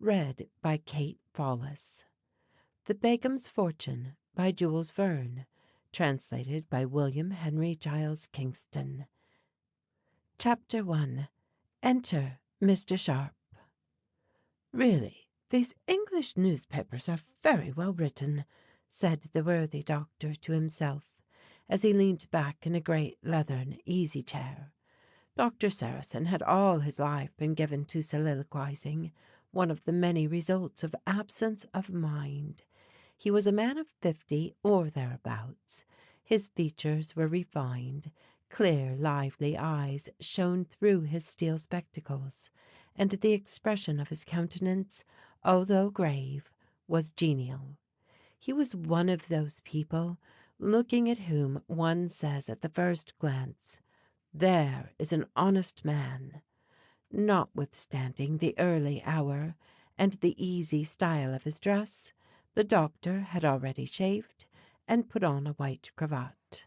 Read by Kate Follis. The Begum's Fortune by Jules Verne. Translated by William Henry Giles Kingston. Chapter 1. Enter Mr. Sharp. "Really, these English newspapers are very well written," said the worthy doctor to himself, as he leant back in a great leathern easy-chair. Dr. Sarrasin had all his life been given to soliloquizing, one of the many results of absence of mind. He was a man of 50 or thereabouts. His features were refined, clear, lively eyes shone through his steel spectacles, and the expression of his countenance, although grave, was genial. He was one of those people, looking at whom one says at the first glance, "There is an honest man." Notwithstanding the early hour and the easy style of his dress, the doctor had already shaved and put on a white cravat.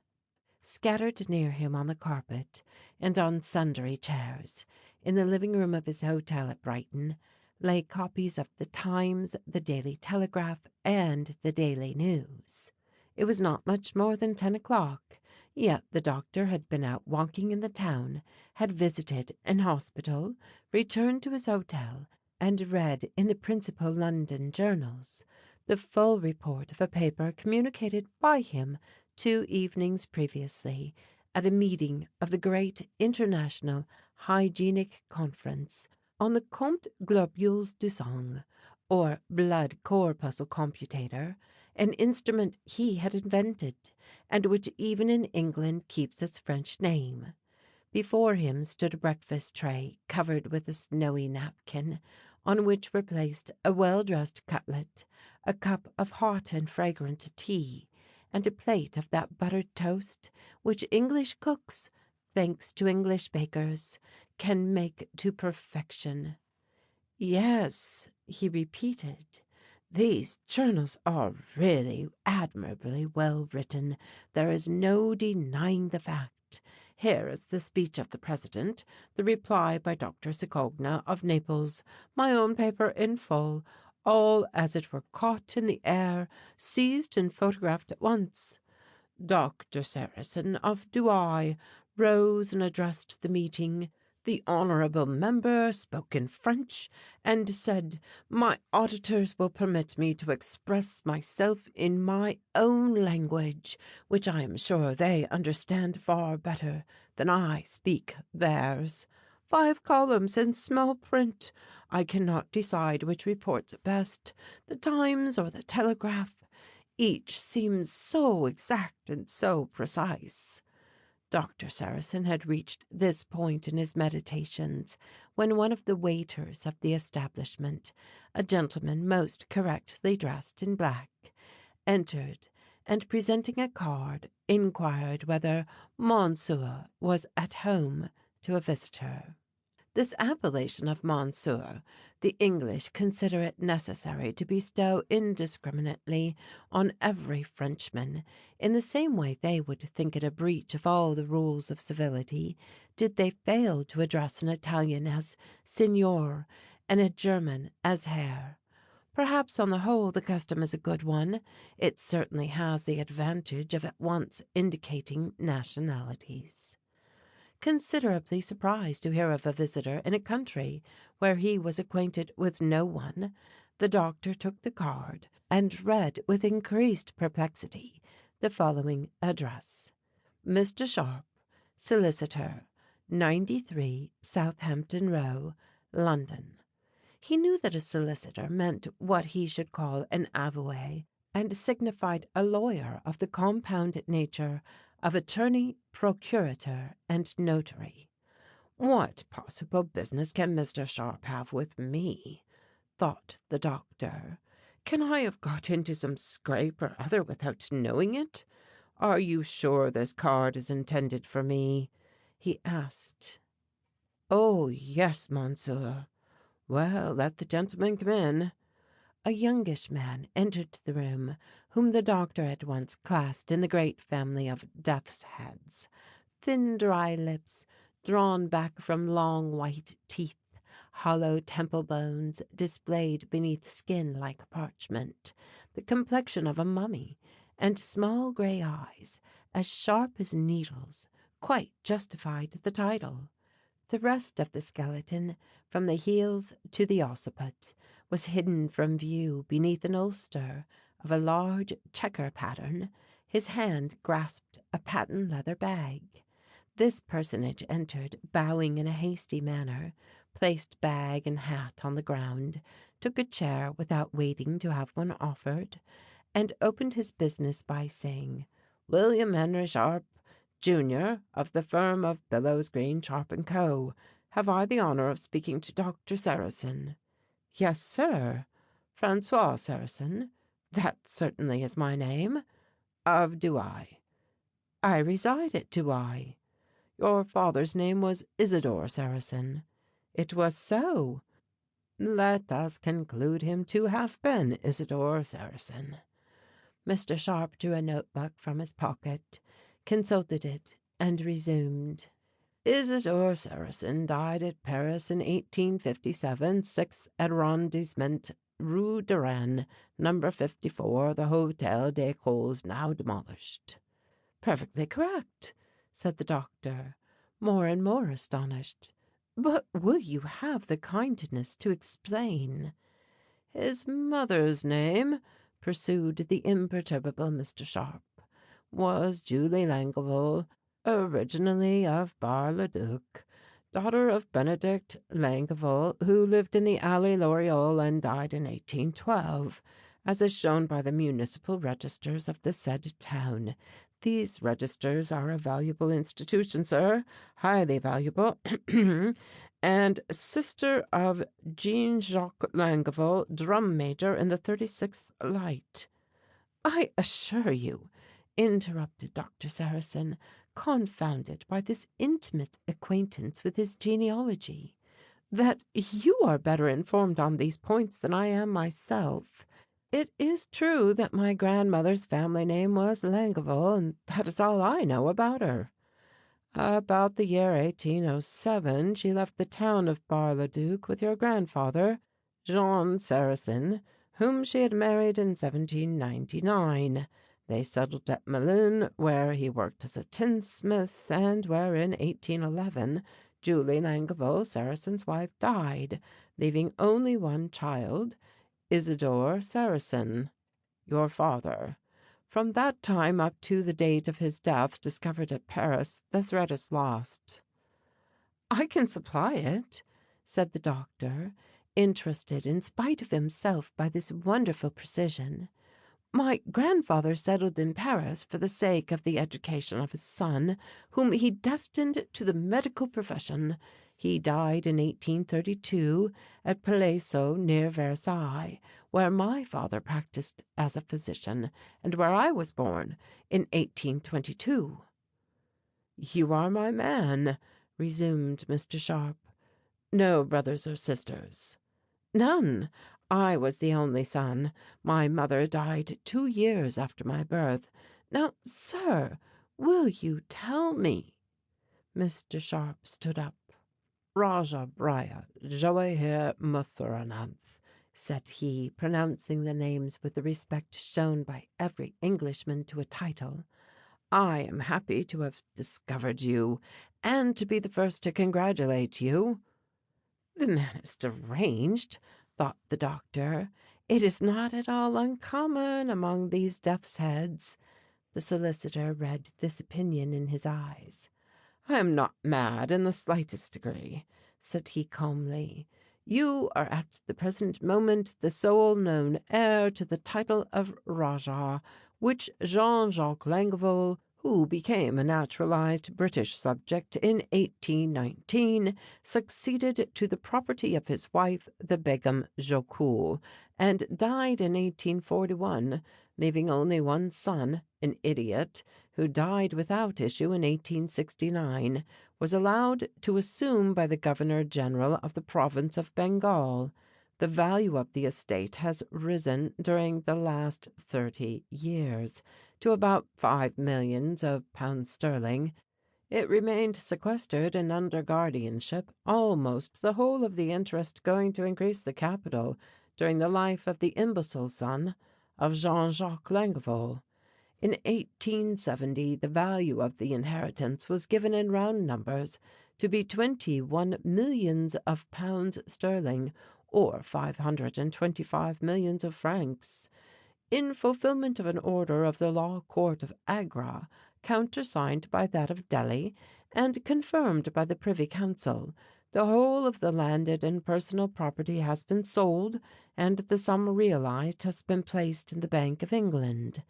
Scattered near him on the carpet and on sundry chairs, in the living room of his hotel at Brighton, lay copies of the Times, the Daily Telegraph, and the Daily News. It was not much more than 10 o'clock, yet the doctor had been out walking in the town, had visited an hospital, returned to his hotel, and read in the principal London journals the full report of a paper communicated by him 2 evenings previously at a meeting of the great International Hygienic Conference on the Compte Globules du Sang, or blood corpuscle computator, an instrument he had invented, and which even in England keeps its French name. Before him stood a breakfast tray covered with a snowy napkin, on which were placed a well-dressed cutlet, a cup of hot and fragrant tea, and a plate of that buttered toast which English cooks, thanks to English bakers, can make to perfection. "Yes," he repeated, "these journals are really admirably well written. There is no denying the fact. Here is the speech of the President, the reply by Dr. Cicogna of Naples, my own paper in full, all as it were caught in the air, seized and photographed at once. Doctor Sarrasin of Douai rose and addressed the meeting. The honourable member spoke in French and said, 'My auditors will permit me to express myself in my own language, which I am sure they understand far better than I speak theirs.' 5 columns in small print. I cannot decide which reports best, the Times or the Telegraph. Each seems so exact and so precise." Doctor Sarrasin had reached this point in his meditations when one of the waiters of the establishment, a gentleman most correctly dressed in black, entered and, presenting a card, inquired whether Monsieur was at home to a visitor. This appellation of Monsieur the English consider it necessary to bestow indiscriminately on every Frenchman, in the same way they would think it a breach of all the rules of civility did they fail to address an Italian as Signor and a German as Herr. Perhaps on the whole the custom is a good one. It certainly has the advantage of at once indicating nationalities. Considerably surprised to hear of a visitor in a country where he was acquainted with no one, the doctor took the card and read with increased perplexity the following address: "Mr. Sharp, Solicitor, 93 Southampton Row, London." He knew that a solicitor meant what he should call an avoué, and signified a lawyer of the compound nature of attorney, procurator, and notary. "What possible business can Mr. Sharp have with me?" thought the doctor. "Can I have got into some scrape or other without knowing it? Are you sure this card is intended for me?" he asked. "Oh, yes, monsieur." "Well, let the gentleman come in." A youngish man entered the room, whom the doctor at once classed in the great family of death's heads. Thin, dry lips, drawn back from long white teeth, hollow temple bones displayed beneath skin like parchment, the complexion of a mummy, and small grey eyes, as sharp as needles, quite justified the title. The rest of the skeleton, from the heels to the occiput, was hidden from view beneath an ulster of a large checker pattern. His hand grasped a patent leather bag. This personage entered, bowing in a hasty manner, placed bag and hat on the ground, took a chair without waiting to have one offered, and opened his business by saying, "William Henry Sharp, Junior, of the firm of Billows Green, Sharp and Co. Have I the honor of speaking to Doctor Sarrasin?" "Yes, sir. Francois Sarrasin. That certainly is my name." "Of Douai." "I reside at Douai." "Your father's name was Isidore Sarrasin." "It was so." "Let us conclude him to have been Isidore Sarrasin." Mr. Sharp drew a notebook from his pocket, consulted it, and resumed. "Isidore Sarrasin died at Paris in 1857, 6th arrondissement, Rue de Rennes, number 54, the Hôtel des Cols, now demolished." "Perfectly correct," said the doctor, more and more astonished. "But will you have the kindness to explain?" "His mother's name," pursued the imperturbable Mr. Sharp, "was Julie Langeville, originally of Bar-le-Duc, daughter of Benedict Langeville, who lived in the Allée L'Oriole and died in 1812, as is shown by the municipal registers of the said town. These registers are a valuable institution, sir, highly valuable, and sister of Jean-Jacques Langeville, drum major in the 36th Light." "I assure you," interrupted Doctor Sarrasin, confounded by this intimate acquaintance with his genealogy, "that you are better informed on these points than I am myself. It is true that my grandmother's family name was Langeville, and that is all I know about her. About the year 1807 she left the town of Bar-le-Duc with your grandfather, Jean Sarrasin, whom she had married in 1799. They settled at Melun, where he worked as a tinsmith, and where in 1811 Julie Langeville, Sarrasin's wife, died, leaving only one child, Isidore Sarrasin, your father. From that time up to the date of his death, discovered at Paris, the thread is lost." "I can supply it," said the doctor, interested in spite of himself by this wonderful precision. "My grandfather settled in Paris for the sake of the education of his son, whom he destined to the medical profession. He died in 1832 at Palaiseau, near Versailles, where my father practised as a physician, and where I was born in 1822. "You are my man," resumed Mr. Sharp. "No brothers or sisters?" "None. I was the only son. My mother died 2 years after my birth. Now, sir, will you tell me—" Mr. Sharp stood up. "Raja Braya Joahir Mathurananth," said he, pronouncing the names with the respect shown by every Englishman to a title. "I am happy to have discovered you, and to be the first to congratulate you." "The man is deranged," thought the doctor. "It is not at all uncommon among these death's heads." The solicitor read this opinion in his eyes. "I am not mad in the slightest degree," said he calmly. "You are at the present moment the sole known heir to the title of Rajah, which Jean-Jacques Langeville, who became a naturalized British subject in 1819, succeeded to the property of his wife, the Begum Jocoul, and died in 1841, leaving only one son, an idiot, who died without issue in 1869, was allowed to assume by the Governor General of the province of Bengal. The value of the estate has risen during the last 30 years to about 5 millions of pounds sterling. It remained sequestered and under guardianship, almost the whole of the interest going to increase the capital during the life of the imbecile son of Jean-Jacques Langevin. In 1870 the value of the inheritance was given in round numbers to be 21 millions of pounds sterling, or 525 millions of francs. In fulfillment of an order of the Law Court of Agra, countersigned by that of Delhi, and confirmed by the Privy Council, the whole of the landed and personal property has been sold, and the sum realized has been placed in the Bank of England.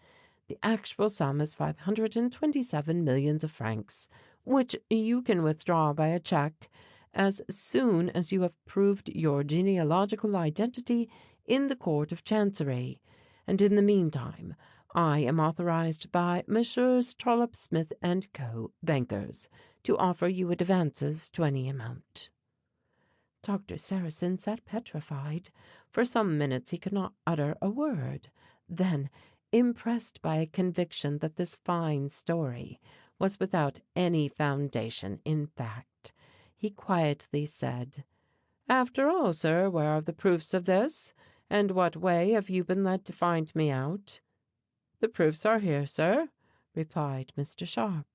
The actual sum is 527 millions of francs, which you can withdraw by a check as soon as you have proved your genealogical identity in the Court of Chancery, and in the meantime I am authorized by Messrs. Trollope Smith and Co., bankers, to offer you advances to any amount." Doctor Sarrasin sat petrified. For some minutes he could not utter a word. Then, impressed by a conviction that this fine story was without any foundation in fact, he quietly said, "After all, sir, where are the proofs of this? And what way have you been led to find me out?" "The proofs are here, sir," replied Mr. Sharp,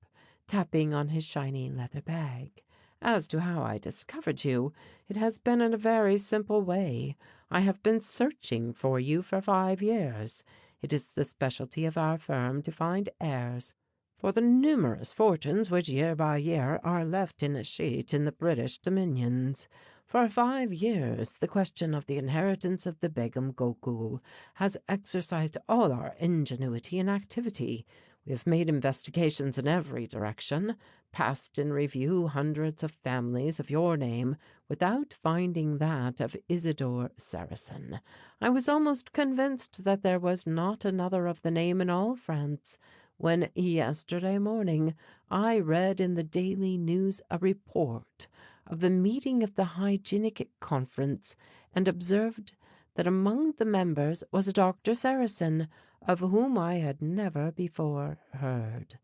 tapping on his shiny leather bag. "As to how I discovered you, it has been in a very simple way. I have been searching for you for 5 years. It is the specialty of our firm to find heirs for the numerous fortunes which year by year are left in a sheet in the British dominions. For 5 years the question of the inheritance of the Begum Gokul has exercised all our ingenuity and activity. We have made investigations in every direction, passed in review hundreds of families of your name, without finding that of Isidore Sarrasin. I was almost convinced that there was not another of the name in all France, when yesterday morning I read in the Daily News a report of the meeting of the Hygienic Conference, and observed that among the members was a Doctor Sarrasin, of whom I had never before heard.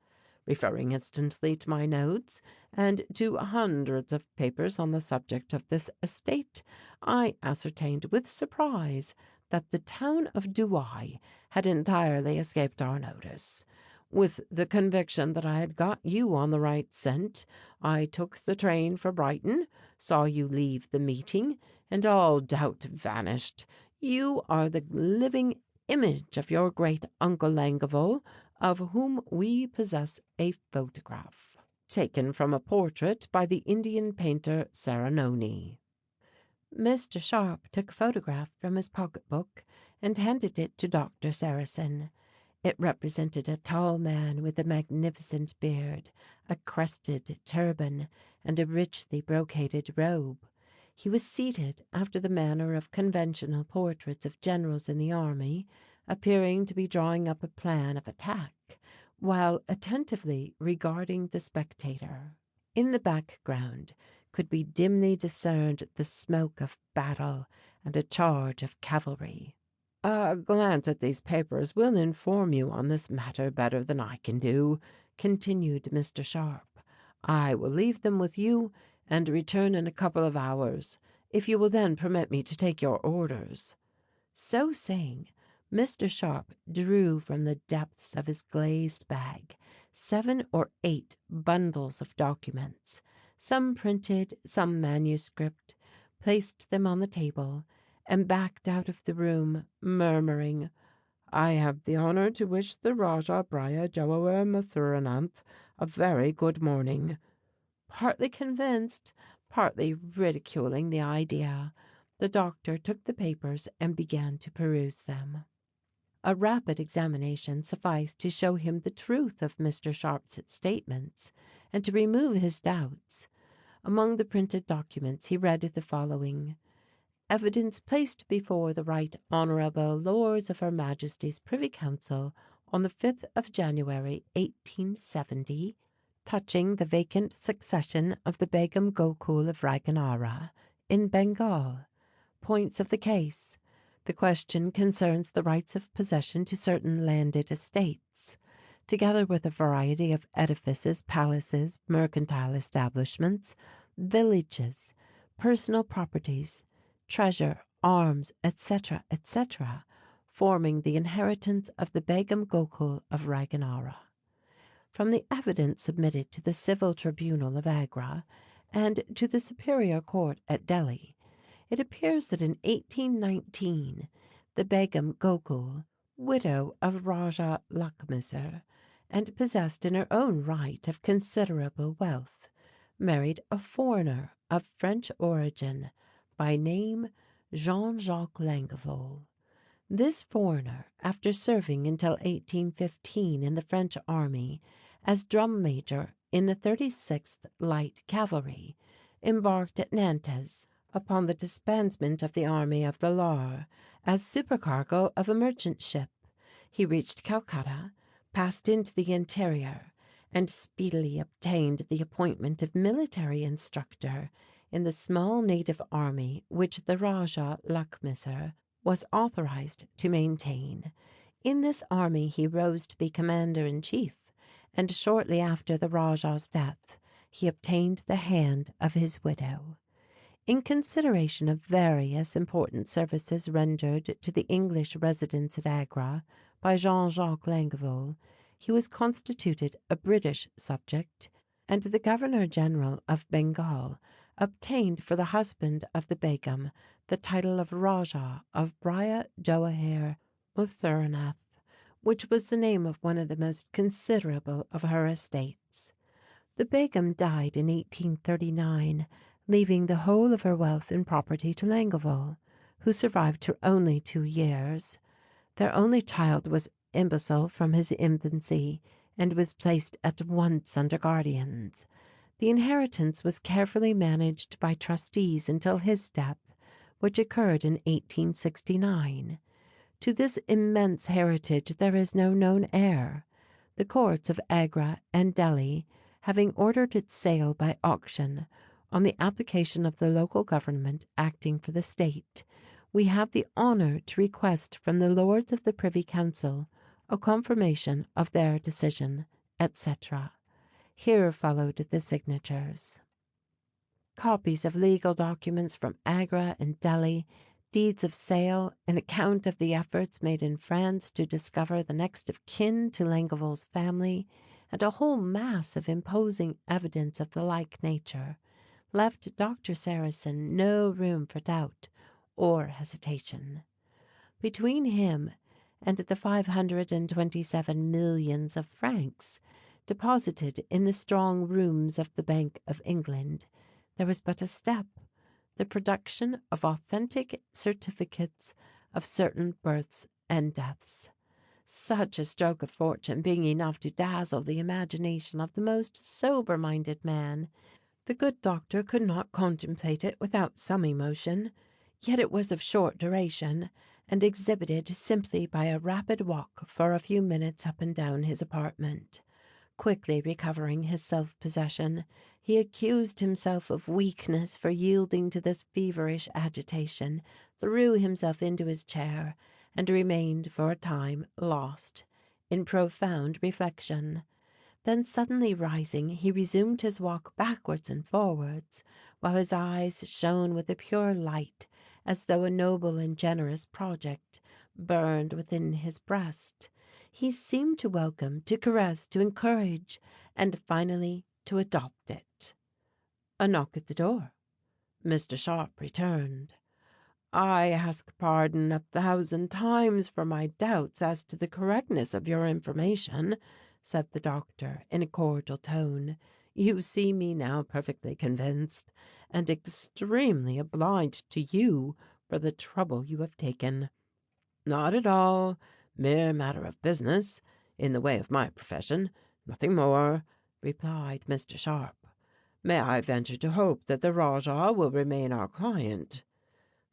Referring instantly to my notes, and to hundreds of papers on the subject of this estate, I ascertained with surprise that the town of Douai had entirely escaped our notice. With the conviction that I had got you on the right scent, I took the train for Brighton, saw you leave the meeting, and all doubt vanished. You are the living image of your great uncle Langevin, of whom we possess a photograph, taken from a portrait by the Indian painter Serenoni." Mr. Sharp took a photograph from his pocketbook and handed it to Doctor Sarrasin. It represented a tall man with a magnificent beard, a crested turban, and a richly brocaded robe. He was seated after the manner of conventional portraits of generals in the army, appearing to be drawing up a plan of attack, while attentively regarding the spectator. In the background could be dimly discerned the smoke of battle and a charge of cavalry. "A glance at these papers will inform you on this matter better than I can do," continued Mr. Sharp. "I will leave them with you and return in a couple of hours, if you will then permit me to take your orders." So saying, Mr. Sharp drew from the depths of his glazed bag 7 or 8 bundles of documents, some printed, some manuscript, placed them on the table, and backed out of the room, murmuring, "I have the honour to wish the Rajah Braya Jawahar Mathurananth a very good morning." Partly convinced, partly ridiculing the idea, the doctor took the papers and began to peruse them. A rapid examination sufficed to show him the truth of Mr. Sharp's statements, and to remove his doubts. Among the printed documents he read the following: "Evidence placed before the Right Honourable Lords of Her Majesty's Privy Council on the 5th of January, 1870, touching the vacant succession of the Begum Gokul of Raiganara, in Bengal. Points of the case. The question concerns the rights of possession to certain landed estates. together with a variety of edifices, palaces, mercantile establishments, villages, personal properties, treasure, arms, etc., etc., forming the inheritance of the Begum Gokul of Raganara. From the evidence submitted to the civil tribunal of Agra and to the superior court at Delhi, it appears that in 1819 the Begum Gokul, widow of Raja Lakhmisar, and possessed in her own right of considerable wealth, married a foreigner of French origin by name Jean-Jacques Langevol. This foreigner, after serving until 1815 in the French army as drum major in the 36th Light Cavalry, embarked at Nantes upon the disbandment of the army of the Loire as supercargo of a merchant ship. He reached Calcutta, passed into the interior, and speedily obtained the appointment of military instructor in the small native army which the Rajah Lakhmisar was authorized to maintain. In this army he rose to be commander-in-chief, and shortly after the Rajah's death he obtained the hand of his widow. In consideration of various important services rendered to the English residents at Agra by Jean-Jacques Langevol, he was constituted a British subject, and the Governor-General of Bengal obtained for the husband of the Begum the title of Rajah of Bria Joaher Uttharanath, which was the name of one of the most considerable of her estates. The Begum died in 1839, leaving the whole of her wealth and property to Langevol, who survived her only 2 years. Their only child was imbecile from his infancy and was placed at once under guardians. The inheritance was carefully managed by trustees until his death, which occurred in 1869. To this immense heritage there is no known heir. The courts of Agra and Delhi, having ordered its sale by auction, on the application of the local government acting for the state, we have the honour to request from the Lords of the Privy Council a confirmation of their decision, etc. Here followed the signatures. Copies of legal documents from Agra and Delhi, deeds of sale, an account of the efforts made in France to discover the next of kin to Langevol's family, and a whole mass of imposing evidence of the like nature, left Doctor Sarrasin no room for doubt or hesitation. Between him and the 527 millions of francs deposited in the strong rooms of the Bank of England, there was but a step, the production of authentic certificates of certain births and deaths. Such a stroke of fortune being enough to dazzle the imagination of the most sober-minded man, the good doctor could not contemplate it without some emotion, yet it was of short duration, and exhibited simply by a rapid walk for a few minutes up and down his apartment. Quickly recovering his self-possession, he accused himself of weakness for yielding to this feverish agitation, threw himself into his chair, and remained for a time lost in profound reflection. Then suddenly rising, he resumed his walk backwards and forwards, while his eyes shone with a pure light, as though a noble and generous project burned within his breast. He seemed to welcome, to caress, to encourage, and finally to adopt it. A knock at the door. Mr. Sharp returned. "I ask pardon 1,000 times for my doubts as to the correctness of your information," said the doctor in a cordial tone. "You see me now perfectly convinced, and extremely obliged to you for the trouble you have taken." "Not at all. Mere matter of business, in the way of my profession, nothing more," replied Mr. Sharp. "May I venture to hope that the Rajah will remain our client?"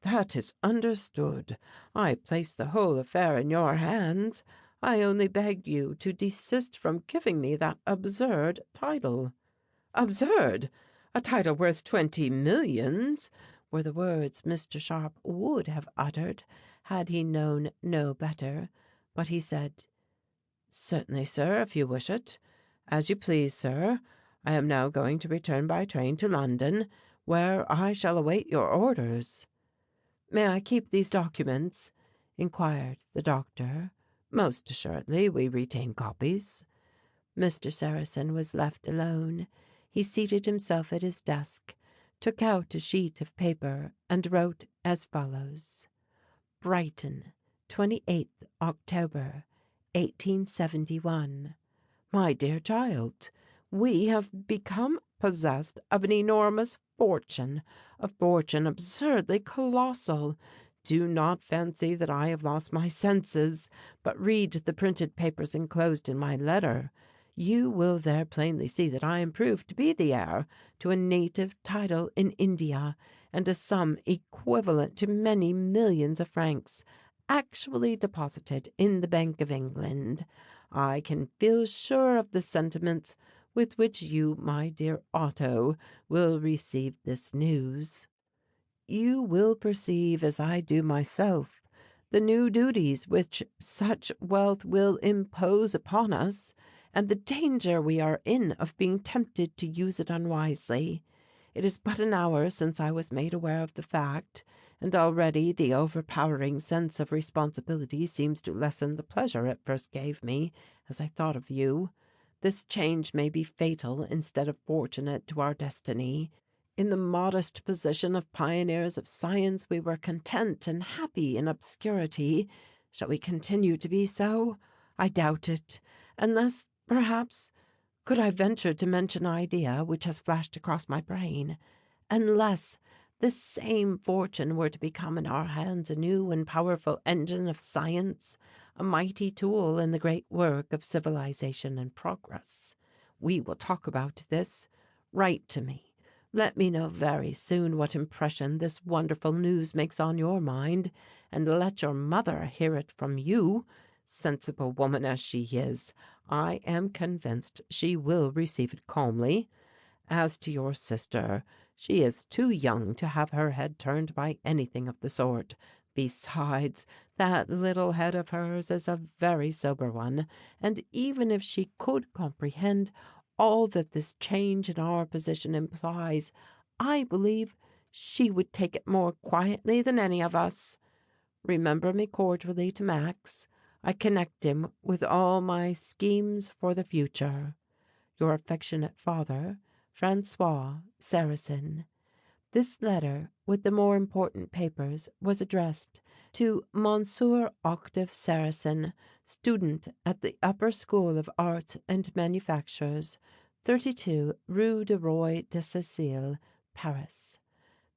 "That is understood. I place the whole affair in your hands. I only begged you to desist from giving me that absurd title." "Absurd! A title worth 20 millions!" were the words Mr. Sharp would have uttered had he known no better, but he said, "Certainly, sir, if you wish it. As you please, sir. I am now going to return by train to London, where I shall await your orders." "May I keep these documents?" inquired the doctor. "Most assuredly, we retain copies." Mr. Sarrasin was left alone. He seated himself at his desk, took out a sheet of paper, and wrote as follows: Brighton, 28th October, 1871. My dear child, we have become possessed of an enormous fortune, a fortune absurdly colossal. Do not fancy that I have lost my senses, but read the printed papers enclosed in my letter. You will there plainly see that I am proved to be the heir to a native title in India, and a sum equivalent to many millions of francs actually deposited in the Bank of England. I can feel sure of the sentiments with which you, my dear Otto, will receive this news. You will perceive, as I do myself, the new duties which such wealth will impose upon us, and the danger we are in of being tempted to use it unwisely. It is but an hour since I was made aware of the fact, and already the overpowering sense of responsibility seems to lessen the pleasure it first gave me as I thought of you. This change may be fatal instead of fortunate to our destiny. In the modest position of pioneers of science we were content and happy in obscurity. Shall we continue to be so? I doubt it, unless, perhaps, could I venture to mention an idea which has flashed across my brain, unless this same fortune were to become in our hands a new and powerful engine of science, a mighty tool in the great work of civilization and progress. We will talk about this. Write to me. Let me know very soon what impression this wonderful news makes on your mind, and let your mother hear it from you. Sensible woman as she is, I am convinced she will receive it calmly. As to your sister, she is too young to have her head turned by anything of the sort. Besides, that little head of hers is a very sober one, and even if she could comprehend all that this change in our position implies, I believe she would take it more quietly than any of us. Remember me cordially to Max. I connect him with all my schemes for the future. Your affectionate father, Francois Sarrasin. This letter, with the more important papers, was addressed to Monsieur Octave Sarrasin, student at the Upper School of Arts and Manufactures, 32 Rue du Roi de Sicile, Paris.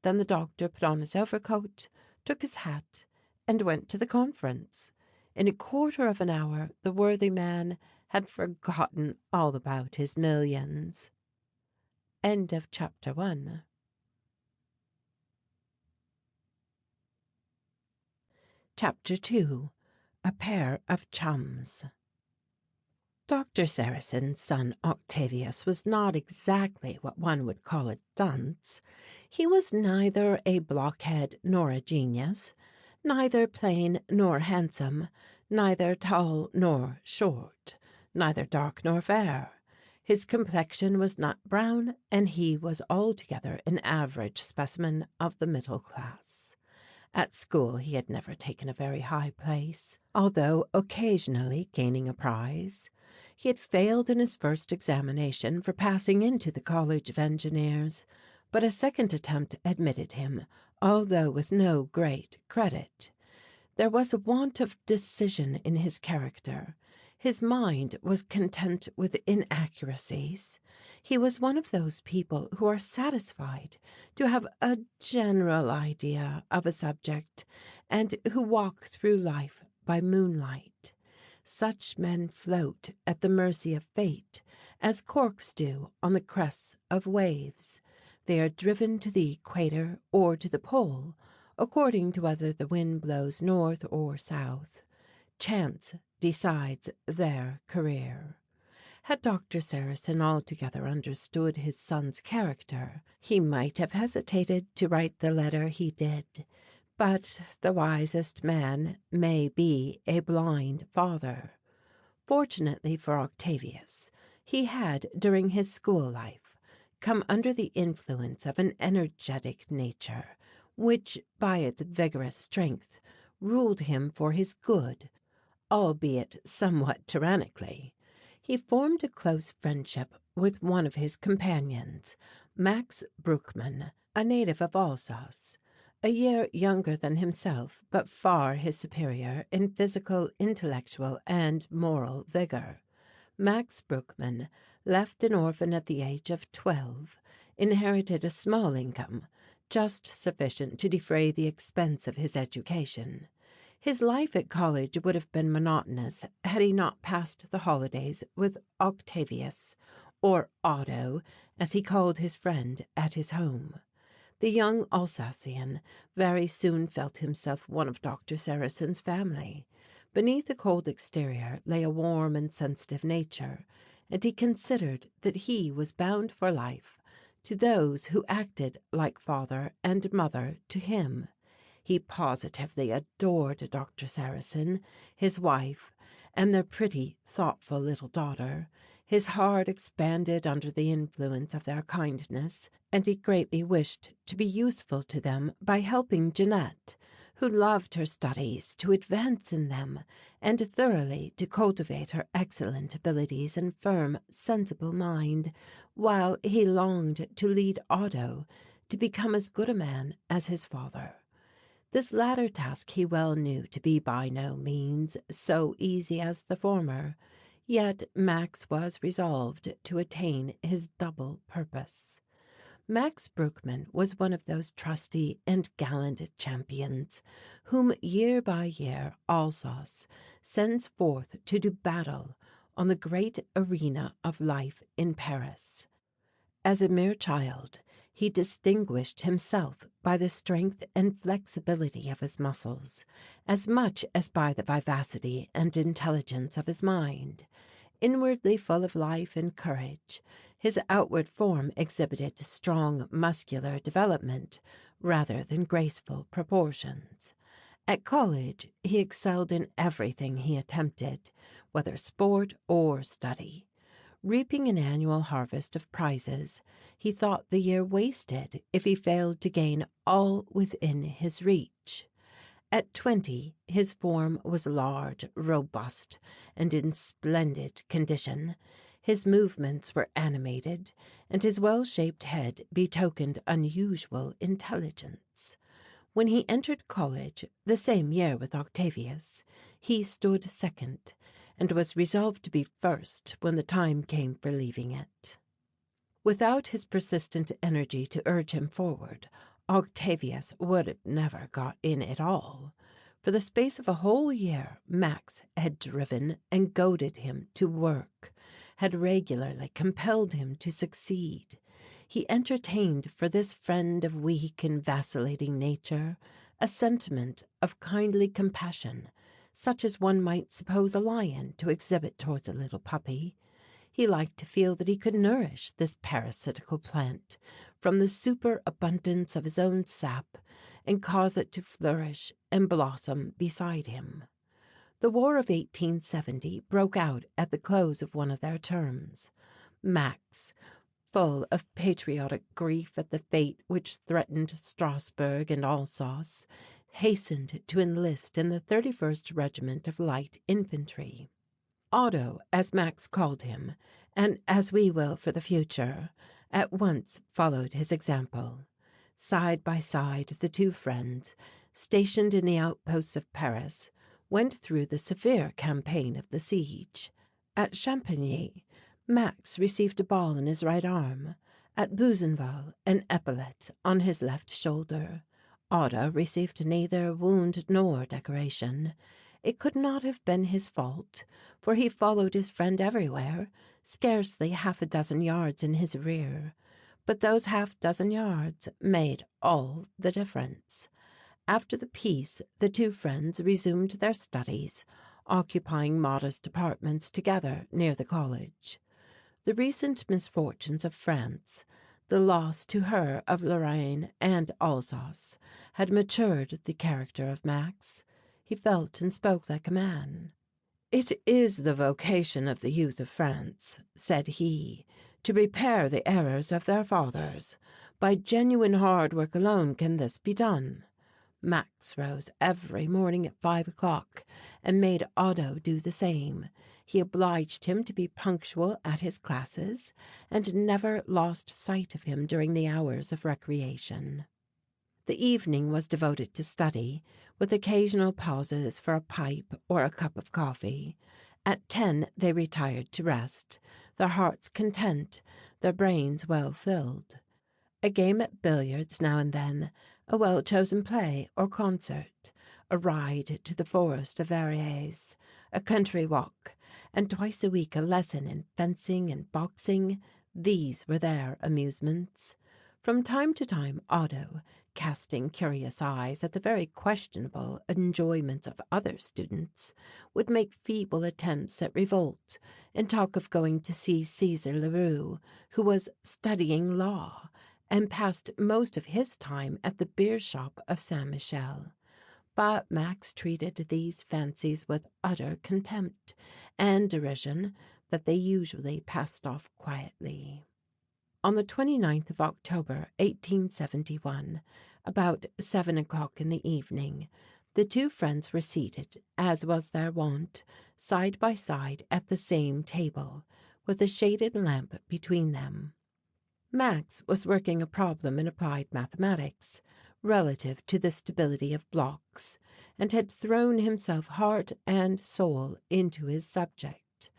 Then the doctor put on his overcoat, took his hat, and went to the conference. In a quarter of an hour the worthy man had forgotten all about his millions. End of chapter 1. Chapter 2. A Pair of Chums. Doctor Sarrasin's son Octavius was not exactly what one would call a dunce. He was neither a blockhead nor a genius, neither plain nor handsome, neither tall nor short, neither dark nor fair. His complexion was nut brown, and he was altogether an average specimen of the middle class. At school he had never taken a very high place, although occasionally gaining a prize. He had failed in his first examination for passing into the College of Engineers, but a second attempt admitted him, although with no great credit. There was a want of decision in his character. His mind was content with inaccuracies. He was one of those people who are satisfied to have a general idea of a subject, and who walk through life by moonlight. Such men float at the mercy of fate, as corks do on the crests of waves. They are driven to the equator or to the pole, according to whether the wind blows north or south. Chance decides their career. Had Doctor Sarrasin altogether understood his son's character, he might have hesitated to write the letter he did. But the wisest man may be a blind father. Fortunately for Octavius, he had, during his school life, come under the influence of an energetic nature, which, by its vigorous strength, ruled him for his good, albeit somewhat tyrannically. He formed a close friendship with one of his companions, Max Bruckmann, a native of Alsace, a year younger than himself, but far his superior in physical, intellectual, and moral vigor. Max Bruckmann, left an orphan at the age of 12, inherited a small income, just sufficient to defray the expense of his education. His life at college would have been monotonous had he not passed the holidays with Octavius, or Otto, as he called his friend, at his home. The young Alsatian very soon felt himself one of Doctor Sarrasin's family. Beneath a cold exterior lay a warm and sensitive nature, and he considered that he was bound for life to those who acted like father and mother to him. He positively adored Doctor Sarrasin, his wife, and their pretty, thoughtful little daughter. His heart expanded under the influence of their kindness, and he greatly wished to be useful to them by helping Jeanette, who loved her studies, to advance in them, and thoroughly to cultivate her excellent abilities and firm, sensible mind, while he longed to lead Otto to become as good a man as his father. This latter task he well knew to be by no means so easy as the former, yet Max was resolved to attain his double purpose. Max Bruckmann was one of those trusty and gallant champions whom year by year Alsace sends forth to do battle on the great arena of life in Paris. As a mere child, he distinguished himself by the strength and flexibility of his muscles, as much as by the vivacity and intelligence of his mind. Inwardly full of life and courage, his outward form exhibited strong muscular development rather than graceful proportions. At college he excelled in everything he attempted, whether sport or study. Reaping an annual harvest of prizes, he thought the year wasted if he failed to gain all within his reach. At 20 his form was large, robust, and in splendid condition. His movements were animated, and his well-shaped head betokened unusual intelligence. When he entered college, the same year with Octavius, he stood second, and was resolved to be first when the time came for leaving it. Without his persistent energy to urge him forward, Octavius would have never got in at all. For the space of a whole year Max had driven and goaded him to work, had regularly compelled him to succeed. He entertained for this friend of weak and vacillating nature a sentiment of kindly compassion, such as one might suppose a lion to exhibit towards a little puppy. He liked to feel that he could nourish this parasitical plant from the superabundance of his own sap and cause it to flourish and blossom beside him. The War of 1870 broke out at the close of one of their terms. Max, full of patriotic grief at the fate which threatened Strasbourg and Alsace, hastened to enlist in the 31st Regiment of Light Infantry. Otto, as Max called him, and as we will for the future, at once followed his example. Side by side the two friends, stationed in the outposts of Paris, went through the severe campaign of the siege. At Champigny, Max received a ball in his right arm; at Buzenval, an epaulet on his left shoulder. Otto received neither wound nor decoration. It could not have been his fault, for he followed his friend everywhere, scarcely half a dozen yards in his rear. But those half dozen yards made all the difference. After the peace the two friends resumed their studies, occupying modest apartments together near the college. The recent misfortunes of France, the loss to her of Lorraine and Alsace, had matured the character of Max. He felt and spoke like a man. "It is the vocation of the youth of France," said he, "to repair the errors of their fathers. By genuine hard work alone can this be done." Max rose every morning at 5 o'clock and made Otto do the same. He obliged him to be punctual at his classes, and never lost sight of him during the hours of recreation. The evening was devoted to study, with occasional pauses for a pipe or a cup of coffee. At 10 they retired to rest, their hearts content, their brains well filled. A game at billiards now and then, a well-chosen play or concert, a ride to the forest of Verrières, a country walk, and twice a week a lesson in fencing and boxing, these were their amusements. From time to time Otto, casting curious eyes at the very questionable enjoyments of other students, would make feeble attempts at revolt, and talk of going to see Cæsar Leroux, who was studying law, and passed most of his time at the beer shop of Saint Michel. But Max treated these fancies with utter contempt and derision that they usually passed off quietly. On the 29th of October, 1871, about 7 o'clock in the evening, the two friends were seated, as was their wont, side by side at the same table, with a shaded lamp between them. Max was working a problem in applied mathematics, relative to the stability of blocks, and had thrown himself heart and soul into his subject.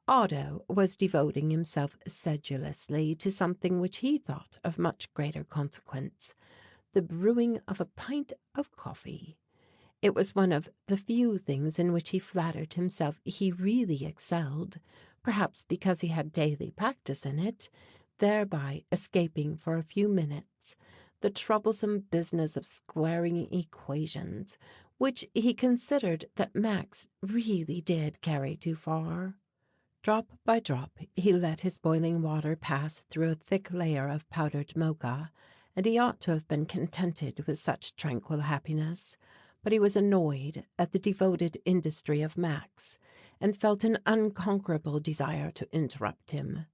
Otto was devoting himself sedulously to something which he thought of much greater consequence, the brewing of a pint of coffee. It was one of the few things in which he flattered himself he really excelled, perhaps because he had daily practice in it, thereby escaping for a few minutes the troublesome business of squaring equations, which he considered that Max really did carry too far. Drop by drop he let his boiling water pass through a thick layer of powdered mocha, and he ought to have been contented with such tranquil happiness, but he was annoyed at the devoted industry of Max, and felt an unconquerable desire to interrupt him.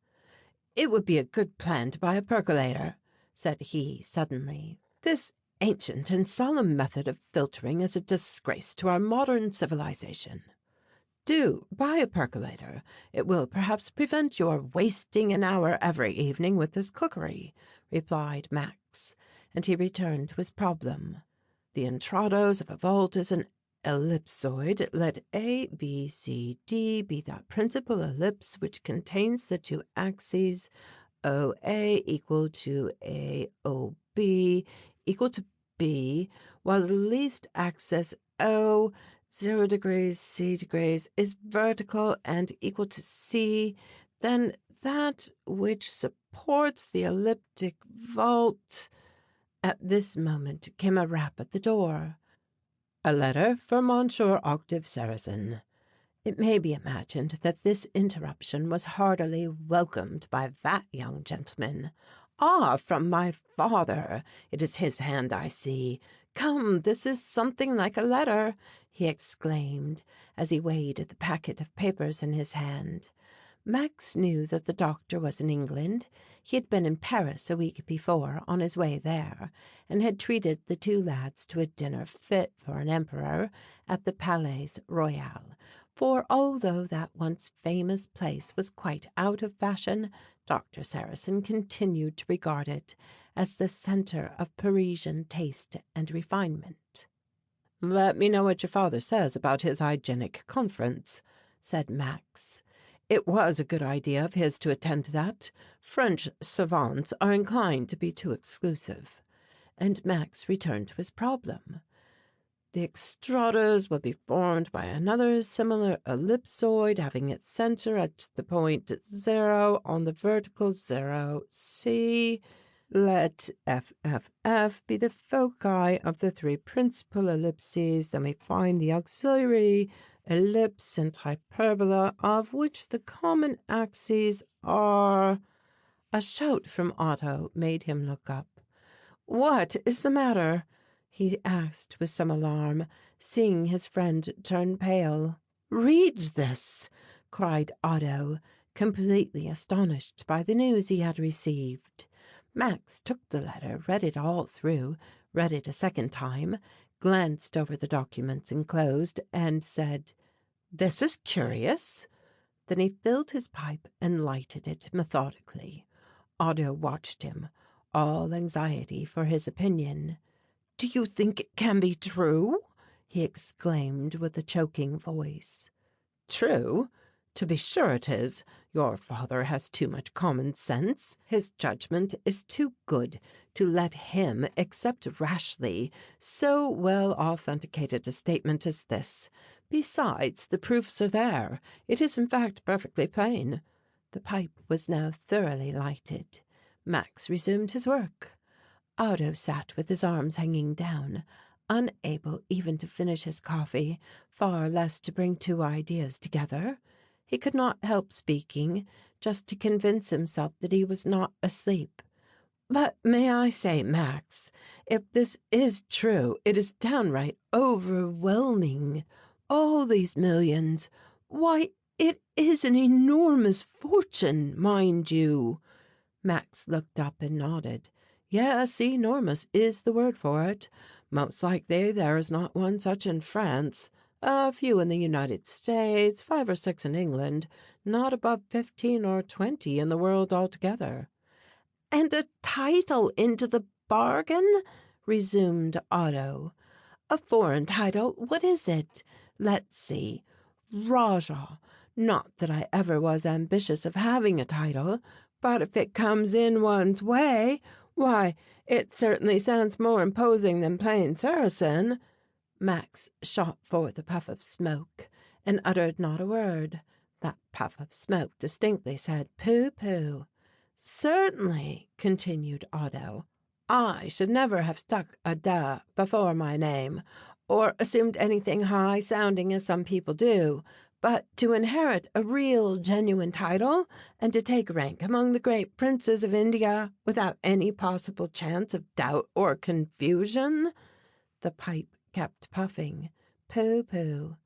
"It would be a good plan to buy a percolator," said he suddenly. "This ancient and solemn method of filtering is a disgrace to our modern civilization." "Do buy a percolator. It will perhaps prevent your wasting an hour every evening with this cookery," replied Max, and he returned to his problem. "The intrados of a vault is an ellipsoid. Let A, B, C, D be that principal ellipse which contains the two axes OA equal to AOB equal to B, while the least axis O 0 degrees, C degrees, is vertical and equal to C, then that which supports the elliptic vault—" At this moment came a rap at the door. "A letter for Monsieur Octave Sarrasin." It may be imagined that this interruption was heartily welcomed by that young gentleman. "Ah, from my father! It is his hand I see. Come, this is something like a letter," he exclaimed, as he weighed the packet of papers in his hand. Max knew that the doctor was in England. He had been in Paris a week before, on his way there, and had treated the two lads to a dinner fit for an emperor at the Palais Royal, for although that once famous place was quite out of fashion, Doctor Sarrasin continued to regard it as the centre of Parisian taste and refinement. "Let me know what your father says about his hygienic conference," said Max. "It was a good idea of his to attend to that. French savants are inclined to be too exclusive." And Max returned to his problem. "The extradus will be formed by another similar ellipsoid having its centre at the point 0 on the vertical 0, C. Let FFF be the foci of the three principal ellipses, then we find the auxiliary ellipse and hyperbola, of which the common axes are—" A shout from Otto made him look up. "What is the matter?" he asked with some alarm, seeing his friend turn pale. "Read this," cried Otto, completely astonished by the news he had received. Max took the letter, read it all through, read it a second time, glanced over the documents enclosed, and said, "This is curious." Then he filled his pipe and lighted it methodically. Otto watched him, all anxiety for his opinion. "Do you think it can be true?" he exclaimed with a choking voice. "True? To be sure it is. Your father has too much common sense. His judgment is too good to let him accept rashly so well authenticated a statement as this. Besides, the proofs are there. It is in fact perfectly plain." The pipe was now thoroughly lighted. Max resumed his work. Otto sat with his arms hanging down, unable even to finish his coffee, far less to bring two ideas together. He could not help speaking, just to convince himself that he was not asleep. "But may I say, Max, if this is true, it is downright overwhelming. All these millions. Why, it is an enormous fortune, mind you." Max looked up and nodded. "Yes, enormous is the word for it. Most likely there is not one such in France. A few in the United States, 5 or 6 in England, not above 15 or 20 in the world altogether." "And a title into the bargain," resumed Otto. "A foreign title. What is it? Let's see. Rajah. Not that I ever was ambitious of having a title, but if it comes in one's way, why, it certainly sounds more imposing than plain Sarrasin." Max shot forth a puff of smoke and uttered not a word. That puff of smoke distinctly said, "Pooh, pooh." "Certainly," continued Otto, "I should never have stuck a de before my name, or assumed anything high-sounding as some people do. But to inherit a real, genuine title, and to take rank among the great princes of India without any possible chance of doubt or confusion." The pipe kept puffing. "Pooh, pooh."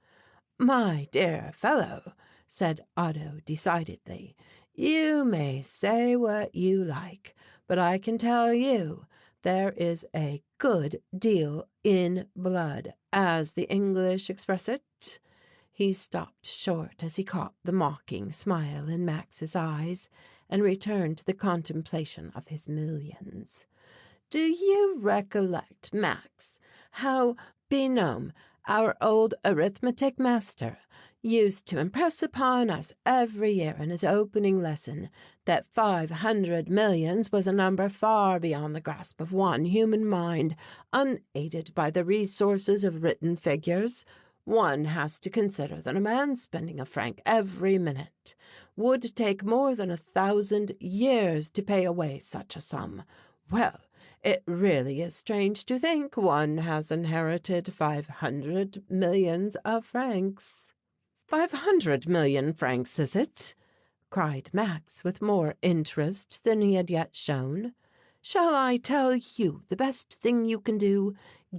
"My dear fellow," said Otto decidedly, "you may say what you like, but I can tell you there is a good deal in blood, as the English express it." He stopped short as he caught the mocking smile in Max's eyes and returned to the contemplation of his millions. "Do you recollect, Max, how Begum, our old arithmetic master, used to impress upon us every year in his opening lesson that 500 millions was a number far beyond the grasp of one human mind, unaided by the resources of written figures? One has to consider that a man spending a franc every minute would take more than 1,000 years to pay away such a sum. Well, it really is strange to think one has inherited 500 millions of francs." "500 million francs, is it?" cried Max with more interest than he had yet shown. "Shall I tell you the best thing you can do?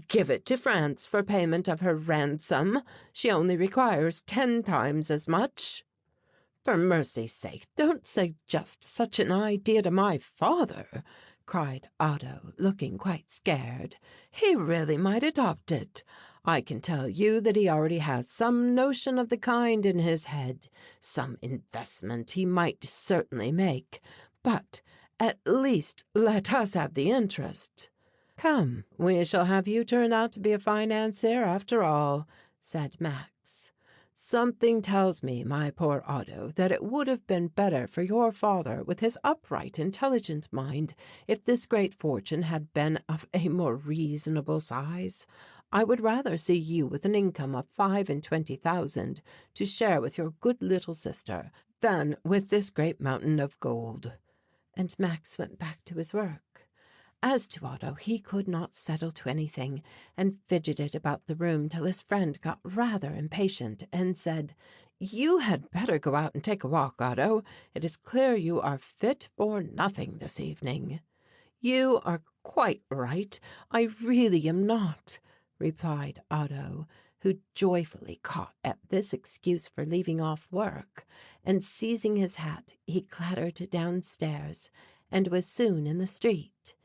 Give it to France for payment of her ransom. She only requires 10 times as much." "For mercy's sake, don't suggest such an idea to my father," cried Otto, looking quite scared. "He really might adopt it. I can tell you that he already has some notion of the kind in his head. Some investment he might certainly make, but at least let us have the interest." "Come, we shall have you turn out to be a financier after all," said Max. "Something tells me, my poor Otto, that it would have been better for your father, with his upright, intelligent mind, if this great fortune had been of a more reasonable size. I would rather see you with an income of 25,000 to share with your good little sister than with this great mountain of gold." And Max went back to his work. As to Otto, he could not settle to anything, and fidgeted about the room till his friend got rather impatient and said, "You had better go out and take a walk, Otto. It is clear you are fit for nothing this evening." "You are quite right. I really am not," replied Otto, who joyfully caught at this excuse for leaving off work, and seizing his hat he clattered downstairs and was soon in the street.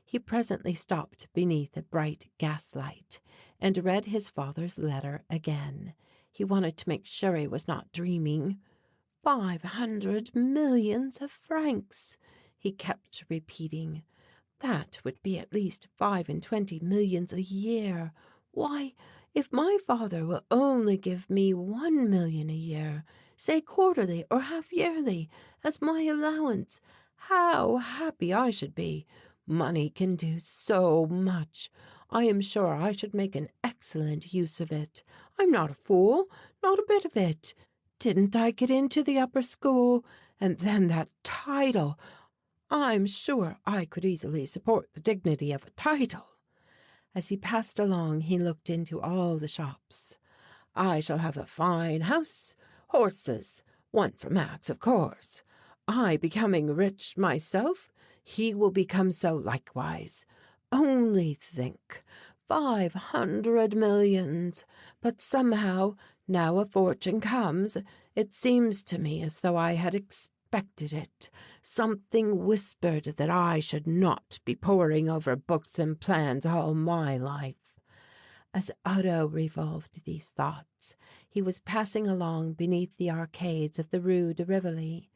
He presently stopped beneath a bright gaslight and read his father's letter again. He wanted to make sure he was not dreaming. 500 millions of francs, he kept repeating. That would be at least 25 millions a year. Why, if my father will only give me 1 million a year, say quarterly or half-yearly, as my allowance, how happy I should be. Money can do so much. I am sure I should make an excellent use of it. I'm not a fool, not a bit of it. Didn't I get into the upper school? And then that title. I'm sure I could easily support the dignity of a title. As he passed along, he looked into all the shops. I shall have a fine house, horses, one for Max, of course. I becoming rich myself, he will become so likewise. Only think, 500 millions. But somehow, now a fortune comes, it seems to me as though I had expected it. Something whispered that I should not be poring over books and plans all my life. As Otto revolved these thoughts, he was passing along beneath the arcades of the Rue de Rivoli.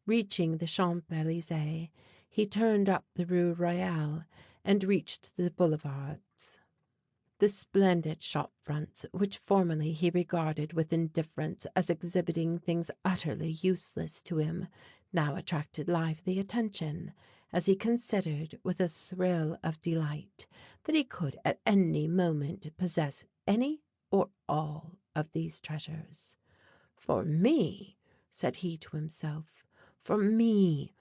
Reaching the Champs-Élysées, he turned up the Rue Royale and reached the boulevards. The splendid shop fronts, which formerly he regarded with indifference as exhibiting things utterly useless to him, now attracted lively attention, as he considered with a thrill of delight that he could at any moment possess any or all of these treasures. For me, said he to himself, for me,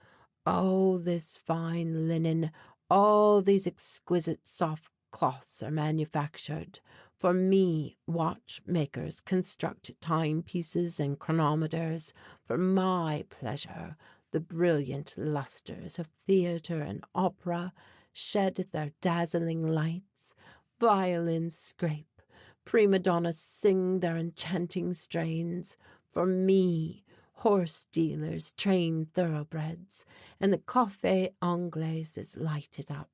all this fine linen, all these exquisite soft cloths are manufactured. For me, watchmakers construct timepieces and chronometers. For my pleasure, the brilliant lustres of theatre and opera shed their dazzling lights. Violins scrape, prima donnas sing their enchanting strains. For me, horse-dealers train thoroughbreds, and the Café Anglais is lighted up.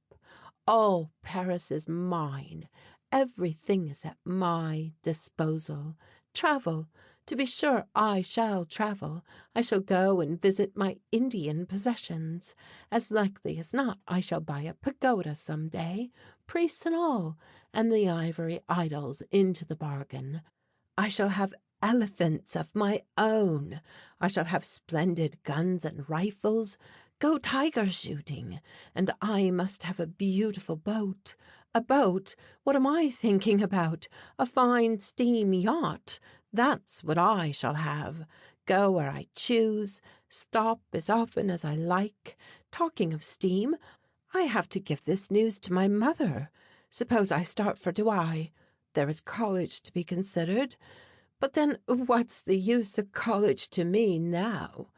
All Paris is mine. Everything is at my disposal. Travel. To be sure, I shall travel. I shall go and visit my Indian possessions. As likely as not, I shall buy a pagoda some day, priests and all, and the ivory idols into the bargain. I shall have elephants of my own. I shall have splendid guns and rifles, go tiger shooting, and I must have a beautiful boat. A boat? What am I thinking about? A fine steam yacht. That's what I shall have. Go where I choose, stop as often as I like. Talking of steam, I have to give this news to my mother. Suppose I start for Douai. There is college to be considered. But then what's the use of college to me now?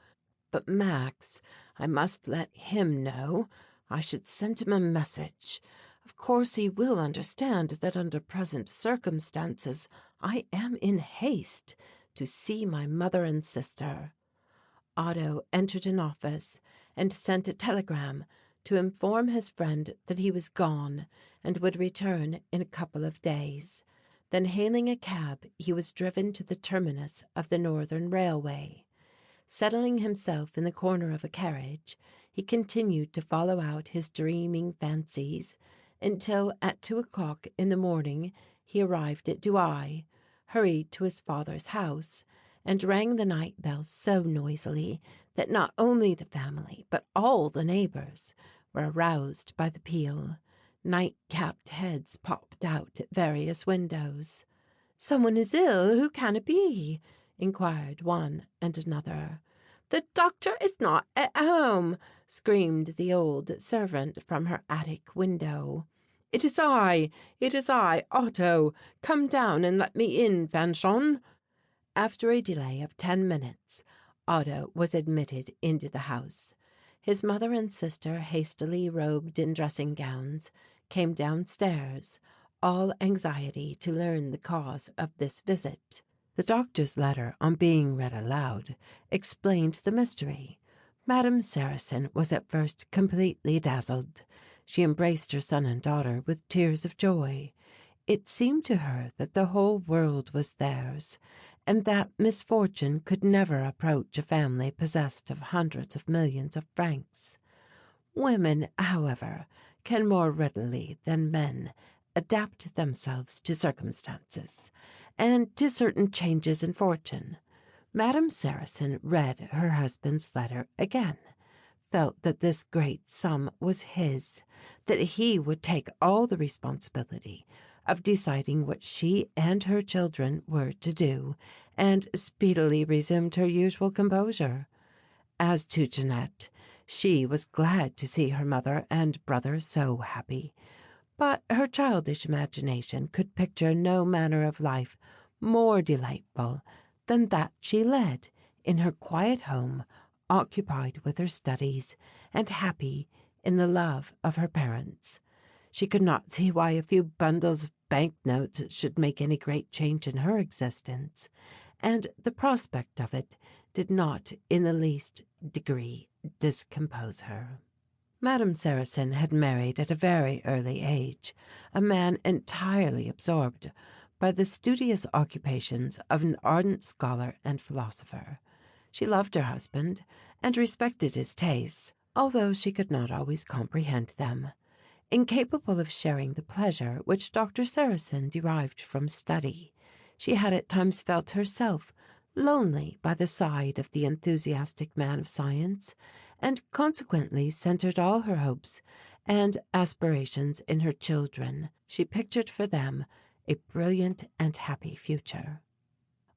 But Max, I must let him know. I should send him a message. Of course he will understand that under present circumstances I am in haste to see my mother and sister. Otto entered an office and sent a telegram to inform his friend that he was gone and would return in a couple of days. Then hailing a cab, he was driven to the terminus of the Northern Railway. Settling himself in the corner of a carriage, he continued to follow out his dreaming fancies until at 2 o'clock in the morning he arrived at Douai, hurried to his father's house, and rang the night bell so noisily that not only the family but all the neighbours were aroused by the peal. Night-capped heads popped out at various windows. "Someone is ill, who can it be?" inquired one and another. "The doctor is not at home," screamed the old servant from her attic window. It is I, Otto. Come down and let me in, Fanchon." After a delay of 10 minutes, Otto was admitted into the house. His mother and sister, hastily robed in dressing gowns, came downstairs. all anxiety to learn the cause of this visit. The doctor's letter, on being read aloud, explained the mystery. Madame Sarrasin was at first completely dazzled. She embraced her son and daughter with tears of joy. It seemed to her that the whole world was theirs, and that misfortune could never approach a family possessed of hundreds of millions of francs. Women, however, can more readily than men adapt themselves to circumstances and to certain changes in fortune. Madame Sarrasin read her husband's letter again, felt that this great sum was his, that he would take all the responsibility of deciding what she and her children were to do, and speedily resumed her usual composure. As to Jeanette, she was glad to see her mother and brother so happy, but her childish imagination could picture no manner of life more delightful than that she led in her quiet home, occupied with her studies, and happy in the love of her parents. She could not see why a few bundles of banknotes should make any great change in her existence, and the prospect of it did not in the least degree discompose her. Madame Sarrasin had married at a very early age a man entirely absorbed by the studious occupations of an ardent scholar and philosopher. She loved her husband and respected his tastes, although she could not always comprehend them. Incapable of sharing the pleasure which Doctor Sarrasin derived from study, she had at times felt herself lonely by the side of the enthusiastic man of science, and consequently centred all her hopes and aspirations in her children. She pictured for them a brilliant and happy future.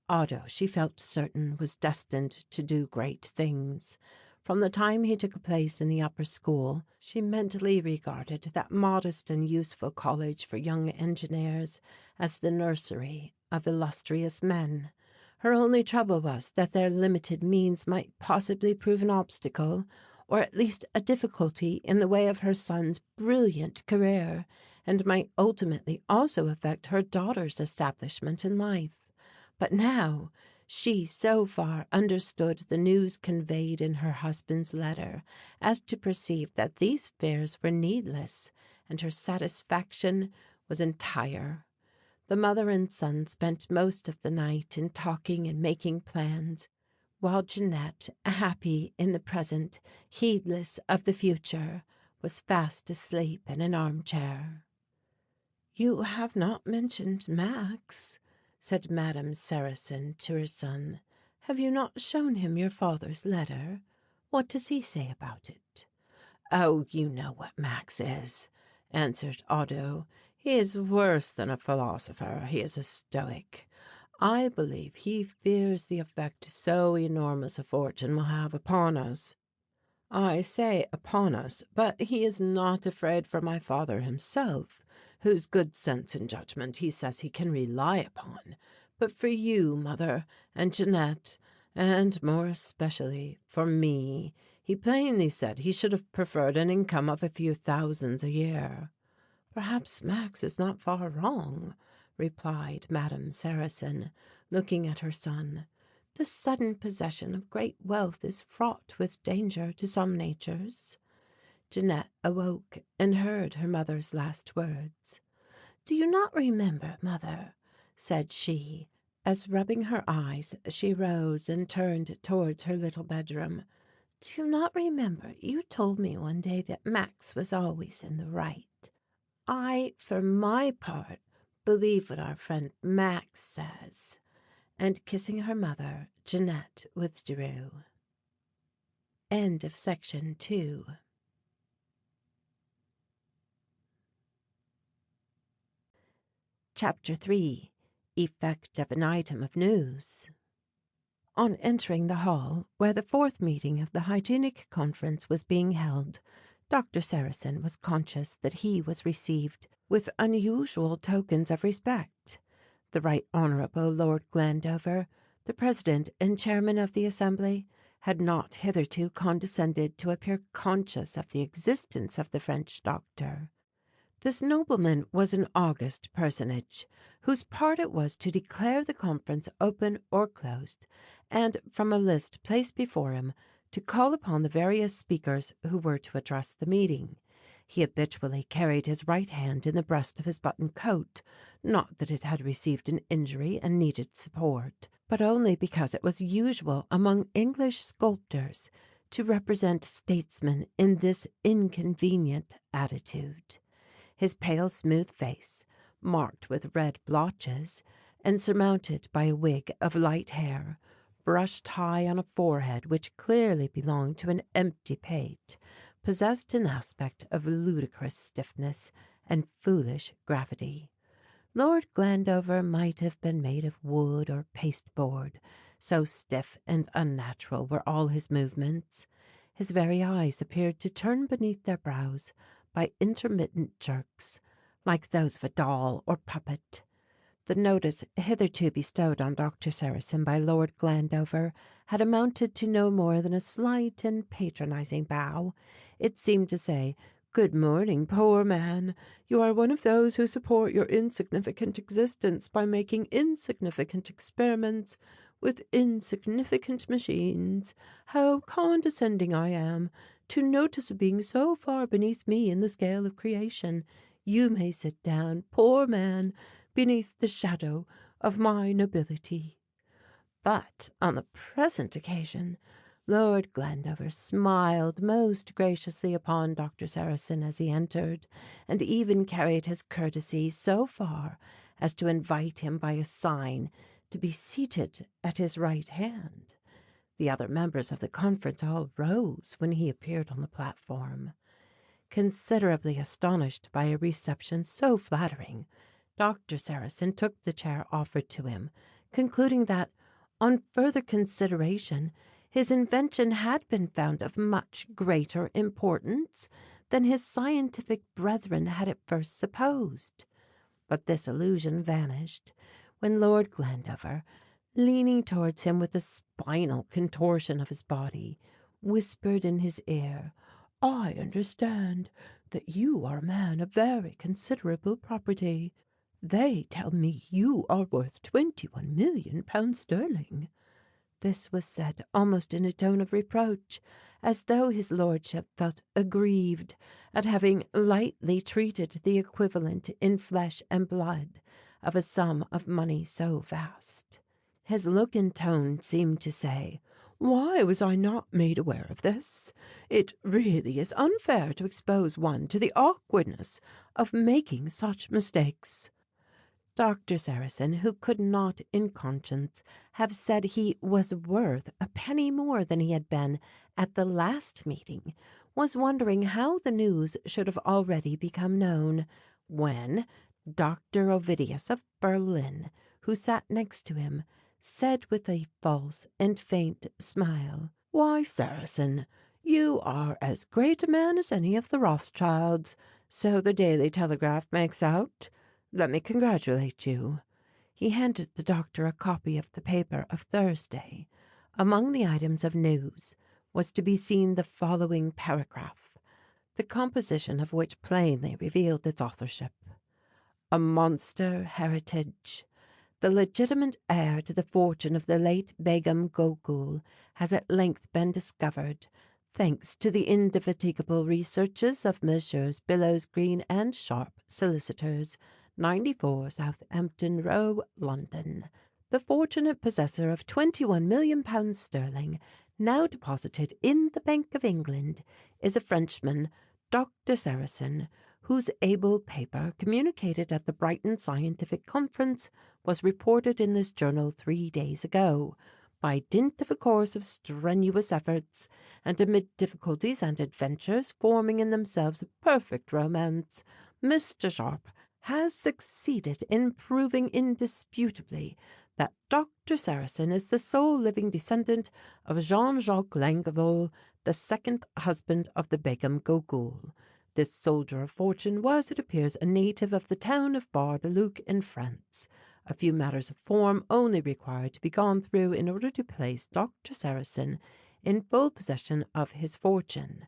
Otto, she felt certain, was destined to do great things. From the time he took a place in the upper school, she mentally regarded that modest and useful college for young engineers as the nursery of illustrious men. Her only trouble was that their limited means might possibly prove an obstacle, or at least a difficulty in the way of her son's brilliant career, and might ultimately also affect her daughter's establishment in life. But now she so far understood the news conveyed in her husband's letter as to perceive that these fears were needless, and her satisfaction was entire. The mother and son spent most of the night in talking and making plans, while Jeanette, happy in the present, heedless of the future, was fast asleep in an armchair. "You have not mentioned Max," said Madame Sarrasin to her son. "Have you not shown him your father's letter? What does he say about it?" "Oh, you know what Max is," answered Otto. "He is worse than a philosopher, he is a stoic. I believe he fears the effect so enormous a fortune will have upon us. I say upon us, but he is not afraid for my father himself, whose good sense and judgment he says he can rely upon, but for you, mother, and Jeanette, and more especially for me, he plainly said he should have preferred an income of a few thousands a year." "Perhaps Max is not far wrong," replied Madame Sarrasin, looking at her son. "The sudden possession of great wealth is fraught with danger to some natures." Jeanette awoke and heard her mother's last words. "Do you not remember, mother," said she, as rubbing her eyes she rose and turned towards her little bedroom, "do you not remember you told me one day that Max was always in the right? I, for my part, believe what our friend Max says." And kissing her mother, Jeanette withdrew. End of section 2. Chapter 3. Effect of an item of news. On entering the hall, where the fourth meeting of the Hygienic Conference was being held, Doctor Sarrasin was conscious that he was received with unusual tokens of respect. The Right Honourable Lord Glandover, the President and Chairman of the Assembly, had not hitherto condescended to appear conscious of the existence of the French doctor. This nobleman was an august personage, whose part it was to declare the conference open or closed, and, from a list placed before him, to call upon the various speakers who were to address the meeting. He habitually carried his right hand in the breast of his button coat, not that it had received an injury and needed support, but only because it was usual among English sculptors to represent statesmen in this inconvenient attitude. His pale smooth face, marked with red blotches, and surmounted by a wig of light hair, brushed high on a forehead which clearly belonged to an empty pate, possessed an aspect of ludicrous stiffness and foolish gravity. Lord Glandover might have been made of wood or pasteboard, so stiff and unnatural were all his movements. His very eyes appeared to turn beneath their brows by intermittent jerks, like those of a doll or puppet. The notice hitherto bestowed on Doctor Sarrasin by Lord Glandover had amounted to no more than a slight and patronizing bow. It seemed to say, "Good morning, poor man. You are one of those who support your insignificant existence by making insignificant experiments with insignificant machines. How condescending I am to notice a being so far beneath me in the scale of creation. You may sit down, poor man, beneath the shadow of my nobility." But on the present occasion Lord Glandover smiled most graciously upon Doctor Sarrasin as he entered, and even carried his courtesy so far as to invite him by a sign to be seated at his right hand. The other members of the conference all rose when he appeared on the platform. Considerably astonished by a reception so flattering, Doctor Sarrasin took the chair offered to him, concluding that, on further consideration, his invention had been found of much greater importance than his scientific brethren had at first supposed. But this illusion vanished when Lord Glandover, leaning towards him with a spinal contortion of his body, whispered in his ear, "I understand that you are a man of very considerable property. They tell me you are worth 21,000,000 pounds sterling." This was said almost in a tone of reproach, as though his lordship felt aggrieved at having lightly treated the equivalent in flesh and blood of a sum of money so vast. His look and tone seemed to say, "Why was I not made aware of this? It really is unfair to expose one to the awkwardness of making such mistakes." Doctor Sarrasin, who could not in conscience have said he was worth a penny more than he had been at the last meeting, was wondering how the news should have already become known, when Dr. Ovidius of Berlin, who sat next to him, said with a false and faint smile, "Why, Sarrasin, you are as great a man as any of the Rothschilds, so the Daily Telegraph makes out. Let me congratulate you." He handed the doctor a copy of the paper of Thursday. Among the items of news was to be seen the following paragraph, the composition of which plainly revealed its authorship: "A monster heritage. The legitimate heir to the fortune of the late Begum Gogul has at length been discovered, thanks to the indefatigable researches of Messrs. Billows Green and Sharp, solicitors, 94 Southampton Row, London. The fortunate possessor of 21,000,000 pounds sterling, now deposited in the Bank of England, is a Frenchman, Doctor Sarrasin, whose able paper, communicated at the Brighton Scientific Conference, was reported in this journal 3 days ago. By dint of a course of strenuous efforts, and amid difficulties and adventures forming in themselves a perfect romance, Mr. Sharp has succeeded in proving indisputably that Doctor Sarrasin is the sole living descendant of Jean-Jacques Langevin, the second husband of the Begum Gogul. This soldier of fortune was, it appears, a native of the town of Bar-le-Duc in France. A few matters of form only required to be gone through in order to place Doctor Sarrasin in full possession of his fortune.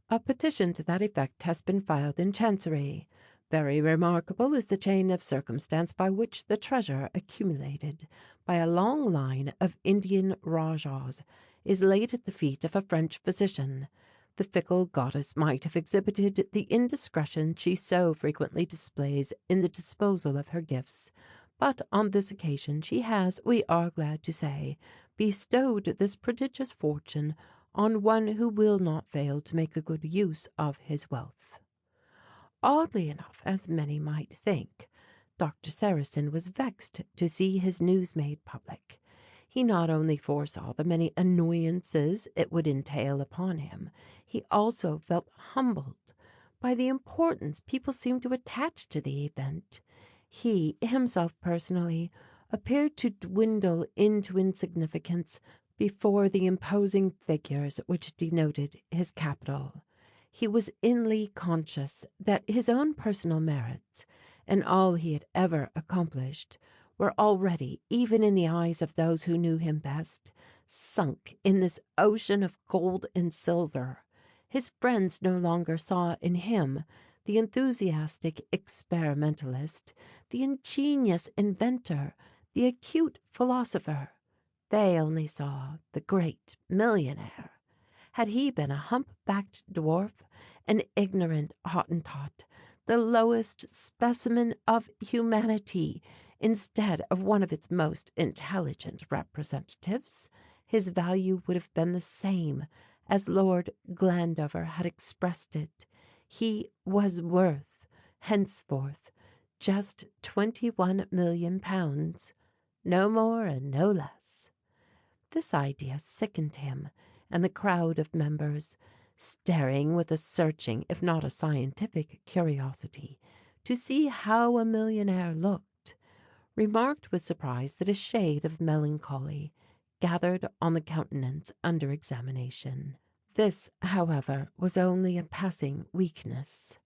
A petition to that effect has been filed in Chancery. Very remarkable is the chain of circumstance by which the treasure accumulated by a long line of Indian rajahs is laid at the feet of a French physician. The fickle goddess might have exhibited the indiscretion she so frequently displays in the disposal of her gifts, but on this occasion she has, we are glad to say, bestowed this prodigious fortune on one who will not fail to make a good use of his wealth. Oddly enough, as many might think, Doctor Sarrasin was vexed to see his news made public. He not only foresaw the many annoyances it would entail upon him, he also felt humbled by the importance people seemed to attach to the event. He, himself personally, appeared to dwindle into insignificance before the imposing figures which denoted his capital. He was inly conscious that his own personal merits, and all he had ever accomplished, were already, even in the eyes of those who knew him best, sunk in this ocean of gold and silver. His friends no longer saw in him the enthusiastic experimentalist, the ingenious inventor, the acute philosopher. They only saw the great millionaire. Had he been a hump-backed dwarf, an ignorant Hottentot, the lowest specimen of humanity, instead of one of its most intelligent representatives, his value would have been the same as Lord Glandover had expressed it. He was worth, henceforth, just £21,000,000, no more and no less. This idea sickened him, and the crowd of members, staring with a searching, if not a scientific curiosity, to see how a millionaire looked, remarked with surprise that a shade of melancholy gathered on the countenance under examination. This, however, was only a passing weakness.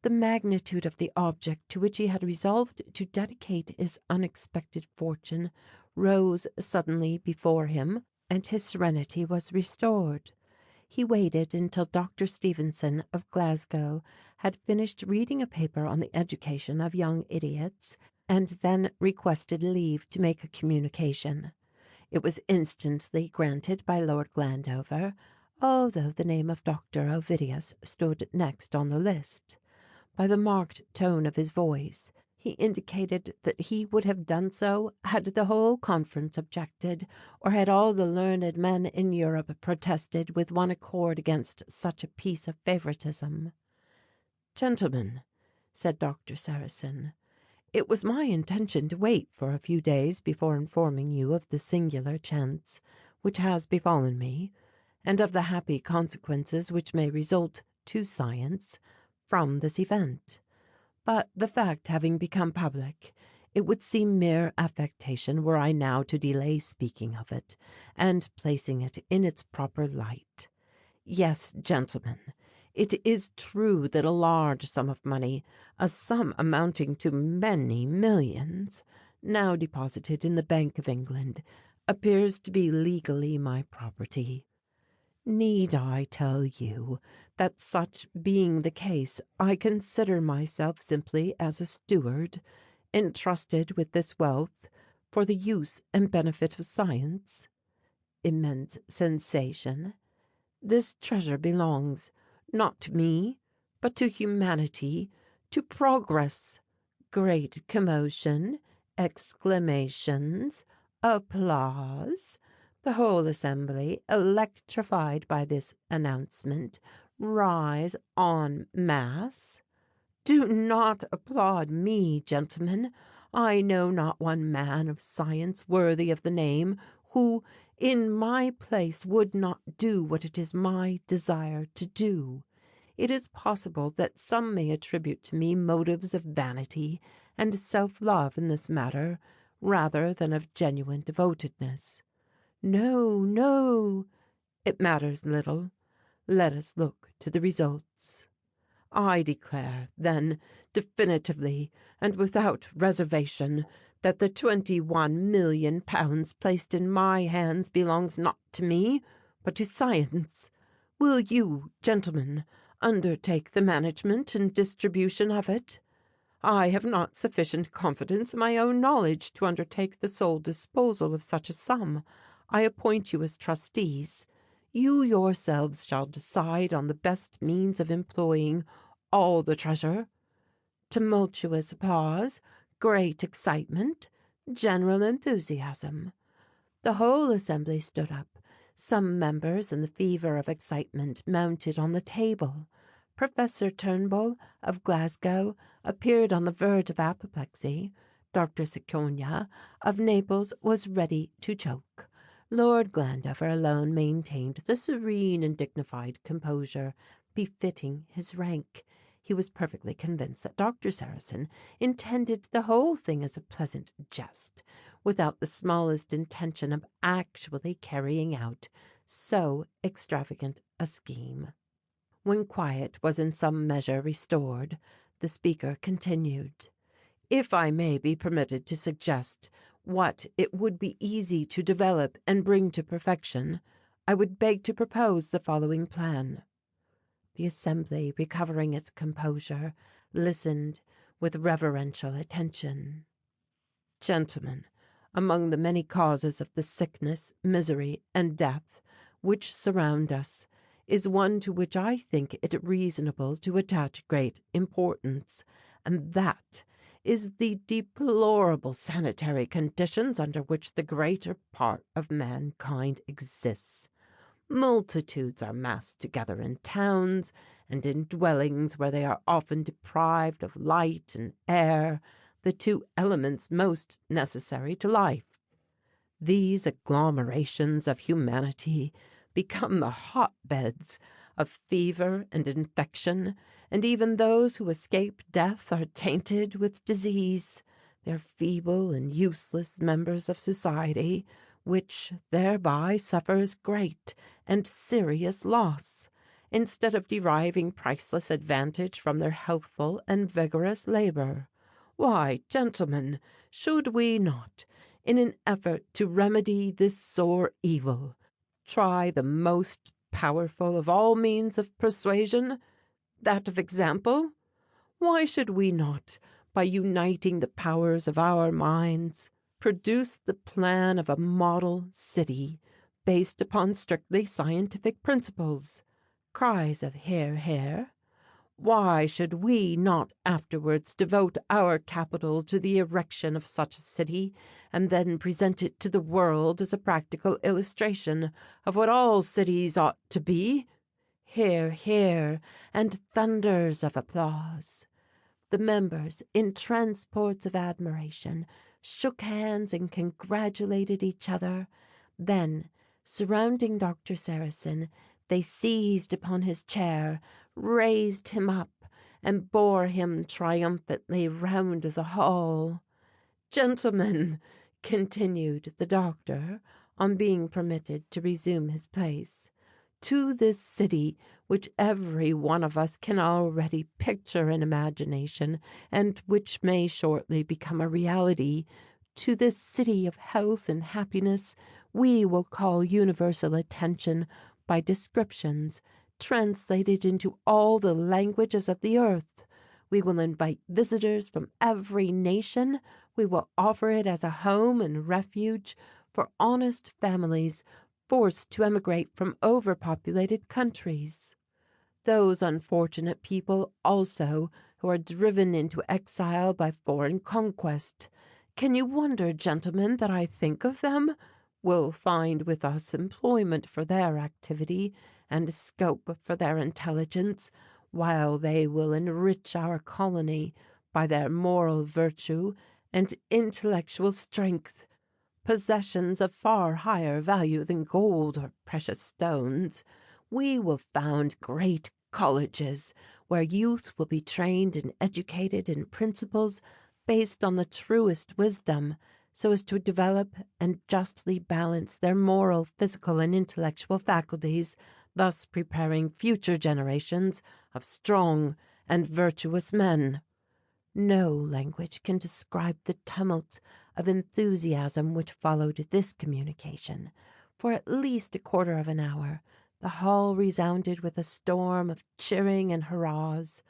The magnitude of the object to which he had resolved to dedicate his unexpected fortune rose suddenly before him, and his serenity was restored. He waited until Dr. Stevenson of Glasgow had finished reading a paper on the education of young idiots, and then requested leave to make a communication. It was instantly granted by Lord Glandover, although the name of Dr. Ovidius stood next on the list. By the marked tone of his voice, he indicated that he would have done so had the whole conference objected, or had all the learned men in Europe protested with one accord against such a piece of favoritism. "Gentlemen," said Doctor Sarrasin, "it was my intention to wait for a few days before informing you of the singular chance which has befallen me, and of the happy consequences which may result to science from this event. But the fact having become public, it would seem mere affectation were I now to delay speaking of it, and placing it in its proper light. Yes, gentlemen, it is true that a large sum of money, a sum amounting to many millions, now deposited in the Bank of England, appears to be legally my property. Need I tell you that such being the case, I consider myself simply as a steward, entrusted with this wealth for the use and benefit of science? Immense sensation. This treasure belongs, not to me, but to humanity, to progress. Great commotion, exclamations, applause. The whole assembly, electrified by this announcement, rise en masse. Do not applaud me, gentlemen. I know not one man of science worthy of the name who, in my place, would not do what it is my desire to do. It is possible that some may attribute to me motives of vanity and self-love in this matter, rather than of genuine devotedness. No, no, it matters little. Let us look to the results. I declare, then, definitively and without reservation, that the £21,000,000 placed in my hands belongs not to me, but to science. Will you, gentlemen, undertake the management and distribution of it? I have not sufficient confidence in my own knowledge to undertake the sole disposal of such a sum. I appoint you as trustees. You yourselves shall decide on the best means of employing all the treasure. Tumultuous applause, great excitement, general enthusiasm. The whole assembly stood up. Some members in the fever of excitement mounted on the table. Professor Turnbull of Glasgow appeared on the verge of apoplexy. Dr. Cicogna of Naples was ready to choke. Lord Glandover alone maintained the serene and dignified composure befitting his rank. He was perfectly convinced that Doctor Sarrasin intended the whole thing as a pleasant jest, without the smallest intention of actually carrying out so extravagant a scheme. When quiet was in some measure restored, the speaker continued. If I may be permitted to suggest what it would be easy to develop and bring to perfection, I would beg to propose the following plan. The assembly, recovering its composure, listened with reverential attention. Gentlemen, among the many causes of the sickness, misery, and death which surround us, is one to which I think it reasonable to attach great importance, and that is the deplorable sanitary conditions under which the greater part of mankind exists. Multitudes are massed together in towns and in dwellings where they are often deprived of light and air, the two elements most necessary to life. These agglomerations of humanity become the hotbeds of fever and infection, and even those who escape death are tainted with disease. They are feeble and useless members of society, which thereby suffers great and serious loss, instead of deriving priceless advantage from their healthful and vigorous labour. Why, gentlemen, should we not, in an effort to remedy this sore evil, try the most powerful of all means of persuasion, that of example? Why should we not, by uniting the powers of our minds, produce the plan of a model city based upon strictly scientific principles? Cries of "Hear, hear." Why should we not afterwards devote our capital to the erection of such a city, and then present it to the world as a practical illustration of what all cities ought to be? Hear, hear, and thunders of applause. The members, in transports of admiration, shook hands and congratulated each other. Then, surrounding Doctor Sarrasin, they seized upon his chair, raised him up, and bore him triumphantly round the hall. Gentlemen, continued the doctor, on being permitted to resume his place, to this city, which every one of us can already picture in imagination, and which may shortly become a reality, to this city of health and happiness, we will call universal attention by descriptions translated into all the languages of the earth. We will invite visitors from every nation. We will offer it as a home and refuge for honest families forced to emigrate from overpopulated countries. Those unfortunate people also who are driven into exile by foreign conquest. Can you wonder, gentlemen, that I think of them? Will find with us employment for their activity and scope for their intelligence, while they will enrich our colony by their moral virtue and intellectual strength, possessions of far higher value than gold or precious stones. We will found great colleges where youth will be trained and educated in principles based on the truest wisdom, so as to develop and justly balance their moral, physical, and intellectual faculties, thus preparing future generations of strong and virtuous men. No language can describe the tumult of enthusiasm which followed this communication. For at least a quarter of an hour the hall resounded with a storm of cheering and hurrahs.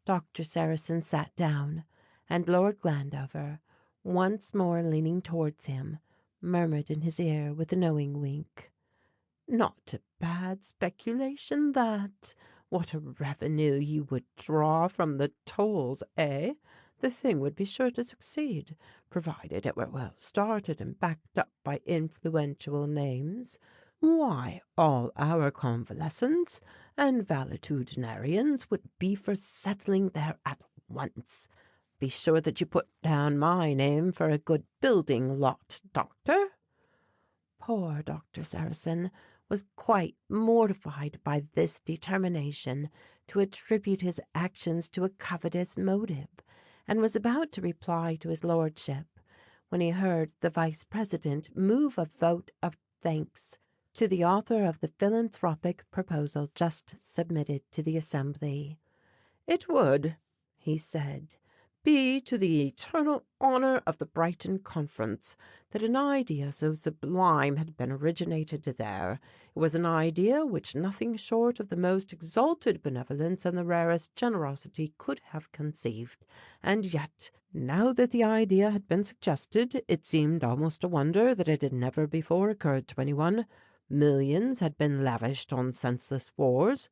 Doctor Sarrasin sat down, and Lord Glandover, once more leaning towards him, murmured in his ear with a knowing wink, "Not a bad speculation, that. What a revenue you would draw from the tolls, eh? The thing would be sure to succeed, provided it were well started and backed up by influential names. Why, all our convalescents and valetudinarians would be for settling there at once. Be sure that you put down my name for a good building lot, doctor." Poor Doctor Sarrasin was quite mortified by this determination to attribute his actions to a covetous motive, and was about to reply to his lordship, when he heard the vice president move a vote of thanks to the author of the philanthropic proposal just submitted to the assembly. "It would," he said, "be to the eternal honour of the Brighton Conference that an idea so sublime had been originated there. It was an idea which nothing short of the most exalted benevolence and the rarest generosity could have conceived, and yet, now that the idea had been suggested, it seemed almost a wonder that it had never before occurred to anyone. Millions had been lavished on senseless wars,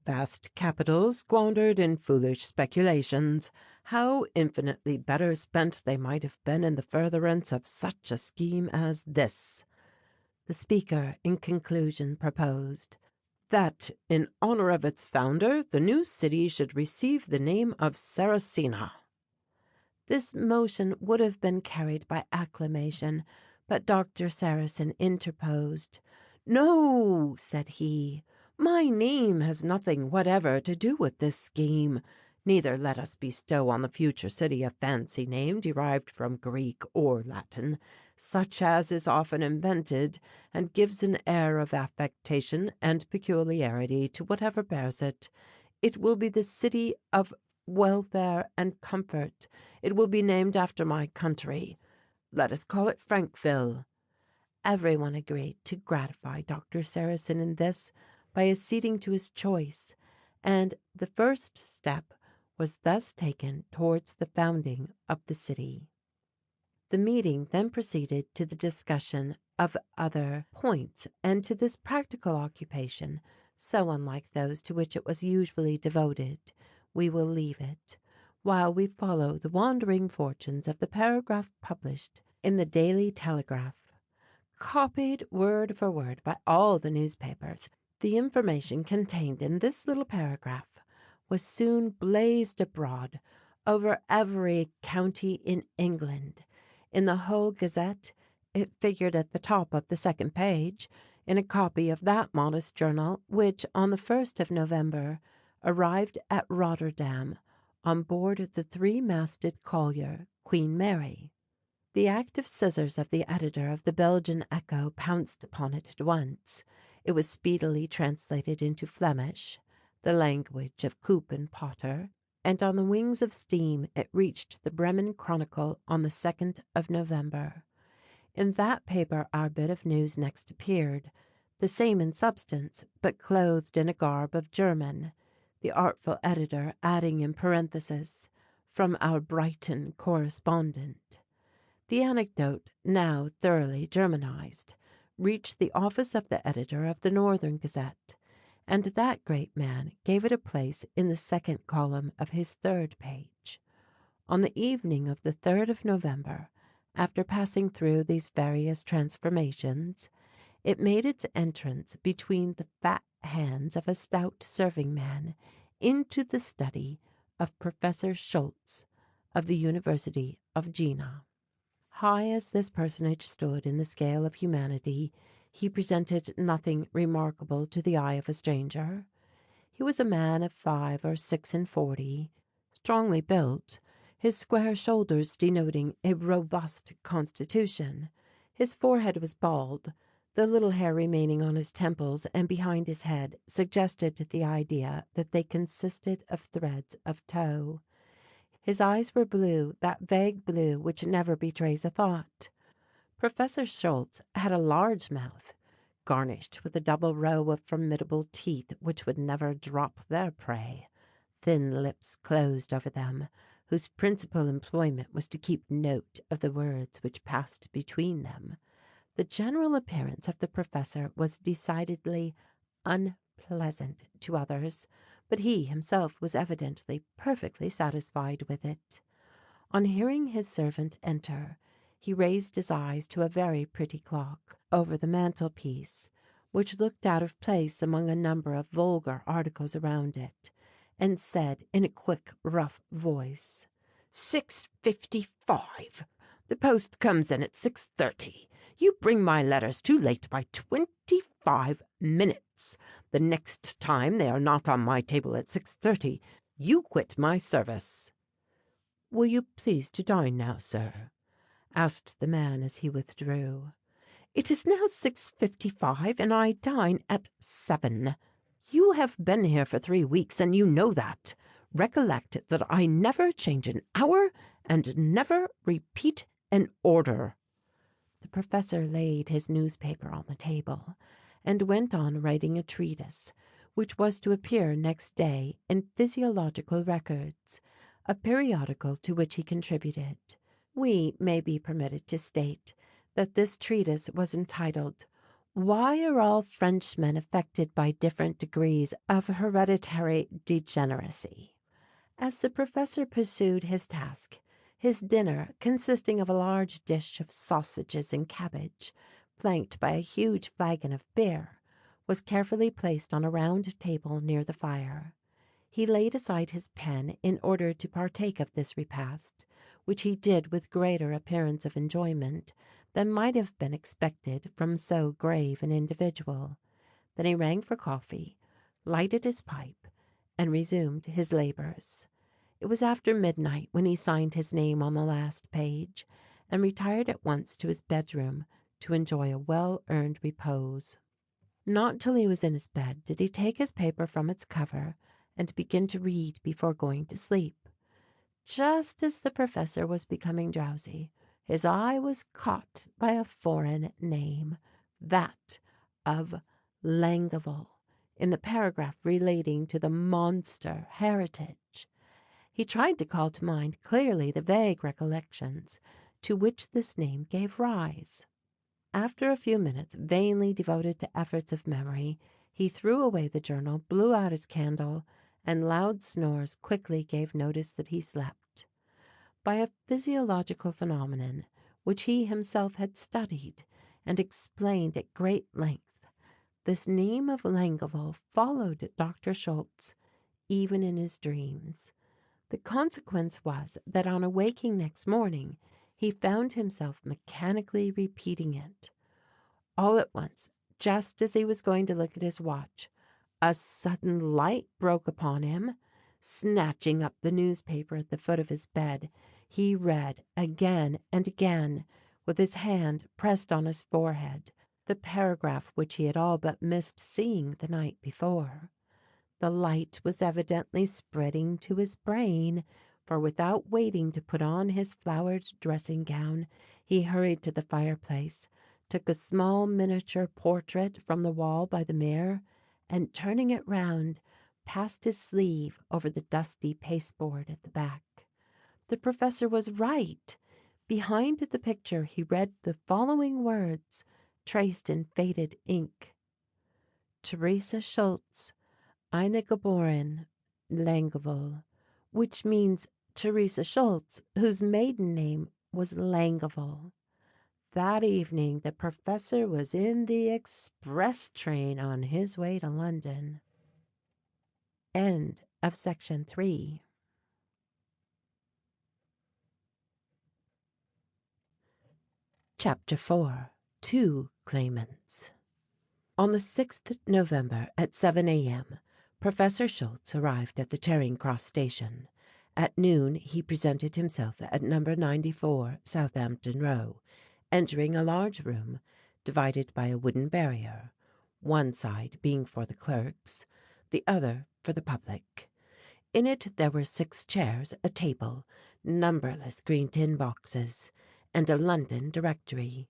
vast capitals squandered in foolish speculations. How infinitely better spent they might have been in the furtherance of such a scheme as this." The speaker, in conclusion, proposed that, in honour of its founder, the new city should receive the name of Sarrasina. This motion would have been carried by acclamation, but Doctor Sarrasin interposed. "No," said he, "my name has nothing whatever to do with this scheme. Neither let us bestow on the future city a fancy name derived from Greek or Latin, such as is often invented, and gives an air of affectation and peculiarity to whatever bears it. It will be the City of Welfare and Comfort. It will be named after my country. Let us call it Frankville." Everyone agreed to gratify Doctor Sarrasin in this by acceding to his choice, and the first step was thus taken towards the founding of the city. The meeting then proceeded to the discussion of other points, and to this practical occupation, so unlike those to which it was usually devoted, we will leave it, while we follow the wandering fortunes of the paragraph published in the Daily Telegraph. Copied word for word by all the newspapers, the information contained in this little paragraph was soon blazed abroad over every county in England. In the whole Gazette it figured at the top of the second page, in a copy of that modest journal which, on the 1st of November, arrived at Rotterdam on board the three-masted collier Queen Mary. The active scissors of the editor of the Belgian Echo pounced upon it at once. It was speedily translated into Flemish, the language of Coop and Potter, and on the wings of steam it reached the Bremen Chronicle on the 2nd of November. In that paper our bit of news next appeared, the same in substance, but clothed in a garb of German, the artful editor adding in parenthesis, "From our Brighton correspondent." The anecdote, now thoroughly Germanized, reached the office of the editor of the Northern Gazette, and that great man gave it a place in the second column of his third page. On the evening of the 3rd of November, after passing through these various transformations, it made its entrance between the fat hands of a stout serving man into the study of Professor Schultze of the University of Jena. High as this personage stood in the scale of humanity, he presented nothing remarkable to the eye of a stranger. He was a man of 5 or 46, strongly built, his square shoulders denoting a robust constitution. His forehead was bald. The little hair remaining on his temples and behind his head suggested the idea that they consisted of threads of tow. His eyes were blue, that vague blue which never betrays a thought. Professor Schultze had a large mouth, garnished with a double row of formidable teeth which would never drop their prey. Thin lips closed over them, whose principal employment was to keep note of the words which passed between them. The general appearance of the professor was decidedly unpleasant to others, but he himself was evidently perfectly satisfied with it. On hearing his servant enter, he raised his eyes to a very pretty clock over the mantelpiece, which looked out of place among a number of vulgar articles around it, and said in a quick, rough voice, 6:55. The post comes in at 6:30. You bring my letters too late by 25 minutes. The next time they are not on my table at 6:30, you quit my service." "Will you please to dine now, sir?" asked the man as he withdrew. "It is now 6:55, and I dine at 7. You have been here for 3 weeks, and you know that. Recollect that I never change an hour and never repeat an order." The professor laid his newspaper on the table, and went on writing a treatise, which was to appear next day in Physiological Records, a periodical to which he contributed. We may be permitted to state that this treatise was entitled, "Why are all Frenchmen affected by different degrees of hereditary degeneracy?" As the professor pursued his task, his dinner, consisting of a large dish of sausages and cabbage, flanked by a huge flagon of beer, was carefully placed on a round table near the fire. He laid aside his pen in order to partake of this repast, which he did with greater appearance of enjoyment than might have been expected from so grave an individual. Then he rang for coffee, lighted his pipe, and resumed his labours. It was after midnight when he signed his name on the last page, and retired at once to his bedroom to enjoy a well-earned repose. Not till he was in his bed did he take his paper from its cover and begin to read before going to sleep. Just as the professor was becoming drowsy, his eye was caught by a foreign name, that of Langevin, in the paragraph relating to the monster heritage. He tried to call to mind clearly the vague recollections to which this name gave rise. After a few minutes vainly devoted to efforts of memory, he threw away the journal, blew out his candle, and loud snores quickly gave notice that he slept. By a physiological phenomenon which he himself had studied and explained at great length, this name of Langevin followed Dr. Schultze even in his dreams. The consequence was that on awaking next morning he found himself mechanically repeating it. All at once, just as he was going to look at his watch, a sudden light broke upon him. Snatching up the newspaper at the foot of his bed, he read again and again, with his hand pressed on his forehead, the paragraph which he had all but missed seeing the night before. The light was evidently spreading to his brain, for without waiting to put on his flowered dressing gown, he hurried to the fireplace, took a small miniature portrait from the wall by the mirror, and turning it round, passed his sleeve over the dusty pasteboard at the back. The professor was right. Behind the picture he read the following words, traced in faded ink: "Theresa Schultze, eine Geboren, Langevin," which means Theresa Schultze, whose maiden name was Langevin. That evening the professor was in the express train on his way to London. End of section 3. Chapter 4. Two Claimants. On the 6th November at 7 a.m., Professor Schultze arrived at the Charing Cross station. At noon he presented himself at number 94 Southampton Row, entering a large room divided by a wooden barrier, one side being for the clerks, the other for the public. In it there were 6 chairs, a table, numberless green tin boxes, and a London directory.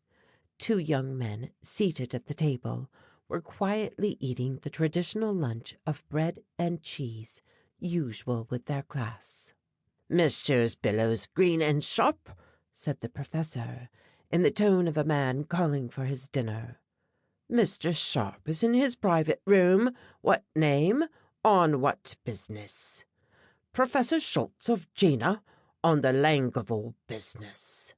2 young men, seated at the table, were quietly eating the traditional lunch of bread and cheese, usual with their class. "Messieurs billows green and sharp," said the professor, in the tone of a man calling for his dinner. "Mr. Sharp is in his private room. What name? On what business?" "Professor Schultze of Jena, on the Langevall business."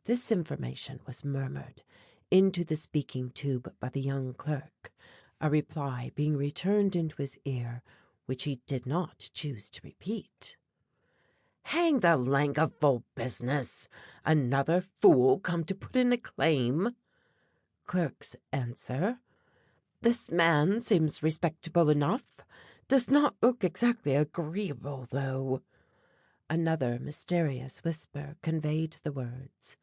This information was murmured into the speaking tube by the young clerk, a reply being returned into his ear which he did not choose to repeat. "Hang the Langevall business! Another fool come to put in a claim." Clerk's answer: "This man seems respectable enough. Does not look exactly agreeable, though." Another mysterious whisper conveyed the words: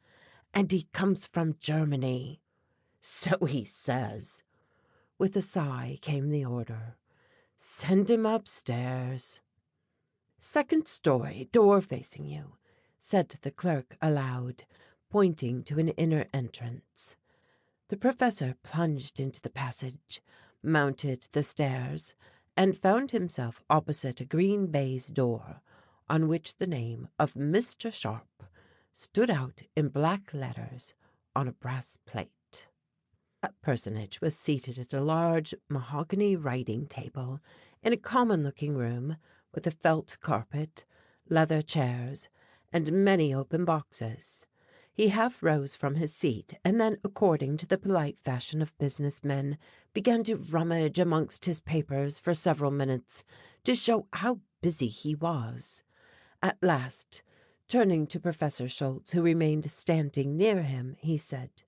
"And he comes from Germany." "So he says." With a sigh came the order: "Send him upstairs." "Second story, door facing you," said the clerk aloud, pointing to an inner entrance. The professor plunged into the passage, mounted the stairs, and found himself opposite a green baize door, on which the name of Mr. Sharp stood out in black letters on a brass plate. That personage was seated at a large mahogany writing table in a common-looking room, with a felt carpet, leather chairs, and many open boxes. He half rose from his seat, and then, according to the polite fashion of business men, began to rummage amongst his papers for several minutes, to show how busy he was. At last, turning to Professor Schultze, who remained standing near him, he said: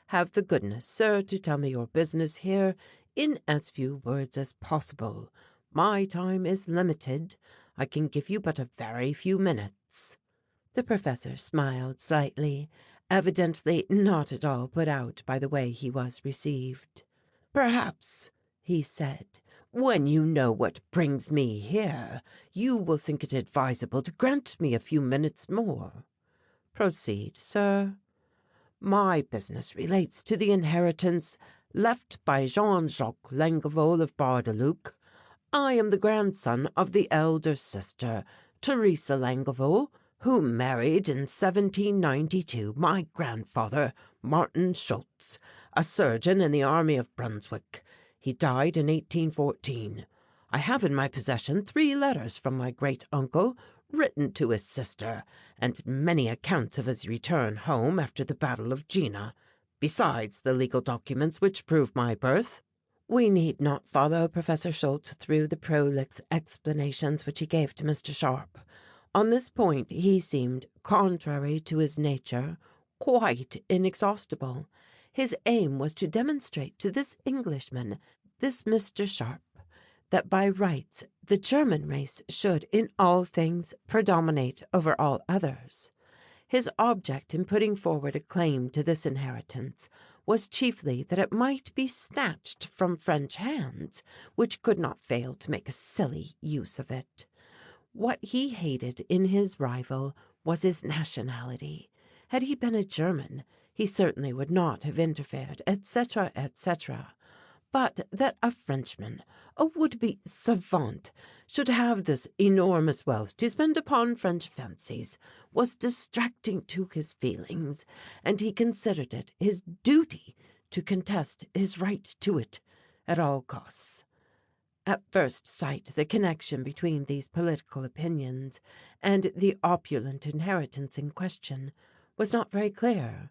"Have the goodness, sir, to tell me your business here in as few words as possible. My time is limited. I can give you but a very few minutes." The professor smiled slightly, evidently not at all put out by the way he was received. "Perhaps," he said, "when you know what brings me here, you will think it advisable to grant me a few minutes more." "Proceed, sir." "My business relates to the inheritance left by Jean-Jacques Langevall of Bar-le-Duc. I am the grandson of the elder sister, Teresa Langevall, who married in 1792 my grandfather, Martin Schultze, a surgeon in the army of Brunswick. He died in 1814. I have in my possession 3 letters from my great-uncle, written to his sister, and many accounts of his return home after the Battle of Jena, besides the legal documents which prove my birth." We need not follow Professor Schultze through the prolix explanations which he gave to Mr. Sharp. On this point he seemed, contrary to his nature, quite inexhaustible. His aim was to demonstrate to this Englishman, this Mr. Sharp, that by rights the German race should in all things predominate over all others. His object in putting forward a claim to this inheritance was chiefly that it might be snatched from French hands, which could not fail to make a silly use of it. What he hated in his rival was his nationality. Had he been a German, he certainly would not have interfered, etc., etc. But that a Frenchman, a would-be savant, should have this enormous wealth to spend upon French fancies was distracting to his feelings, and he considered it his duty to contest his right to it at all costs. At first sight the connection between these political opinions and the opulent inheritance in question was not very clear,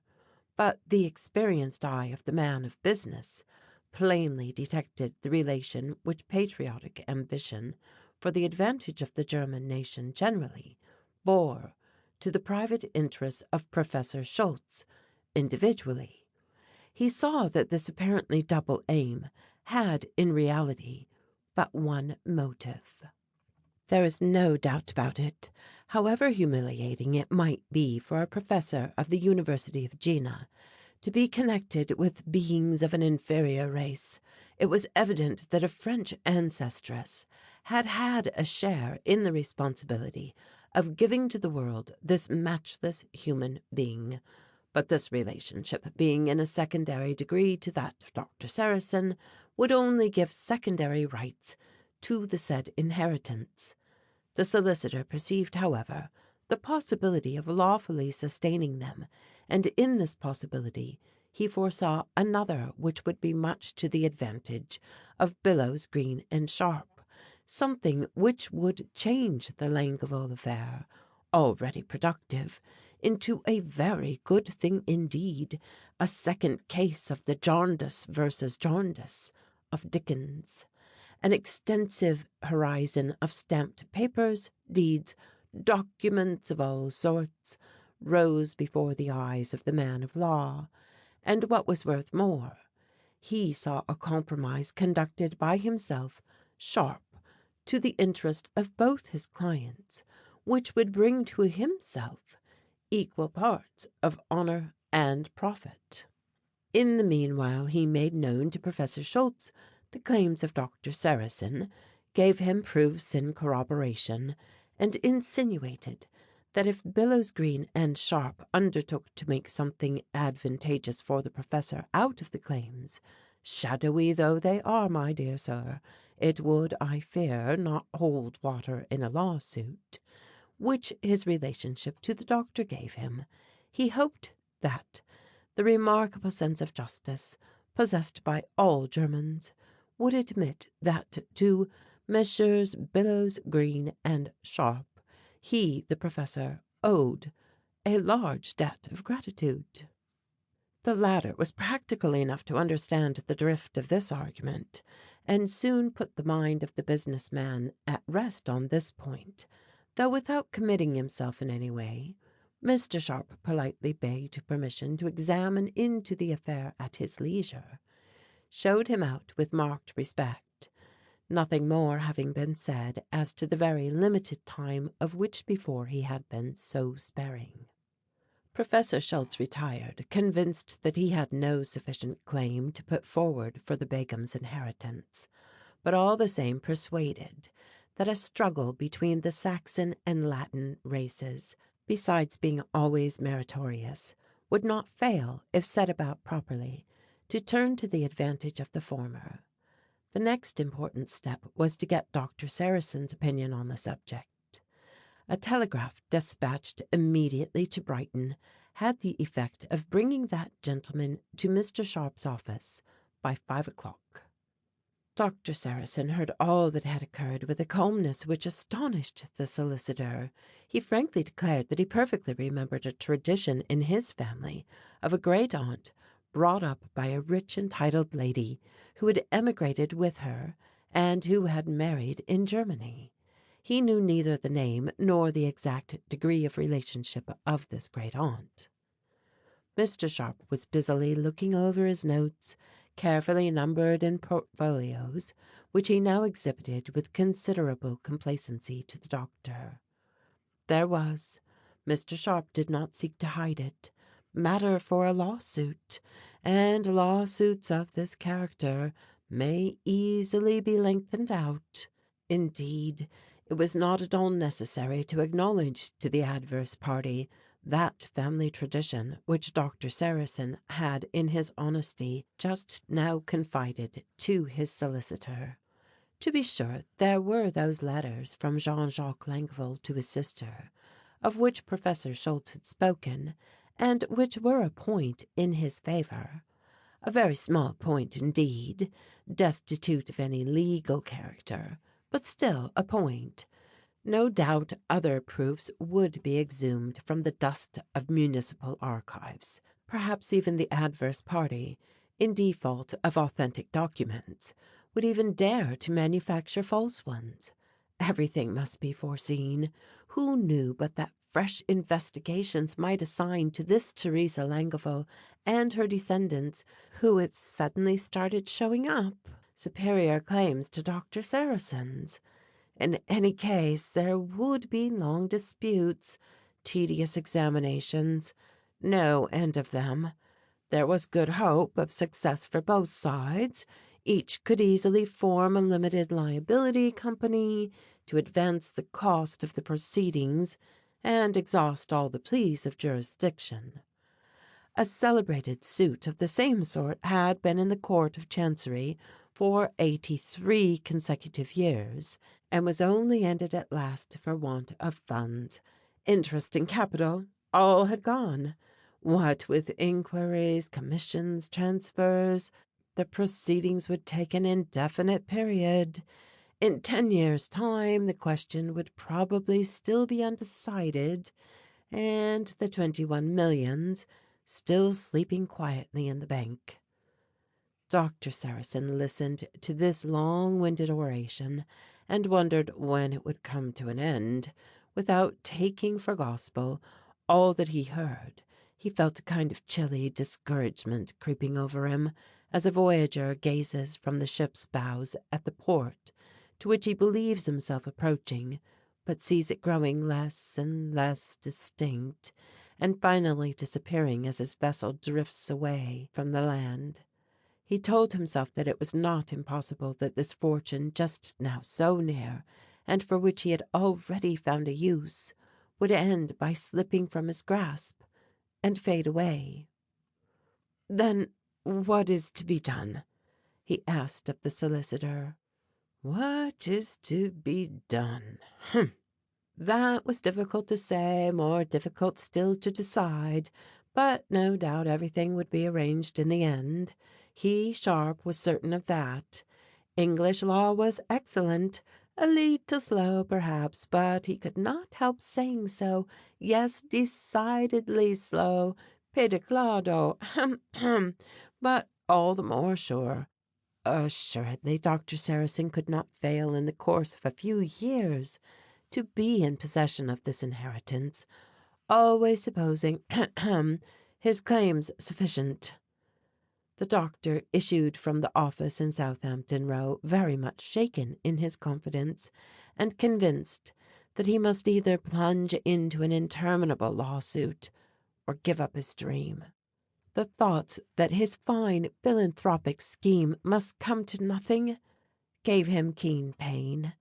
but the experienced eye of the man of business plainly detected the relation which patriotic ambition for the advantage of the German nation generally bore to the private interests of Professor Schultze individually. He saw that this apparently double aim had in reality but one motive. There is no doubt about it, however humiliating it might be for a professor of the University of Jena to be connected with beings of an inferior race, it was evident that a French ancestress had had a share in the responsibility of giving to the world this matchless human being. But this relationship being in a secondary degree to that of Doctor Sarrasin would only give secondary rights to the said inheritance. The solicitor perceived, however, the possibility of lawfully sustaining them, and in this possibility he foresaw another which would be much to the advantage of Billows, Green and Sharp, something which would change the Langeville affair, already productive, into a very good thing indeed, a second case of the Jarndyce versus Jarndyce of Dickens. An extensive horizon of stamped papers, deeds, documents of all sorts, rose before the eyes of the man of law, and what was worth more, he saw a compromise conducted by himself, Sharp, to the interest of both his clients, which would bring to himself equal parts of honour and profit. In the meanwhile he made known to Professor Schultze the claims of Doctor Sarrasin, gave him proofs in corroboration, and insinuated that if Billows, Green and Sharp undertook to make something advantageous for the professor out of the claims, shadowy though they are, my dear sir, it would, I fear, not hold water in a lawsuit, which his relationship to the doctor gave him. He hoped that the remarkable sense of justice, possessed by all Germans, would admit that to Messrs. Billows, Green and Sharp he, the professor, owed a large debt of gratitude. The latter was practical enough to understand the drift of this argument, and soon put the mind of the business man at rest on this point, though without committing himself in any way. Mr. Sharp politely begged permission to examine into the affair at his leisure, showed him out with marked respect, nothing more having been said as to the very limited time of which before he had been so sparing. Professor Schultze retired, convinced that he had no sufficient claim to put forward for the Begum's inheritance, but all the same persuaded that a struggle between the Saxon and Latin races, besides being always meritorious, would not fail, if set about properly, to turn to the advantage of the former. The next important step was to get Doctor Sarrasin's opinion on the subject. A telegraph despatched immediately to Brighton had the effect of bringing that gentleman to Mr. Sharp's office by 5 o'clock. Doctor Sarrasin heard all that had occurred with a calmness which astonished the solicitor. He frankly declared that he perfectly remembered a tradition in his family of a great aunt brought up by a rich and titled lady who had emigrated with her and who had married in Germany. He knew neither the name nor the exact degree of relationship of this great aunt. Mr. Sharp was busily looking over his notes, carefully numbered in portfolios, which he now exhibited with considerable complacency to the doctor. There was, Mr. Sharp did not seek to hide it, matter for a lawsuit, and lawsuits of this character may easily be lengthened out. Indeed, it was not at all necessary to acknowledge to the adverse party that family tradition which Doctor Sarrasin had in his honesty just now confided to his solicitor. To be sure, there were those letters from Jean-Jacques Langeville to his sister, of which Professor Schultze had spoken, and which were a point in his favour. A very small point indeed, destitute of any legal character, but still a point. No doubt other proofs would be exhumed from the dust of municipal archives. Perhaps even the adverse party, in default of authentic documents, would even dare to manufacture false ones. Everything must be foreseen. Who knew but that fresh investigations might assign to this Theresa Langeville and her descendants, who had suddenly started showing up, superior claims to Doctor Sarrasin's? In any case, there would be long disputes, tedious examinations, no end of them. There was good hope of success for both sides. Each could easily form a limited liability company to advance the cost of the proceedings and exhaust all the pleas of jurisdiction. A celebrated suit of the same sort had been in the Court of Chancery for 83 consecutive years, and was only ended at last for want of funds. Interest and capital, all had gone. What with inquiries, commissions, transfers, the proceedings would take an indefinite period. In 10 years' time, the question would probably still be undecided, and the 21 millions still sleeping quietly in the bank. Doctor Sarrasin listened to this long-winded oration and wondered when it would come to an end. Without taking for gospel all that he heard, he felt a kind of chilly discouragement creeping over him, as a voyager gazes from the ship's bows at the port to which he believes himself approaching, but sees it growing less and less distinct, and finally disappearing as his vessel drifts away from the land. He told himself that it was not impossible that this fortune just now so near, and for which he had already found a use, would end by slipping from his grasp and fade away. "Then what is to be done?" he asked of the solicitor. "What is to be done? That was difficult to say, more difficult still to decide, but no doubt everything would be arranged in the end. He, Sharp, was certain of that. English law was excellent, a little slow perhaps, but he could not help saying so. Yes, decidedly slow, pediclado, but all the more sure. Assuredly, Doctor Sarrasin could not fail in the course of a few years to be in possession of this inheritance, always supposing his claims sufficient. The doctor issued from the office in Southampton Row very much shaken in his confidence, and convinced that he must either plunge into an interminable lawsuit or give up his dream. The thoughts that his fine philanthropic scheme must come to nothing gave him keen pain.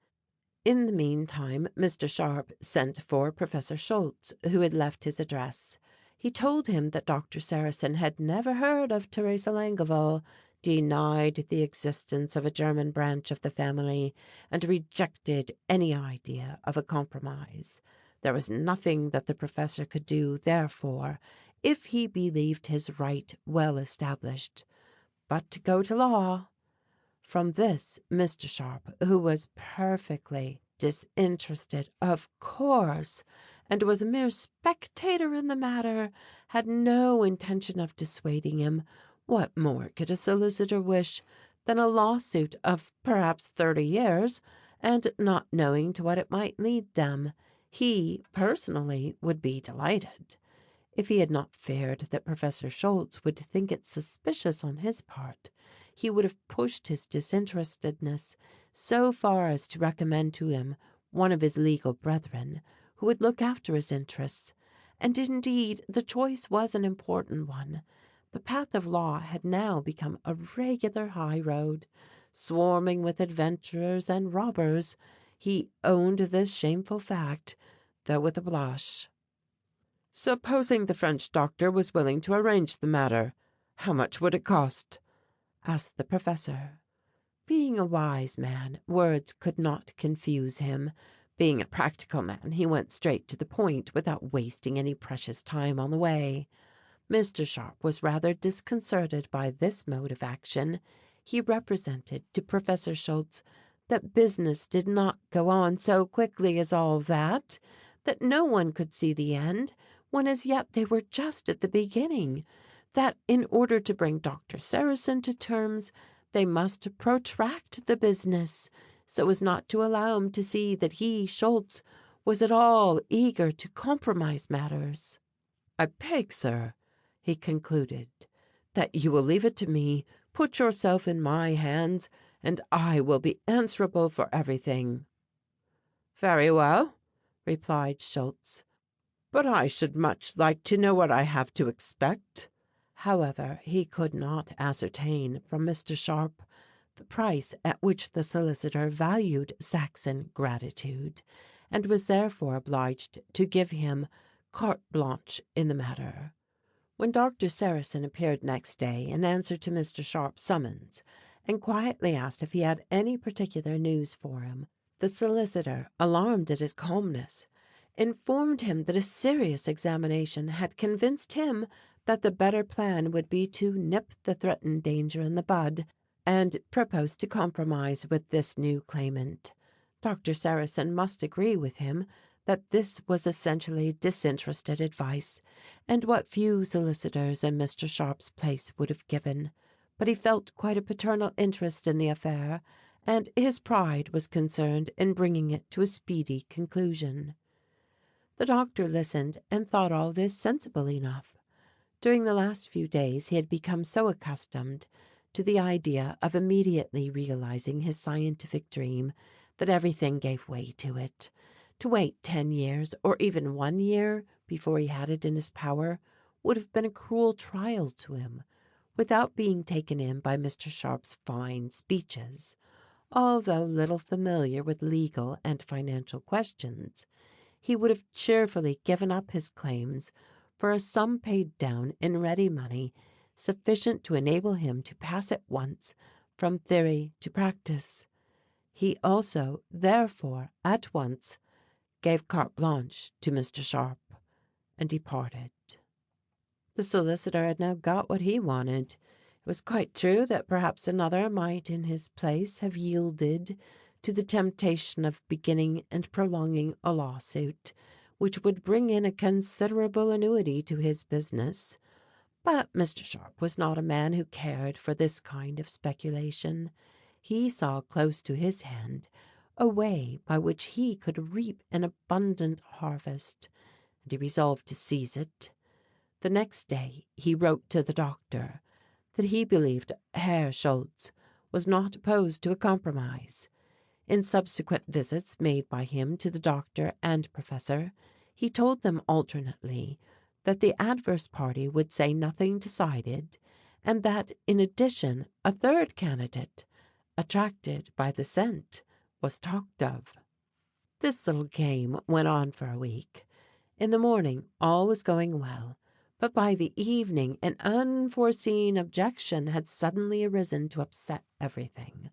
In the meantime, Mr. Sharp sent for Professor Schultze, who had left his address. He told him that Doctor Sarrasin had never heard of Theresa Langevall, denied the existence of a German branch of the family, and rejected any idea of a compromise. There was nothing that the professor could do, therefore, if he believed his right well established, but to go to law. From this, Mr. Sharp, who was perfectly disinterested, of course, and was a mere spectator in the matter, had no intention of dissuading him. What more could a solicitor wish than a lawsuit of perhaps 30 years, and not knowing to what it might lead them? He, personally, would be delighted. If he had not feared that Professor Schultze would think it suspicious on his part, he would have pushed his disinterestedness so far as to recommend to him one of his legal brethren who would look after his interests. And indeed the choice was an important one. The path of law had now become a regular high road, swarming with adventurers and robbers. He owned this shameful fact, though with a blush. "Supposing the French doctor was willing to arrange the matter, how much would it cost?" asked the professor. Being a wise man, words could not confuse him. Being a practical man, he went straight to the point without wasting any precious time on the way. Mr. Sharp was rather disconcerted by this mode of action. He represented to Professor Schultze that business did not go on so quickly as all that, that no one could see the end, when as yet they were just at the beginning, that in order to bring Doctor Sarrasin to terms, they must protract the business, so as not to allow him to see that he, Schultze, was at all eager to compromise matters. "I beg, sir," he concluded, "that you will leave it to me. Put yourself in my hands, and I will be answerable for everything." "Very well," replied Schultze, "but I should much like to know what I have to expect." However, he could not ascertain from Mr. Sharp the price at which the solicitor valued Saxon gratitude, and was therefore obliged to give him carte blanche in the matter. When Doctor Sarrasin appeared next day in answer to Mr. Sharp's summons, and quietly asked if he had any particular news for him. The solicitor, alarmed at his calmness, informed him that a serious examination had convinced him that the better plan would be to nip the threatened danger in the bud, and proposed to compromise with this new claimant. Doctor Sarrasin must agree with him that this was essentially disinterested advice, and what few solicitors in Mr. Sharp's place would have given. But he felt quite a paternal interest in the affair, and his pride was concerned in bringing it to a speedy conclusion. The doctor listened and thought all this sensible enough. During the last few days he had become so accustomed to the idea of immediately realizing his scientific dream that everything gave way to it. To wait 10 years, or even 1 year, before he had it in his power, would have been a cruel trial to him, without being taken in by Mr. Sharp's fine speeches. Although little familiar with legal and financial questions, he would have cheerfully given up his claims for a sum paid down in ready money sufficient to enable him to pass at once from theory to practice. He also, therefore, at once gave carte blanche to Mr. Sharp and departed. The solicitor had now got what he wanted. It was quite true that perhaps another might in his place have yielded to the temptation of beginning and prolonging a lawsuit, which would bring in a considerable annuity to his business. But Mr. Sharp was not a man who cared for this kind of speculation. He saw close to his hand a way by which he could reap an abundant harvest, and he resolved to seize it. The next day he wrote to the doctor that he believed Herr Schultze was not opposed to a compromise. In subsequent visits made by him to the doctor and professor, he told them alternately that the adverse party would say nothing decided, and that, in addition, a third candidate, attracted by the scent, was talked of. This little game went on for a week. In the morning all was going well, but by the evening an unforeseen objection had suddenly arisen to upset everything.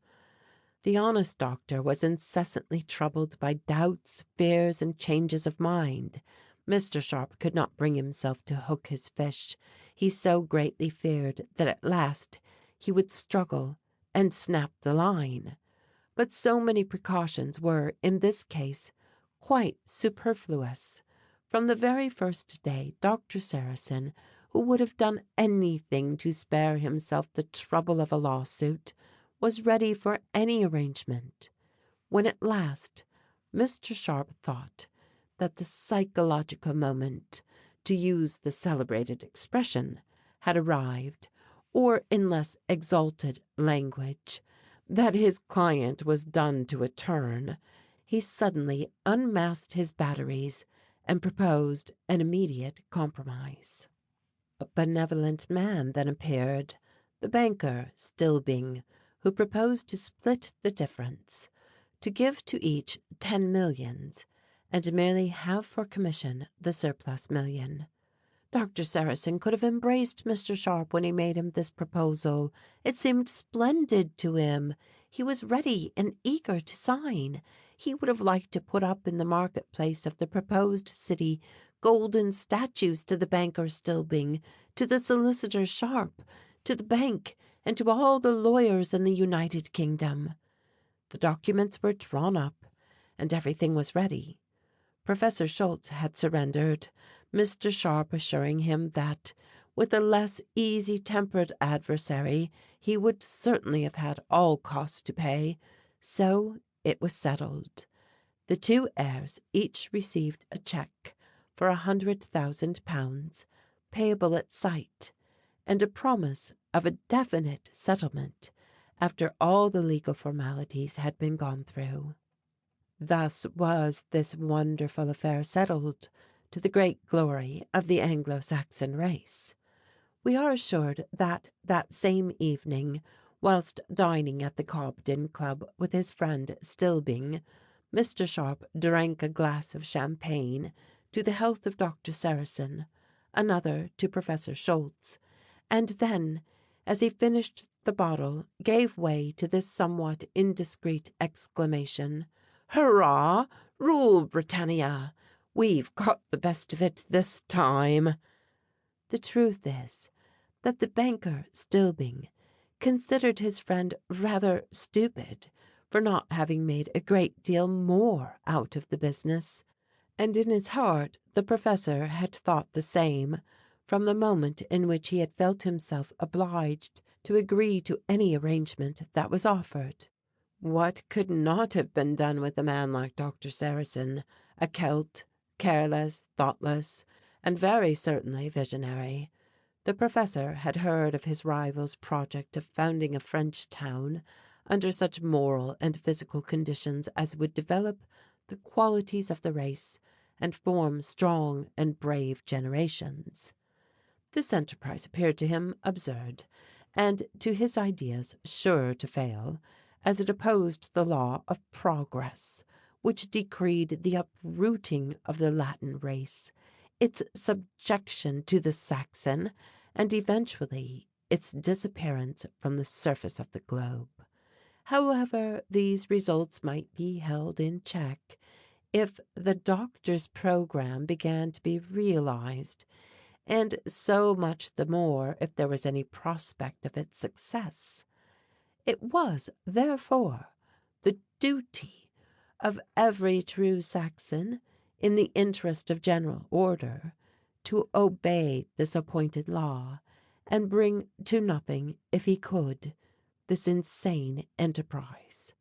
The honest doctor was incessantly troubled by doubts, fears, and changes of mind. Mr. Sharp could not bring himself to hook his fish. He so greatly feared that at last he would struggle and snap the line. But so many precautions were, in this case, quite superfluous. From the very first day, Doctor Sarrasin, who would have done anything to spare himself the trouble of a lawsuit, was ready for any arrangement. When at last Mr. Sharp thought that the psychological moment, to use the celebrated expression, had arrived, or in less exalted language, that his client was done to a turn, he suddenly unmasked his batteries and proposed an immediate compromise. A benevolent man then appeared, the banker, Stilbing, who proposed to split the difference, to give to each 10 millions, and merely have for commission the surplus million. Doctor Sarrasin could have embraced Mr. Sharp when he made him this proposal. It seemed splendid to him. He was ready and eager to sign. He would have liked to put up in the marketplace of the proposed city golden statues to the banker Stilbing, to the solicitor Sharp, to the bank, and to all the lawyers in the United Kingdom. The documents were drawn up, and everything was ready. Professor Schultze had surrendered, Mr. Sharp assuring him that, with a less easy-tempered adversary, he would certainly have had all costs to pay. So it was settled. The two heirs each received a cheque for £100,000, payable at sight, and a promise of a definite settlement after all the legal formalities had been gone through. Thus was this wonderful affair settled, to the great glory of the Anglo-Saxon race. We are assured that same evening, whilst dining at the Cobden Club with his friend Stilbing, Mr. Sharp drank a glass of champagne to the health of Doctor Sarrasin, another to Professor Schultze, and then, as he finished the bottle gave way to this somewhat indiscreet exclamation. "Hurrah! Rule, Britannia! We've got the best of it this time." The truth is that the banker Stilbing considered his friend rather stupid for not having made a great deal more out of the business, and in his heart the professor had thought the same from the moment in which he had felt himself obliged to agree to any arrangement that was offered. What could not have been done with a man like Doctor Sarrasin, a Celt, careless, thoughtless, and very certainly visionary? The professor had heard of his rival's project of founding a French town under such moral and physical conditions as would develop the qualities of the race and form strong and brave generations. This enterprise appeared to him absurd, and to his ideas sure to fail, as it opposed the law of progress, which decreed the uprooting of the Latin race, its subjection to the Saxon, and eventually its disappearance from the surface of the globe. However these results might be held in check if the doctor's program began to be realized, and so much the more if there was any prospect of its success. It was, therefore, the duty of every true Saxon, in the interest of general order, to obey this appointed law, and bring to nothing, if he could, this insane enterprise.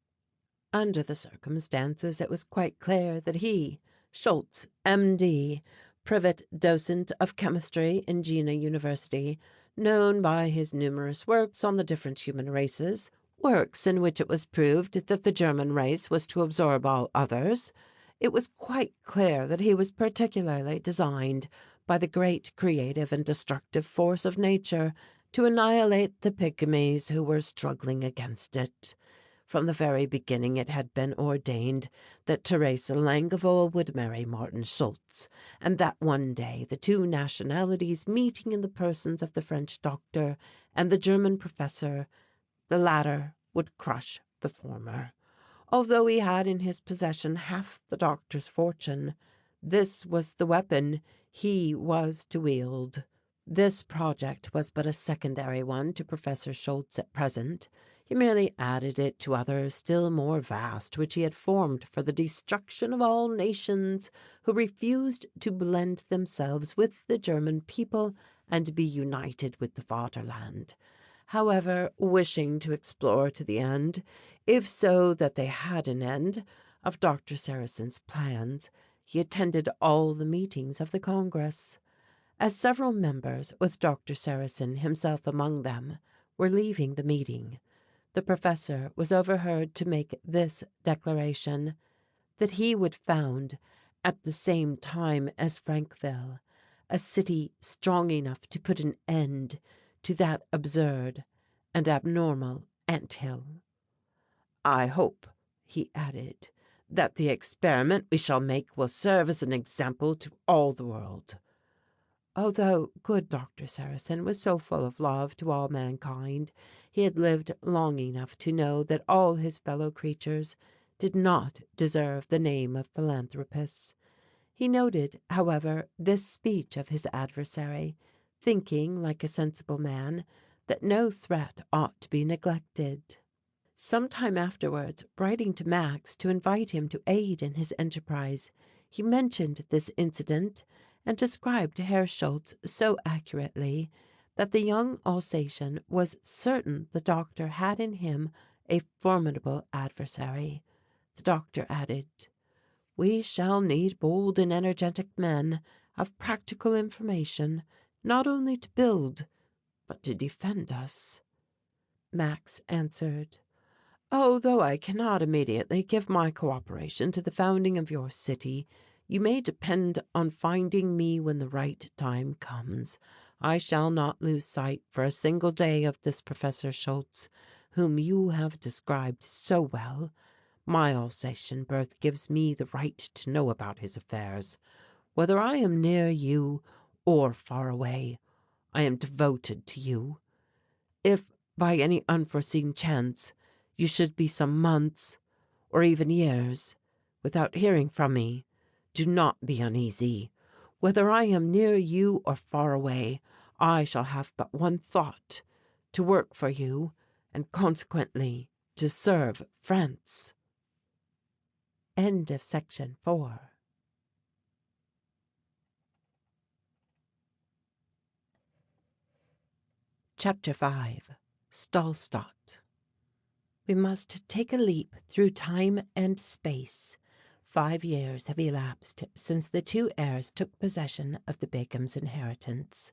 Under the circumstances it was quite clear that he, Schultze, M.D., privet docent of chemistry in Jena University, known by his numerous works on the different human races, works in which it was proved that the German race was to absorb all others, it was quite clear that he was particularly designed by the great creative and destructive force of nature to annihilate the pygmies who were struggling against it. From the very beginning it had been ordained that Theresa Langevall would marry Martin Schultze, and that one day the two nationalities meeting in the persons of the French doctor and the German professor, the latter would crush the former. Although he had in his possession half the doctor's fortune, this was the weapon he was to wield. This project was but a secondary one to Professor Schultze at present. He merely added it to others still more vast which he had formed for the destruction of all nations who refused to blend themselves with the German people and be united with the Vaterland. However, wishing to explore to the end, if so that they had an end, of Doctor Sarrasin's plans, he attended all the meetings of the Congress. As several members, with Doctor Sarrasin himself among them, were leaving the meeting, the professor was overheard to make this declaration, that he would found, at the same time as Frankville, a city strong enough to put an end to that absurd and abnormal ant-hill. "I hope," he added, "that the experiment we shall make will serve as an example to all the world." Although good Doctor Sarrasin was so full of love to all mankind, he had lived long enough to know that all his fellow creatures did not deserve the name of philanthropists. He noted, however, this speech of his adversary, thinking, like a sensible man, that no threat ought to be neglected. Some time afterwards, writing to Max to invite him to aid in his enterprise, he mentioned this incident and described Herr Schultze so accurately that the young Alsatian was certain the doctor had in him a formidable adversary. The doctor added, "We shall need bold and energetic men of practical information, not only to build, but to defend us." Max answered, "Although I cannot immediately give my cooperation to the founding of your city, you may depend on finding me when the right time comes. I shall not lose sight for a single day of this Professor Schultze, whom you have described so well. My Alsatian birth gives me the right to know about his affairs. Whether I am near you or far away, I am devoted to you. If by any unforeseen chance you should be some months, or even years, without hearing from me, do not be uneasy. Whether I am near you or far away, I shall have but one thought, to work for you, and consequently to serve France. End of section 4. Chapter 5. Stahlstadt. We must take a leap through time and space. 5 years have elapsed since the two heirs took possession of the Begum's inheritance.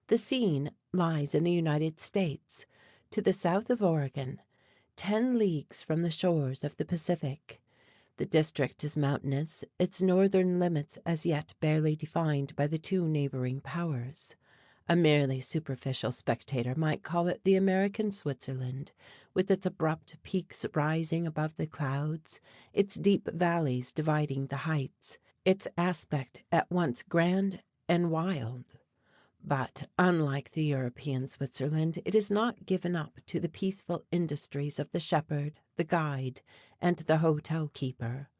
The scene lies in the United States, to the south of Oregon, 10 leagues from the shores of the Pacific. The district is mountainous, its northern limits as yet barely defined by the two neighboring powers. A merely superficial spectator might call it the American Switzerland, with its abrupt peaks rising above the clouds, its deep valleys dividing the heights, its aspect at once grand and wild. But, unlike the European Switzerland, it is not given up to the peaceful industries of the shepherd, the guide, and the hotel keeper.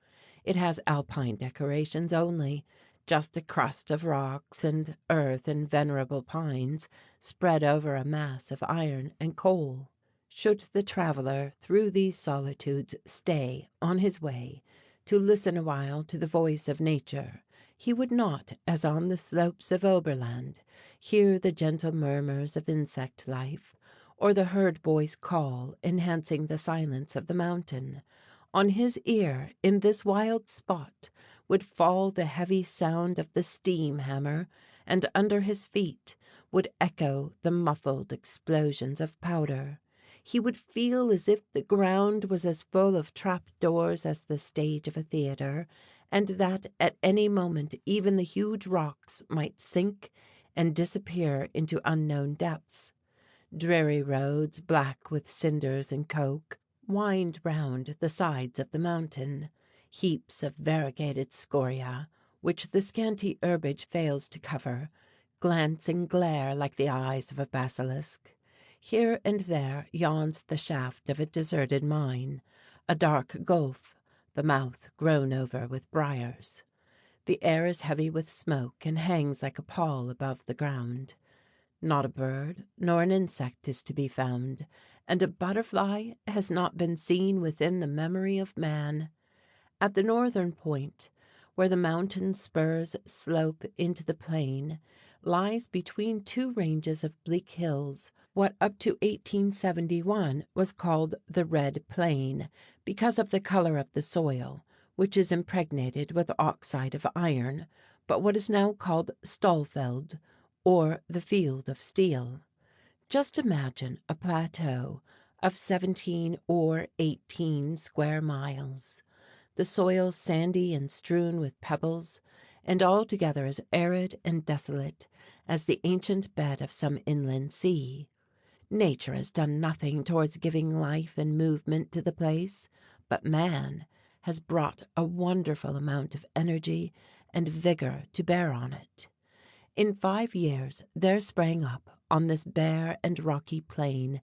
It has alpine decorations only, just a crust of rocks and earth and venerable pines spread over a mass of iron and coal. Should the traveller through these solitudes stay on his way to listen awhile to the voice of nature, he would not, as on the slopes of Oberland, hear the gentle murmurs of insect life, or the herd boy's call enhancing the silence of the mountain. On his ear, in this wild spot, would fall the heavy sound of the steam hammer, and under his feet would echo the muffled explosions of powder. He would feel as if the ground was as full of trap-doors as the stage of a theatre, and that at any moment even the huge rocks might sink and disappear into unknown depths. Dreary roads, black with cinders and coke, wind round the sides of the mountain. Heaps of variegated scoria, which the scanty herbage fails to cover, glance and glare like the eyes of a basilisk. Here and there yawns the shaft of a deserted mine, a dark gulf, the mouth grown over with briars. The air is heavy with smoke and hangs like a pall above the ground. Not a bird nor an insect is to be found, and a butterfly has not been seen within the memory of man. At the northern point, where the mountain spurs slope into the plain, lies between two ranges of bleak hills what up to 1871 was called the Red Plain, because of the color of the soil, which is impregnated with oxide of iron, but what is now called Stahlfeld, or the Field of Steel. Just imagine a plateau of 17 or 18 square miles. The soil sandy and strewn with pebbles, and altogether as arid and desolate as the ancient bed of some inland sea. Nature has done nothing towards giving life and movement to the place, but man has brought a wonderful amount of energy and vigor to bear on it. In 5 years there sprang up on this bare and rocky plain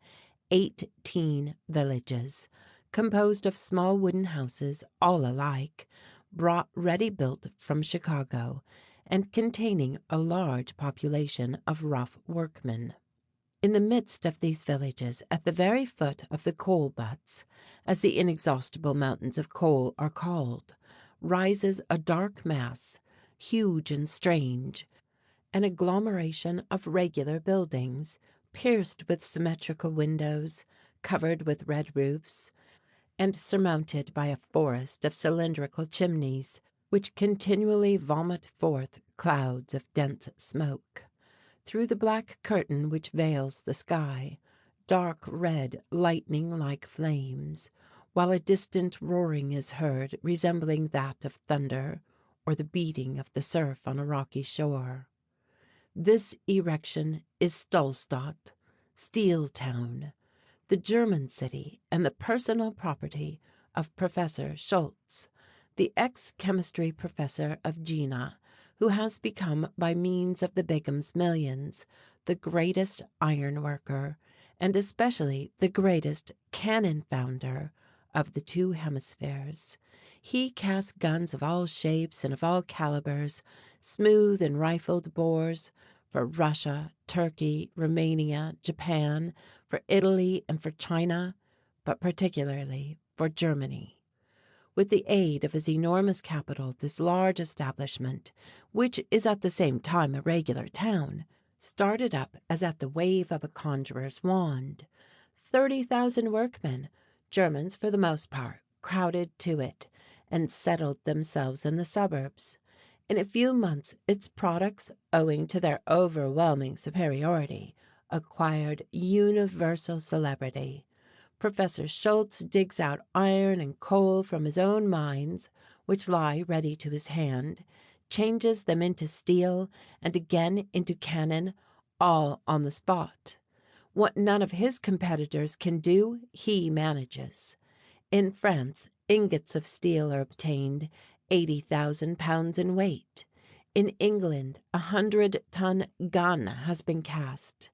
18 villages, composed of small wooden houses, all alike, brought ready-built from Chicago, and containing a large population of rough workmen. In the midst of these villages, at the very foot of the coal butts, as the inexhaustible mountains of coal are called, rises a dark mass, huge and strange, an agglomeration of regular buildings, pierced with symmetrical windows, covered with red roofs, and surmounted by a forest of cylindrical chimneys, which continually vomit forth clouds of dense smoke. Through the black curtain which veils the sky, dark red lightning like flames, while a distant roaring is heard resembling that of thunder, or the beating of the surf on a rocky shore. This erection is Stahlstadt, Steel Town, the German city and the personal property of Professor Schultze, the ex-chemistry professor of Jena, who has become, by means of the Begum's millions, the greatest iron worker, and especially the greatest cannon founder of the two hemispheres. He cast guns of all shapes and of all calibers, smooth and rifled bores, for Russia, Turkey, Romania, Japan, for Italy and for China, but particularly for Germany. With the aid of his enormous capital, this large establishment, which is at the same time a regular town, started up as at the wave of a conjurer's wand. 30,000 workmen, Germans for the most part, crowded to it and settled themselves in the suburbs. In a few months its products, owing to their overwhelming superiority, acquired universal celebrity. Professor Schultze digs out iron and coal from his own mines, which lie ready to his hand, changes them into steel and again into cannon, all on the spot. What none of his competitors can do, he manages. In France, ingots of steel are obtained, 80,000 pounds in weight. In England, 100-ton gun has been cast.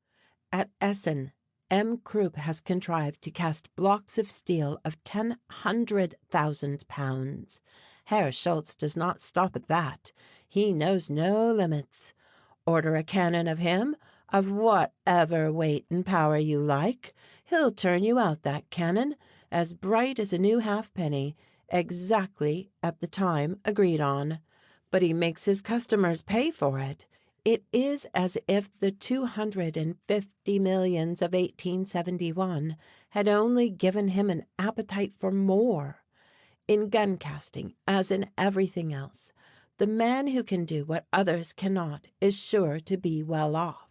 At Essen, M. Krupp has contrived to cast blocks of steel of 100,000 pounds. Herr Schultze does not stop at that. He knows no limits. Order a cannon of him, of whatever weight and power you like. He'll turn you out that cannon, as bright as a new halfpenny, exactly at the time agreed on. But he makes his customers pay for it. It is as if the 250 millions of 1871 had only given him an appetite for more. In gun casting, as in everything else, the man who can do what others cannot is sure to be well off.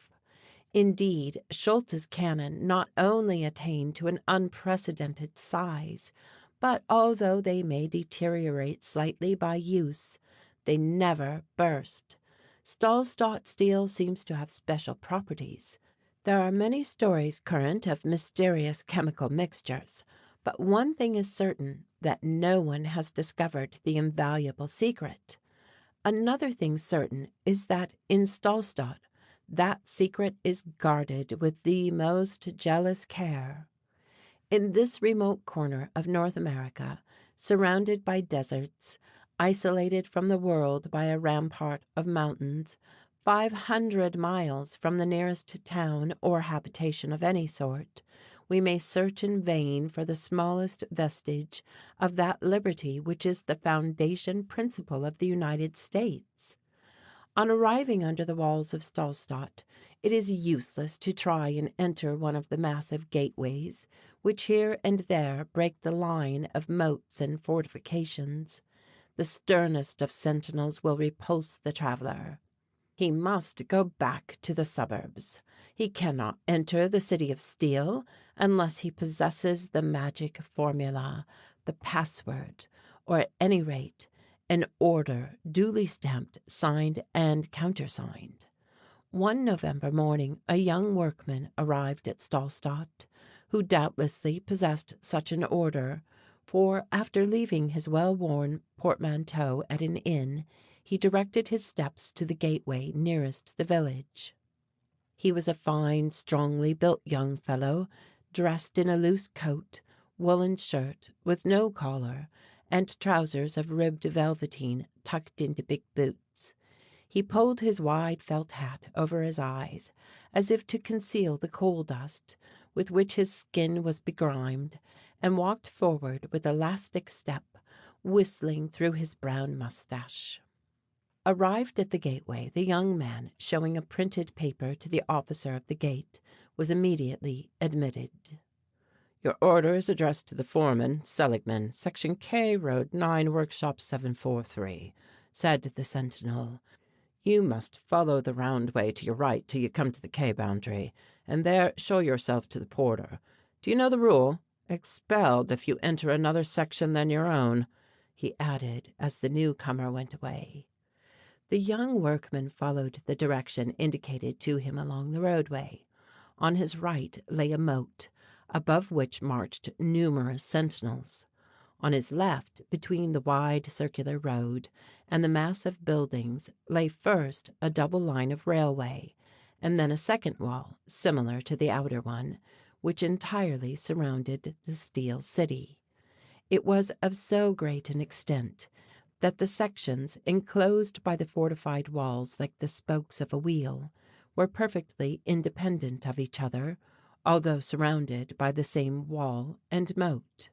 Indeed, Schultze's cannon not only attain to an unprecedented size, but although they may deteriorate slightly by use, they never burst. Stahlstadt steel seems to have special properties. There are many stories current of mysterious chemical mixtures, but one thing is certain, that no one has discovered the invaluable secret. Another thing certain is that in Stahlstadt that secret is guarded with the most jealous care. In this remote corner of North America, surrounded by deserts, isolated from the world by a rampart of mountains, 500 miles from the nearest town or habitation of any sort, we may search in vain for the smallest vestige of that liberty which is the foundation principle of the United States. On arriving under the walls of Stahlstadt, it is useless to try and enter one of the massive gateways, which here and there break the line of moats and fortifications. The sternest of sentinels will repulse the traveller. He must go back to the suburbs. He cannot enter the city of steel unless he possesses the magic formula, the password, or at any rate, an order duly stamped, signed, and countersigned. One November morning a young workman arrived at Stahlstadt, who doubtlessly possessed such an order, for after leaving his well-worn portmanteau at an inn, he directed his steps to the gateway nearest the village. He was a fine, strongly built young fellow, dressed in a loose coat, woolen shirt with no collar, and trousers of ribbed velveteen tucked into big boots. He pulled his wide felt hat over his eyes, as if to conceal the coal dust with which his skin was begrimed, and walked forward with elastic step, whistling through his brown mustache. Arrived at the gateway, the young man, showing a printed paper to the officer of the gate, was immediately admitted. "Your order is addressed to the foreman, Seligman, Section K, Road 9, Workshop 743, said the sentinel. "You must follow the round way to your right till you come to the K boundary, and there show yourself to the porter. Do you know the rule? Expelled if you enter another section than your own," he added as the newcomer went away. The young workman followed the direction indicated to him along the roadway. On his right lay a moat, above which marched numerous sentinels. On his left, between the wide circular road and the mass of buildings, lay first a double line of railway, and then a second wall, similar to the outer one, which entirely surrounded the steel city. It was of so great an extent that the sections, enclosed by the fortified walls like the spokes of a wheel, were perfectly independent of each other, although surrounded by the same wall and moat.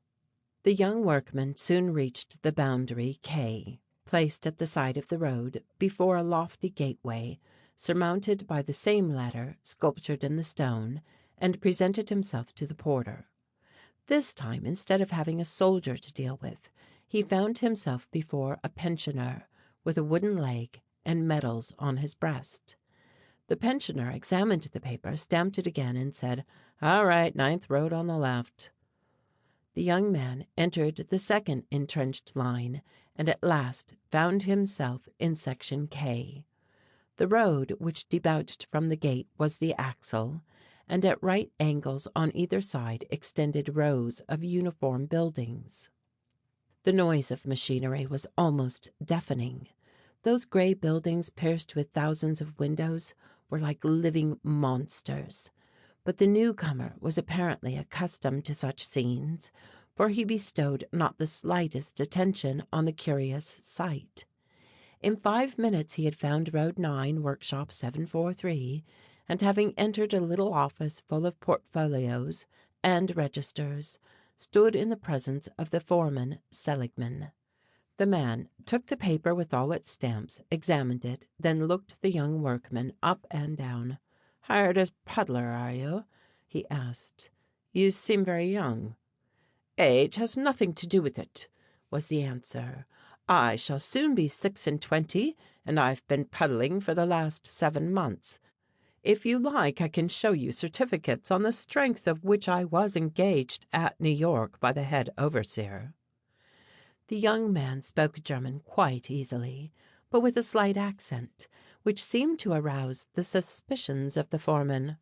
The young workman soon reached the boundary K, placed at the side of the road before a lofty gateway, surmounted by the same letter sculptured in the stone, and presented himself to the porter. This time, instead of having a soldier to deal with, he found himself before a pensioner with a wooden leg and medals on his breast. The pensioner examined the paper, stamped it again, and said, "All right, 9th road on the left." The young man entered the second entrenched line, and at last found himself in section K. The road which debouched from the gate was the axle, and at right angles on either side extended rows of uniform buildings. The noise of machinery was almost deafening. Those gray buildings, pierced with thousands of windows, were like living monsters. But the newcomer was apparently accustomed to such scenes, for he bestowed not the slightest attention on the curious sight. In 5 minutes he had found Road 9, Workshop 743, and having entered a little office full of portfolios and registers, stood in the presence of the foreman, Seligman. The man took the paper with all its stamps, examined it, then looked the young workman up and down. "Hired as puddler, are you?" he asked. "You seem very young." "Age has nothing to do with it," was the answer. "I shall soon be 26, and I've been puddling for the last 7 months. If you like, I can show you certificates on the strength of which I was engaged at New York by the head overseer." The young man spoke German quite easily, but with a slight accent, which seemed to arouse the suspicions of the foreman.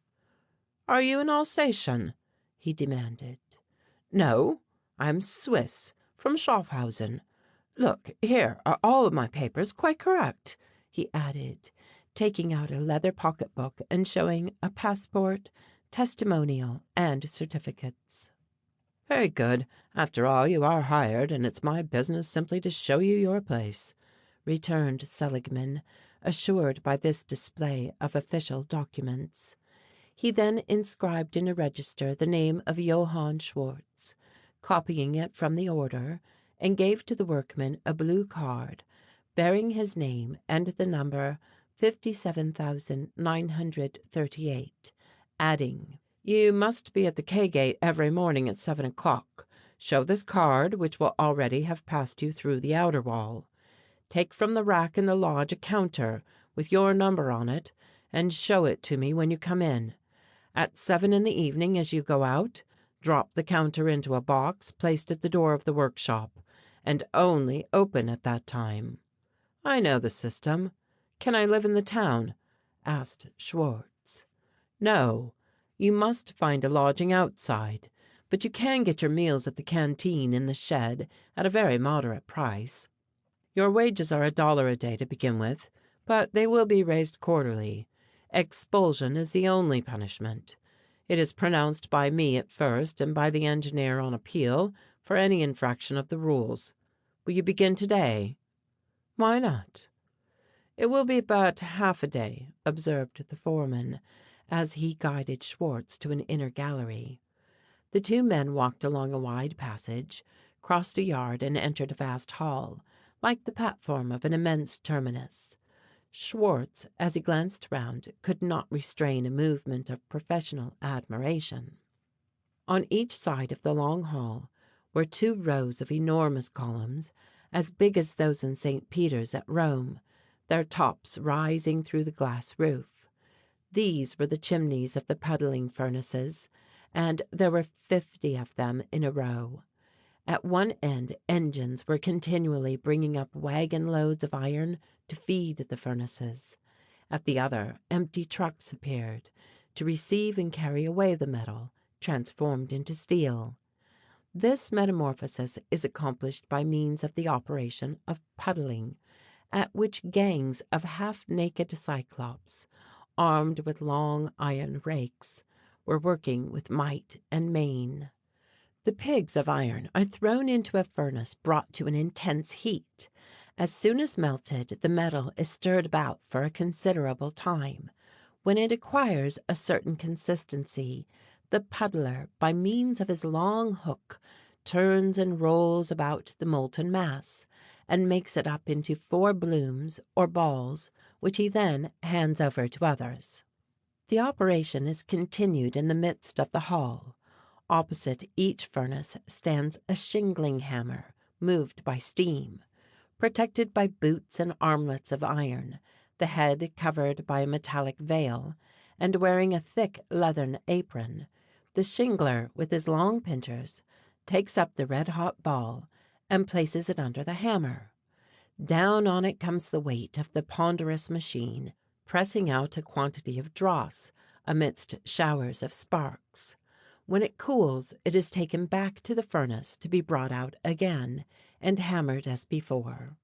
"Are you an Alsatian?" he demanded. "No, I'm Swiss, from Schaffhausen. Look, here are all of my papers quite correct," he added, taking out a leather pocketbook and showing a passport, testimonial, and certificates. "Very good. After all, you are hired, and it's my business simply to show you your place," returned Seligman, assured by this display of official documents. He then inscribed in a register the name of Johann Schwartz, copying it from the order, and gave to the workman a blue card bearing his name and the number 57,938, adding, "You must be at the K gate every morning at 7 o'clock. Show this card, which will already have passed you through the outer wall. Take from the rack in the lodge a counter with your number on it, and show it to me when you come in. At 7 in the evening, as you go out, drop the counter into a box placed at the door of the workshop, and only open at that time." "I know the system. Can I live in the town?" asked Schwartz. "No. You must find a lodging outside, but you can get your meals at the canteen in the shed at a very moderate price. Your wages are $1 a day to begin with, but they will be raised quarterly. Expulsion is the only punishment. It is pronounced by me at first and by the engineer on appeal for any infraction of the rules. Will you begin today?" "Why not?" "It will be but half a day," observed the foreman, as he guided Schwartz to an inner gallery. The two men walked along a wide passage, crossed a yard, and entered a vast hall, like the platform of an immense terminus. Schwartz, as he glanced round, could not restrain a movement of professional admiration. On each side of the long hall were 2 rows of enormous columns, as big as those in St. Peter's at Rome, their tops rising through the glass roof. These were the chimneys of the puddling furnaces, and there were 50 of them in a row. At one end engines were continually bringing up wagon loads of iron to feed the furnaces. At the other, empty trucks appeared to receive and carry away the metal, transformed into steel. This metamorphosis is accomplished by means of the operation of puddling, at which gangs of half-naked cyclops, armed with long iron rakes, were working with might and main. The pigs of iron are thrown into a furnace brought to an intense heat. As soon as melted, the metal is stirred about for a considerable time. When it acquires a certain consistency, the puddler, by means of his long hook, turns and rolls about the molten mass, and makes it up into 4 blooms or balls, which he then hands over to others. The operation is continued in the midst of the hall. Opposite each furnace stands a shingling hammer, moved by steam. Protected by boots and armlets of iron, the head covered by a metallic veil, and wearing a thick leathern apron, the shingler, with his long pincers, takes up the red-hot ball and places it under the hammer. Down on it comes the weight of the ponderous machine, pressing out a quantity of dross amidst showers of sparks. When it cools, it is taken back to the furnace to be brought out again and hammered as before.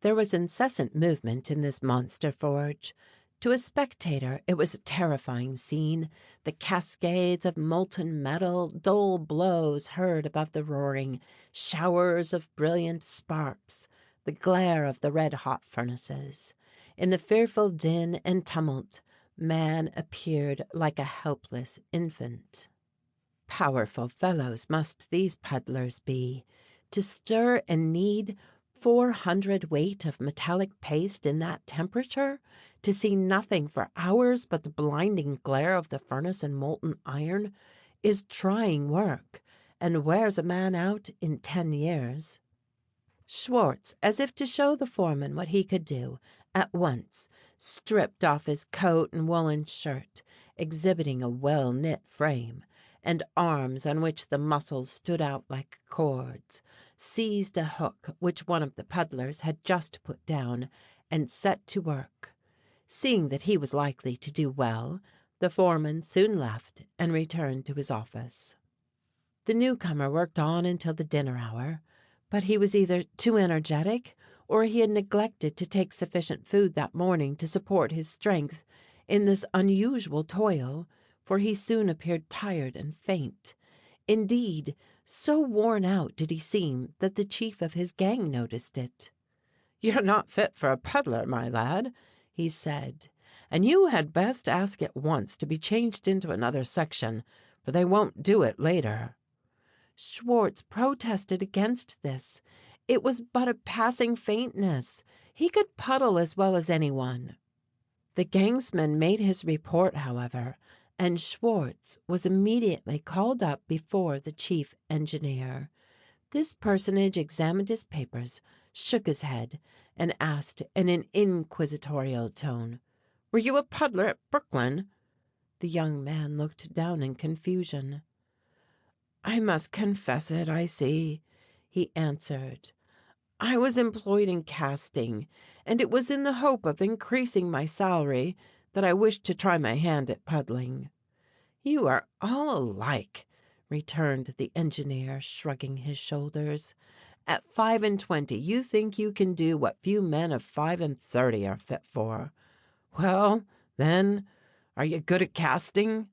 There was incessant movement in this monster forge. To a spectator it was a terrifying scene, the cascades of molten metal, dull blows heard above the roaring, showers of brilliant sparks, the glare of the red-hot furnaces. In the fearful din and tumult, man appeared like a helpless infant. Powerful fellows must these puddlers be, to stir and knead 400 weight of metallic paste in that temperature, to see nothing for hours but the blinding glare of the furnace and molten iron, is trying work, and wears a man out in 10 years. Schultze, as if to show the foreman what he could do, at once stripped off his coat and woolen shirt, exhibiting a well-knit frame, and arms on which the muscles stood out like cords, seized a hook which one of the puddlers had just put down, and set to work. Seeing that he was likely to do well, the foreman soon left and returned to his office. The newcomer worked on until the dinner hour, but he was either too energetic or he had neglected to take sufficient food that morning to support his strength in this unusual toil, for he soon appeared tired and faint. Indeed, so worn out did he seem that the chief of his gang noticed it. "You're not fit for a puddler, my lad," he said, "and you had best ask at once to be changed into another section, for they won't do it later." Schultze protested against this. It was but a passing faintness. He could puddle as well as anyone. The gangsman made his report, however, and Schultze was immediately called up before the chief engineer. This personage examined his papers, shook his head, and asked in an inquisitorial tone, "Were you a puddler at Brooklyn?" The young man looked down in confusion. "I must confess it, I see," he answered. "I was employed in casting, and it was in the hope of increasing my salary that I wished to try my hand at puddling." "You are all alike," returned the engineer, shrugging his shoulders. "At 25 you think you can do what few men of 35 are fit for. Well, then, are you good at casting?"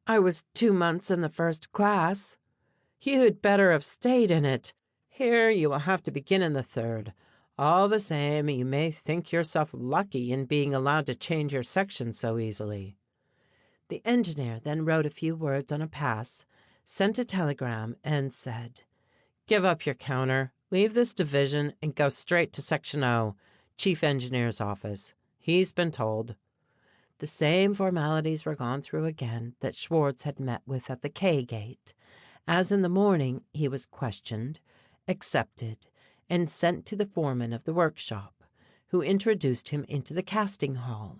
"I was 2 months in the first class." "You'd better have stayed in it. Here you will have to begin in the third. All the same, you may think yourself lucky in being allowed to change your section so easily." The engineer then wrote a few words on a pass, sent a telegram, and said, "Give up your counter, leave this division, and go straight to Section O, Chief Engineer's office. He's been told." The same formalities were gone through again that Schultze had met with at the K gate. As in the morning, he was questioned, accepted, and sent to the foreman of the workshop, who introduced him into the casting hall.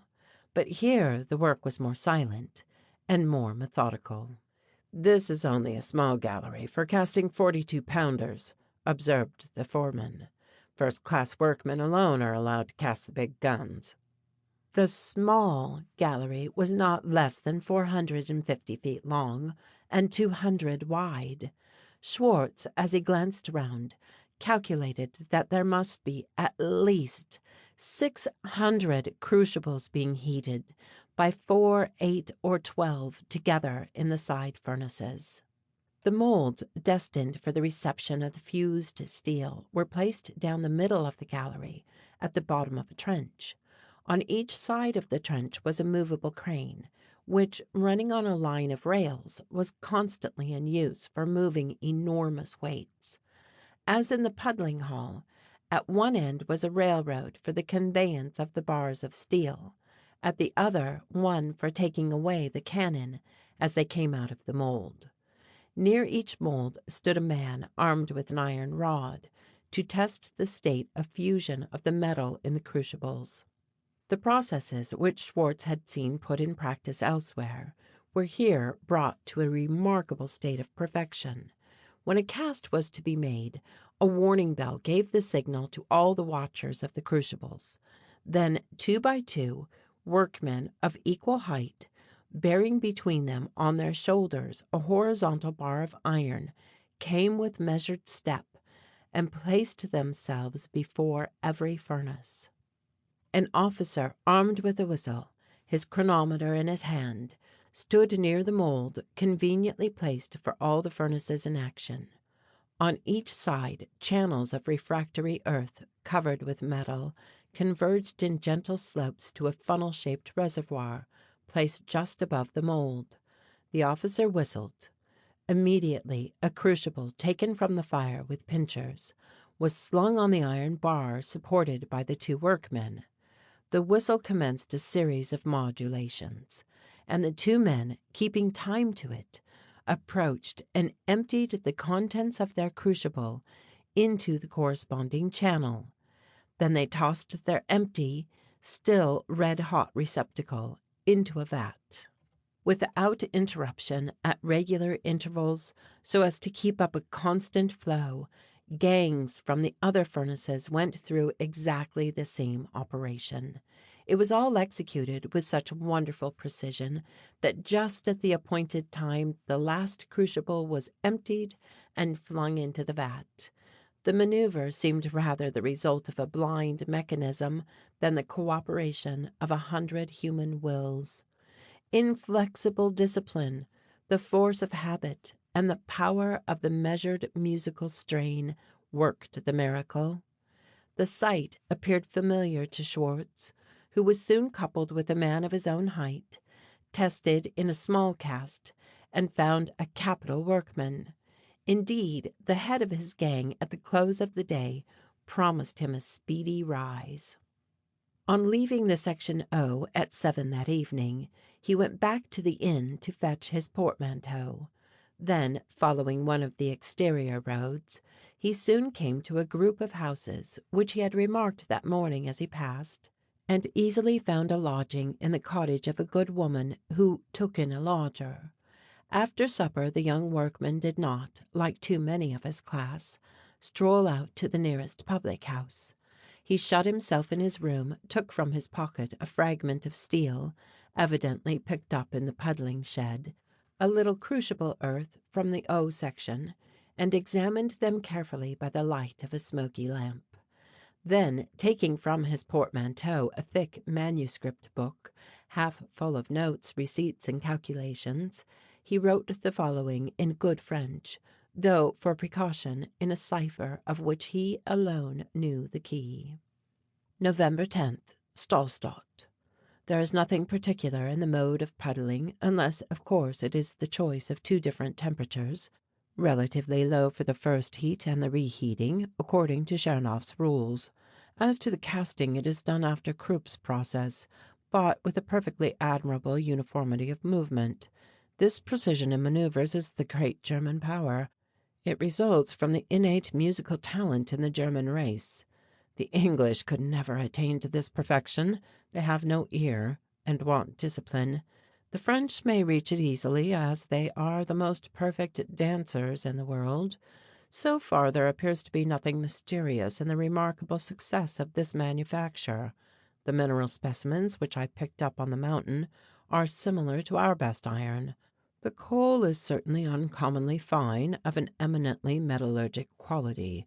But here the work was more silent and more methodical. "This is only a small gallery for casting 42-pounders," observed the foreman. "First-class workmen alone are allowed to cast the big guns." The small gallery was not less than 450 feet long and 200 wide. Schultze, as he glanced round, calculated that there must be at least 600 crucibles being heated, by 4, 8, or 12 together in the side furnaces. The molds destined for the reception of the fused steel were placed down the middle of the gallery at the bottom of a trench. On each side of the trench was a movable crane, which, running on a line of rails, was constantly in use for moving enormous weights. As in the puddling hall, at one end was a railroad for the conveyance of the bars of steel, at the other one for taking away the cannon as they came out of the mold. Near each mold stood a man armed with an iron rod to test the state of fusion of the metal in the crucibles. The processes which Schwartz had seen put in practice elsewhere were here brought to a remarkable state of perfection. When a cast was to be made, a warning bell gave the signal to all the watchers of the crucibles. Then, 2 by 2, workmen of equal height, bearing between them on their shoulders a horizontal bar of iron, came with measured step and placed themselves before every furnace. An officer, armed with a whistle, his chronometer in his hand, stood near the mold, conveniently placed for all the furnaces in action. On each side, channels of refractory earth, covered with metal, converged in gentle slopes to a funnel-shaped reservoir, placed just above the mold. The officer whistled. Immediately, a crucible, taken from the fire with pincers, was slung on the iron bar supported by the 2 workmen. The whistle commenced a series of modulations, and the 2 men, keeping time to it, approached and emptied the contents of their crucible into the corresponding channel. Then they tossed their empty, still red-hot receptacle into a vat. Without interruption, at regular intervals, so as to keep up a constant flow, gangs from the other furnaces went through exactly the same operation. It was all executed with such wonderful precision that just at the appointed time the last crucible was emptied and flung into the vat. The maneuver seemed rather the result of a blind mechanism than the cooperation of 100 human wills. Inflexible discipline, the force of habit, and the power of the measured musical strain worked the miracle. The sight appeared familiar to Schwartz, who was soon coupled with a man of his own height, tested in a small cast, and found a capital workman. Indeed, the head of his gang at the close of the day promised him a speedy rise. On leaving the Section O at 7 that evening, he went back to the inn to fetch his portmanteau. Then, following one of the exterior roads, he soon came to a group of houses which he had remarked that morning as he passed, and easily found a lodging in the cottage of a good woman who took in a lodger. After supper the young workman did not, like too many of his class, stroll out to the nearest public house. He shut himself in his room, took from his pocket a fragment of steel, evidently picked up in the puddling shed, a little crucible earth from the O section, and examined them carefully by the light of a smoky lamp. Then, taking from his portmanteau a thick manuscript book, half full of notes, receipts, and calculations, he wrote the following in good French, though for precaution in a cipher of which he alone knew the key. November 10th, Stahlstadt. There is nothing particular in the mode of puddling, unless, of course, it is the choice of 2 different temperatures, relatively low for the first heat and the reheating, according to Chernoff's rules. As to the casting, it is done after Krupp's process, but with a perfectly admirable uniformity of movement. This precision in manoeuvres is the great German power. It results from the innate musical talent in the German race. The English could never attain to this perfection. They have no ear, and want discipline. The French may reach it easily, as they are the most perfect dancers in the world. So far there appears to be nothing mysterious in the remarkable success of this manufacture. The mineral specimens which I picked up on the mountain are similar to our best iron. The coal is certainly uncommonly fine, of an eminently metallurgic quality,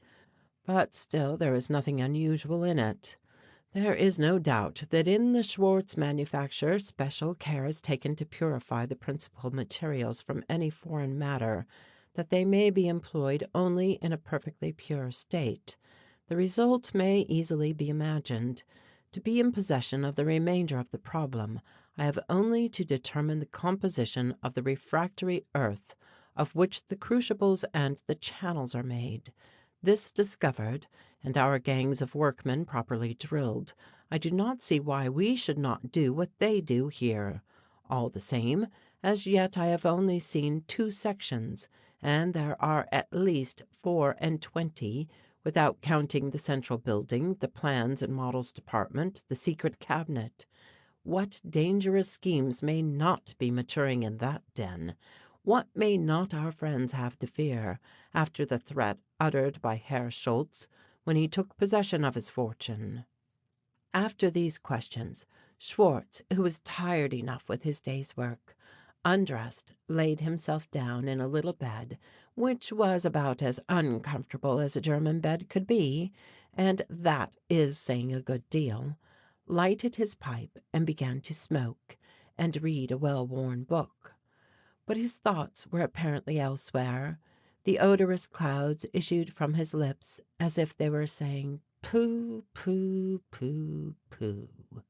but still there is nothing unusual in it. There is no doubt that in the Schwartz manufacture special care is taken to purify the principal materials from any foreign matter, that they may be employed only in a perfectly pure state. The result may easily be imagined. To be in possession of the remainder of the problem, I have only to determine the composition of the refractory earth of which the crucibles and the channels are made. This discovered, and our gangs of workmen properly drilled, I do not see why we should not do what they do here. All the same, as yet I have only seen 2 sections, and there are at least 24, without counting the central building, the plans and models department, the secret cabinet. What dangerous schemes may not be maturing in that den? What may not our friends have to fear, after the threat uttered by Herr Schultze when he took possession of his fortune? After these questions, Schwartz, who was tired enough with his day's work, undressed, laid himself down in a little bed, which was about as uncomfortable as a German bed could be, and that is saying a good deal, lighted his pipe and began to smoke and read a well-worn book. But his thoughts were apparently elsewhere. The odorous clouds issued from his lips as if they were saying, "Pooh, pooh, pooh, pooh."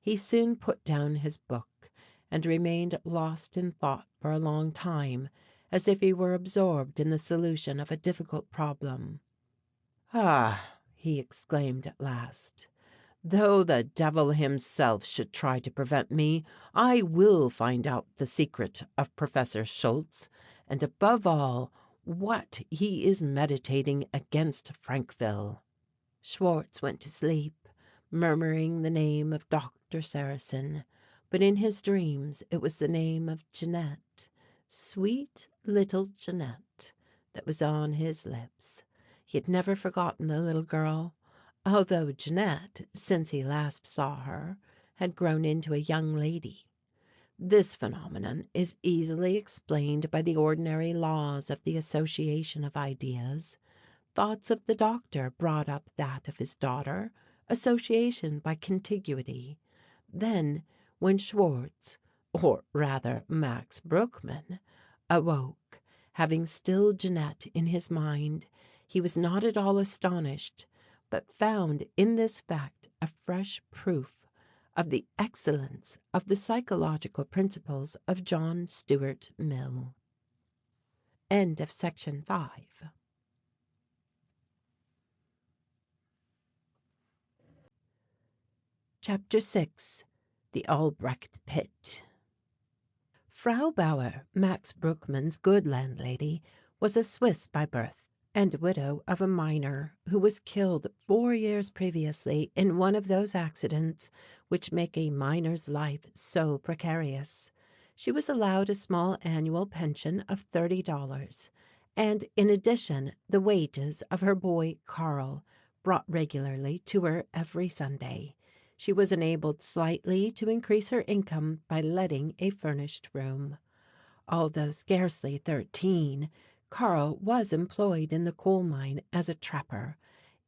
He soon put down his book and remained lost in thought for a long time, as if he were absorbed in the solution of a difficult problem. "Ah," he exclaimed at last, "though the devil himself should try to prevent me, I will find out the secret of Professor Schultze, and above all, what he is meditating against Frankville." Schwartz went to sleep, murmuring the name of Doctor Sarrasin, but in his dreams it was the name of Jeanette, sweet little Jeanette, that was on his lips. He had never forgotten the little girl, although Jeanette, since he last saw her, had grown into a young lady. This phenomenon is easily explained by the ordinary laws of the association of ideas. Thoughts of the doctor brought up that of his daughter, association by contiguity. Then, when Schwartz, or rather Max Bruckmann, awoke, having still Jeanette in his mind, he was not at all astonished, but found in this fact a fresh proof of the excellence of the psychological principles of John Stuart Mill. End of section 5. Chapter 6. The Albrecht Pit. Frau Bauer, Max Bruckmann's good landlady, was a Swiss by birth, and widow of a miner who was killed 4 years previously in one of those accidents which make a miner's life so precarious. She was allowed a small annual pension of $30, and in addition the wages of her boy Karl, brought regularly to her every Sunday. She was enabled slightly to increase her income by letting a furnished room. Although scarcely 13, Karl was employed in the coal mine as a trapper,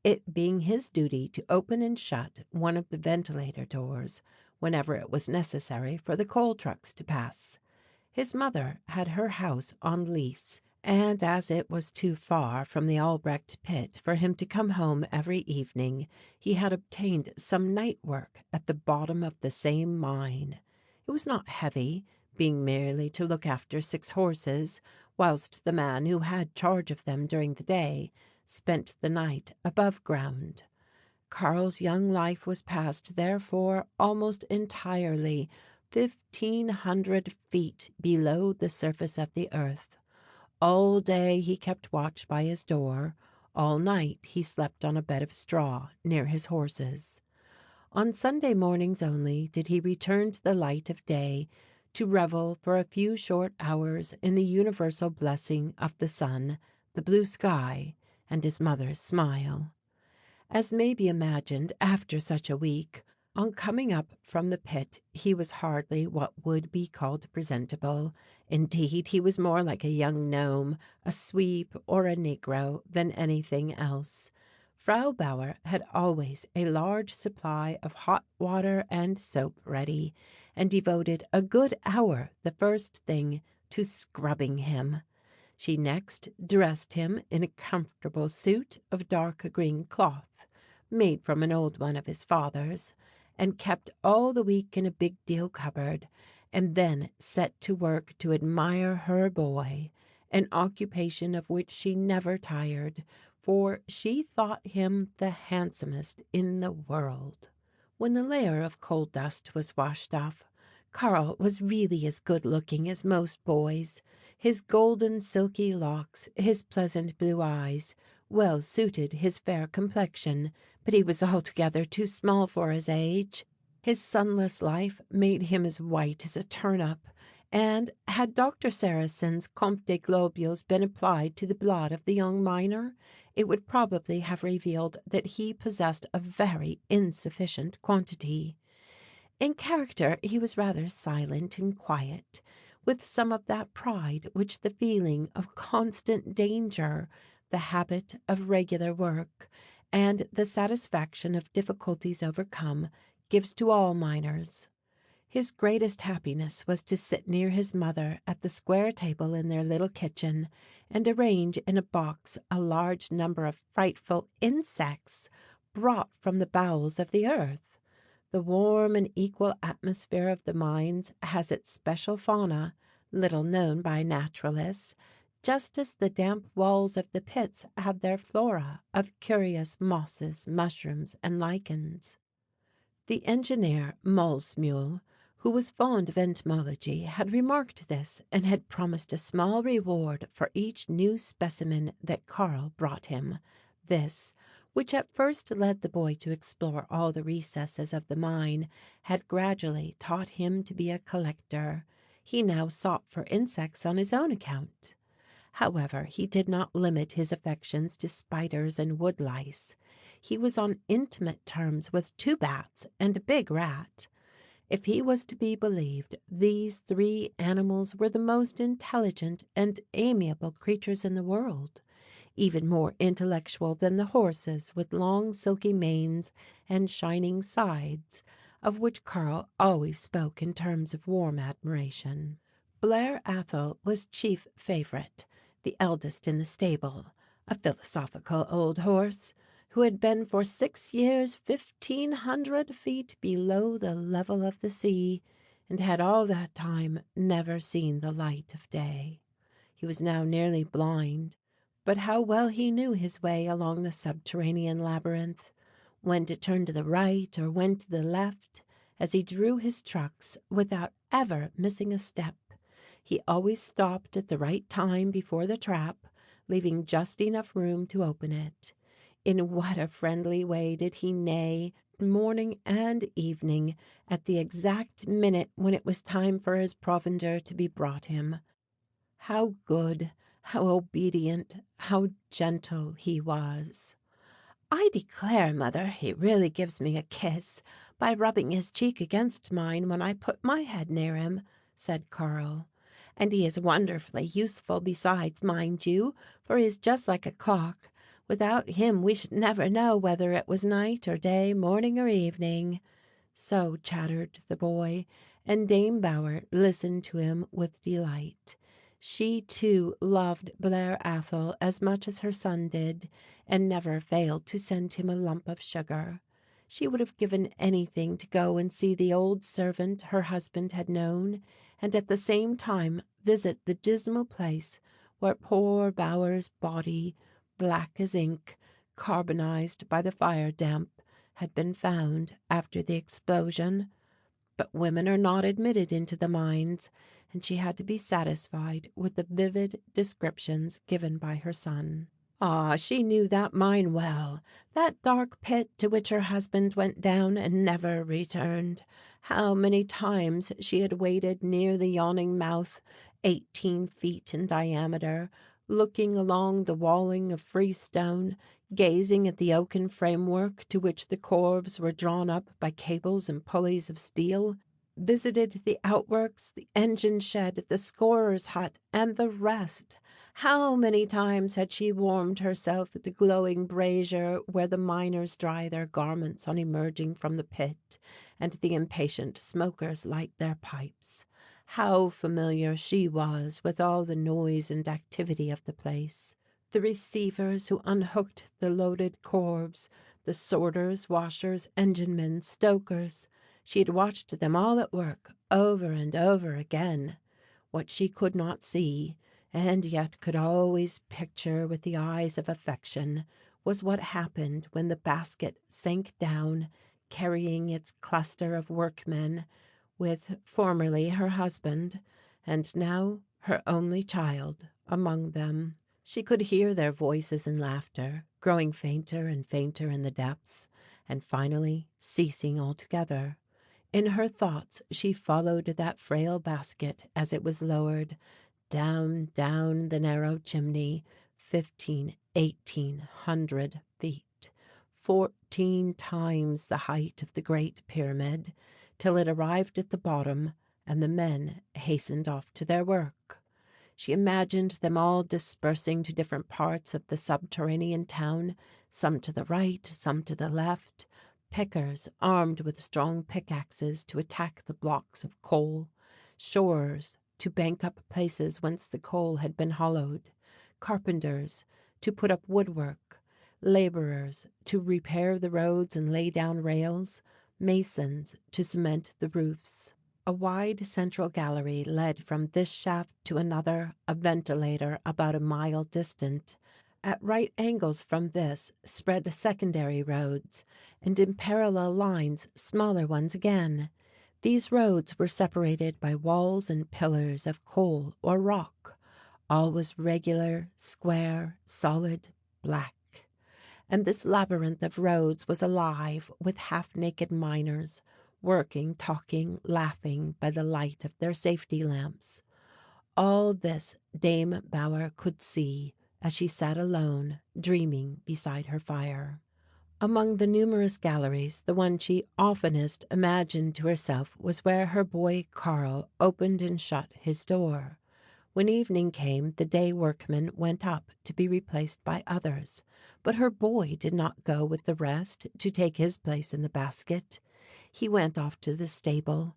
it being his duty to open and shut one of the ventilator doors whenever it was necessary for the coal trucks to pass. His mother had her house on lease, and as it was too far from the Albrecht Pit for him to come home every evening, he had obtained some night work at the bottom of the same mine. It was not heavy, being merely to look after 6 horses, whilst the man who had charge of them during the day spent the night above ground. Karl's young life was passed, therefore, almost entirely 1,500 feet below the surface of the earth. All day he kept watch by his door, all night he slept on a bed of straw near his horses. On Sunday mornings only did he return to the light of day to revel for a few short hours in the universal blessing of the sun, the blue sky, and his mother's smile. As may be imagined, after such a week, on coming up from the pit he was hardly what would be called presentable. Indeed, he was more like a young gnome, a sweep, or a negro than anything else. Frau Bauer had always a large supply of hot water and soap ready, and devoted a good hour the first thing to scrubbing him. She next dressed him in a comfortable suit of dark green cloth, made from an old one of his father's, and kept all the week in a big deal cupboard, and then set to work to admire her boy, an occupation of which she never tired, for she thought him the handsomest in the world. When the layer of coal dust was washed off, Karl was really as good-looking as most boys. His golden silky locks, his pleasant blue eyes, well suited his fair complexion, but he was altogether too small for his age. His sunless life made him as white as a turnip, and had Doctor Sarrasin's Comte de Globules been applied to the blood of the young miner, it would probably have revealed that he possessed a very insufficient quantity. In character he was rather silent and quiet, with some of that pride which the feeling of constant danger, the habit of regular work, and the satisfaction of difficulties overcome gives to all miners. His greatest happiness was to sit near his mother at the square table in their little kitchen, and arrange in a box a large number of frightful insects brought from the bowels of the earth. The warm and equal atmosphere of the mines has its special fauna, little known by naturalists, just as the damp walls of the pits have their flora of curious mosses, mushrooms, and lichens. The engineer Molsmule, who was fond of entomology, had remarked this, and had promised a small reward for each new specimen that Karl brought him. This, which at first led the boy to explore all the recesses of the mine, had gradually taught him to be a collector. He now sought for insects on his own account. However, he did not limit his affections to spiders and woodlice. He was on intimate terms with 2 bats and a big rat. If he was to be believed, these 3 animals were the most intelligent and amiable creatures in the world, even more intellectual than the horses with long silky manes and shining sides, of which Karl always spoke in terms of warm admiration. Blair Athol was chief favourite, the eldest in the stable, a philosophical old horse, who had been for 6 years 1,500 feet below the level of the sea, and had all that time never seen the light of day. He was now nearly blind, but how well he knew his way along the subterranean labyrinth, when to turn to the right or when to the left, as he drew his trucks without ever missing a step. He always stopped at the right time before the trap, leaving just enough room to open it. In what a friendly way did he neigh, morning and evening, at the exact minute when it was time for his provender to be brought him. How good, how obedient, how gentle he was. "I declare, mother, he really gives me a kiss by rubbing his cheek against mine when I put my head near him," said Karl. "And he is wonderfully useful besides, mind you, for he is just like a clock. Without him we should never know whether it was night or day, morning or evening." So chattered the boy, and Dame Bauer listened to him with delight. She, too, loved Blair Athol as much as her son did, and never failed to send him a lump of sugar. She would have given anything to go and see the old servant her husband had known, and at the same time visit the dismal place where poor Bauer's body, black as ink, carbonized by the fire damp, had been found after the explosion. But women are not admitted into the mines, and she had to be satisfied with the vivid descriptions given by her son. Ah, she knew that mine well, that dark pit to which her husband went down and never returned. How many times she had waited near the yawning mouth, 18 feet in diameter, looking along the walling of freestone, gazing at the oaken framework to which the corves were drawn up by cables and pulleys of steel, visited the outworks, the engine shed, the scorer's hut, and the rest. How many times had she warmed herself at the glowing brazier where the miners dry their garments on emerging from the pit, and the impatient smokers light their pipes. How familiar she was with all the noise and activity of the place. The receivers who unhooked the loaded corves, the sorters, washers, enginemen, stokers. She had watched them all at work, over and over again. What she could not see, and yet could always picture with the eyes of affection, was what happened when the basket sank down, carrying its cluster of workmen, with formerly her husband, and now her only child, among them. She could hear their voices and laughter, growing fainter and fainter in the depths, and finally ceasing altogether. In her thoughts she followed that frail basket as it was lowered, down, down the narrow chimney, 1800 feet, 14 times the height of the Great Pyramid, till it arrived at the bottom, and the men hastened off to their work. She imagined them all dispersing to different parts of the subterranean town, some to the right, some to the left, pickers armed with strong pickaxes to attack the blocks of coal, shorers to bank up places whence the coal had been hollowed, carpenters to put up woodwork, laborers to repair the roads and lay down rails, masons to cement the roofs. A wide central gallery led from this shaft to another, a ventilator about a mile distant. At right angles from this spread secondary roads, and in parallel lines smaller ones again. These roads were separated by walls and pillars of coal or rock. All was regular, square, solid, black. And this labyrinth of roads was alive with half-naked miners, working, talking, laughing by the light of their safety lamps. All this Dame Bauer could see as she sat alone, dreaming beside her fire. Among the numerous galleries, the one she oftenest imagined to herself was where her boy Karl opened and shut his door. When evening came, the day workmen went up to be replaced by others, but her boy did not go with the rest to take his place in the basket. He went off to the stable,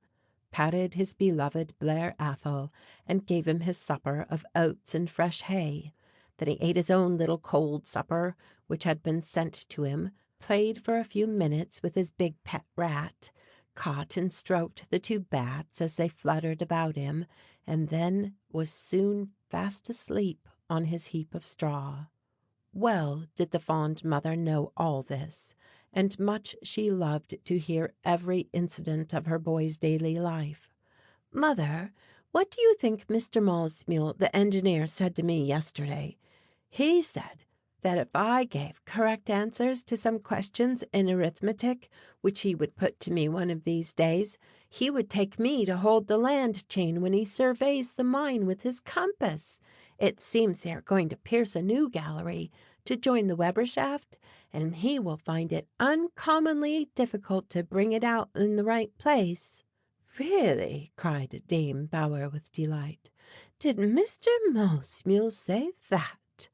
patted his beloved Blair Athol, and gave him his supper of oats and fresh hay. Then he ate his own little cold supper, which had been sent to him, played for a few minutes with his big pet rat, caught and stroked the 2 bats as they fluttered about him, and then was soon fast asleep on his heap of straw. Well did the fond mother know all this, and much she loved to hear every incident of her boy's daily life. "Mother, what do you think Mr. Malsmule, the engineer, said to me yesterday? He said that if I gave correct answers to some questions in arithmetic, which he would put to me one of these days, he would take me to hold the land chain when he surveys the mine with his compass. It seems they are going to pierce a new gallery to join the Weber shaft, and he will find it uncommonly difficult to bring it out in the right place." "Really?" cried Dame Bauer with delight. "Did Mr. Malsmule say that?"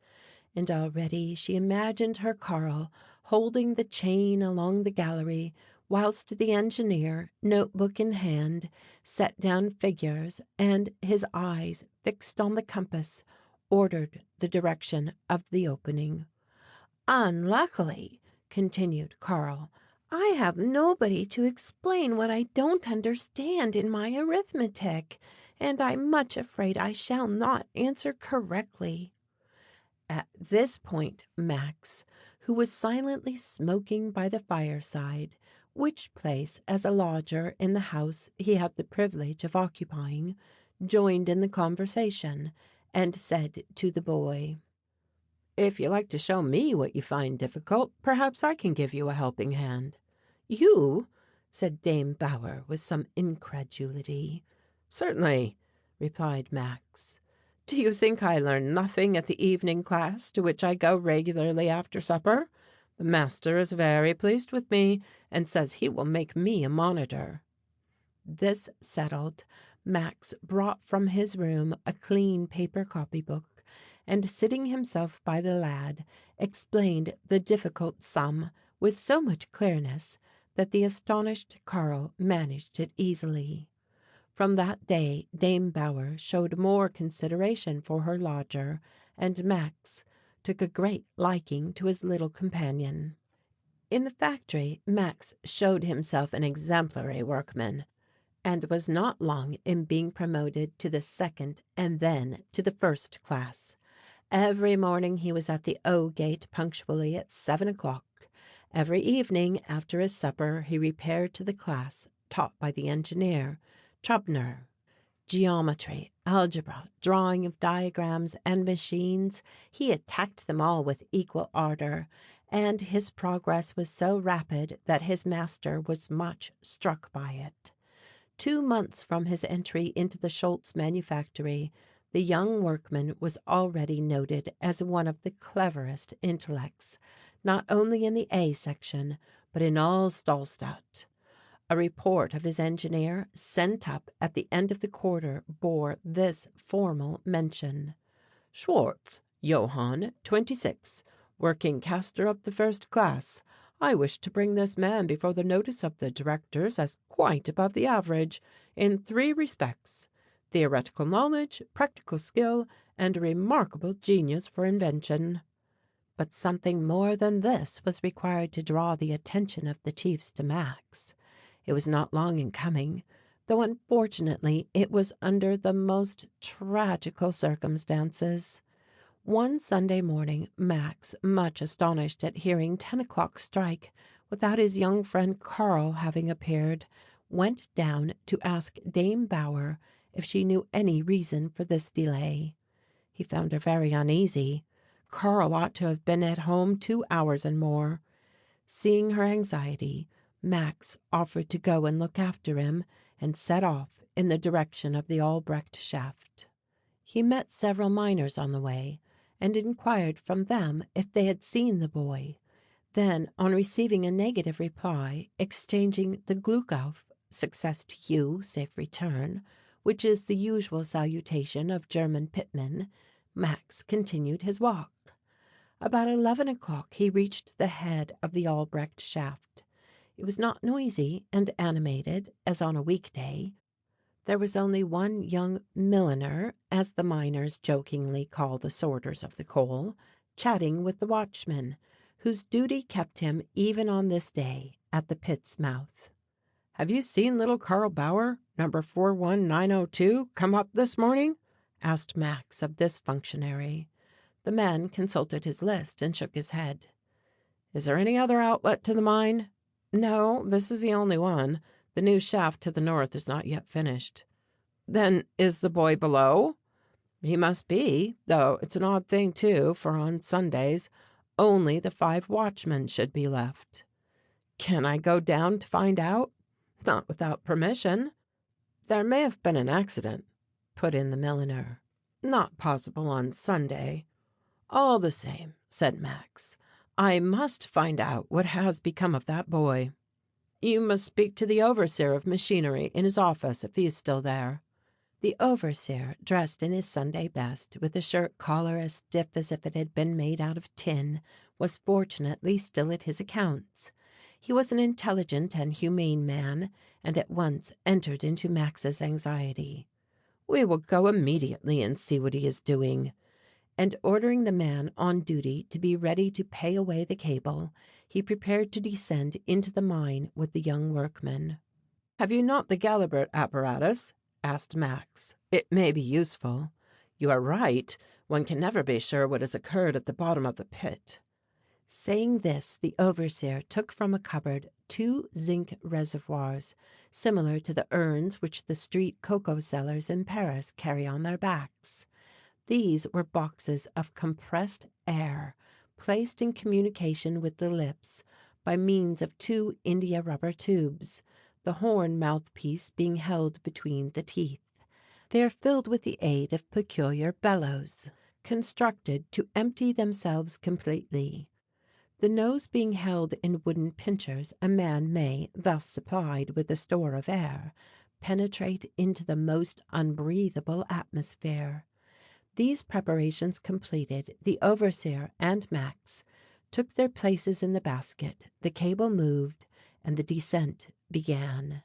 And already she imagined her Karl holding the chain along the gallery, whilst the engineer, notebook in hand, set down figures and, his eyes fixed on the compass, ordered the direction of the opening. "Unluckily," continued Karl, "I have nobody to explain what I don't understand in my arithmetic, and I'm much afraid I shall not answer correctly." At this point Max, who was silently smoking by the fireside, which place as a lodger in the house he had the privilege of occupying, joined in the conversation, and said to the boy, "If you like to show me what you find difficult, perhaps I can give you a helping hand." "You?" said Dame Bauer with some incredulity. "Certainly," replied Max. "Do you think I learn nothing at the evening class, to which I go regularly after supper? The master is very pleased with me, and says he will make me a monitor." This settled, Max brought from his room a clean paper copybook, and sitting himself by the lad, explained the difficult sum with so much clearness that the astonished Karl managed it easily. From that day Dame Bauer showed more consideration for her lodger, and Max took a great liking to his little companion. In the factory Max showed himself an exemplary workman, and was not long in being promoted to the second and then to the first class. Every morning he was at the O gate punctually at 7 o'clock. Every evening after his supper he repaired to the class taught by the engineer, Trubner. Geometry, algebra, drawing of diagrams, and machines, he attacked them all with equal ardor, and his progress was so rapid that his master was much struck by it. 2 months from his entry into the Schultze manufactory, the young workman was already noted as one of the cleverest intellects, not only in the A section, but in all Stahlstadt. A report of his engineer, sent up at the end of the quarter, bore this formal mention: "Schwartz, Johann, 26, working caster of the first class. I wish to bring this man before the notice of the directors as quite above the average in 3 respects: theoretical knowledge, practical skill, and a remarkable genius for invention." But something more than this was required to draw the attention of the chiefs to Max. It was not long in coming, though unfortunately it was under the most tragical circumstances. One Sunday morning Max, much astonished at hearing 10 o'clock strike without his young friend Karl having appeared, went down to ask Dame Bauer if she knew any reason for this delay. He found her very uneasy. Karl ought to have been at home 2 hours and more. Seeing her anxiety, Max offered to go and look after him, and set off in the direction of the Albrecht shaft. He met several miners on the way, and inquired from them if they had seen the boy. Then, on receiving a negative reply, exchanging the Glück auf, success to you, safe return, which is the usual salutation of German pitmen, Max continued his walk. About 11 o'clock he reached the head of the Albrecht shaft. It was not noisy and animated, as on a weekday. There was only one young milliner, as the miners jokingly call the sorters of the coal, chatting with the watchman, whose duty kept him even on this day at the pit's mouth. "Have you seen little Karl Bauer, number 41902, come up this morning?" asked Max of this functionary. The man consulted his list and shook his head. "Is there any other outlet to the mine?" "No, this is the only one. The new shaft to the north is not yet finished." "Then is the boy below?" "He must be, though it's an odd thing, too, for on Sundays only the 5 watchmen should be left." "Can I go down to find out?" "Not without permission." "There may have been an accident," put in the milliner. "Not possible on Sunday." "All the same," said Max, "I must find out what has become of that boy." "You must speak to the overseer of machinery in his office if he is still there." The overseer, dressed in his Sunday best, with a shirt collar as stiff as if it had been made out of tin, was fortunately still at his accounts. He was an intelligent and humane man, and at once entered into Max's anxiety. "We will go immediately and see what he is doing." And ordering the man on duty to be ready to pay away the cable, he prepared to descend into the mine with the young workman. "Have you not the Galibert apparatus?" asked Max. "It may be useful." "You are right. One can never be sure what has occurred at the bottom of the pit." Saying this, the overseer took from a cupboard 2 zinc reservoirs, similar to the urns which the street cocoa sellers in Paris carry on their backs. These were boxes of compressed air, placed in communication with the lips by means of 2 india rubber tubes, the horn mouthpiece being held between the teeth. They are filled with the aid of peculiar bellows, constructed to empty themselves completely. The nose being held in wooden pincers, a man may, thus supplied with a store of air, penetrate into the most unbreathable atmosphere. These preparations completed, the overseer and Max took their places in the basket, the cable moved, and the descent began.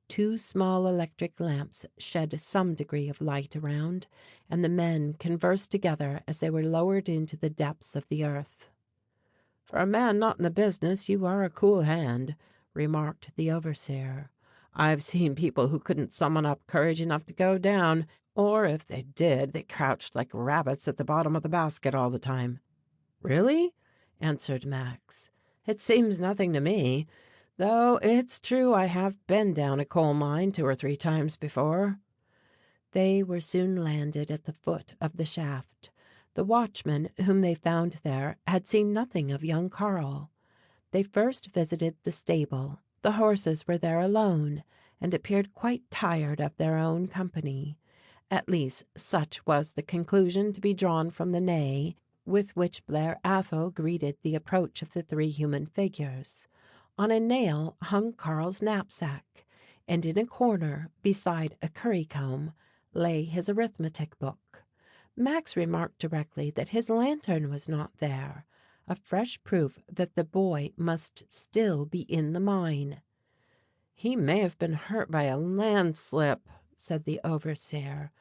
2 small electric lamps shed some degree of light around, and the men conversed together as they were lowered into the depths of the earth. "For a man not in the business, you are a cool hand," remarked the overseer. "I've seen people who couldn't summon up courage enough to go down, or if they did, they crouched like rabbits at the bottom of the basket all the time." "Really?" answered Max. "It seems nothing to me, though it's true I have been down a coal mine 2 or 3 times before." They were soon landed at the foot of the shaft. The watchman whom they found there had seen nothing of young Karl. They first visited the stable. The horses were there alone, and appeared quite tired of their own company. At least, such was the conclusion to be drawn from the neigh with which Blair Athol greeted the approach of the 3 human figures. On a nail hung Karl's knapsack, and in a corner, beside a currycomb, lay his arithmetic book. Max remarked directly that his lantern was not there, a fresh proof that the boy must still be in the mine. "He may have been hurt by a landslip," said the overseer,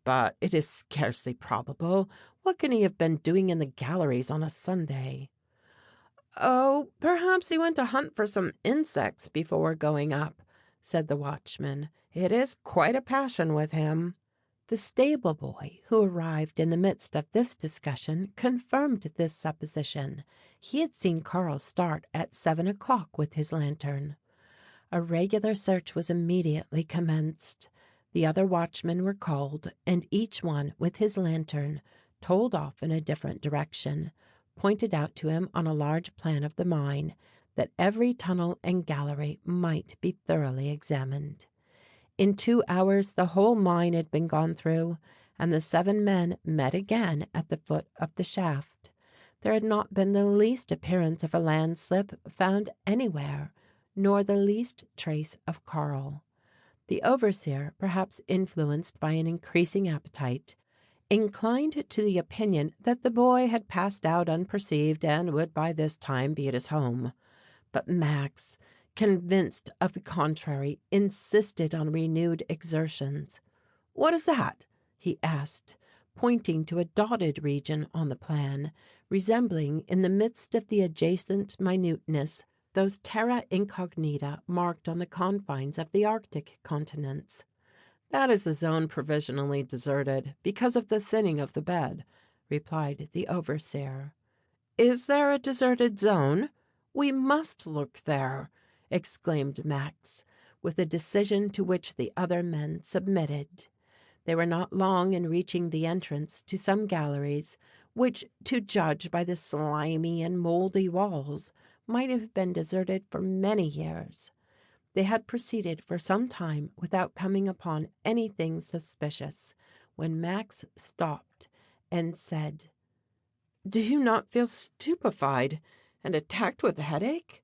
"but it is scarcely probable. What can he have been doing in the galleries on a Sunday?" "Oh, perhaps he went to hunt for some insects before going up," said the watchman. "It is quite a passion with him." The stable boy, who arrived in the midst of this discussion, confirmed this supposition. He had seen Karl start at 7 o'clock with his lantern. A regular search was immediately commenced. The other watchmen were called, and each one, with his lantern, told off in a different direction, pointed out to him on a large plan of the mine, that every tunnel and gallery might be thoroughly examined. In 2 hours the whole mine had been gone through, and the 7 men met again at the foot of the shaft. There had not been the least appearance of a landslip found anywhere, nor the least trace of Karl. The overseer, perhaps influenced by an increasing appetite, inclined to the opinion that the boy had passed out unperceived and would by this time be at his home. But Max, convinced of the contrary, insisted on renewed exertions. "What is that?" he asked, pointing to a dotted region on the plan, resembling in the midst of the adjacent minuteness those terra incognita marked on the confines of the Arctic continents. "That is the zone provisionally deserted, because of the thinning of the bed," replied the overseer. "Is there a deserted zone? We must look there," exclaimed Max, with a decision to which the other men submitted. They were not long in reaching the entrance to some galleries, which, to judge by the slimy and mouldy walls, might have been deserted for many years. They had proceeded for some time without coming upon anything suspicious, when Max stopped and said, "Do you not feel stupefied and attacked with headache?"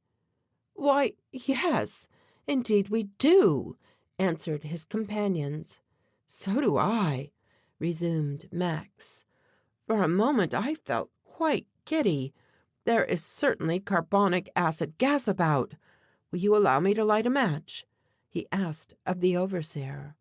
"Why, yes, indeed we do," answered his companions. "So do I," resumed Max. "For a moment I felt quite giddy. There is certainly carbonic acid gas about. Will you allow me to light a match?" he asked of the overseer.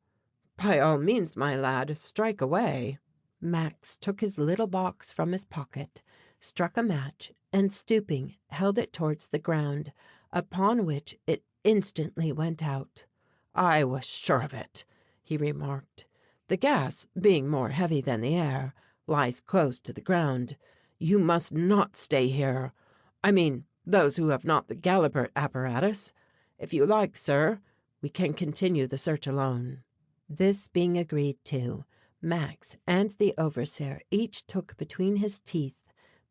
"By all means, my lad, strike away." Max took his little box from his pocket, struck a match, and stooping, held it towards the ground, upon which it instantly went out. "I was sure of it," he remarked. "The gas, being more heavy than the air, lies close to the ground. You must not stay here. I mean, those who have not the Galibert apparatus. If you like, sir, we can continue the search alone." This being agreed to, Max and the overseer each took between his teeth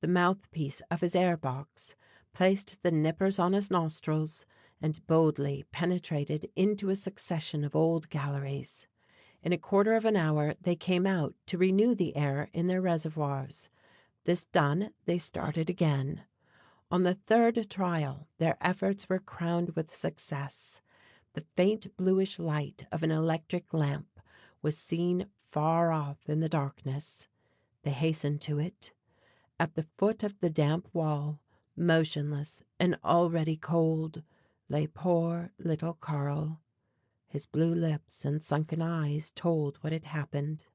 the mouthpiece of his air box, placed the nippers on his nostrils, and boldly penetrated into a succession of old galleries. In a quarter of an hour they came out to renew the air in their reservoirs. This done, they started again. On the 3rd trial their efforts were crowned with success. The faint bluish light of an electric lamp was seen far off in the darkness. They hastened to it. At the foot of the damp wall, motionless and already cold, lay poor little Karl. His blue lips and sunken eyes told what had happened.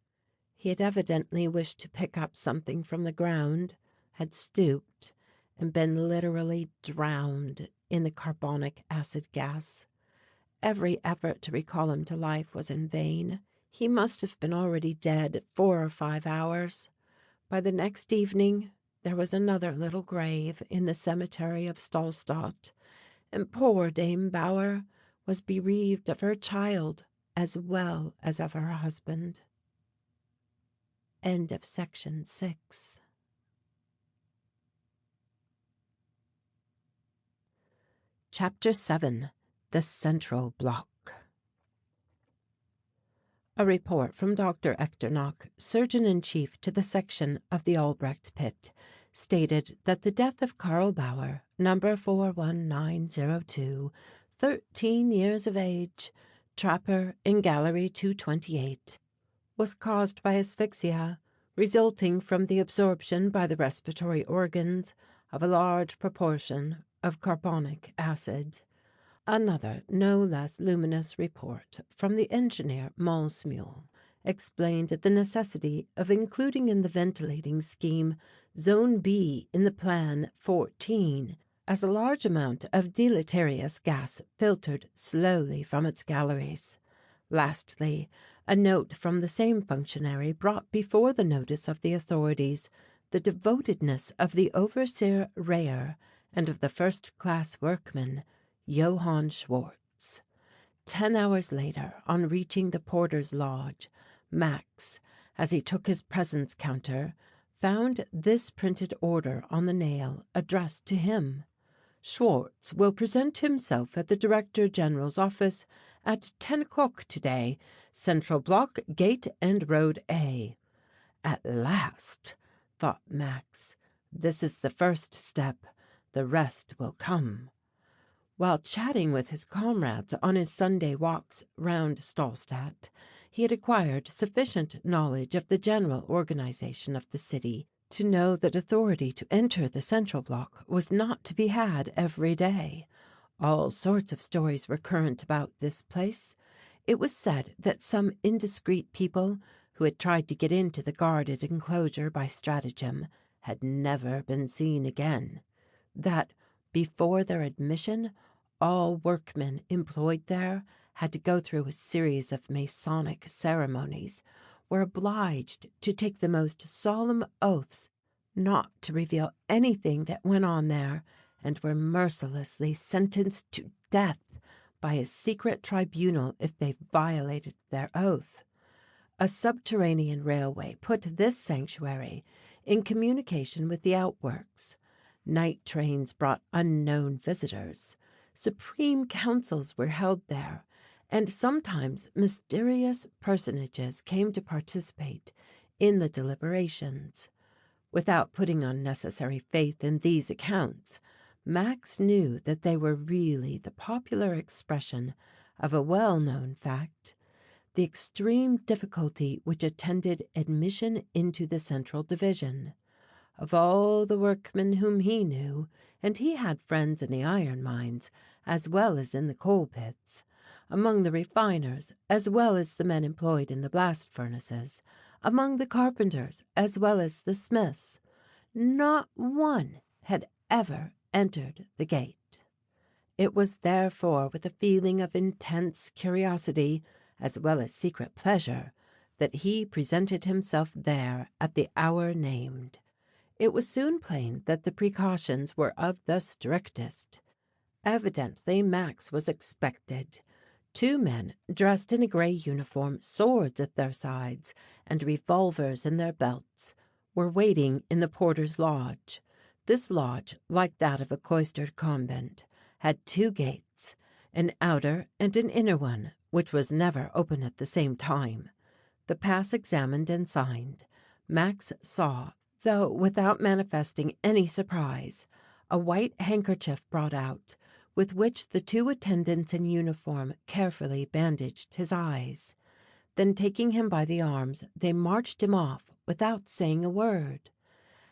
He had evidently wished to pick up something from the ground, had stooped, and been literally drowned in the carbonic acid gas. Every effort to recall him to life was in vain. He must have been already dead 4 or 5 hours. By the next evening there was another little grave in the cemetery of Stahlstadt, and poor Dame Bauer was bereaved of her child as well as of her husband. End of section 6. Chapter 7. The Central Block. A report from Dr. Echternach, Surgeon-in-Chief to the section of the Albrecht Pit, stated that the death of Karl Bauer, number 41902, 13 years of age, trapper in Gallery 228, was caused by asphyxia, resulting from the absorption by the respiratory organs of a large proportion of carbonic acid. Another, no less luminous report from the engineer Monsmuel explained the necessity of including in the ventilating scheme Zone B in the Plan 14, as a large amount of deleterious gas filtered slowly from its galleries. Lastly, a note from the same functionary brought before the notice of the authorities the devotedness of the overseer Reyer and of the first-class workman Johann Schwartz. 10 hours later, on reaching the porter's lodge, Max, as he took his presence counter, found this printed order on the nail addressed to him. Schwartz will present himself at the Director General's office at 10 o'clock today, Central Block, Gate and Road A. At last, thought Max, this is the first step. The rest will come. While chatting with his comrades on his Sunday walks round Stahlstadt, he had acquired sufficient knowledge of the general organization of the city to know that authority to enter the Central Block was not to be had every day. All sorts of stories were current about this place. It was said that some indiscreet people who had tried to get into the guarded enclosure by stratagem had never been seen again. That before their admission, all workmen employed there had to go through a series of Masonic ceremonies, were obliged to take the most solemn oaths not to reveal anything that went on there, and were mercilessly sentenced to death by a secret tribunal if they violated their oath. A subterranean railway put this sanctuary in communication with the outworks. Night trains brought unknown visitors. Supreme councils were held there, and sometimes mysterious personages came to participate in the deliberations. Without putting unnecessary faith in these accounts, Max knew that they were really the popular expression of a well-known fact, the extreme difficulty which attended admission into the Central Division. Of all the workmen whom he knew, and he had friends in the iron mines as well as in the coal pits, among the refiners as well as the men employed in the blast furnaces, among the carpenters as well as the smiths, not one had ever entered the gate. It was therefore with a feeling of intense curiosity as well as secret pleasure that he presented himself there at the hour named. It was soon plain that the precautions were of the strictest. Evidently Max was expected. 2 men, dressed in a grey uniform, swords at their sides, and revolvers in their belts, were waiting in the porter's lodge. This lodge, like that of a cloistered convent, had 2 gates, an outer and an inner one, which was never open at the same time. The pass examined and signed, Max saw, though without manifesting any surprise, a white handkerchief brought out, with which the 2 attendants in uniform carefully bandaged his eyes. Then taking him by the arms, they marched him off, without saying a word.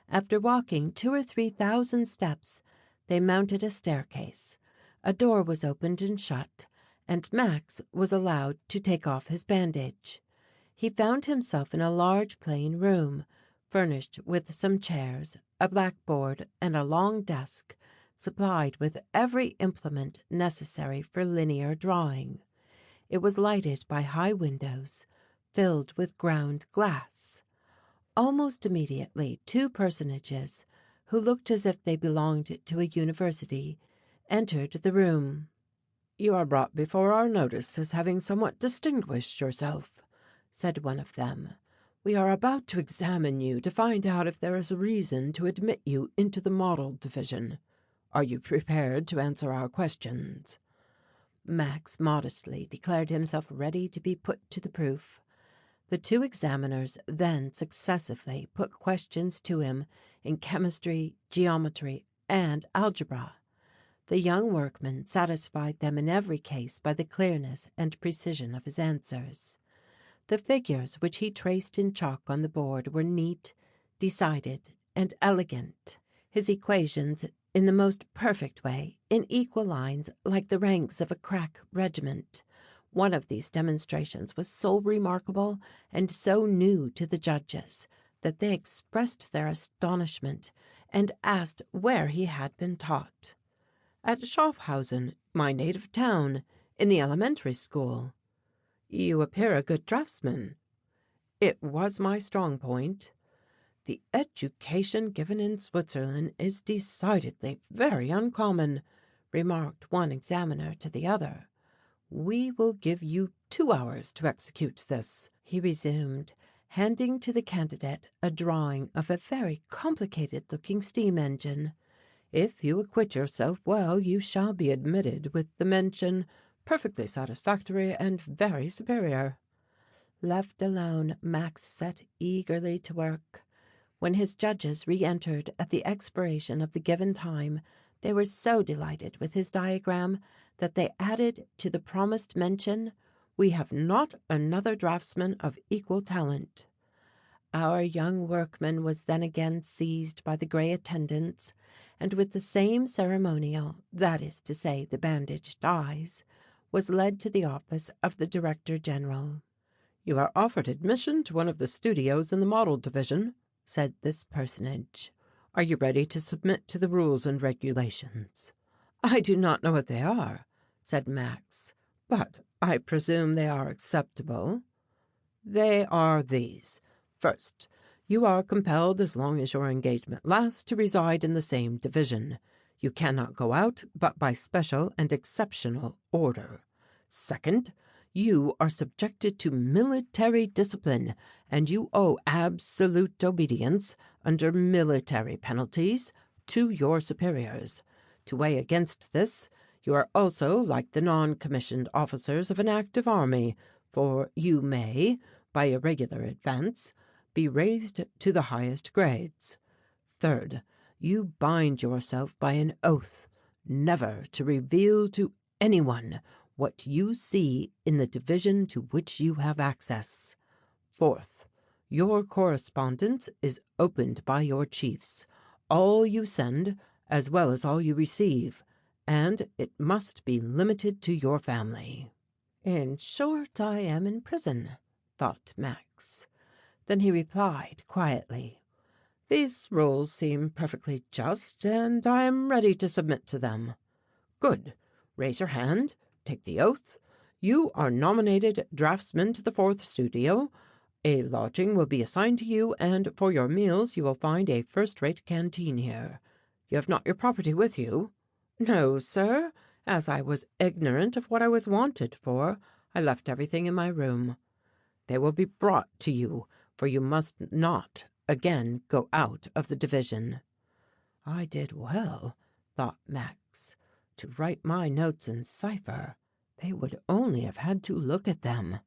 After walking 2,000 or 3,000 steps, they mounted a staircase. A door was opened and shut, and Max was allowed to take off his bandage. He found himself in a large plain room, furnished with some chairs, a blackboard, and a long desk, supplied with every implement necessary for linear drawing. It was lighted by high windows, filled with ground glass. Almost immediately 2 personages, who looked as if they belonged to a university, entered the room. "You are brought before our notice as having somewhat distinguished yourself," said one of them. "We are about to examine you to find out if there is a reason to admit you into the model division. Are you prepared to answer our questions?" Max modestly declared himself ready to be put to the proof. The 2 examiners then successively put questions to him in chemistry, geometry, and algebra. The young workman satisfied them in every case by the clearness and precision of his answers. The figures which he traced in chalk on the board were neat, decided, and elegant. His equations in the most perfect way, in equal lines like the ranks of a crack regiment. One of these demonstrations was so remarkable and so new to the judges that they expressed their astonishment and asked where he had been taught. "At Schaffhausen, my native town, in the elementary school." "You appear a good draughtsman." "It was my strong point." "The education given in Switzerland is decidedly very uncommon," remarked one examiner to the other. "We will give you 2 hours to execute this," he resumed, handing to the candidate a drawing of a very complicated-looking steam engine. "If you acquit yourself well, you shall be admitted with the mention 'perfectly satisfactory and very superior.'" Left alone, Max set eagerly to work. When his judges re-entered at the expiration of the given time, they were so delighted with his diagram that they added to the promised mention, "We have not another draughtsman of equal talent." Our young workman was then again seized by the grey attendants, and with the same ceremonial, that is to say the bandaged eyes, was led to the office of the Director General. "You are offered admission to one of the studios in the model division," said this personage. "Are you ready to submit to the rules and regulations?" "I do not know what they are," said Max, "but I presume they are acceptable." "They are these. First, you are compelled, as long as your engagement lasts, to reside in the same division. You cannot go out but by special and exceptional order. Second, you are subjected to military discipline, and you owe absolute obedience, under military penalties, to your superiors. To weigh against this, you are also like the non-commissioned officers of an active army, for you may, by a regular advance, be raised to the highest grades. Third, you bind yourself by an oath never to reveal to anyone what you see in the division to which you have access. Fourth, your correspondence is opened by your chiefs, all you send as well as all you receive, and it must be limited to your family." "In short, I am in prison," thought Max. Then he replied quietly, "These rules seem perfectly just, and I am ready to submit to them." "Good. Raise your hand. Take the oath. You are nominated draughtsman to the 4th studio. A lodging will be assigned to you, and for your meals you will find a first-rate canteen here. You have not your property with you?" "No, sir. As I was ignorant of what I was wanted for, I left everything in my room." "They will be brought to you, for you must not again go out of the division." I did well, thought Max, to write my notes in cipher. They would only have had to look at them.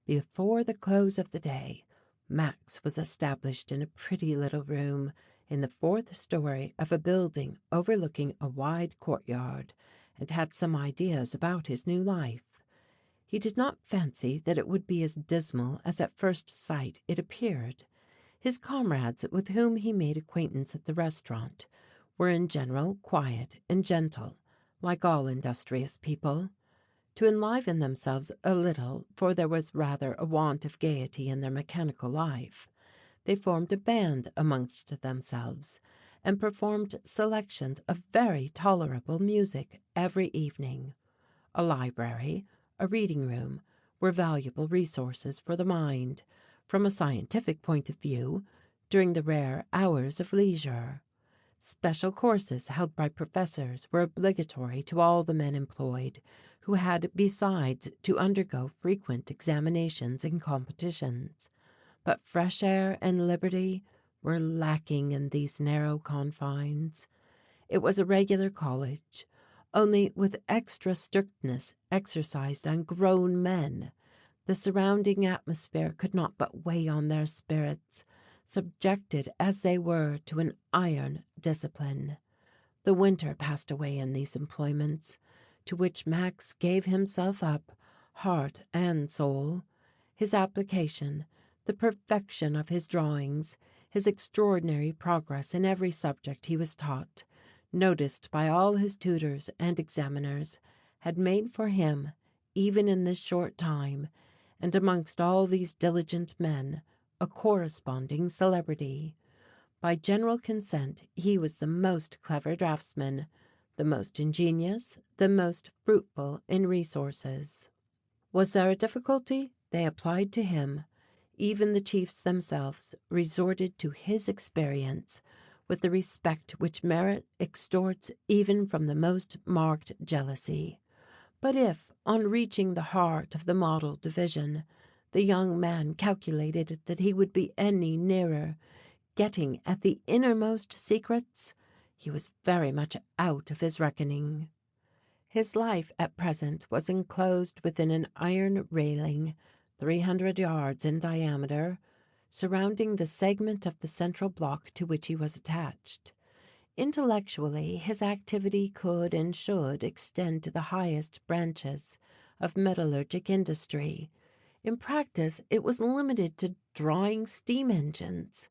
Before the close of the day, Max was established in a pretty little room in the 4th story of a building overlooking a wide courtyard, and had some ideas about his new life. He did not fancy that it would be as dismal as at first sight it appeared. His comrades with whom he made acquaintance at the restaurant were in general quiet and gentle, like all industrious people. To enliven themselves a little, for there was rather a want of gaiety in their mechanical life, they formed a band amongst themselves, and performed selections of very tolerable music every evening. A library, a reading room, were valuable resources for the mind, from a scientific point of view, during the rare hours of leisure. Special courses held by professors were obligatory to all the men employed, who had besides to undergo frequent examinations and competitions. But fresh air and liberty were lacking in these narrow confines. It was a regular college, only with extra strictness exercised on grown men. The surrounding atmosphere could not but weigh on their spirits, subjected as they were to an iron discipline. The winter passed away in these employments, to which Max gave himself up, heart and soul. His application, the perfection of his drawings, his extraordinary progress in every subject he was taught, noticed by all his tutors and examiners, had made for him, even in this short time, and amongst all these diligent men, a corresponding celebrity. By general consent he was the most clever draughtsman, the most ingenious, the most fruitful in resources. Was there a difficulty? They applied to him. Even the chiefs themselves resorted to his experience with the respect which merit extorts even from the most marked jealousy. But if, on reaching the heart of the model division, the young man calculated that he would be any nearer getting at the innermost secrets, he was very much out of his reckoning. His life at present was enclosed within an iron railing 300 yards in diameter, surrounding the segment of the central block to which he was attached. Intellectually, his activity could and should extend to the highest branches of metallurgic industry. In practice, it was limited to drawing steam engines.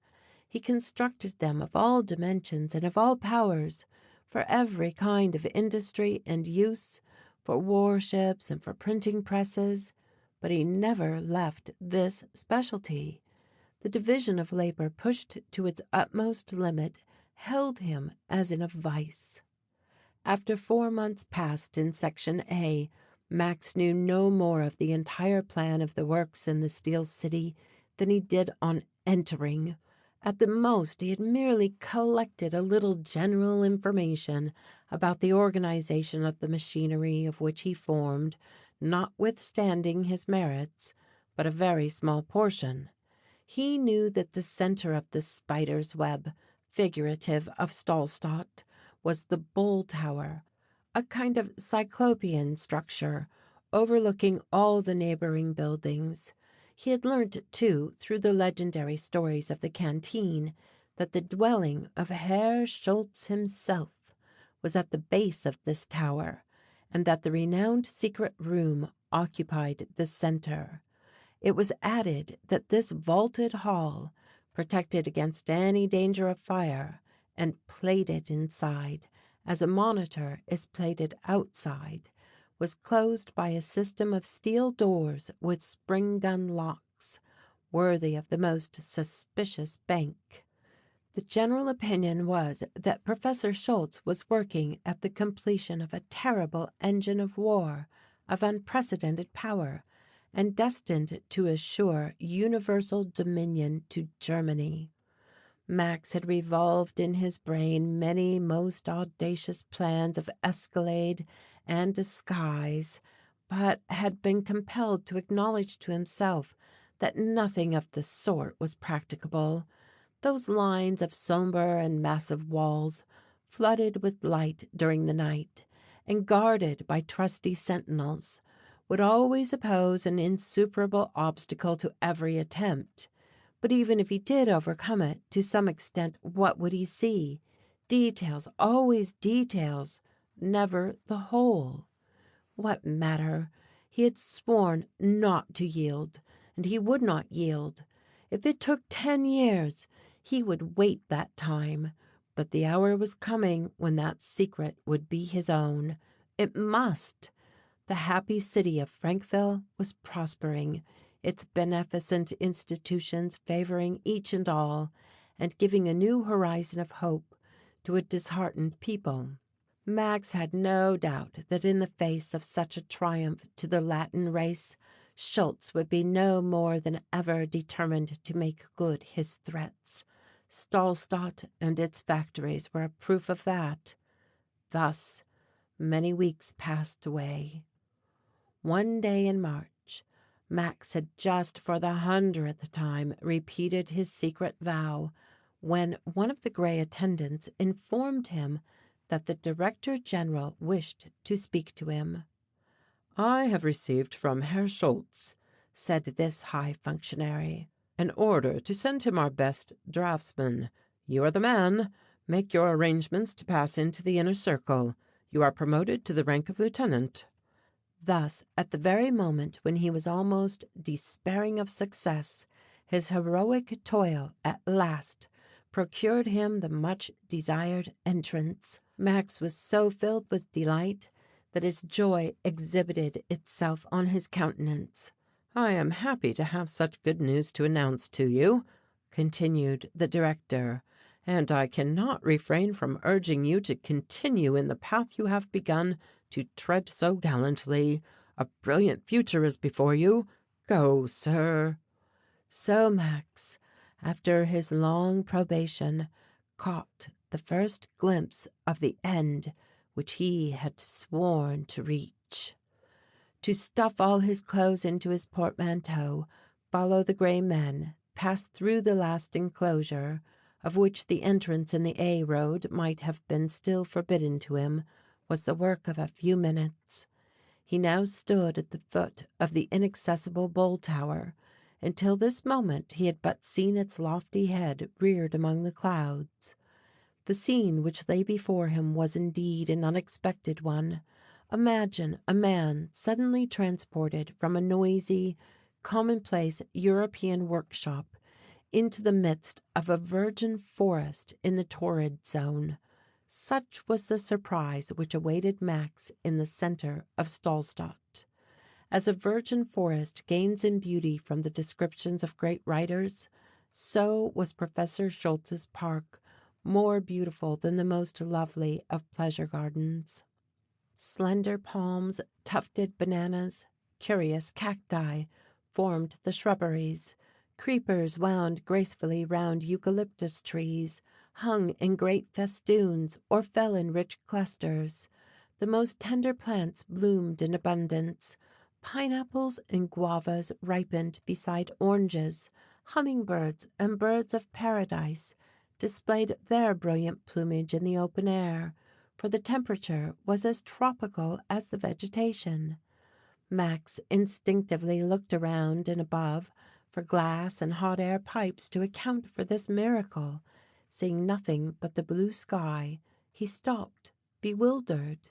He constructed them of all dimensions and of all powers, for every kind of industry and use, for warships and for printing presses, but he never left this specialty. The division of labor pushed to its utmost limit held him as in a vice. After 4 months passed in Section A, Max knew no more of the entire plan of the works in the Steel City than he did on entering. At the most, he had merely collected a little general information about the organization of the machinery of which he formed, notwithstanding his merits, but a very small portion. He knew that the center of the spider's web, figurative of Stahlstadt, was the Bull Tower, a kind of cyclopean structure overlooking all the neighboring buildings. He had learnt, too, through the legendary stories of the canteen, that the dwelling of Herr Schultze himself was at the base of this tower, and that the renowned secret room occupied the center. It was added that this vaulted hall, protected against any danger of fire, and plated inside, as a monitor is plated outside, was closed by a system of steel doors with spring-gun locks, worthy of the most suspicious bank. The general opinion was that Professor Schultze was working at the completion of a terrible engine of war of unprecedented power, and destined to assure universal dominion to Germany. Max had revolved in his brain many most audacious plans of escalade and disguise, but had been compelled to acknowledge to himself that nothing of the sort was practicable. Those lines of sombre and massive walls, flooded with light during the night, and guarded by trusty sentinels, would always oppose an insuperable obstacle to every attempt. But even if he did overcome it, to some extent, what would he see? Details, always details, never the whole. What matter? He had sworn not to yield, and he would not yield. If it took 10 years, he would wait that time. But the hour was coming when that secret would be his own. It must. The happy city of Frankville was prospering, its beneficent institutions favoring each and all, and giving a new horizon of hope to a disheartened people. Max had no doubt that in the face of such a triumph to the Latin race, Schultze would be no more than ever determined to make good his threats. Stahlstadt and its factories were a proof of that. Thus, many weeks passed away. One day in March, Max had just for the 100th time repeated his secret vow, when one of the gray attendants informed him that the Director General wished to speak to him. "I have received from Herr Schultze," said this high functionary, "an order to send him our best draftsman. You are the man. Make your arrangements to pass into the inner circle. You are promoted to the rank of lieutenant." Thus, at the very moment when he was almost despairing of success, his heroic toil at last procured him the much-desired entrance. Max was so filled with delight that his joy exhibited itself on his countenance. "I am happy to have such good news to announce to you," continued the director, "and I cannot refrain from urging you to continue in the path you have begun to tread so gallantly. A brilliant future is before you. Go, sir." So Max, after his long probation, caught the first glimpse of the end which he had sworn to reach. To stuff all his clothes into his portmanteau, follow the gray men, pass through the last enclosure, of which the entrance in the A road might have been still forbidden to him, was the work of a few minutes. He now stood at the foot of the inaccessible Bull Tower. Until this moment he had but seen its lofty head reared among the clouds. The scene which lay before him was indeed an unexpected one. Imagine a man suddenly transported from a noisy, commonplace European workshop into the midst of a virgin forest in the torrid zone. Such was the surprise which awaited Max in the centre of Stahlstadt. As a virgin forest gains in beauty from the descriptions of great writers, so was Professor Schultze's park more beautiful than the most lovely of pleasure gardens. Slender palms, tufted bananas, curious cacti formed the shrubberies. Creepers wound gracefully round eucalyptus trees, hung in great festoons or fell in rich clusters. The most tender plants bloomed in abundance. Pineapples and guavas ripened beside oranges. Hummingbirds and birds of paradise displayed their brilliant plumage in the open air, for the temperature was as tropical as the vegetation. Max instinctively looked around and above for glass and hot air pipes to account for this miracle. Seeing nothing but the blue sky, he stopped, bewildered.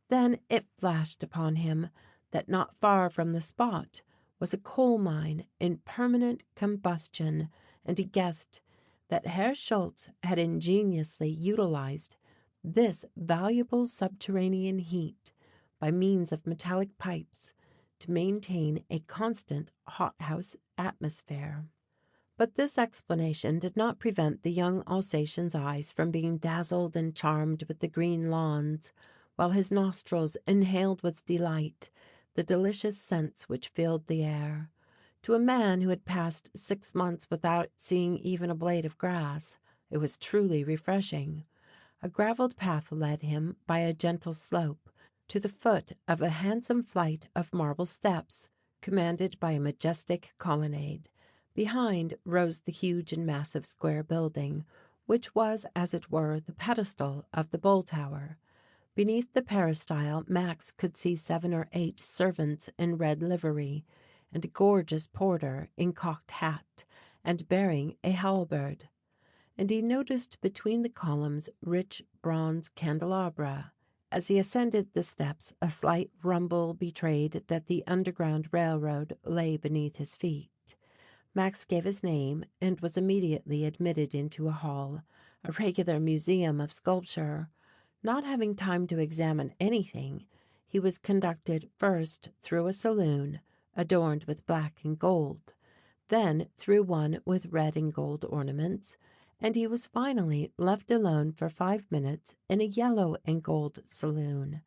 Then it flashed upon him that not far from the spot was a coal mine in permanent combustion, and he guessed that Herr Schultze had ingeniously utilized this valuable subterranean heat by means of metallic pipes to maintain a constant hothouse atmosphere. But this explanation did not prevent the young Alsatian's eyes from being dazzled and charmed with the green lawns, while his nostrils inhaled with delight the delicious scents which filled the air. To a man who had passed 6 months without seeing even a blade of grass, it was truly refreshing. A gravelled path led him, by a gentle slope, to the foot of a handsome flight of marble steps, commanded by a majestic colonnade. Behind rose the huge and massive square building, which was, as it were, the pedestal of the Bull Tower. Beneath the peristyle Max could see 7 or 8 servants in red livery, and a gorgeous porter in cocked hat and bearing a halberd. And he noticed between the columns rich bronze candelabra. As he ascended the steps, a slight rumble betrayed that the Underground Railroad lay beneath his feet. Max gave his name and was immediately admitted into a hall, a regular museum of sculpture. Not having time to examine anything, he was conducted first through a saloon adorned with black and gold, then through one with red and gold ornaments, and he was finally left alone for 5 minutes in a yellow and gold saloon.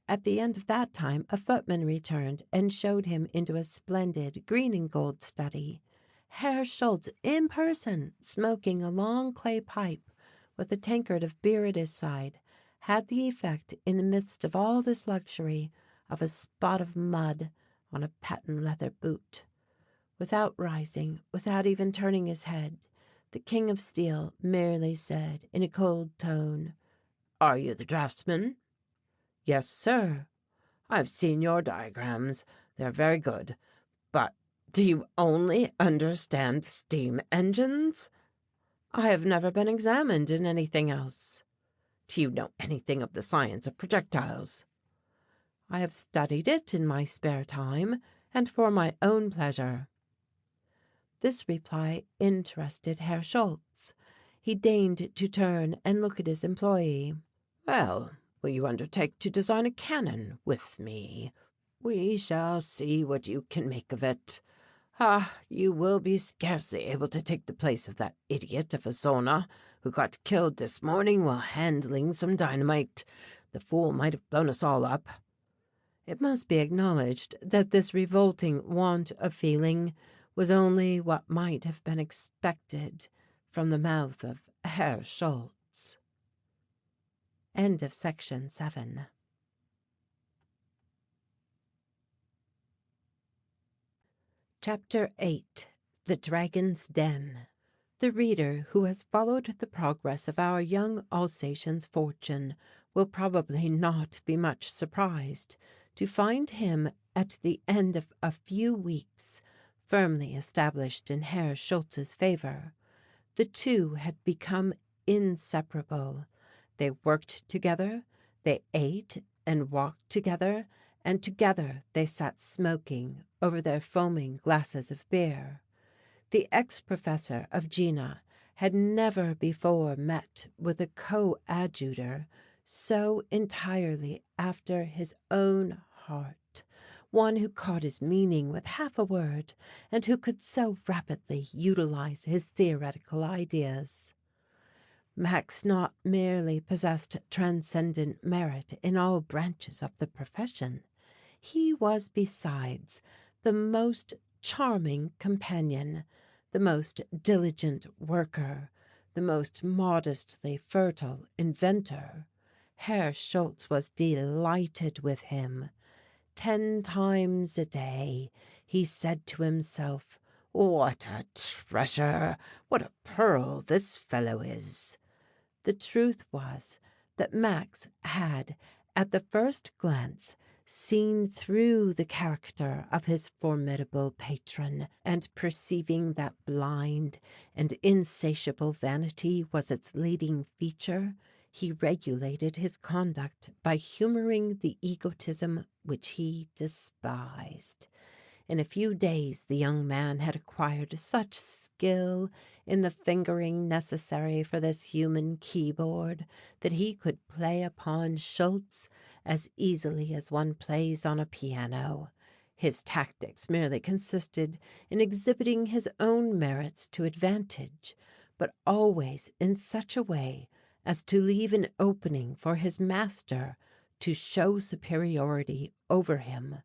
At the end of that time a footman returned and showed him into a splendid green and gold study. Herr Schultze in person, smoking a long clay pipe with a tankard of beer at his side, had the effect, in the midst of all this luxury, of a spot of mud on a patent leather boot. Without rising, without even turning his head, the King of Steel merely said in a cold tone, "Are you the draughtsman?" "Yes, sir." "I've seen your diagrams. They're very good. But do you only understand steam engines?" "I have never been examined in anything else." "Do you know anything of the science of projectiles?" "I have studied it in my spare time and for my own pleasure." This reply interested Herr Schultze. He deigned to turn and look at his employee. "Well, will you undertake to design a cannon with me? We shall see what you can make of it. Ah, you will be scarcely able to take the place of that idiot of a Zona who got killed this morning while handling some dynamite. The fool might have blown us all up." It must be acknowledged that this revolting want of feeling was only what might have been expected from the mouth of Herr Schultze. End of section 7. Chapter 8. The Dragon's Den. The reader who has followed the progress of our young Alsatian's fortune will probably not be much surprised to find him at the end of a few weeks firmly established in Herr Schultze's favor. The two had become inseparable. They worked together, they ate and walked together, and together they sat smoking over their foaming glasses of beer. The ex-professor of Jena had never before met with a coadjutor so entirely after his own heart, one who caught his meaning with half a word, and who could so rapidly utilize his theoretical ideas. Max not merely possessed transcendent merit in all branches of the profession, he was besides the most charming companion, the most diligent worker, the most modestly fertile inventor. Herr Schultze was delighted with him. 10 times a day he said to himself, "What a treasure! What a pearl this fellow is!" The truth was that Max had, at the first glance, seen through the character of his formidable patron, and perceiving that blind and insatiable vanity was its leading feature, he regulated his conduct by humoring the egotism which he despised. In a few days the young man had acquired such skill in the fingering necessary for this human keyboard that he could play upon Schultze as easily as one plays on a piano. His tactics merely consisted in exhibiting his own merits to advantage, but always in such a way as to leave an opening for his master to show superiority over him.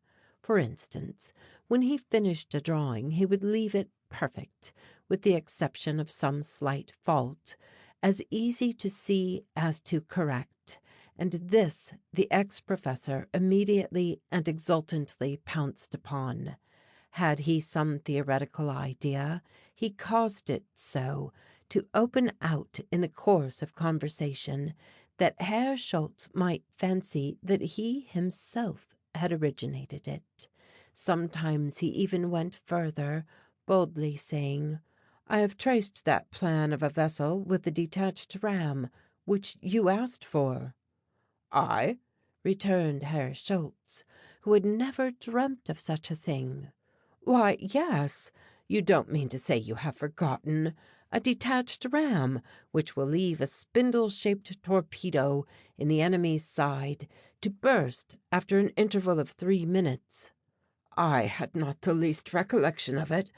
For instance, when he finished a drawing he would leave it perfect, with the exception of some slight fault, as easy to see as to correct, and this the ex-professor immediately and exultantly pounced upon. Had he some theoretical idea, he caused it so to open out in the course of conversation that Herr Schultze might fancy that he himself had originated it. Sometimes he even went further, boldly saying, "I have traced that plan of a vessel with the detached ram, which you asked for." "I?" returned Herr Schultze, who had never dreamt of such a thing. "Why, yes, You don't mean to say you have forgotten a detached ram which will leave a spindle-shaped torpedo in the enemy's side to burst after an interval of 3 minutes. I had not the least recollection of it.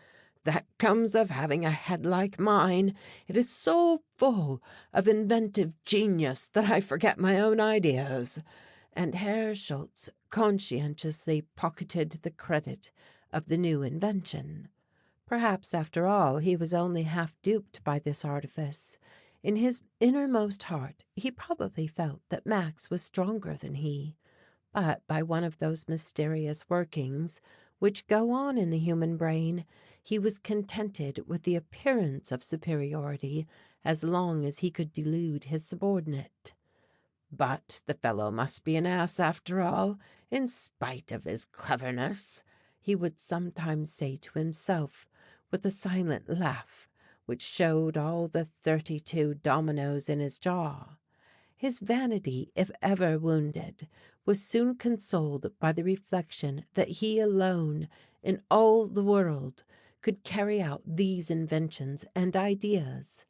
That comes of having a head like mine. It is so full of inventive genius that I forget my own ideas." And Herr Schultze conscientiously pocketed the credit of the new invention. Perhaps, after all, he was only half duped by this artifice. In his innermost heart he probably felt that Max was stronger than he. But by one of those mysterious workings which go on in the human brain, he was contented with the appearance of superiority as long as he could delude his subordinate. "But the fellow must be an ass after all, in spite of his cleverness," he would sometimes say to himself, with a silent laugh which showed all the 32 dominoes in his jaw. His vanity, if ever wounded, was soon consoled by the reflection that he alone in all the world could carry out these inventions and ideas.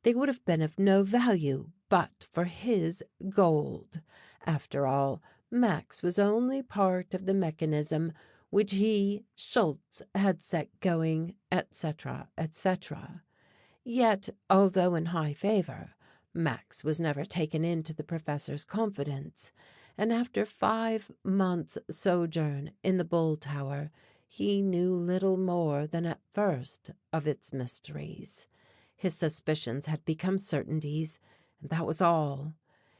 They would have been of no value but for his gold. After all, Max was only part of the mechanism which he, Schultze, had set going, etc., etc. Yet, although in high favour, Max was never taken into the professor's confidence, and after 5 months' sojourn in the Bull Tower he knew little more than at first of its mysteries. His suspicions had become certainties, and that was all.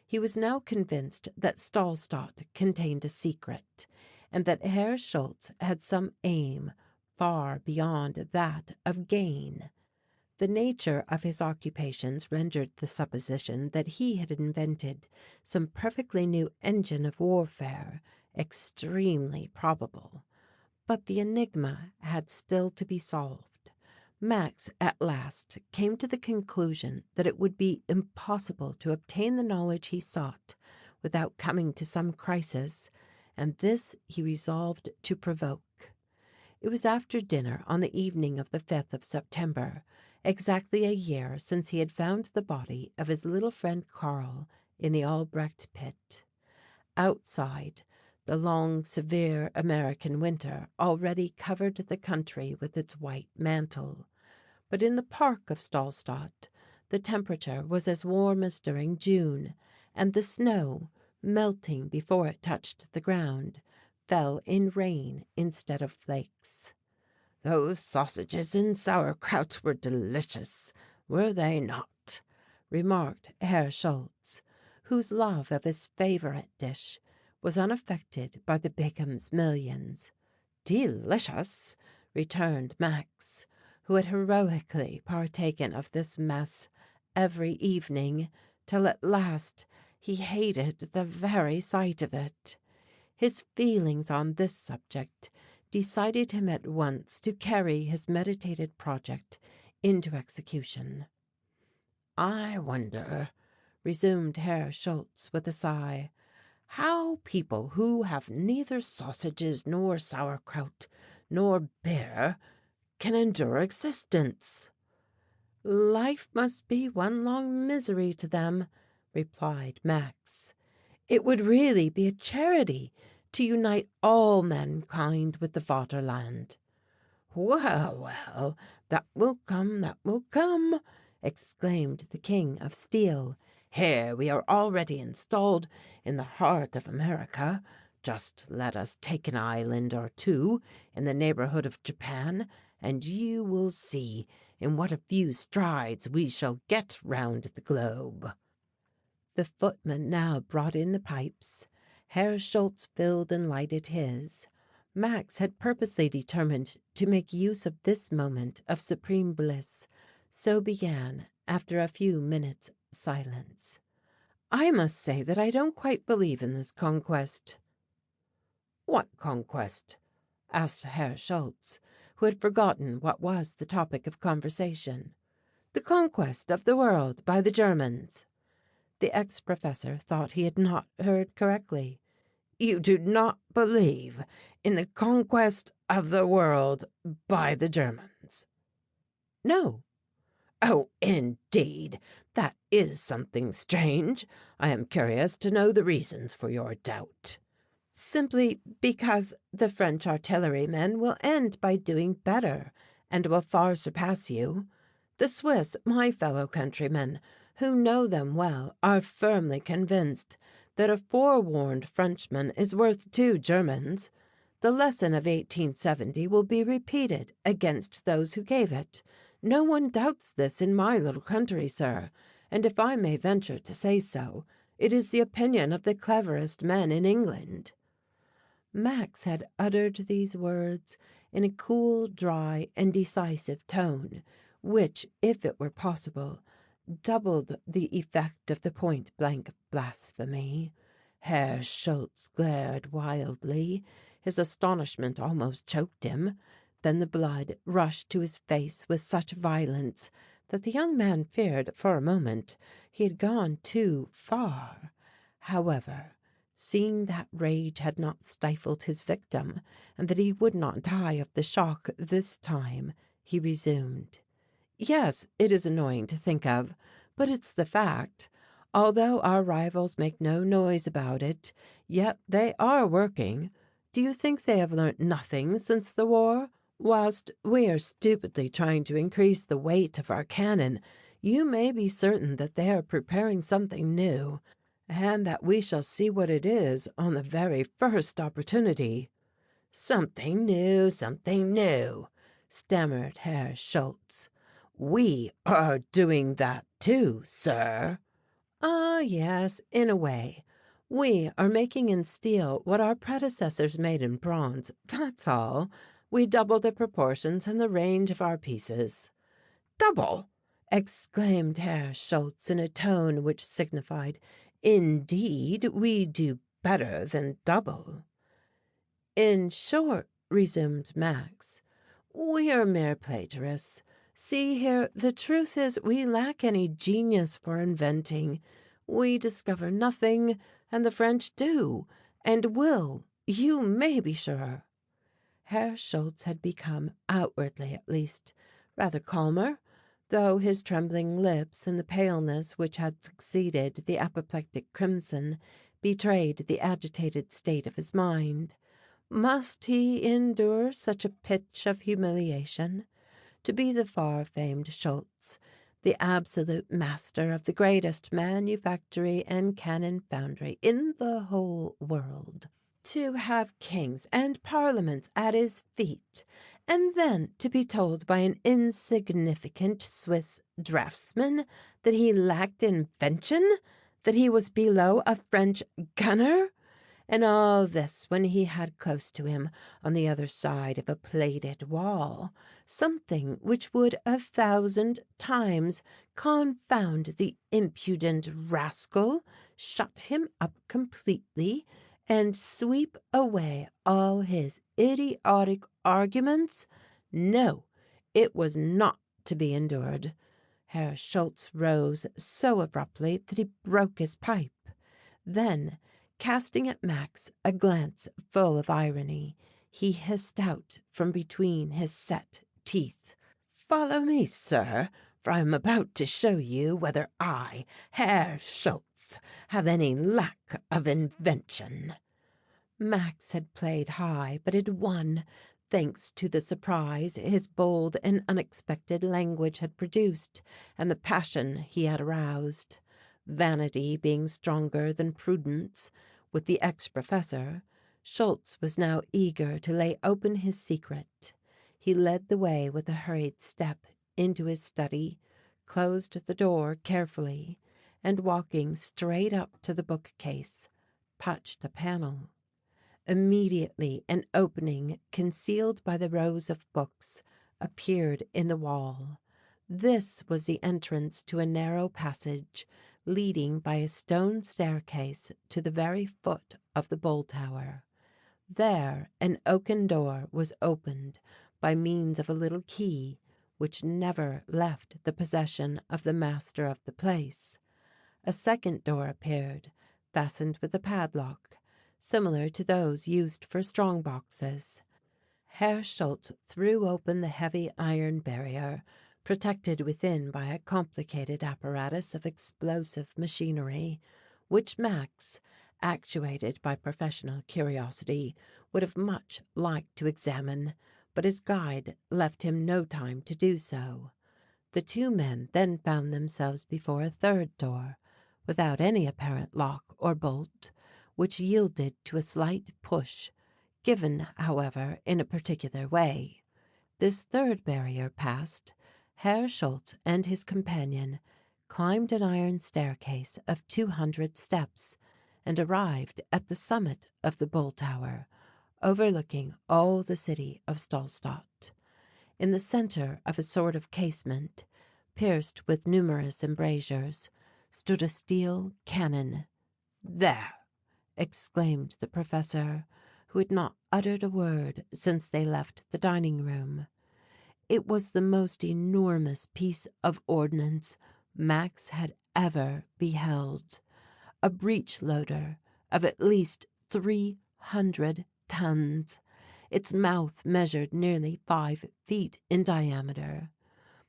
He was now convinced that Stahlstadt contained a secret, and that Herr Schultze had some aim far beyond that of gain. The nature of his occupations rendered the supposition that he had invented some perfectly new engine of warfare extremely probable. But the enigma had still to be solved. Max at last came to the conclusion that it would be impossible to obtain the knowledge he sought without coming to some crisis, and this he resolved to provoke. It was after dinner on the evening of the 5th of September, exactly a year since he had found the body of his little friend Karl in the Albrecht Pit. Outside, the long, severe American winter already covered the country with its white mantle. But in the park of Stahlstadt the temperature was as warm as during June, and the snow, melting before it touched the ground, fell in rain instead of flakes. "Those sausages and sauerkraut were delicious, were they not?" remarked Herr Schultze, whose love of his favourite dish was unaffected by the Begum's millions. "Delicious," returned Max, who had heroically partaken of this mess every evening, till at last he hated the very sight of it. His feelings on this subject decided him at once to carry his meditated project into execution. "I wonder," resumed Herr Schultze with a sigh, "how people who have neither sausages nor sauerkraut nor beer can endure existence." "Life must be one long misery to them," replied Max. "It would really be a charity to unite all mankind with the Vaterland." "Well, well, that will come, that will come," exclaimed the King of Steel. "Here we are already installed in the heart of America. Just let us take an island or two in the neighbourhood of Japan, and you will see in what a few strides we shall get round the globe." The footman now brought in the pipes. Herr Schultze filled and lighted his. Max had purposely determined to make use of this moment of supreme bliss, so began, after a few minutes' silence: "I must say that I don't quite believe in this conquest." "What conquest?" asked Herr Schultze, who had forgotten what was the topic of conversation. "The conquest of the world by the Germans." The ex-professor thought he had not heard correctly. "You do not believe in the conquest of the world by the Germans?" No." "Oh, indeed! That is something strange. I am curious to know the reasons for your doubt." "Simply because the French artillerymen will end by doing better, and will far surpass you. The Swiss, my fellow countrymen, who know them well, are firmly convinced that a forewarned Frenchman is worth 2 Germans. The lesson of 1870 will be repeated against those who gave it. No one doubts this in my little country, sir, and if I may venture to say so, it is the opinion of the cleverest men in England." Max had uttered these words in a cool, dry, and decisive tone, which, if it were possible, doubled the effect of the point-blank blasphemy. Herr Schultze glared wildly. His astonishment almost choked him. Then the blood rushed to his face with such violence that the young man feared for a moment he had gone too far. However, seeing that rage had not stifled his victim, and that he would not die of the shock this time, he resumed. "Yes, it is annoying to think of, but it's the fact. Although our rivals make no noise about it, yet they are working. Do you think they have learnt nothing since the war? Whilst we are stupidly trying to increase the weight of our cannon, you may be certain that they are preparing something new, and that we shall see what it is on the very first opportunity." Something new," stammered Herr Schultze. "We are doing that too, sir." "Ah, yes, in a way. We are making in steel what our predecessors made in bronze, that's all. We double the proportions and the range of our pieces." "Double!" exclaimed Herr Schultze in a tone which signified, "Indeed, we do better than double." "In short," resumed Max, "we are mere plagiarists. See here, the truth is we lack any genius for inventing. We discover nothing, and the French do, and will, you may be sure." Herr Schultze had become, outwardly at least, rather calmer, though his trembling lips and the paleness which had succeeded the apoplectic crimson betrayed the agitated state of his mind. Must he endure such a pitch of humiliation? To be the far-famed Schultze, the absolute master of the greatest manufactory and cannon foundry in the whole world, to have kings and parliaments at his feet, and then to be told by an insignificant Swiss draughtsman that he lacked invention, that he was below a French gunner! And all this when he had close to him, on the other side of a plated wall, something which would 1,000 times confound the impudent rascal, shut him up completely, and sweep away all his idiotic arguments. No, it was not to be endured. Herr Schultze rose so abruptly that he broke his pipe. Then, casting at Max a glance full of irony, he hissed out from between his set teeth, "Follow me, sir, for I am about to show you whether I, Herr Schultze, have any lack of invention." Max had played high, but had won, thanks to the surprise his bold and unexpected language had produced, and the passion he had aroused. Vanity being stronger than prudence with the ex-professor, Schultze was now eager to lay open his secret. He led the way with a hurried step into his study, closed the door carefully, and walking straight up to the bookcase, touched a panel. Immediately an opening concealed by the rows of books appeared in the wall. This was the entrance to a narrow passage leading by a stone staircase to the very foot of the bull tower. There an oaken door was opened by means of a little key which never left the possession of the master of the place. A second door appeared, fastened with a padlock, similar to those used for strong boxes. Herr Schultze threw open the heavy iron barrier, protected within by a complicated apparatus of explosive machinery, which Max, actuated by professional curiosity, would have much liked to examine, but his guide left him no time to do so. The two men then found themselves before a third door, without any apparent lock or bolt, which yielded to a slight push, given, however, in a particular way. This third barrier passed, Herr Schultze and his companion climbed an iron staircase of 200 steps and arrived at the summit of the bull tower, overlooking all the city of Stahlstadt. In the centre of a sort of casement, pierced with numerous embrasures, stood a steel cannon. "There!" exclaimed the professor, who had not uttered a word since they left the dining room. It was the most enormous piece of ordnance Max had ever beheld. A breech loader of at least 300 tons. Its mouth measured nearly 5 feet in diameter.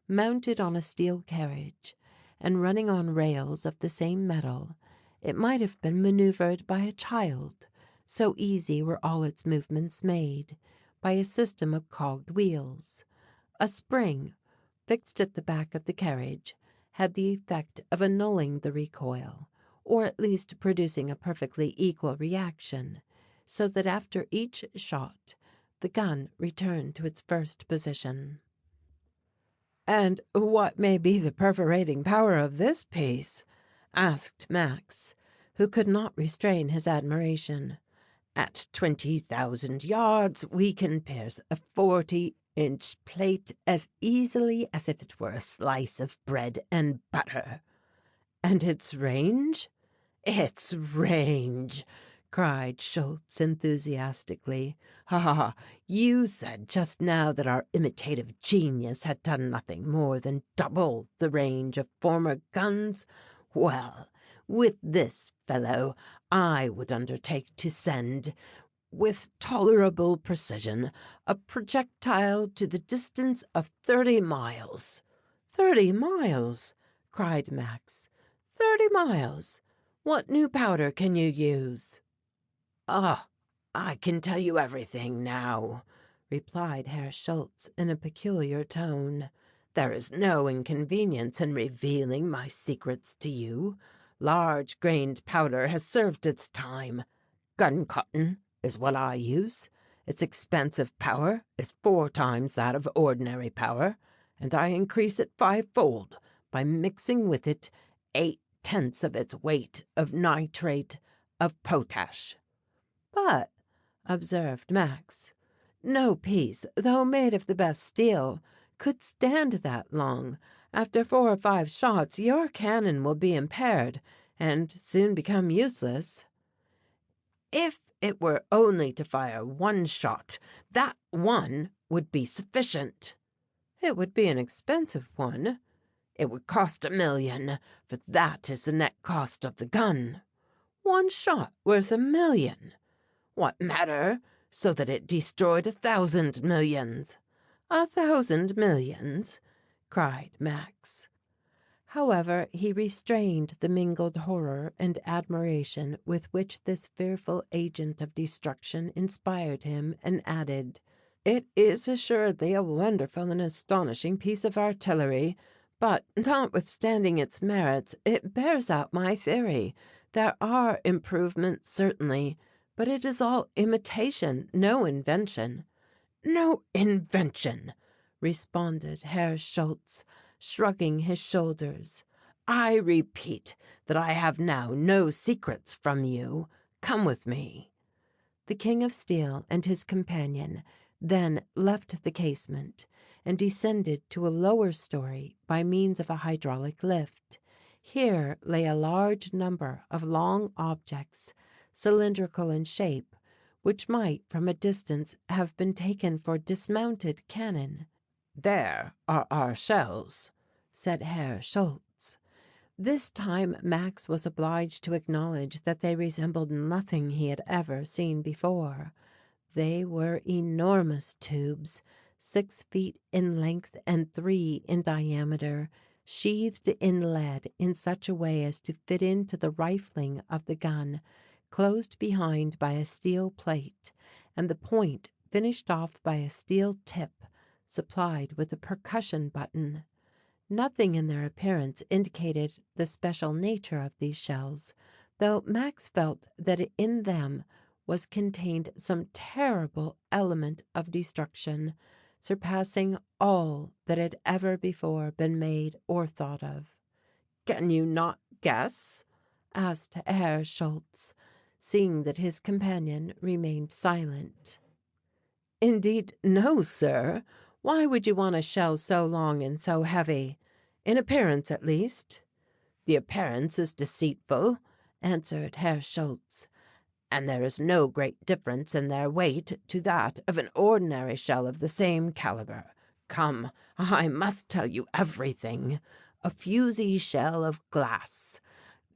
Mounted on a steel carriage and running on rails of the same metal, it might have been maneuvered by a child, so easy were all its movements made, by a system of cogged wheels. A spring, fixed at the back of the carriage, had the effect of annulling the recoil, or at least producing a perfectly equal reaction, so that after each shot the gun returned to its first position. "And what may be the perforating power of this piece?" asked Max, who could not restrain his admiration. "At 20,000 yards we can pierce a 40-inch plate as easily as if it were a slice of bread and butter." "And its range?" "Its range!" cried Schultze enthusiastically. "Ha, ha, ha! You said just now that our imitative genius had done nothing more than double the range of former guns. Well, with this fellow I would undertake to send, with tolerable precision, a projectile to the distance of 30 miles. 30 miles! cried Max. 30 miles! What new powder can you use? "Oh, I can tell you everything now," replied Herr Schultze in a peculiar tone. "There is no inconvenience in revealing my secrets to you. Large-grained powder has served its time. Gun cotton is what I use. Its expansive power is 4 times that of ordinary powder, and I increase it 5-fold by mixing with it 8/10 of its weight of nitrate of potash." "But," observed Max, "no piece, though made of the best steel, could stand that long. After 4 or 5 shots your cannon will be impaired and soon become useless." "If it were only to fire 1 shot, that one would be sufficient." "It would be an expensive one." "It would cost 1,000,000, for that is the net cost of the gun." "1 shot worth 1,000,000! "What matter, so that it destroyed 1,000 millions." 1,000 millions!" cried Max. However, he restrained the mingled horror and admiration with which this fearful agent of destruction inspired him, and added, "It is assuredly a wonderful and astonishing piece of artillery, but, notwithstanding its merits, it bears out my theory. There are improvements, certainly, but it is all imitation, no invention." "No invention!" responded Herr Schultze, shrugging his shoulders. "I repeat that I have now no secrets from you. Come with me." The King of Steel and his companion then left the casement and descended to a lower story by means of a hydraulic lift. Here lay a large number of long objects, cylindrical in shape, which might from a distance have been taken for dismounted cannon. "There are our shells," said Herr Schultze. This time Max was obliged to acknowledge that they resembled nothing he had ever seen before. They were enormous tubes, 6 feet in length and 3 in diameter, sheathed in lead in such a way as to fit into the rifling of the gun, closed behind by a steel plate, and the point finished off by a steel tip supplied with a percussion button. Nothing in their appearance indicated the special nature of these shells, though Max felt that in them was contained some terrible element of destruction, surpassing all that had ever before been made or thought of. "Can you not guess?" asked Herr Schultze, seeing that his companion remained silent. "Indeed, no, sir. Why would you want a shell so long and so heavy? In appearance, at least." "The appearance is deceitful," answered Herr Schultze, "and there is no great difference in their weight to that of an ordinary shell of the same caliber. Come, I must tell you everything. A fusee shell of glass,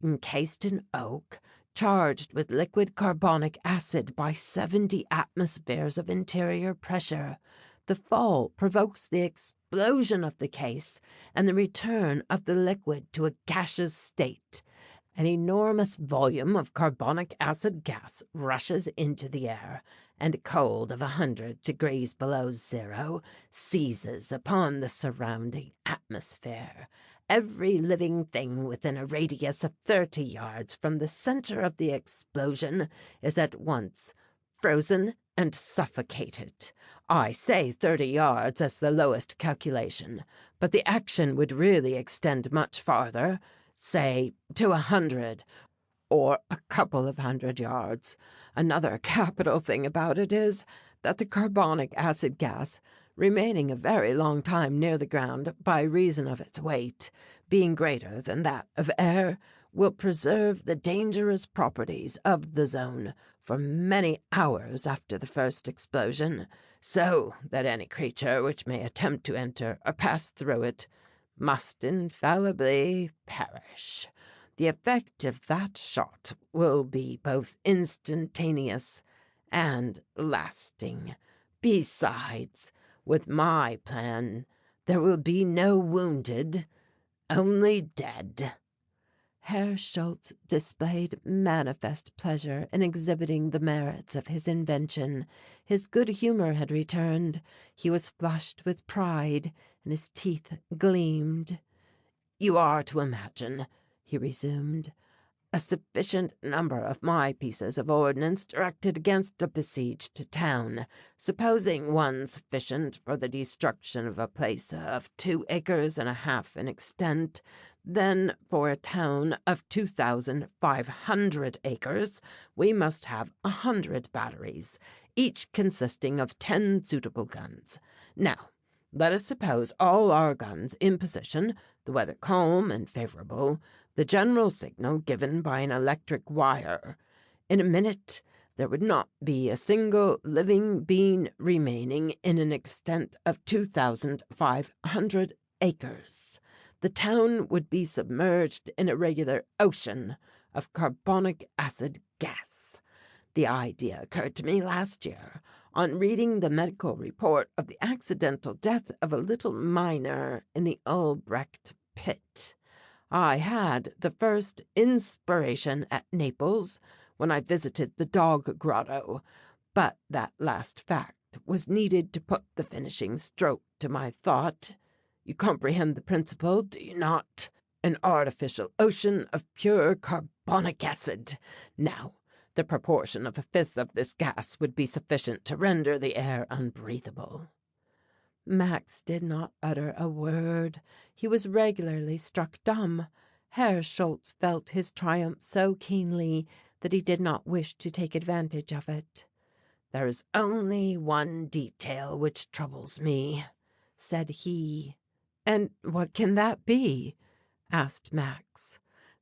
encased in oak, charged with liquid carbonic acid by 70 atmospheres of interior pressure. The fall provokes the explosion of the case and the return of the liquid to a gaseous state. An enormous volume of carbonic acid gas rushes into the air, and cold of 100 degrees below zero seizes upon the surrounding atmosphere. Every living thing within a radius of 30 yards from the center of the explosion is at once frozen and suffocated. I say 30 yards as the lowest calculation, but the action would really extend much farther, say to 100 or a couple of 100 yards. Another capital thing about it is that the carbonic acid gas, remaining a very long time near the ground by reason of its weight, being greater than that of air, will preserve the dangerous properties of the zone for many hours after the first explosion, so that any creature which may attempt to enter or pass through it must infallibly perish. The effect of that shot will be both instantaneous and lasting. Besides, with my plan, there will be no wounded, only dead." Herr Schultze displayed manifest pleasure in exhibiting the merits of his invention. His good humor had returned. He was flushed with pride, and his teeth gleamed. "You are to imagine," he resumed, "a sufficient number of my pieces of ordnance directed against a besieged town, supposing one sufficient for the destruction of a place of 2.5 acres in extent. Then for a town of 2,500 acres we must have 100 batteries, each consisting of 10 suitable guns. Now, let us suppose all our guns in position, the weather calm and favorable, the general signal given by an electric wire. In a minute there would not be a single living being remaining in an extent of 2,500 acres. The town would be submerged in a regular ocean of carbonic acid gas. The idea occurred to me last year on reading the medical report of the accidental death of a little miner in the Albrecht Pit. I had the first inspiration at Naples when I visited the dog grotto, but that last fact was needed to put the finishing stroke to my thought. You comprehend the principle, do you not? An artificial ocean of pure carbonic acid. Now, the proportion of 1/5 of this gas would be sufficient to render the air unbreathable." Max did not utter a word. He was regularly struck dumb. Herr Schultze felt his triumph so keenly that he did not wish to take advantage of it. "There is only one detail which troubles me," said he. "And what can that be?" asked Max.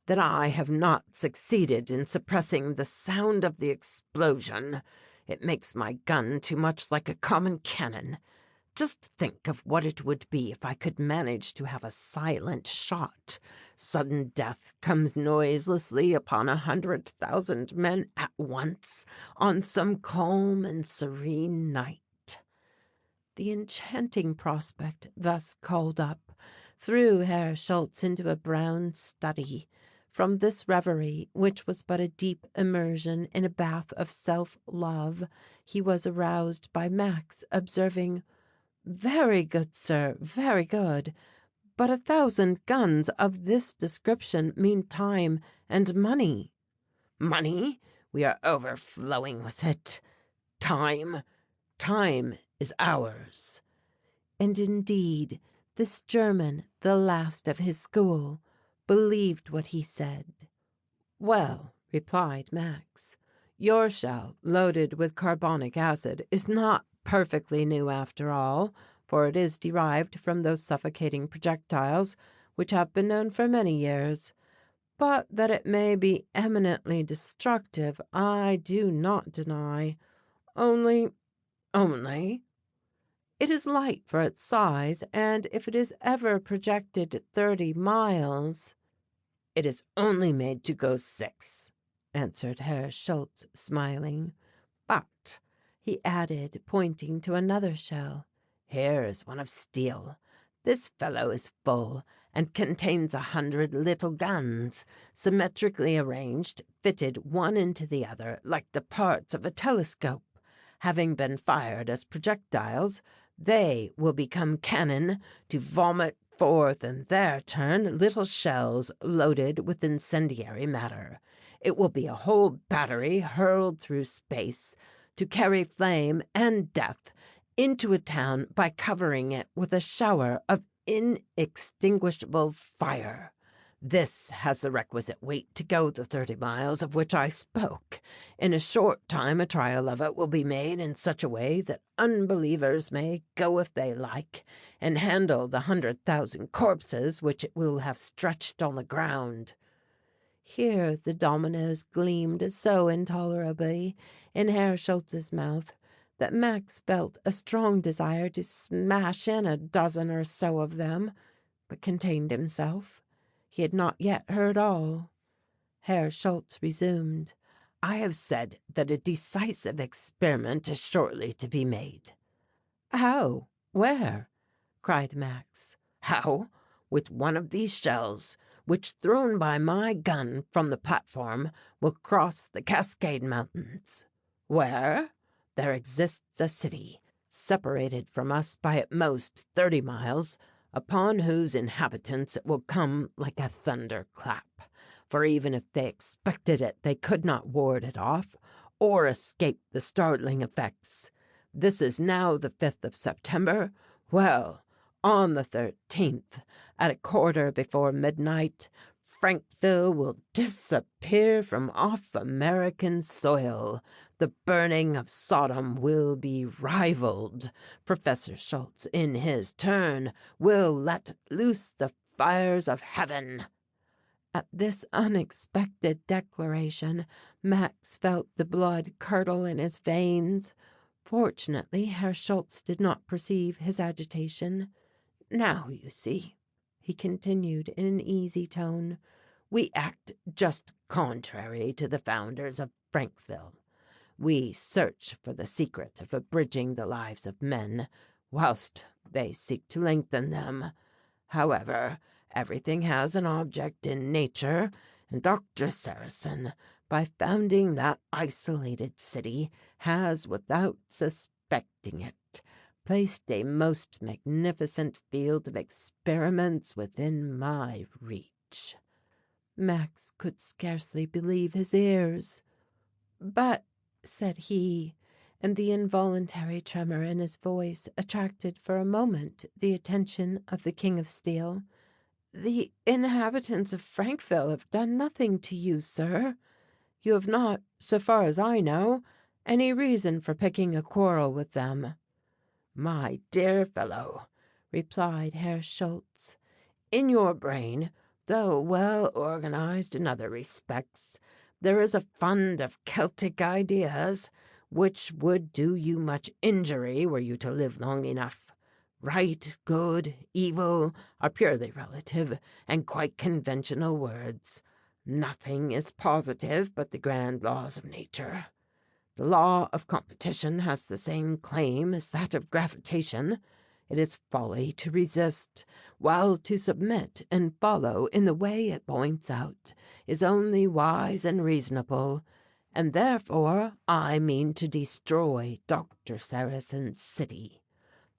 "That I have not succeeded in suppressing the sound of the explosion. It makes my gun too much like a common cannon. Just think of what it would be if I could manage to have a silent shot. Sudden death comes noiselessly upon 100,000 men at once on some calm and serene night." The enchanting prospect thus called up threw Herr Schultze into a brown study. From this reverie, which was but a deep immersion in a bath of self-love, he was aroused by Max observing, "Very good, sir, very good. But 1,000 guns of this description mean time and money." "Money? We are overflowing with it. Time? Time is ours." And indeed, this German, the last of his school, believed what he said. "Well," replied Max, "your shell, loaded with carbonic acid, is not perfectly new after all, for it is derived from those suffocating projectiles which have been known for many years. But that it may be eminently destructive, I do not deny. Only it is light for its size, and if it is ever projected 30 miles—" "It is only made to go 6," answered Herr Schultze, smiling. "But," he added, pointing to another shell, "here is one of steel. This fellow is full and contains 100 little guns, symmetrically arranged, fitted one into the other like the parts of a telescope. Having been fired as projectiles, they will become cannon to vomit forth in their turn little shells loaded with incendiary matter. It will be a whole battery hurled through space to carry flame and death into a town by covering it with a shower of inextinguishable fire. This has the requisite weight to go the 30 miles of which I spoke. In a short time a trial of it will be made in such a way that unbelievers may go if they like, and handle the 100,000 corpses which it will have stretched on the ground." Here the dominoes gleamed so intolerably in Herr Schultze's mouth that Max felt a strong desire to smash in a dozen or so of them, but contained himself. He had not yet heard all. Herr Schultze resumed, "I have said that a decisive experiment is shortly to be made." "How? Where?" cried Max. "How? With one of these shells, which thrown by my gun from the platform will cross the Cascade Mountains. Where? There exists a city, separated from us by at most 30 miles, upon whose inhabitants it will come like a thunderclap, for even if they expected it they could not ward it off, or escape the startling effects. This is now the 5th of September. Well, on the 13th, at a quarter before midnight, Frankville will disappear from off American soil. The burning of Sodom will be rivaled. Professor Schultze, in his turn, will let loose the fires of heaven." At this unexpected declaration, Max felt the blood curdle in his veins. Fortunately, Herr Schultze did not perceive his agitation. "Now, you see," he continued in an easy tone, "we act just contrary to the founders of Frankville. We search for the secret of abridging the lives of men, whilst they seek to lengthen them. However, everything has an object in nature, and Doctor Sarrasin, by founding that isolated city, has, without suspecting it, placed a most magnificent field of experiments within my reach." Max could scarcely believe his ears. "But," said he, and the involuntary tremor in his voice attracted for a moment the attention of the King of Steel, "the inhabitants of Frankville have done nothing to you, sir. You have not, so far as I know, any reason for picking a quarrel with them." "My dear fellow," replied Herr Schultze, "in your brain, though well organized in other respects, there is a fund of Celtic ideas which would do you much injury were you to live long enough. Right, good, evil are purely relative and quite conventional words. Nothing is positive but the grand laws of nature. The law of competition has the same claim as that of gravitation. It is folly to resist, while to submit and follow in the way it points out is only wise and reasonable, and therefore I mean to destroy Doctor Sarrasin's city.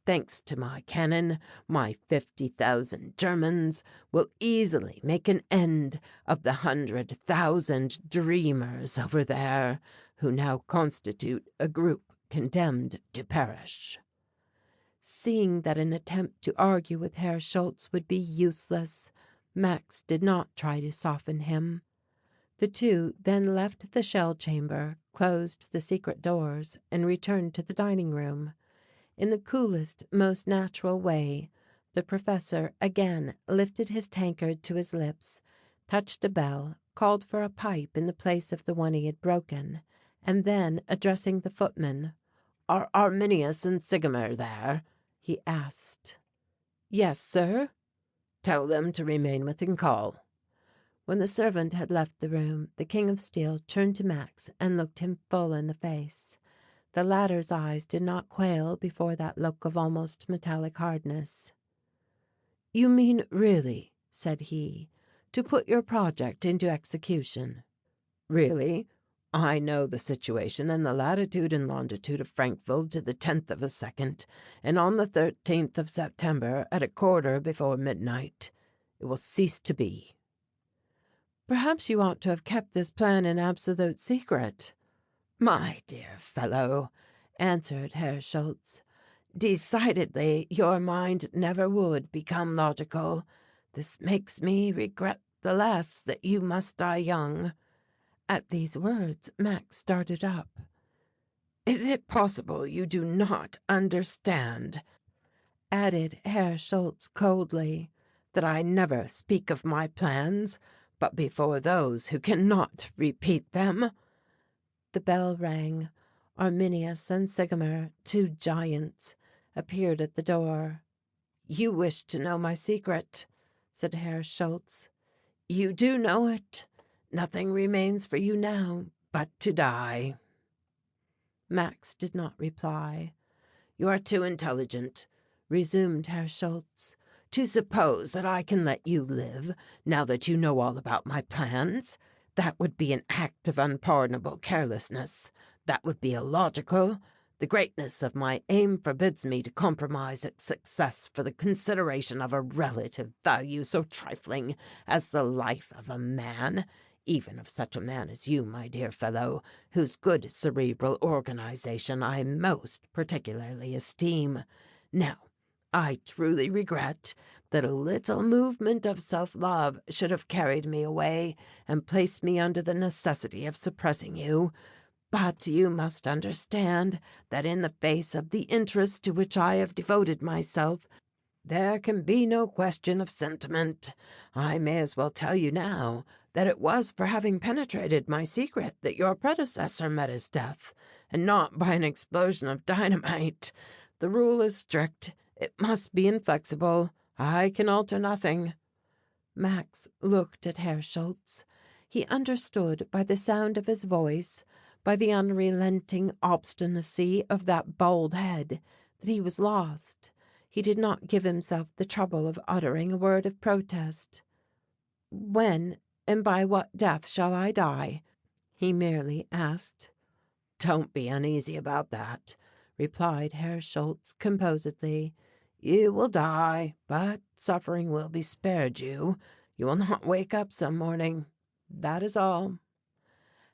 Thanks to my cannon, my 50,000 Germans will easily make an end of the 100,000 dreamers over there, who now constitute a group condemned to perish." Seeing that an attempt to argue with Herr Schultze would be useless, Max did not try to soften him. The two then left the shell chamber, closed the secret doors, and returned to the dining room. In the coolest, most natural way, the professor again lifted his tankard to his lips, touched a bell, called for a pipe in the place of the one he had broken, and then, addressing the footman, "Are Arminius and Sigimer there?" he asked. "Yes, sir." "Tell them to remain within call." When the servant had left the room, the King of Steel turned to Max and looked him full in the face. The latter's eyes did not quail before that look of almost metallic hardness. "You mean really," said he, "to put your project into execution?" "Really? I know the situation and the latitude and longitude of Frankville to the 10th of a second, and on the 13th of September, at a quarter before midnight, it will cease to be." "Perhaps you ought to have kept this plan an absolute secret." "My dear fellow," answered Herr Schultze, "decidedly your mind never would become logical. This makes me regret the less that you must die young." At these words Max started up. "Is it possible you do not understand," added Herr Schultze coldly, "that I never speak of my plans but before those who cannot repeat them?" The bell rang. Arminius and Sigimer, two giants, appeared at the door. "You wish to know my secret," said Herr Schultze. "You do know it. Nothing remains for you now but to die." Max did not reply. "You are too intelligent," resumed Herr Schultze, "to suppose that I can let you live now that you know all about my plans. That would be an act of unpardonable carelessness. That would be illogical. The greatness of my aim forbids me to compromise its success for the consideration of a relative value so trifling as the life of a man, even of such a man as you, my dear fellow, whose good cerebral organization I most particularly esteem. Now, I truly regret that a little movement of self-love should have carried me away and placed me under the necessity of suppressing you. But you must understand that in the face of the interest to which I have devoted myself, there can be no question of sentiment. I may as well tell you now that it was for having penetrated my secret that your predecessor met his death, and not by an explosion of dynamite. The rule is strict. It must be inflexible. I can alter nothing." Max looked at Herr Schultze. He understood by the sound of his voice, by the unrelenting obstinacy of that bald head, that he was lost. He did not give himself the trouble of uttering a word of protest. "When and by what death shall I die?" he merely asked. "Don't be uneasy about that," replied Herr Schultze composedly. "You will die, but suffering will be spared you. You will not wake up some morning. That is all."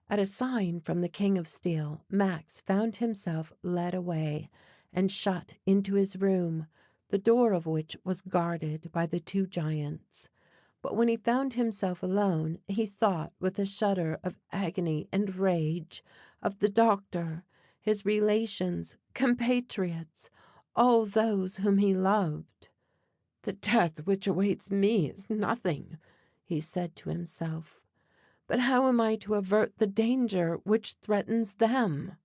At a sign from the King of Steel, Max found himself led away and shut into his room, the door of which was guarded by the two giants. But when he found himself alone, he thought with a shudder of agony and rage of the doctor, his relations, compatriots, all those whom he loved. "The death which awaits me is nothing," he said to himself. "But how am I to avert the danger which threatens them?"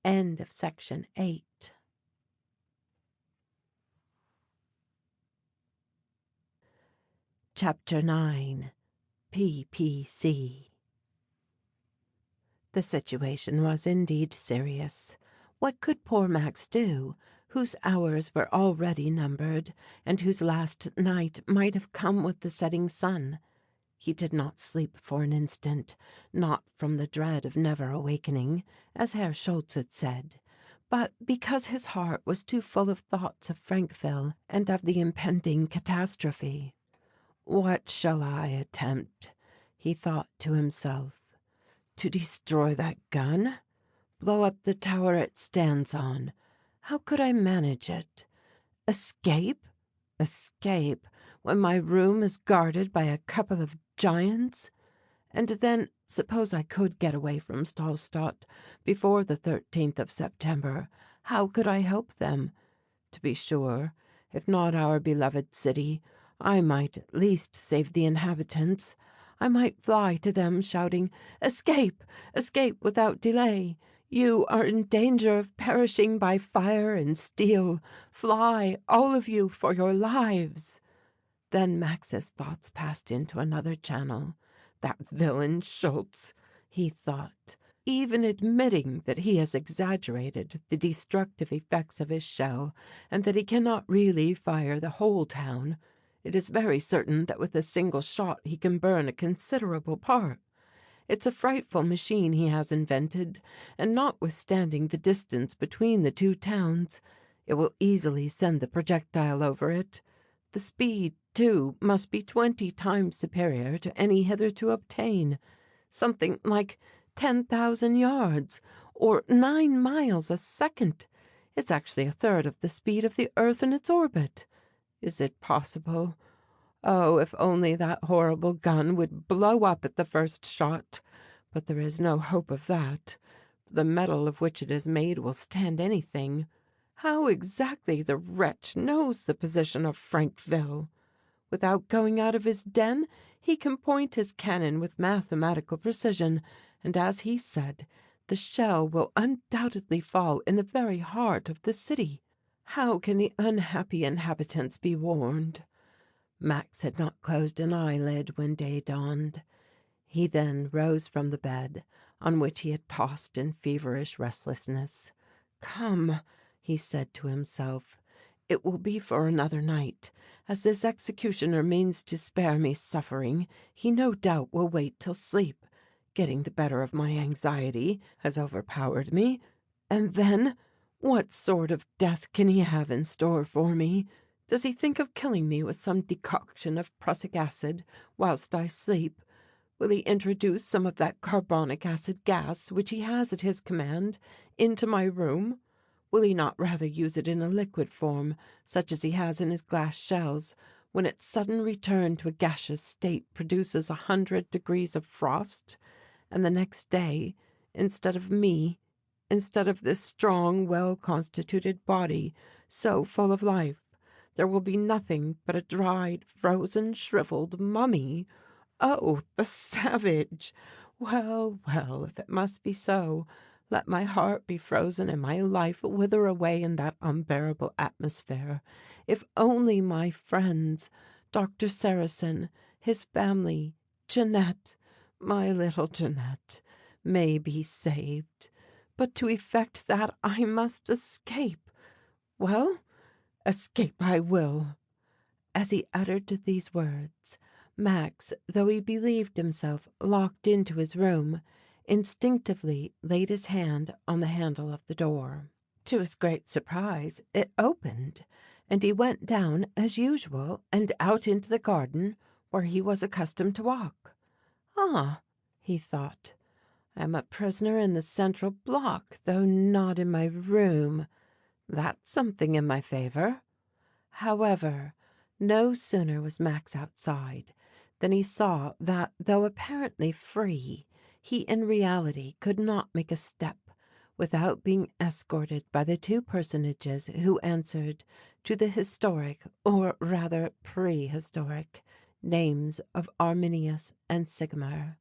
End of section 8. Chapter 9. P.P.C. The situation was indeed serious. What could poor Max do, whose hours were already numbered, and whose last night might have come with the setting sun? He did not sleep for an instant, not from the dread of never awakening, as Herr Schultze had said, but because his heart was too full of thoughts of Frankville and of the impending catastrophe. "What shall I attempt?" he thought to himself. "To destroy that gun? Blow up the tower it stands on? How could I manage it? Escape? Escape when my room is guarded by a couple of giants? And then suppose I could get away from Stahlstadt before the 13th of September, how could I help them? To be sure, if not our beloved city, I might at least save the inhabitants. I might fly to them shouting, 'Escape! Escape without delay! You are in danger of perishing by fire and steel. Fly, all of you, for your lives!' Then Max's thoughts passed into another channel. That villain Schultze, he thought, even admitting that he has exaggerated the destructive effects of his shell and that he cannot really fire the whole town, it is very certain that with a single shot he can burn a considerable part. It's a frightful machine he has invented, and notwithstanding the distance between the two towns, it will easily send the projectile over it. The speed, too, must be 20 times superior to any hitherto obtained, something like 10,000 yards, or 9 miles a second. It's actually a third of the speed of the earth in its orbit. Is it possible? Oh, if only that horrible gun would blow up at the first shot! But there is no hope of that. The metal of which it is made will stand anything. How exactly the wretch knows the position of Frankville! Without going out of his den, he can point his cannon with mathematical precision, and as he said, the shell will undoubtedly fall in the very heart of the city. How can the unhappy inhabitants be warned? Max had not closed an eyelid when day dawned. He then rose from the bed, on which he had tossed in feverish restlessness. "Come," he said to himself, "it will be for another night. As this executioner means to spare me suffering, he no doubt will wait till sleep. Getting the better of my anxiety has overpowered me. And then, what sort of death can he have in store for me? Does he think of killing me with some decoction of prussic acid whilst I sleep? Will he introduce some of that carbonic acid gas, which he has at his command, into my room? Will he not rather use it in a liquid form, such as he has in his glass shells, when its sudden return to a gaseous state produces 100 degrees of frost? And the next day, instead of me, instead of this strong, well-constituted body, so full of life, there will be nothing but a dried, frozen, shriveled mummy. Oh, the savage! Well, well, if it must be so, let my heart be frozen and my life wither away in that unbearable atmosphere. If only my friends, Doctor Sarrasin, his family, Jeanette, my little Jeanette, may be saved. But to effect that I must escape. Well, escape I will." As he uttered these words, Max, though he believed himself locked into his room, instinctively laid his hand on the handle of the door. To his great surprise, it opened, and he went down as usual and out into the garden where he was accustomed to walk. "Ah," he thought, "I am a prisoner in the central block, though not in my room. That's something in my favor." However, no sooner was Max outside than he saw that, though apparently free, he in reality could not make a step without being escorted by the two personages who answered to the historic, or rather prehistoric, names of Arminius and Sigmar.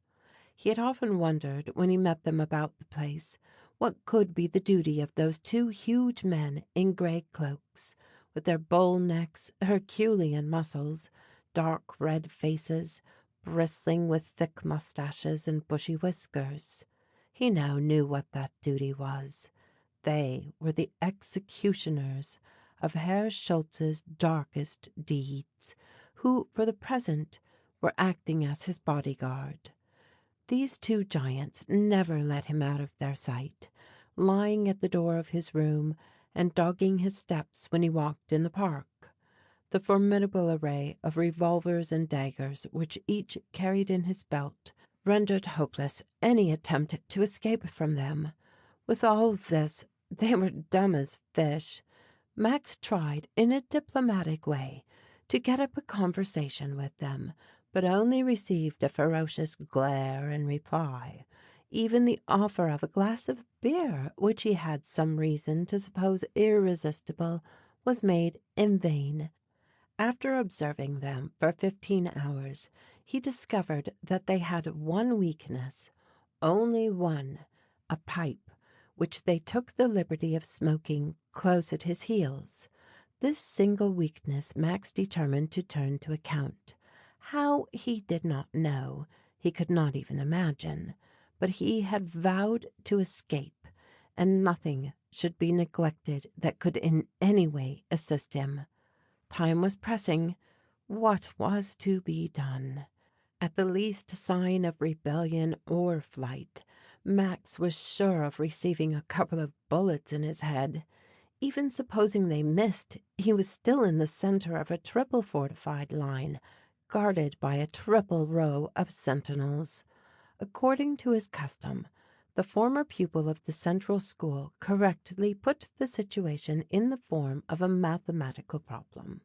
He had often wondered, when he met them about the place, what could be the duty of those two huge men in grey cloaks, with their bull necks, herculean muscles, dark red faces, bristling with thick moustaches and bushy whiskers. He now knew what that duty was. They were the executioners of Herr Schultze's darkest deeds, who, for the present, were acting as his bodyguard. These two giants never let him out of their sight, lying at the door of his room and dogging his steps when he walked in the park. The formidable array of revolvers and daggers which each carried in his belt rendered hopeless any attempt to escape from them. With all this, they were dumb as fish. Max tried, in a diplomatic way, to get up a conversation with them, but only received a ferocious glare in reply. Even the offer of a glass of beer, which he had some reason to suppose irresistible, was made in vain. After observing them for 15 hours, he discovered that they had one weakness, only one, a pipe, which they took the liberty of smoking close at his heels. This single weakness Max determined to turn to account. How, he did not know, he could not even imagine, but he had vowed to escape, and nothing should be neglected that could in any way assist him. Time was pressing. What was to be done? At the least sign of rebellion or flight, Max was sure of receiving a couple of bullets in his head. Even supposing they missed, he was still in the center of a triple fortified line, guarded by a triple row of sentinels. According to his custom, the former pupil of the Central School correctly put the situation in the form of a mathematical problem.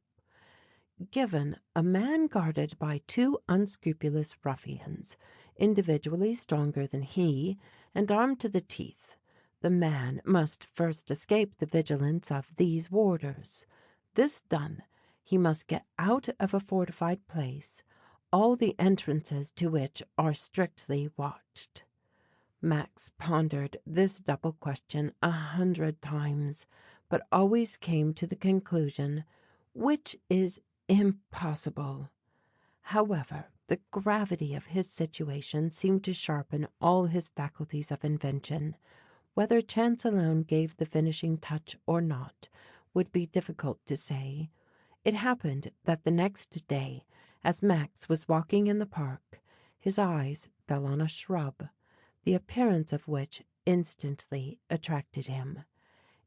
Given a man guarded by two unscrupulous ruffians, individually stronger than he and armed to the teeth, the man must first escape the vigilance of these warders. This done, he must get out of a fortified place, all the entrances to which are strictly watched. Max pondered this double question 100 times, but always came to the conclusion, which is impossible. However, the gravity of his situation seemed to sharpen all his faculties of invention. Whether chance alone gave the finishing touch or not would be difficult to say. It happened that the next day, as Max was walking in the park, his eyes fell on a shrub, the appearance of which instantly attracted him.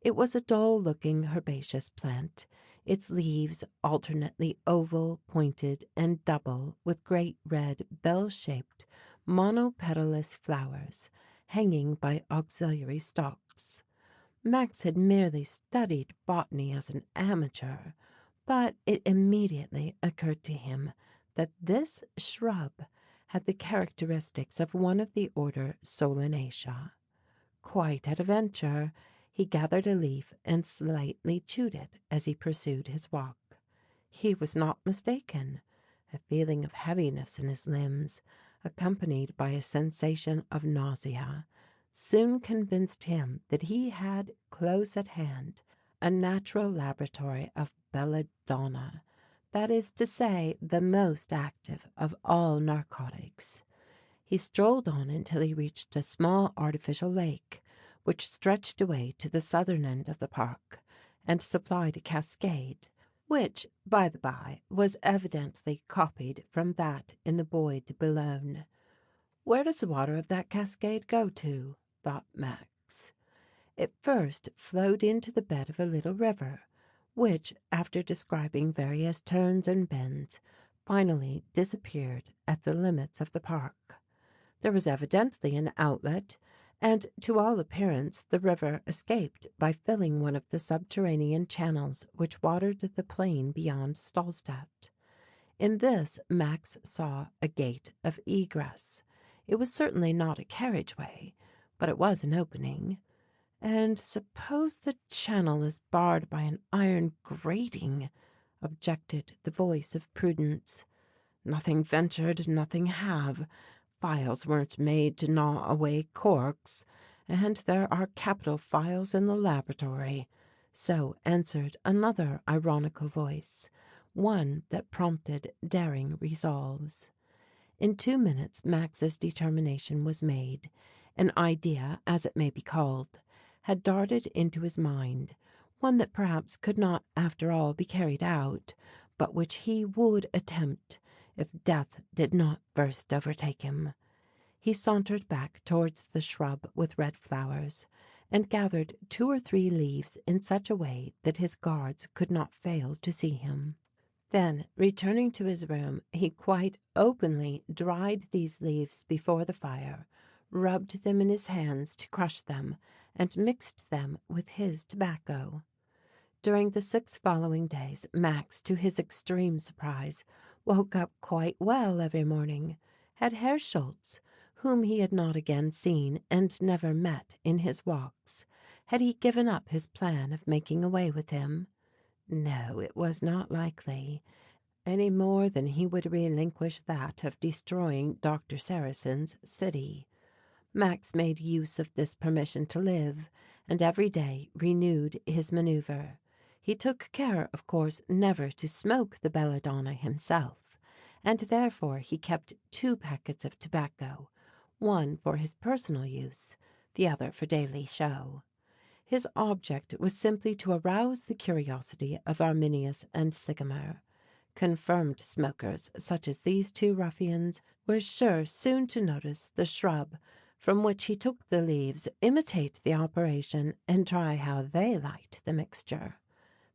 It was a dull-looking herbaceous plant, its leaves alternately oval, pointed, and double, with great red, bell-shaped, monopetalous flowers hanging by auxiliary stalks. Max had merely studied botany as an amateur, but it immediately occurred to him that this shrub had the characteristics of one of the order Solanaceae. Quite at a venture, he gathered a leaf and slightly chewed it as he pursued his walk. He was not mistaken. A feeling of heaviness in his limbs, accompanied by a sensation of nausea, soon convinced him that he had close at hand a natural laboratory of belladonna, that is to say, the most active of all narcotics. He strolled on until he reached a small artificial lake, which stretched away to the southern end of the park, and supplied a cascade, which, by the by, was evidently copied from that in the Bois de Boulogne. Where does the water of that cascade go to? Thought Max. It first flowed into the bed of a little river, which, after describing various turns and bends, finally disappeared at the limits of the park. There was evidently an outlet, and to all appearance the river escaped by filling one of the subterranean channels which watered the plain beyond Stahlstadt. In this Max saw a gate of egress. It was certainly not a carriageway, but it was an opening. "And suppose the channel is barred by an iron grating," objected the voice of prudence. "Nothing ventured, nothing have. Files weren't made to gnaw away corks, and there are capital files in the laboratory." So answered another ironical voice, one that prompted daring resolves. In 2 minutes Max's determination was made, An idea, as it may be called, had darted into his mind, one that perhaps could not after all be carried out, but which he would attempt if death did not first overtake him. He sauntered back towards the shrub with red flowers, and gathered 2 or 3 leaves in such a way that his guards could not fail to see him. Then, returning to his room, he quite openly dried these leaves before the fire, rubbed them in his hands to crush them, and mixed them with his tobacco. During the 6 following days, Max, to his extreme surprise, woke up quite well every morning. Had Herr Schultze, whom he had not again seen and never met in his walks, had he given up his plan of making away with him? No, it was not likely, any more than he would relinquish that of destroying Doctor Sarrasin's city. Max made use of this permission to live, and every day renewed his manoeuvre. He took care, of course, never to smoke the belladonna himself, and therefore he kept 2 packets of tobacco, one for his personal use, the other for daily show. His object was simply to arouse the curiosity of Arminius and Sycamore. Confirmed smokers, such as these 2 ruffians, were sure soon to notice the shrub from which he took the leaves, imitate the operation, and try how they liked the mixture.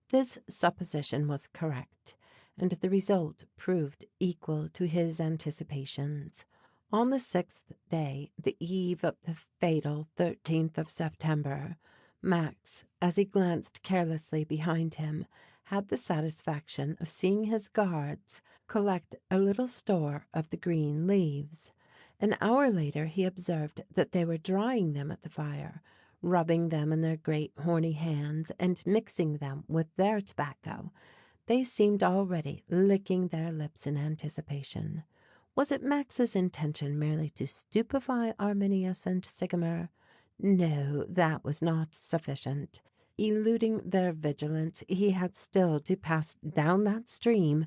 This supposition was correct, and the result proved equal to his anticipations. On the 6th day, the eve of the fatal 13th of September, Max, as he glanced carelessly behind him, had the satisfaction of seeing his guards collect a little store of the green leaves. An hour later he observed that they were drying them at the fire, rubbing them in their great horny hands and mixing them with their tobacco. They seemed already licking their lips in anticipation. Was it Max's intention merely to stupefy Arminius and Sycamore? No, that was not sufficient. Eluding their vigilance, he had still to pass down that stream,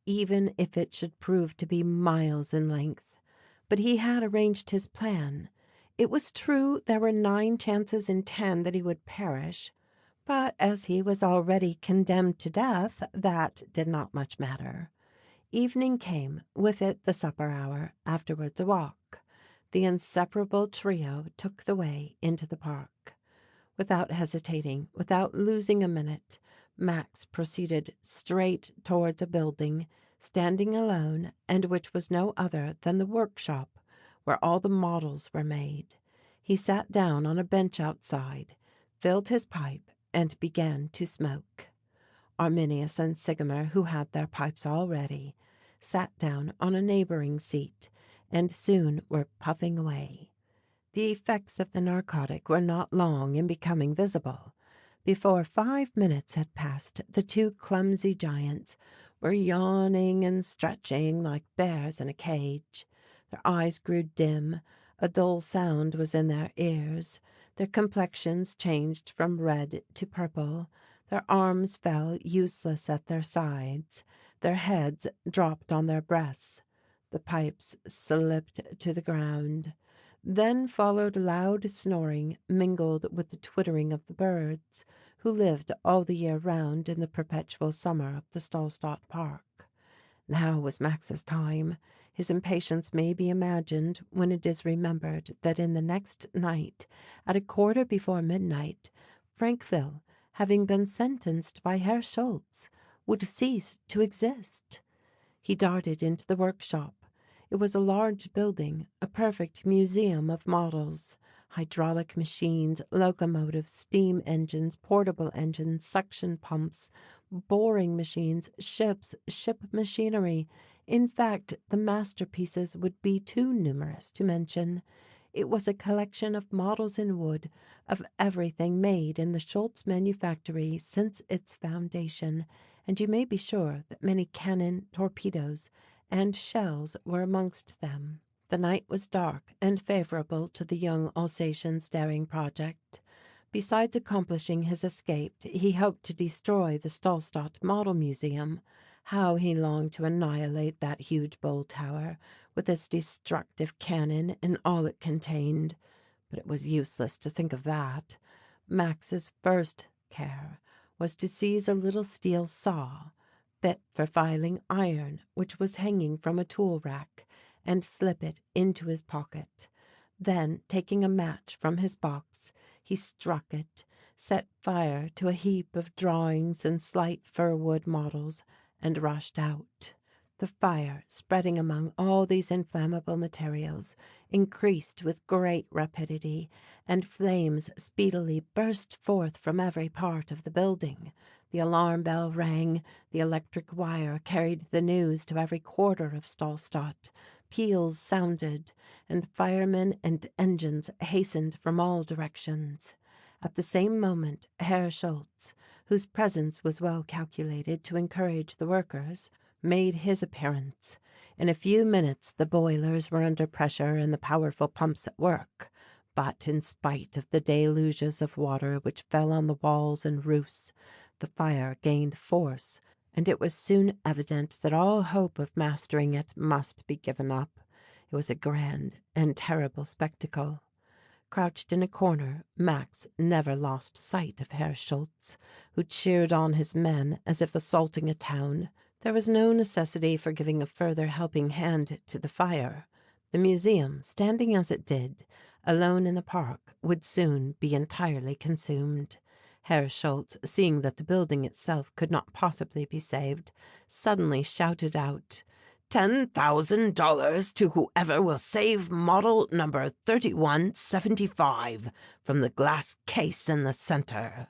even if it should prove to be miles in length. But he had arranged his plan. It was true there were 9 chances in 10 that he would perish, but as he was already condemned to death, that did not much matter. Evening came, with it the supper hour, afterwards a walk. The inseparable trio took the way into the park. Without hesitating, without losing a minute, Max proceeded straight towards a building, standing alone, and which was no other than the workshop where all the models were made. He sat down on a bench outside, filled his pipe, and began to smoke. Arminius and Sycamore, who had their pipes all ready, sat down on a neighboring seat, and soon were puffing away. The effects of the narcotic were not long in becoming visible. Before 5 minutes had passed, the 2 clumsy giants were yawning and stretching like bears in a cage. Their eyes grew dim, a dull sound was in their ears, their complexions changed from red to purple, their arms fell useless at their sides, their heads dropped on their breasts, the pipes slipped to the ground. Then followed loud snoring mingled with the twittering of the birds, who lived all the year round in the perpetual summer of the Stahlstadt park. Now was Max's time. His impatience may be imagined when it is remembered that in the next night, at 1:15 Frankville, having been sentenced by Herr Schultze, would cease to exist. He darted into the workshop. It was a large building, a perfect museum of models. Hydraulic machines, locomotives, steam engines, portable engines, suction pumps, boring machines, ships, ship machinery. In fact, the masterpieces would be too numerous to mention. It was a collection of models in wood, of everything made in the Schultze manufactory since its foundation, and you may be sure that many cannon, torpedoes, and shells were amongst them. The night was dark and favorable to the young Alsatian's daring project. Besides accomplishing his escape, he hoped to destroy the Stahlstadt Model Museum. How he longed to annihilate that huge bull tower, with its destructive cannon and all it contained. But it was useless to think of that. Max's first care was to seize a little steel saw, fit for filing iron, which was hanging from a tool rack, and slip it into his pocket. Then, taking a match from his box, he struck it, set fire to a heap of drawings and slight fir-wood models, and rushed out. The fire, spreading among all these inflammable materials, increased with great rapidity, and flames speedily burst forth from every part of the building. The alarm bell rang, the electric wire carried the news to every quarter of Stahlstadt, peals sounded, and firemen and engines hastened from all directions. At the same moment Herr Schultze, whose presence was well calculated to encourage the workers, made his appearance. In a few minutes the boilers were under pressure and the powerful pumps at work, but in spite of the deluges of water which fell on the walls and roofs, the fire gained force, and it was soon evident that all hope of mastering it must be given up. It was a grand and terrible spectacle. Crouched in a corner, Max never lost sight of Herr Schultze, who cheered on his men as if assaulting a town. There was no necessity for giving a further helping hand to the fire. The museum, standing as it did, alone in the park, would soon be entirely consumed. Herr Schultze, seeing that the building itself could not possibly be saved, suddenly shouted out, $10,000 to whoever will save model number 3175 from the glass case in the center.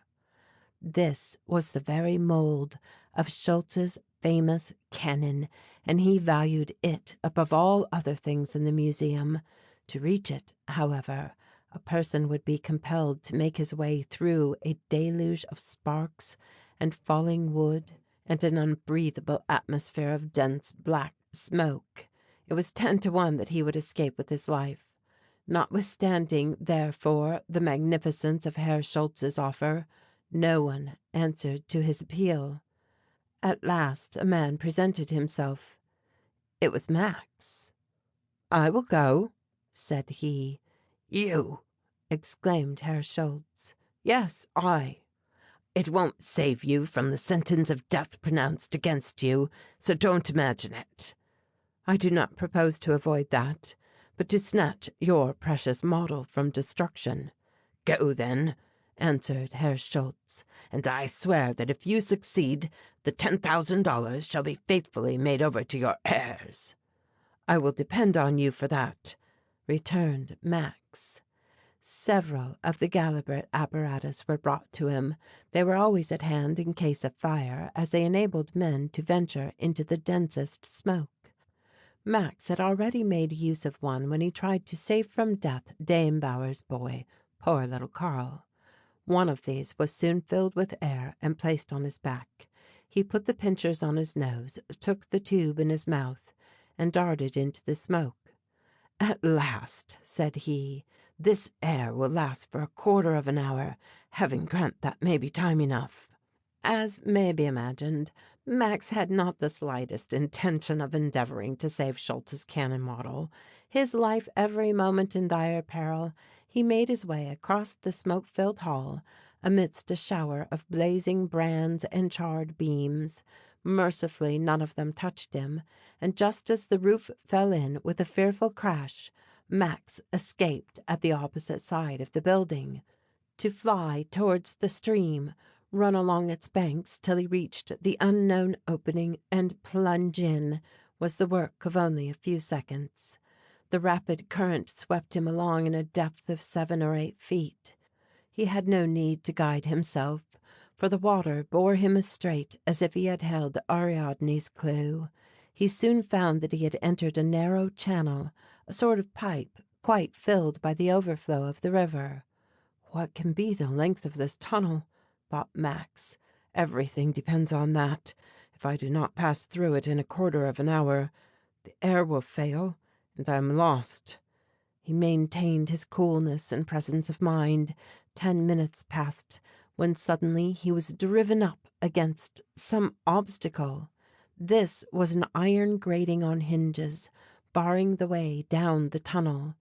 This was the very mold of Schultze's famous cannon, and he valued it above all other things in the museum. To reach it, however, a person would be compelled to make his way through a deluge of sparks and falling wood and an unbreathable atmosphere of dense black smoke. It was 10 to 1 that he would escape with his life. Notwithstanding, therefore, the magnificence of Herr Schultze's offer, no one answered to his appeal. At last a man presented himself. It was Max. "I will go," said he. "You!" exclaimed Herr Schultze. "Yes, I." "It won't save you from the sentence of death pronounced against you, so don't imagine it." "I do not propose to avoid that, but to snatch your precious model from destruction." "Go, then," answered Herr Schultze, "and I swear that if you succeed, the $10,000 shall be faithfully made over to your heirs." "I will depend on you for that," returned Max. Several of the Galabret apparatus were brought to him. They were always at hand in case of fire, as they enabled men to venture into the densest smoke. Max had already made use of one when he tried to save from death Dame Bauer's boy, poor little Karl. One of these was soon filled with air and placed on his back. He put the pincers on his nose, took the tube in his mouth, and darted into the smoke. "At last," said he, "this air will last for a quarter of an hour. Heaven grant that may be time enough." As may be imagined, Max had not the slightest intention of endeavoring to save Schultze's cannon model. His life every moment in dire peril, he made his way across the smoke-filled hall, amidst a shower of blazing brands and charred beams. Mercifully none of them touched him, and just as the roof fell in with a fearful crash, Max escaped at the opposite side of the building. To fly towards the stream, run along its banks till he reached the unknown opening, and plunge in, was the work of only a few seconds. The rapid current swept him along in a depth of 7 or 8 feet. He had no need to guide himself, for the water bore him as straight as if he had held Ariadne's clue. He soon found that he had entered a narrow channel, a sort of pipe, quite filled by the overflow of the river. "What can be the length of this tunnel?" thought Max. "Everything depends on that. If I do not pass through it in a quarter of an hour, the air will fail, and I am lost." He maintained his coolness and presence of mind. 10 minutes passed, when suddenly he was driven up against some obstacle. This was an iron grating on hinges, barring the way down the tunnel.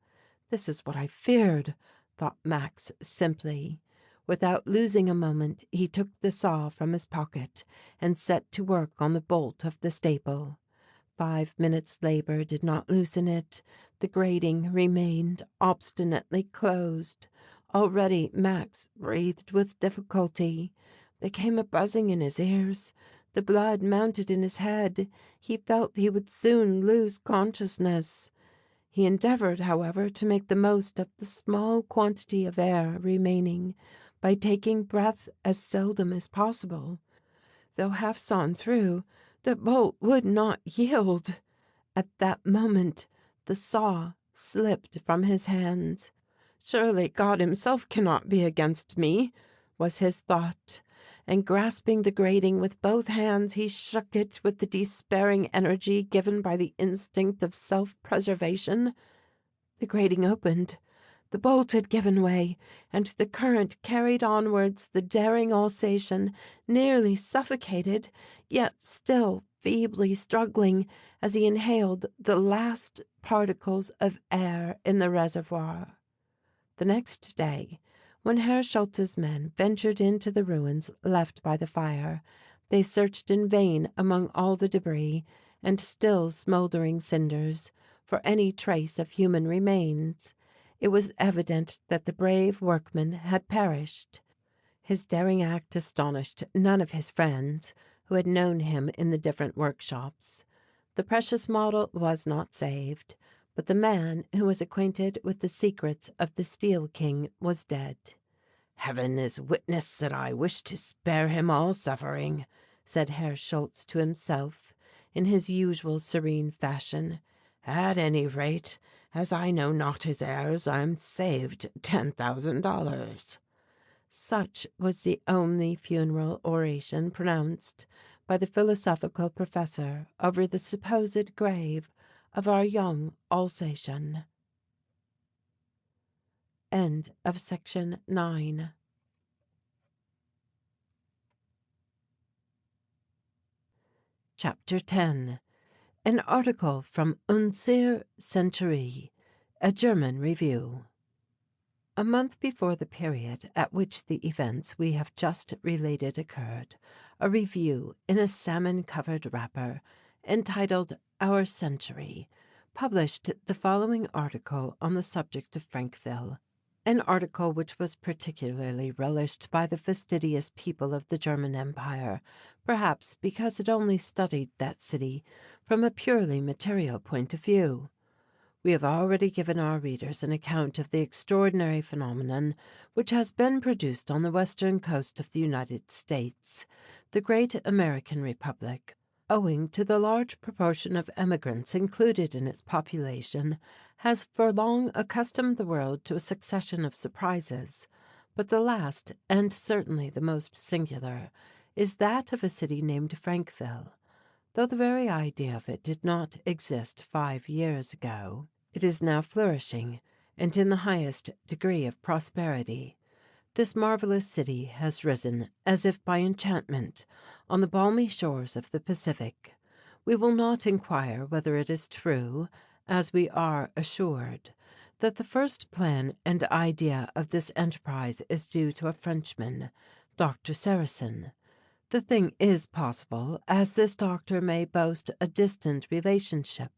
"This is what I feared," thought Max simply. Without losing a moment, he took the saw from his pocket and set to work on the bolt of the staple. 5 minutes' labor did not loosen it. The grating remained obstinately closed. Already Max breathed with difficulty. There came a buzzing in his ears. The blood mounted in his head. He felt he would soon lose consciousness. He endeavored, however, to make the most of the small quantity of air remaining by taking breath as seldom as possible. Though half sawn through, the bolt would not yield. At that moment the saw slipped from his hands. "Surely God himself cannot be against me," was his thought, and grasping the grating with both hands he shook it with the despairing energy given by the instinct of self-preservation. The grating opened. The bolt had given way, and the current carried onwards the daring Alsatian, nearly suffocated, yet still feebly struggling as he inhaled the last particles of air in the reservoir. The next day, when Herr Schultze's men ventured into the ruins left by the fire, they searched in vain among all the debris and still smouldering cinders for any trace of human remains. It was evident that the brave workman had perished. His daring act astonished none of his friends, who had known him in the different workshops. The precious model was not saved, but the man who was acquainted with the secrets of the Steel King was dead. "Heaven is witness that I wish to spare him all suffering," said Herr Schultze to himself, in his usual serene fashion. "At any rate, as I know not his heirs, I am saved $10,000. Such was the only funeral oration pronounced by the philosophical professor over the supposed grave of our young Alsatian. End of section 9. Chapter 10. An article from Unsere Centurie, a German review. A month before the period at which the events we have just related occurred, a review in a salmon-covered wrapper, entitled Our Centurie, published the following article on the subject of Frankville, an article which was particularly relished by the fastidious people of the German Empire, perhaps because it only studied that city from a purely material point of view. We have already given our readers an account of the extraordinary phenomenon which has been produced on the western coast of the United States, the great American Republic, owing to the large proportion of emigrants included in its population, has for long accustomed the world to a succession of surprises, but the last, and certainly the most singular, is that of a city named Frankville. Though the very idea of it did not exist 5 years ago, it is now flourishing and in the highest degree of prosperity. This marvelous city has risen, as if by enchantment, on the balmy shores of the Pacific. We will not inquire whether it is true, as we are assured, that the first plan and idea of this enterprise is due to a Frenchman, Doctor Sarrasin. The thing is possible, as this doctor may boast a distant relationship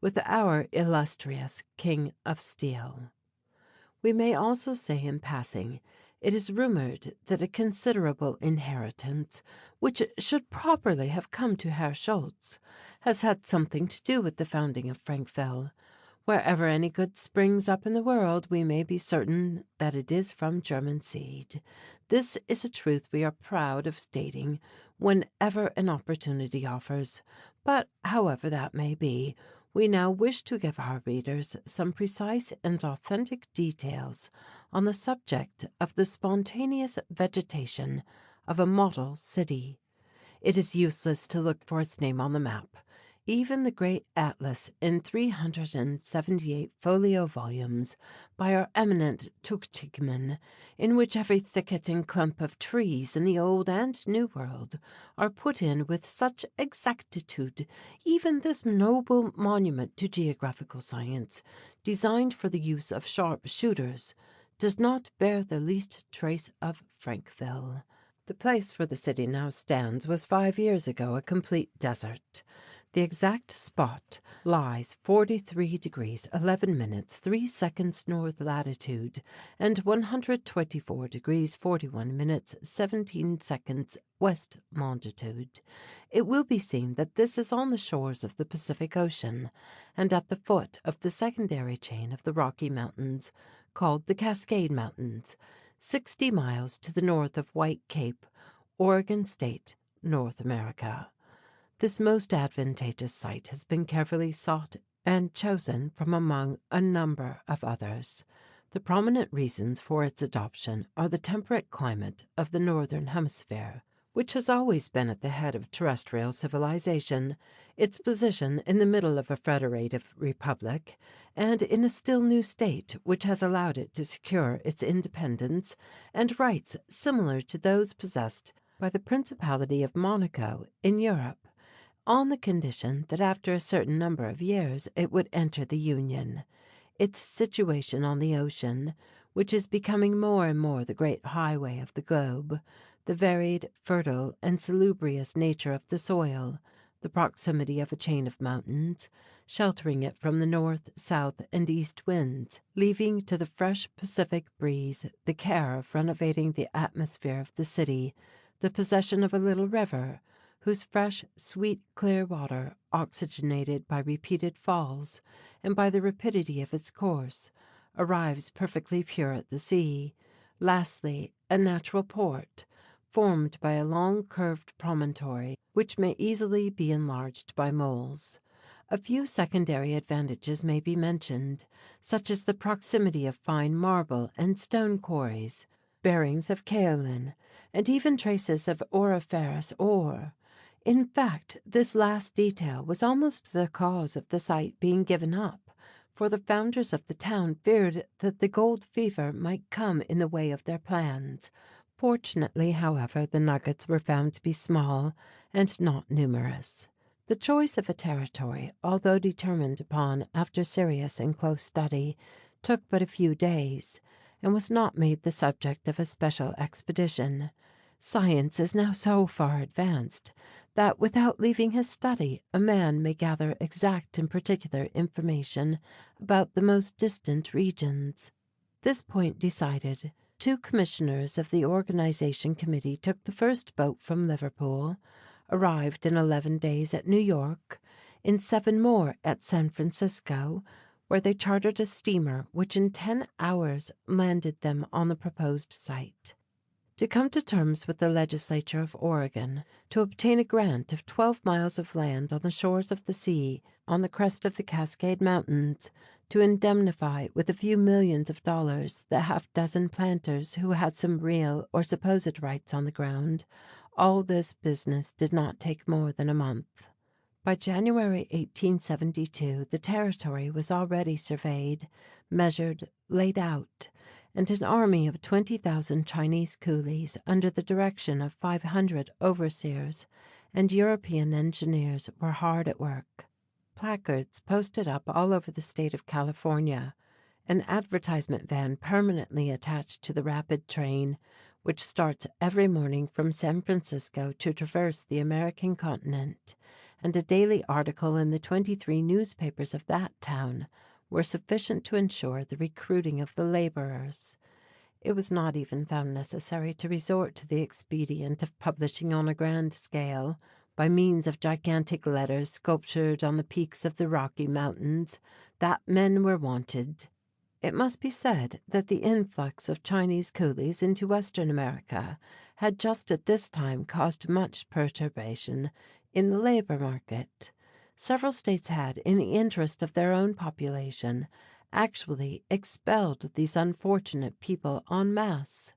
with our illustrious King of Steel. We may also say in passing, it is rumored that a considerable inheritance, which should properly have come to Herr Schultze, has had something to do with the founding of Frankville. Wherever any good springs up in the world, we may be certain that it is from German seed. This is a truth we are proud of stating whenever an opportunity offers. But, however that may be, we now wish to give our readers some precise and authentic details on the subject of the spontaneous vegetation of a model city. It is useless to look for its name on the map. Even the great atlas in 378 folio volumes by our eminent Tuchtigmann, in which every thicket and clump of trees in the Old and New World are put in with such exactitude, even this noble monument to geographical science, designed for the use of sharp shooters, does not bear the least trace of Frankville. The place where the city now stands was 5 years ago a complete desert. The exact spot lies 43 degrees 11 minutes 3 seconds north latitude and 124 degrees 41 minutes 17 seconds west longitude. It will be seen that this is on the shores of the Pacific Ocean and at the foot of the secondary chain of the Rocky Mountains, called the Cascade Mountains, 60 miles to the north of White Cape, Oregon State, North America. This most advantageous site has been carefully sought and chosen from among a number of others. The prominent reasons for its adoption are the temperate climate of the northern hemisphere, which has always been at the head of terrestrial civilization, its position in the middle of a federative republic, and in a still new state which has allowed it to secure its independence and rights similar to those possessed by the Principality of Monaco in Europe, on the condition that after a certain number of years it would enter the Union. Its situation on the ocean, which is becoming more and more the great highway of the globe, the varied, fertile, and salubrious nature of the soil, the proximity of a chain of mountains, sheltering it from the north, south, and east winds, leaving to the fresh Pacific breeze the care of renovating the atmosphere of the city, the possession of a little river, whose fresh, sweet, clear water, oxygenated by repeated falls, and by the rapidity of its course, arrives perfectly pure at the sea. Lastly, a natural port, formed by a long curved promontory, which may easily be enlarged by moles. A few secondary advantages may be mentioned, such as the proximity of fine marble and stone quarries, bearings of kaolin, and even traces of auriferous ore. In fact, this last detail was almost the cause of the site being given up, for the founders of the town feared that the gold fever might come in the way of their plans. Fortunately, however, the nuggets were found to be small and not numerous. The choice of a territory, although determined upon after serious and close study, took but a few days, and was not made the subject of a special expedition. Science is now so far advanced that without leaving his study a man may gather exact and particular information about the most distant regions. This point decided, 2 commissioners of the Organization Committee took the first boat from Liverpool, arrived in 11 days at New York, in 7 more at San Francisco, where they chartered a steamer which in 10 hours landed them on the proposed site. To come to terms with the legislature of Oregon, to obtain a grant of 12 miles of land on the shores of the sea, on the crest of the Cascade Mountains, to indemnify with a few millions of dollars the half-dozen planters who had some real or supposed rights on the ground, all this business did not take more than a month. By January 1872 the territory was already surveyed, measured, laid out, and an army of 20,000 Chinese coolies under the direction of 500 overseers and European engineers were hard at work. Placards posted up all over the state of California, an advertisement van permanently attached to the rapid train, which starts every morning from San Francisco to traverse the American continent, and a daily article in the 23 newspapers of that town were sufficient to ensure the recruiting of the laborers. It was not even found necessary to resort to the expedient of publishing on a grand scale, by means of gigantic letters sculptured on the peaks of the Rocky Mountains, that men were wanted. It must be said that the influx of Chinese coolies into Western America had just at this time caused much perturbation in the labor market. Several states had, in the interest of their own population, actually expelled these unfortunate people en masse.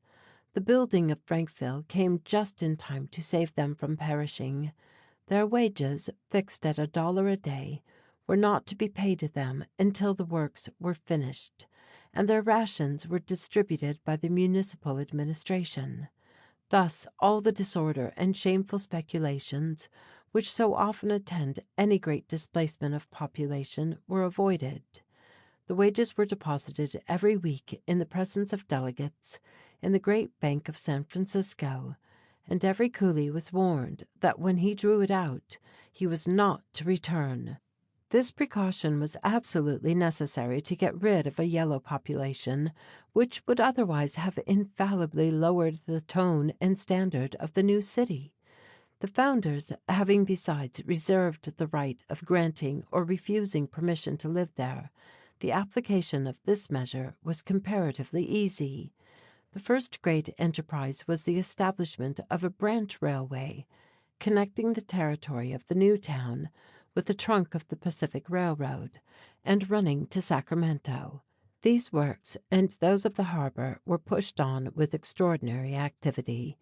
The building of Frankville came just in time to save them from perishing. Their wages, fixed at $1 a day, were not to be paid to them until the works were finished, and their rations were distributed by the municipal administration. Thus all the disorder and shameful speculations which so often attend any great displacement of population were avoided. The wages were deposited every week in the presence of delegates in the great bank of San Francisco, and every coolie was warned that when he drew it out he was not to return. This precaution was absolutely necessary to get rid of a yellow population, which would otherwise have infallibly lowered the tone and standard of the new city. The founders having besides reserved the right of granting or refusing permission to live there, the application of this measure was comparatively easy. The first great enterprise was the establishment of a branch railway, connecting the territory of the new town with the trunk of the Pacific Railroad, and running to Sacramento. These works and those of the harbor were pushed on with extraordinary activity.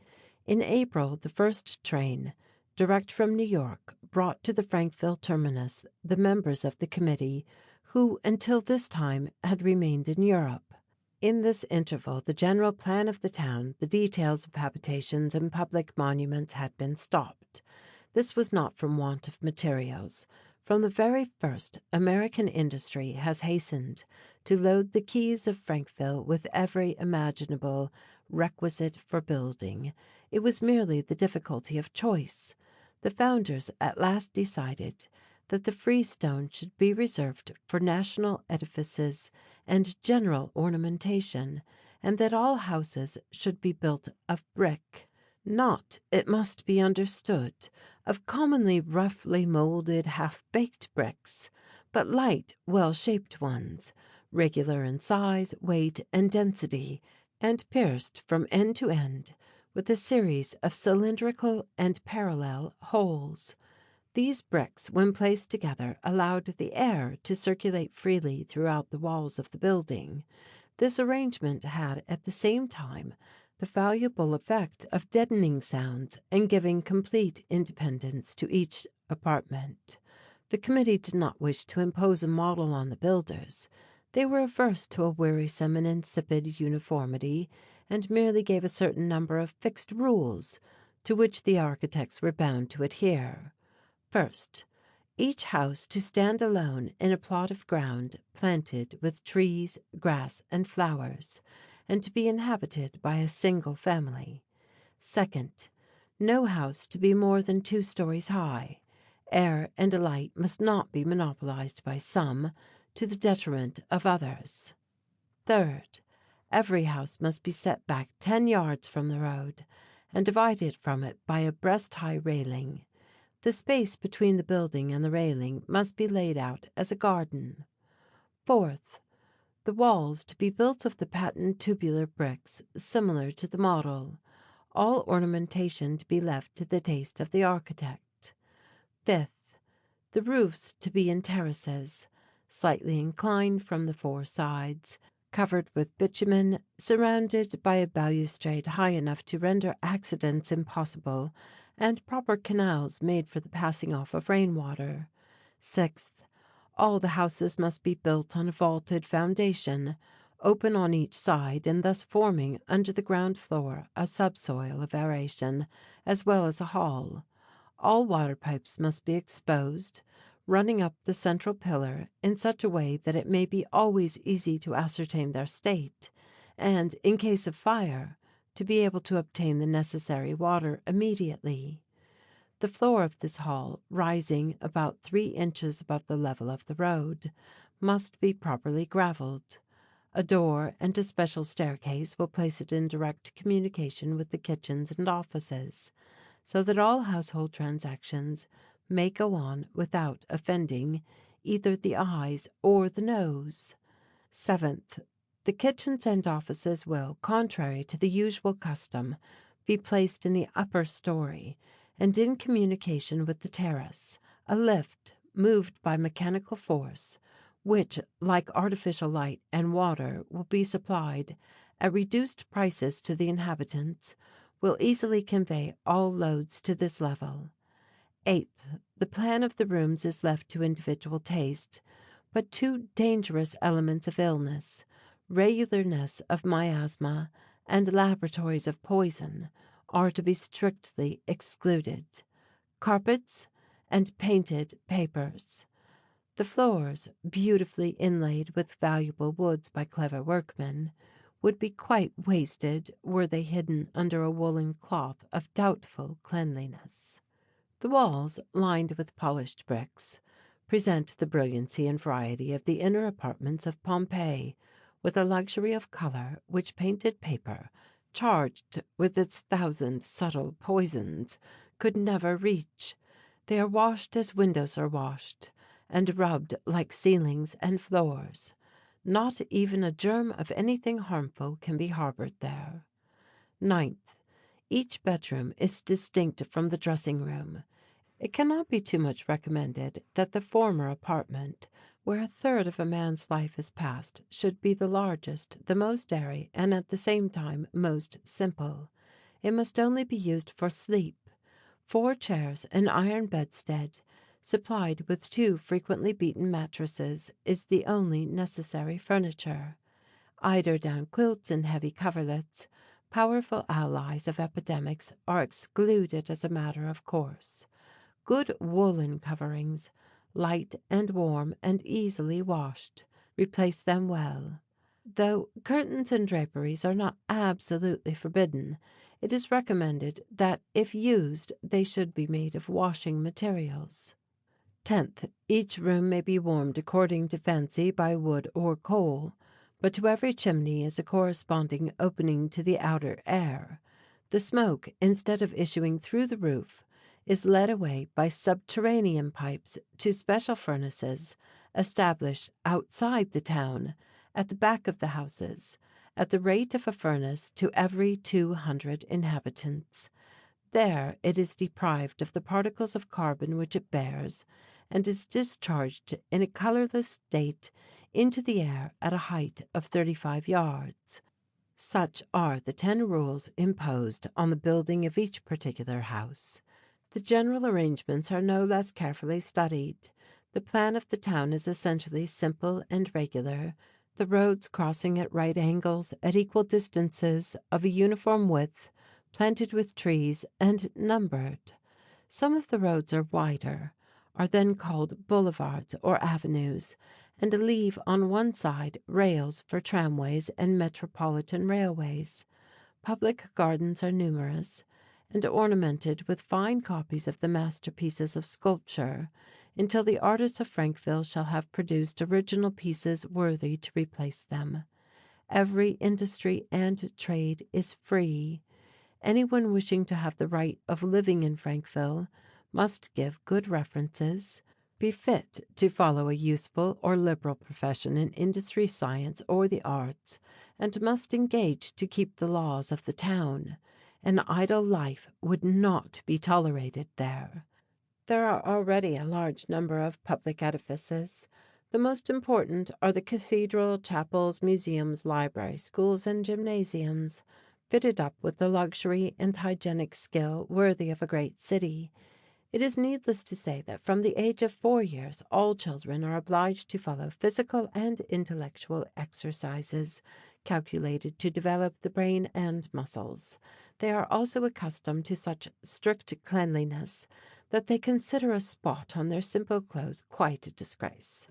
In April, the first train, direct from New York, brought to the Frankville terminus the members of the committee who, until this time, had remained in Europe. In this interval, the general plan of the town, the details of habitations and public monuments had been stopped. This was not from want of materials. From the very first, American industry has hastened to load the quays of Frankville with every imaginable requisite for building. It was merely the difficulty of choice. The founders at last decided that the freestone should be reserved for national edifices and general ornamentation, and that all houses should be built of brick. Not, it must be understood, of commonly roughly moulded, half-baked bricks, but light, well-shaped ones, regular in size, weight, and density, and pierced from end to end with a series of cylindrical and parallel holes. These bricks, when placed together, allowed the air to circulate freely throughout the walls of the building. This arrangement had, at the same time, the valuable effect of deadening sounds and giving complete independence to each apartment. The committee did not wish to impose a model on the builders. They were averse to a wearisome and insipid uniformity, and merely gave a certain number of fixed rules, to which the architects were bound to adhere. First, each house to stand alone in a plot of ground planted with trees, grass, and flowers, and to be inhabited by a single family. Second, no house to be more than 2 stories high. Air and light must not be monopolized by some, to the detriment of others. Third, every house must be set back 10 yards from the road, and divided from it by a breast-high railing. The space between the building and the railing must be laid out as a garden. Fourth, the walls to be built of the patent tubular bricks similar to the model, all ornamentation to be left to the taste of the architect. Fifth, the roofs to be in terraces, slightly inclined from the 4 sides, covered with bitumen, surrounded by a balustrade high enough to render accidents impossible, and proper canals made for the passing off of rainwater. Sixth, all the houses must be built on a vaulted foundation, open on each side, and thus forming under the ground floor a subsoil of aeration, as well as a hall. All water pipes must be exposed, running up the central pillar in such a way that it may be always easy to ascertain their state, and, in case of fire, to be able to obtain the necessary water immediately. The floor of this hall, rising about 3 inches above the level of the road, must be properly gravelled. A door and a special staircase will place it in direct communication with the kitchens and offices, so that all household transactions may go on without offending either the eyes or the nose. Seventh, the kitchens and offices will, contrary to the usual custom, be placed in the upper story, and in communication with the terrace, a lift, moved by mechanical force, which, like artificial light and water, will be supplied at reduced prices to the inhabitants, will easily convey all loads to this level. Eighth, the plan of the rooms is left to individual taste, but 2 dangerous elements of illness, regularness of miasma and laboratories of poison, are to be strictly excluded: carpets and painted papers. The floors, beautifully inlaid with valuable woods by clever workmen, would be quite wasted were they hidden under a woolen cloth of doubtful cleanliness. The walls, lined with polished bricks, present the brilliancy and variety of the inner apartments of Pompeii, with a luxury of color which painted paper, charged with its thousand subtle poisons, could never reach. They are washed as windows are washed, and rubbed like ceilings and floors. Not even a germ of anything harmful can be harbored there. Ninth, each bedroom is distinct from the dressing room. It cannot be too much recommended that the former apartment, where a third of a man's life is passed, should be the largest, the most airy, and at the same time most simple. It must only be used for sleep. 4 chairs, an iron bedstead, supplied with 2 frequently beaten mattresses, is the only necessary furniture. Eider-down quilts and heavy coverlets, powerful allies of epidemics, are excluded as a matter of course. Good woolen coverings, light and warm and easily washed, replace them well. Though curtains and draperies are not absolutely forbidden, it is recommended that if used they should be made of washing materials. 10th, each room may be warmed according to fancy by wood or coal, but to every chimney is a corresponding opening to the outer air. The smoke, instead of issuing through the roof, is led away by subterranean pipes to special furnaces established outside the town, at the back of the houses, at the rate of a furnace to every 200 inhabitants. There it is deprived of the particles of carbon which it bears, and is discharged in a colorless state into the air at a height of 35 yards. Such are the 10 rules imposed on the building of each particular house. The general arrangements are no less carefully studied. The plan of the town is essentially simple and regular, the roads crossing at right angles at equal distances of a uniform width, planted with trees and numbered. Some of the roads are wider, are then called boulevards or avenues, and leave on one side rails for tramways and metropolitan railways. Public gardens are numerous, and ornamented with fine copies of the masterpieces of sculpture, until the artists of Frankville shall have produced original pieces worthy to replace them. Every industry and trade is free. Anyone wishing to have the right of living in Frankville must give good references, be fit to follow a useful or liberal profession in industry, science, or the arts, and must engage to keep the laws of the town. An idle life would not be tolerated there. There are already a large number of public edifices. The most important are the cathedral, chapels, museums, libraries, schools, and gymnasiums, fitted up with the luxury and hygienic skill worthy of a great city. It is needless to say that from the age of 4 years all children are obliged to follow physical and intellectual exercises calculated to develop the brain and muscles. They are also accustomed to such strict cleanliness that they consider a spot on their simple clothes quite a disgrace.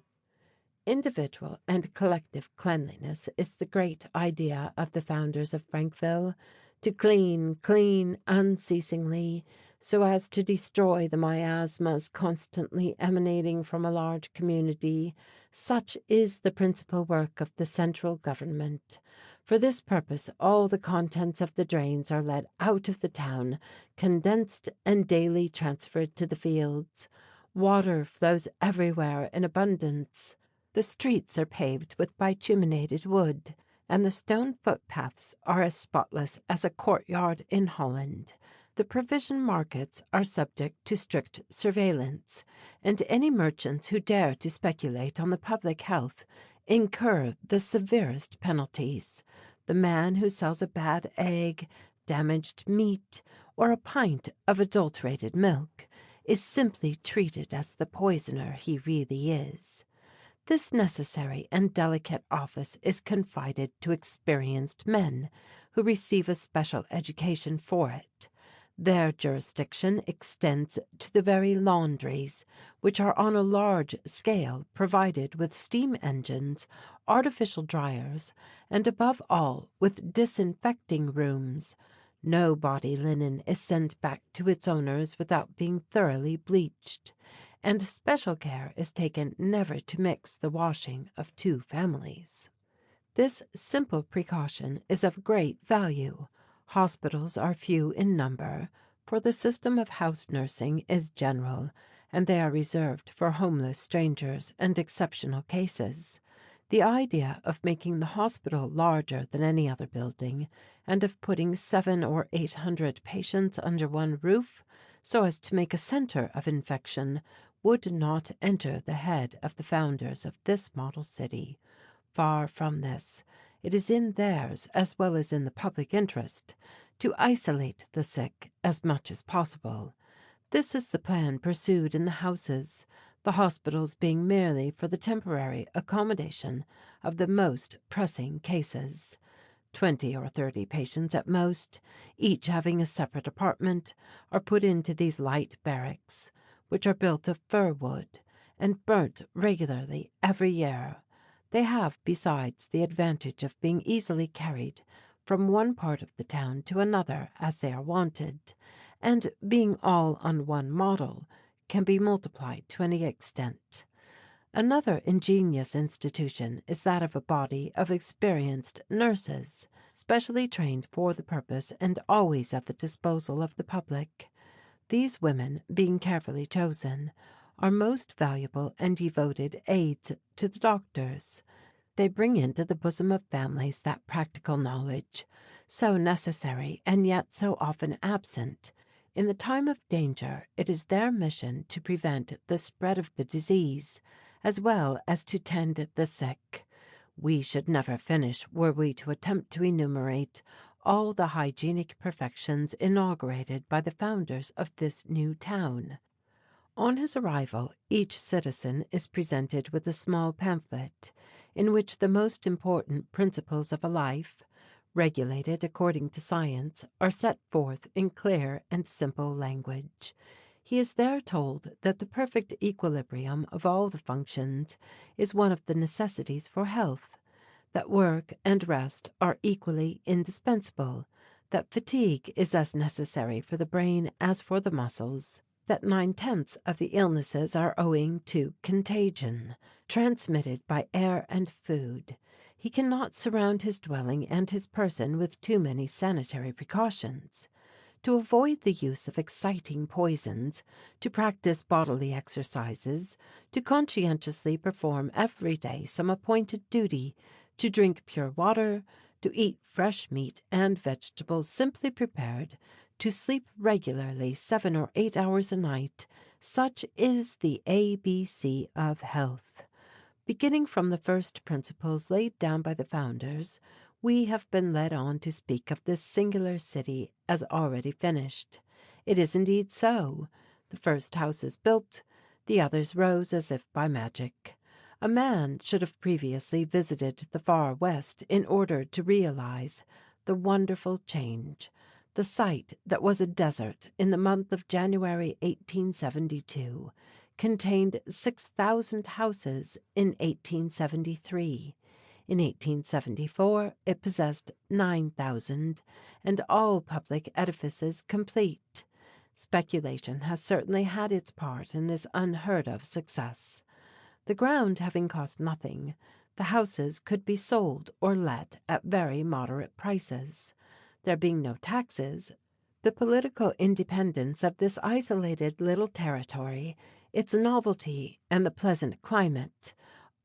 Individual and collective cleanliness is the great idea of the founders of Frankville. To clean unceasingly, so as to destroy the miasmas constantly emanating from a large community. Such is the principal work of the central government. For this purpose all the contents of the drains are let out of the town, condensed and daily transferred to the fields. Water flows everywhere in abundance. The streets are paved with bituminated wood, and the stone footpaths are as spotless as a courtyard in Holland. The provision markets are subject to strict surveillance, and any merchants who dare to speculate on the public health incur the severest penalties. The man who sells a bad egg, damaged meat, or a pint of adulterated milk is simply treated as the poisoner he really is. This necessary and delicate office is confided to experienced men who receive a special education for it. Their jurisdiction extends to the very laundries, which are on a large scale provided with steam engines, artificial dryers, and above all with disinfecting rooms. No body linen is sent back to its owners without being thoroughly bleached, and special care is taken never to mix the washing of two families. This simple precaution is of great value. Hospitals are few in number, for the system of house nursing is general, and they are reserved for homeless strangers and exceptional cases. The idea of making the hospital larger than any other building, and of putting 700 or 800 patients under one roof, so as to make a centre of infection, would not enter the head of the founders of this model city. Far from this, it is in theirs, as well as in the public interest, to isolate the sick as much as possible. This is the plan pursued in the houses, the hospitals being merely for the temporary accommodation of the most pressing cases. 20 or 30 patients at most, each having a separate apartment, are put into these light barracks, which are built of fir wood and burnt regularly every year. They have, besides, the advantage of being easily carried from one part of the town to another as they are wanted, and, being all on one model, can be multiplied to any extent. Another ingenious institution is that of a body of experienced nurses, specially trained for the purpose and always at the disposal of the public. These women, being carefully chosen, are most valuable and devoted aids to the doctors. They bring into the bosom of families that practical knowledge, so necessary and yet so often absent. In the time of danger, it is their mission to prevent the spread of the disease, as well as to tend the sick. We should never finish were we to attempt to enumerate all the hygienic perfections inaugurated by the founders of this new town. On his arrival, each citizen is presented with a small pamphlet, in which the most important principles of a life, regulated according to science, are set forth in clear and simple language. He is there told that the perfect equilibrium of all the functions is one of the necessities for health, that work and rest are equally indispensable, that fatigue is as necessary for the brain as for the muscles, that 9/10 of the illnesses are owing to contagion, transmitted by air and food. He cannot surround his dwelling and his person with too many sanitary precautions. To avoid the use of exciting poisons, to practice bodily exercises, to conscientiously perform every day some appointed duty, to drink pure water, to eat fresh meat and vegetables simply prepared, to sleep regularly 7 or 8 hours a night, such is the ABC of health. Beginning from the first principles laid down by the founders, we have been led on to speak of this singular city as already finished. It is indeed so. The first houses built, the others rose as if by magic. A man should have previously visited the far west in order to realize the wonderful change. The site that was a desert in the month of January 1872 contained 6,000 houses in 1873. In 1874 it possessed 9,000, and all public edifices complete. Speculation has certainly had its part in this unheard of success. The ground having cost nothing, the houses could be sold or let at very moderate prices. There being no taxes, the political independence of this isolated little territory, its novelty, and the pleasant climate,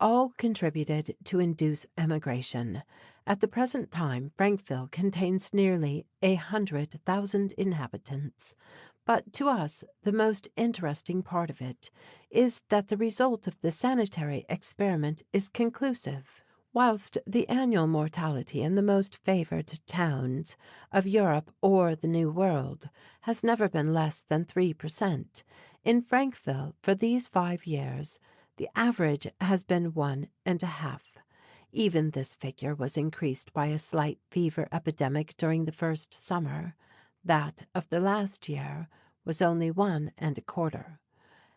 all contributed to induce emigration. At the present time Frankville contains nearly 100,000 inhabitants. But to us the most interesting part of it is that the result of the sanitary experiment is conclusive. Whilst the annual mortality in the most favoured towns of Europe or the New World has never been less than 3%, in Frankville for these 5 years the average has been 1.5. Even this figure was increased by a slight fever epidemic during the first summer. That of the last year was only 1¼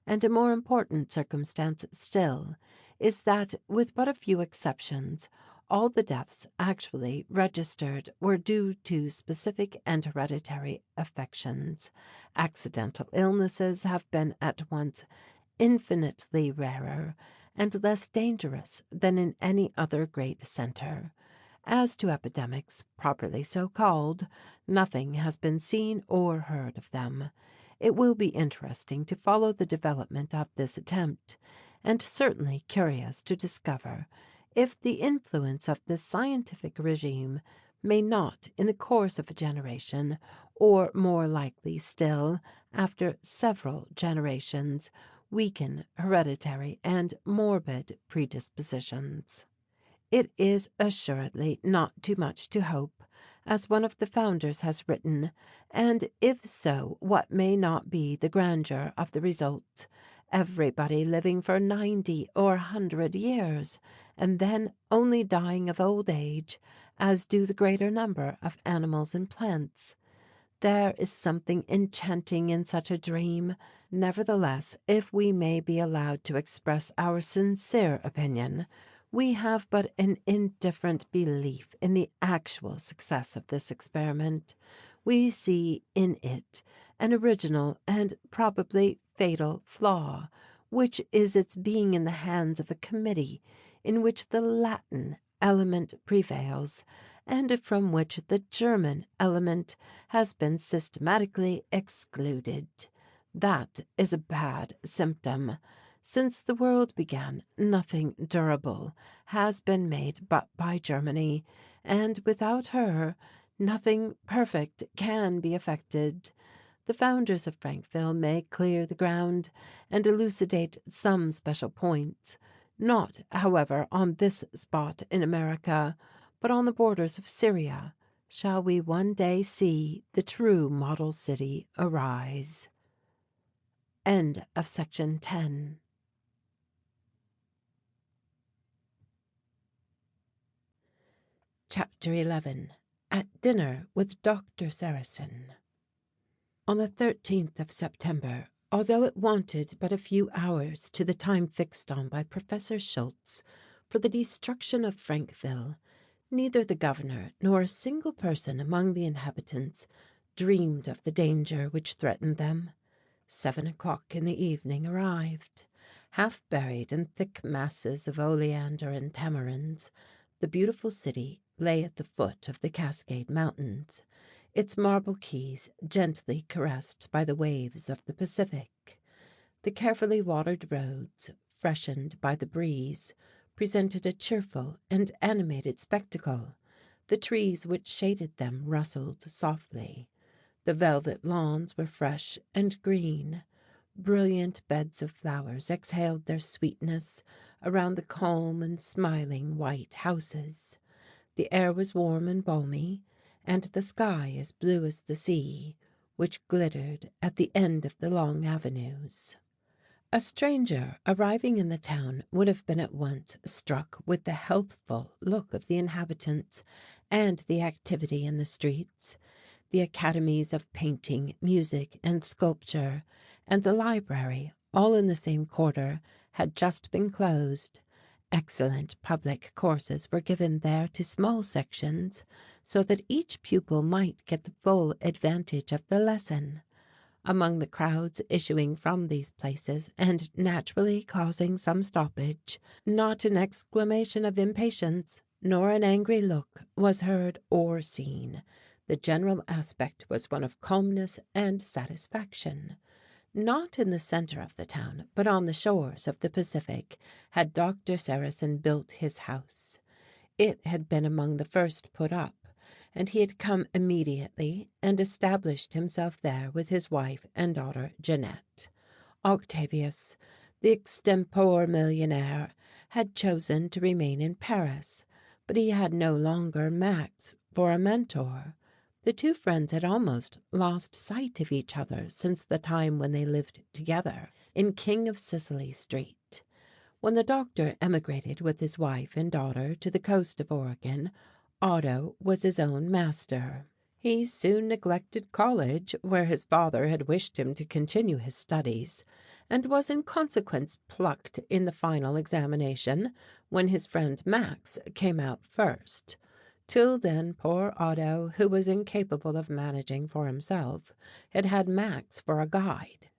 and a more important circumstance still is that, with but a few exceptions, all the deaths actually registered were due to specific and hereditary affections. Accidental illnesses have been at once infinitely rarer and less dangerous than in any other great centre. As to epidemics, properly so called, nothing has been seen or heard of them. It will be interesting to follow the development of this attempt, and certainly curious to discover if the influence of this scientific regime may not, in the course of a generation, or more likely still, after several generations, weaken hereditary and morbid predispositions. It is assuredly not too much to hope, as one of the founders has written, and if so, what may not be the grandeur of the result? Everybody living for 90 or 100 years, and then only dying of old age, as do the greater number of animals and plants. There is something enchanting in such a dream. Nevertheless, if we may be allowed to express our sincere opinion, we have but an indifferent belief in the actual success of this experiment. We see in it an original and probably fatal flaw, which is its being in the hands of a committee in which the Latin element prevails, and from which the German element has been systematically excluded. That is a bad symptom. Since the world began, nothing durable has been made but by Germany, and without her, nothing perfect can be effected. The founders of Frankville may clear the ground and elucidate some special points, not, however, on this spot in America, but on the borders of Syria. Shall we one day see the true model city arise? End of section 10. Chapter 11. At Dinner with Doctor Sarrasin. On the 13th of September, although it wanted but a few hours to the time fixed on by Professor Schultze for the destruction of Frankville, neither the governor nor a single person among the inhabitants dreamed of the danger which threatened them. 7 o'clock in the evening arrived. Half buried in thick masses of oleander and tamarinds, the beautiful city lay at the foot of the Cascade Mountains, its marble quays gently caressed by the waves of the Pacific. The carefully watered roads, freshened by the breeze, presented a cheerful and animated spectacle. The trees which shaded them rustled softly. The velvet lawns were fresh and green. Brilliant beds of flowers exhaled their sweetness around the calm and smiling white houses. The air was warm and balmy, and the sky as blue as the sea, which glittered at the end of the long avenues. A stranger arriving in the town would have been at once struck with the healthful look of the inhabitants and the activity in the streets. The academies of painting, music, and sculpture, and the library, all in the same quarter, had just been closed. Excellent public courses were given there to small sections, so that each pupil might get the full advantage of the lesson. Among the crowds issuing from these places, and naturally causing some stoppage, not an exclamation of impatience, nor an angry look was heard or seen. The general aspect was one of calmness and satisfaction. Not in the centre of the town, but on the shores of the Pacific, had Doctor Sarrasin built his house. It had been among the first put up, and he had come immediately and established himself there with his wife and daughter Jeanette. Octavius, the extempore millionaire, had chosen to remain in Paris, but he had no longer Max for a mentor. The two friends had almost lost sight of each other since the time when they lived together in King of Sicily Street. When the doctor emigrated with his wife and daughter to the coast of Oregon, Otto was his own master. He soon neglected college, where his father had wished him to continue his studies, and was in consequence plucked in the final examination, when his friend Max came out first. Till then poor Otto, who was incapable of managing for himself, had had Max for a guide.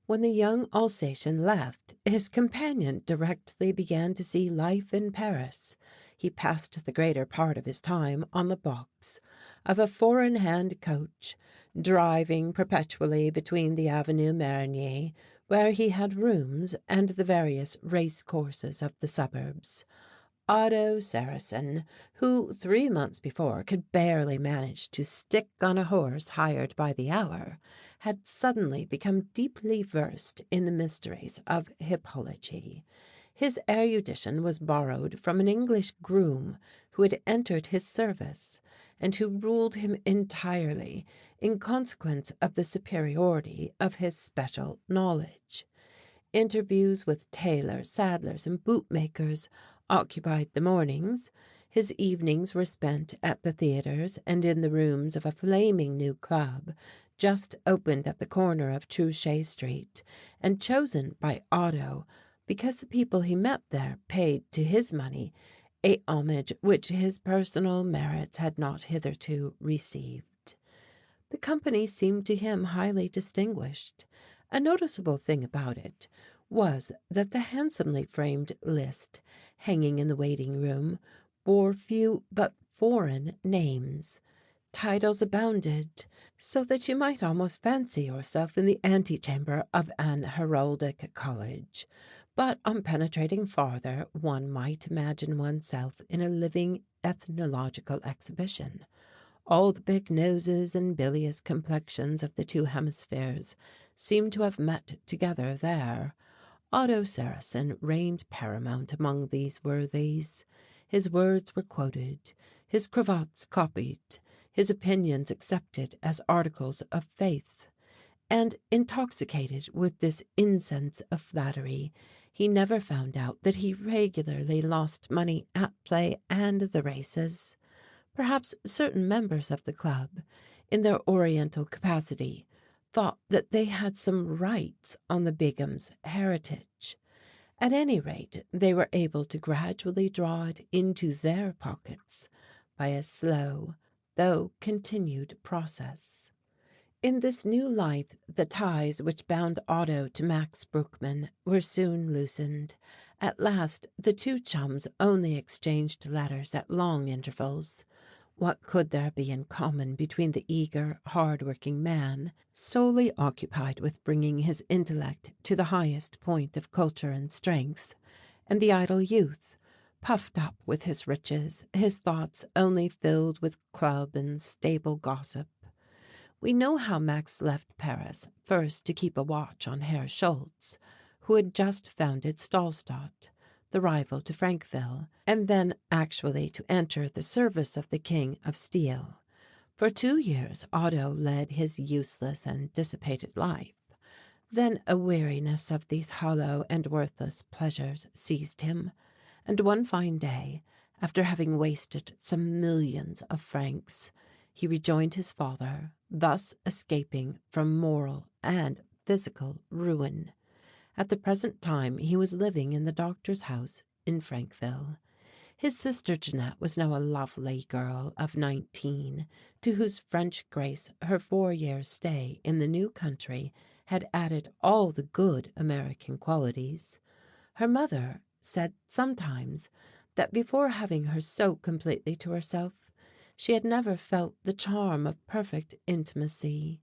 When the young Alsatian left, his companion directly began to see life in Paris. He passed the greater part of his time on the box of a four-in-hand coach, driving perpetually between the Avenue Marigny, where he had rooms, and the various race-courses of the suburbs. Otto Sarrasin, who 3 months before could barely manage to stick on a horse hired by the hour, had suddenly become deeply versed in the mysteries of hippology. His erudition was borrowed from an English groom who had entered his service, and who ruled him entirely in consequence of the superiority of his special knowledge. Interviews with tailors, saddlers, and bootmakers occupied the mornings. His evenings were spent at the theatres and in the rooms of a flaming new club just opened at the corner of Trouchet Street, and chosen by Otto because the people he met there paid to his money a homage which his personal merits had not hitherto received. The company seemed to him highly distinguished. A noticeable thing about it was that the handsomely framed list hanging in the waiting room bore few but foreign names. Titles abounded, so that you might almost fancy yourself in the antechamber of an heraldic college. But on penetrating farther, one might imagine oneself in a living ethnological exhibition. All the big noses and bilious complexions of the two hemispheres seemed to have met together there. Otto Sarrasin reigned paramount among these worthies. His words were quoted, his cravats copied, his opinions accepted as articles of faith. And intoxicated with this incense of flattery, he never found out that he regularly lost money at play and the races. Perhaps certain members of the club, in their oriental capacity, thought that they had some rights on the Begum's heritage. At any rate, they were able to gradually draw it into their pockets by a slow, though continued process. In this new life the ties which bound Otto to Max Bruckmann were soon loosened. At last the two chums only exchanged letters at long intervals. What could there be in common between the eager, hard-working man, solely occupied with bringing his intellect to the highest point of culture and strength, and the idle youth, puffed up with his riches, his thoughts only filled with club and stable gossip? We know how Max left Paris, first to keep a watch on Herr Schultze, who had just founded Stahlstadt, the rival to Frankville, and then actually to enter the service of the King of Steel. For 2 years Otto led his useless and dissipated life. Then a weariness of these hollow and worthless pleasures seized him, and one fine day, after having wasted some millions of francs, he rejoined his father, thus escaping from moral and physical ruin. At the present time he was living in the doctor's house in Frankville. His sister Jeanette was now a lovely girl of 19, to whose French grace her 4 years' stay in the new country had added all the good American qualities. Her mother said sometimes that before having her so completely to herself, she had never felt the charm of perfect intimacy.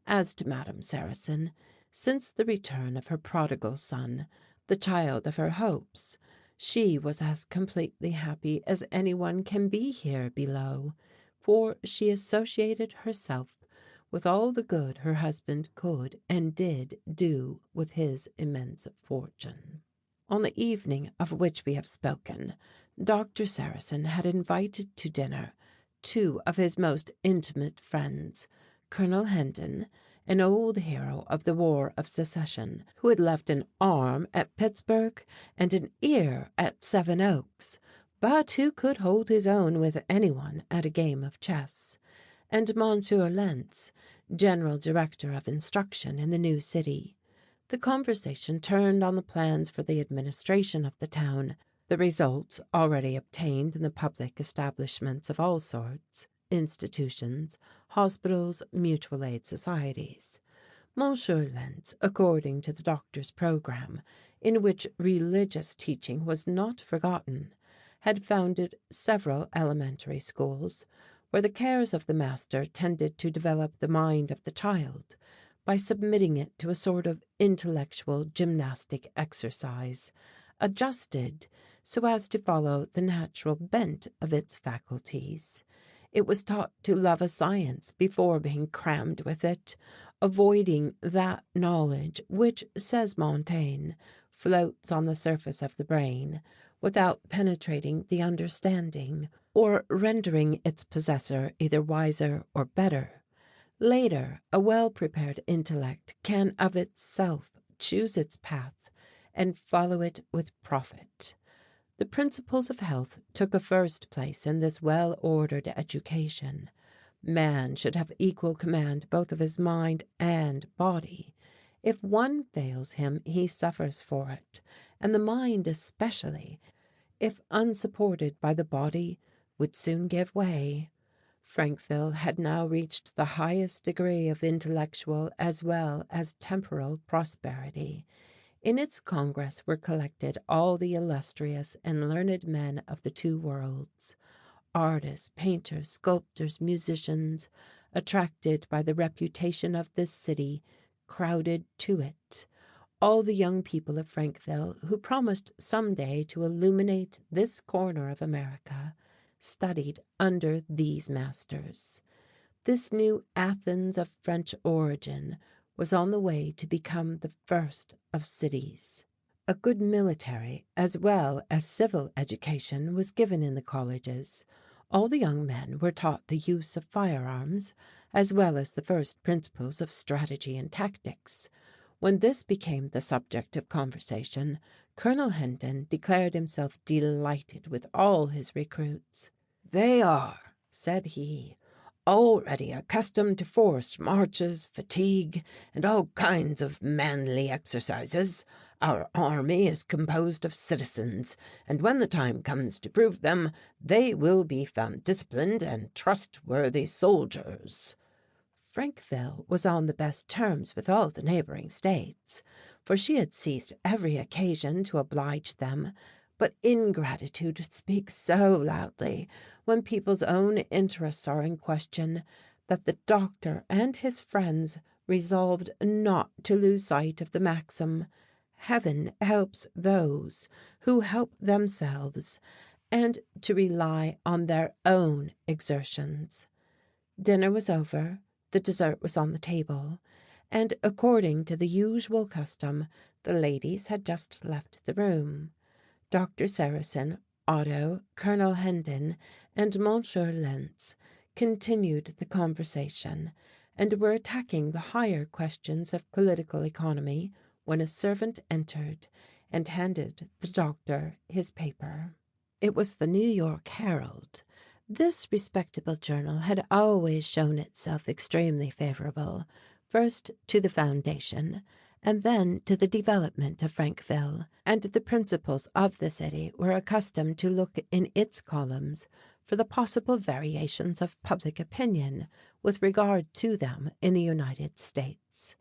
As to Madame Sarrasin, since the return of her prodigal son, the child of her hopes, she was as completely happy as anyone can be here below, for she associated herself with all the good her husband could and did do with his immense fortune. On the evening of which we have spoken, Doctor Sarrasin had invited to dinner 2 of his most intimate friends, Colonel Hendon, an old hero of the War of Secession, who had left an arm at Pittsburgh and an ear at Seven Oaks, but who could hold his own with anyone at a game of chess, and Monsieur Lentz, general director of instruction in the new city. The conversation turned on the plans for the administration of the town, the results already obtained in the public establishments of all sorts, institutions, hospitals, mutual aid societies. Monsieur Lentz, according to the doctor's program, in which religious teaching was not forgotten, had founded several elementary schools, where the cares of the master tended to develop the mind of the child by submitting it to a sort of intellectual gymnastic exercise, adjusted so as to follow the natural bent of its faculties. It was taught to love a science before being crammed with it, avoiding that knowledge which, says Montaigne, floats on the surface of the brain without penetrating the understanding or rendering its possessor either wiser or better. Later, a well-prepared intellect can of itself choose its path and follow it with profit. The principles of health took a first place in this well-ordered education. Man should have equal command both of his mind and body. If one fails him, he suffers for it, and the mind especially, if unsupported by the body, would soon give way. Frankville had now reached the highest degree of intellectual as well as temporal prosperity. In its congress were collected all the illustrious and learned men of the two worlds. Artists, painters, sculptors, musicians, attracted by the reputation of this city, crowded to it. All the young people of Frankville, who promised some day to illuminate this corner of America, studied under these masters. This new Athens of French origin was on the way to become the first of cities. A good military as well as civil education was given in the colleges. All the young men were taught the use of firearms, as well as the first principles of strategy and tactics. When this became the subject of conversation, Colonel Hendon declared himself delighted with all his recruits. "They are," said he, "already accustomed to forced marches, fatigue, and all kinds of manly exercises. Our army is composed of citizens, and when the time comes to prove them, they will be found disciplined and trustworthy soldiers." Frankville was on the best terms with all the neighboring states, for she had seized every occasion to oblige them, but ingratitude speaks so loudly when people's own interests are in question, that the doctor and his friends resolved not to lose sight of the maxim, "Heaven helps those who help themselves," and to rely on their own exertions. Dinner was over, the dessert was on the table, and according to the usual custom, the ladies had just left the room. Doctor Sarrasin, Otto, Colonel Hendon, and Monsieur Lentz continued the conversation, and were attacking the higher questions of political economy, when a servant entered and handed the doctor his paper. It was the New York Herald. This respectable journal had always shown itself extremely favorable, first to the foundation, and then to the development of Frankville, and the principals of the city were accustomed to look in its columns for the possible variations of public opinion with regard to them in the United States.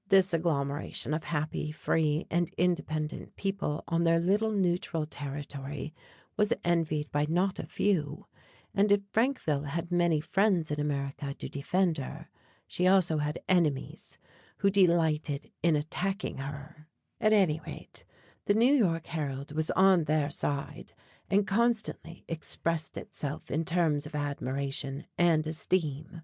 This agglomeration of happy, free, and independent people on their little neutral territory was envied by not a few, and if Frankville had many friends in America to defend her, she also had enemies who delighted in attacking her. At any rate, the New York Herald was on their side, and constantly expressed itself in terms of admiration and esteem.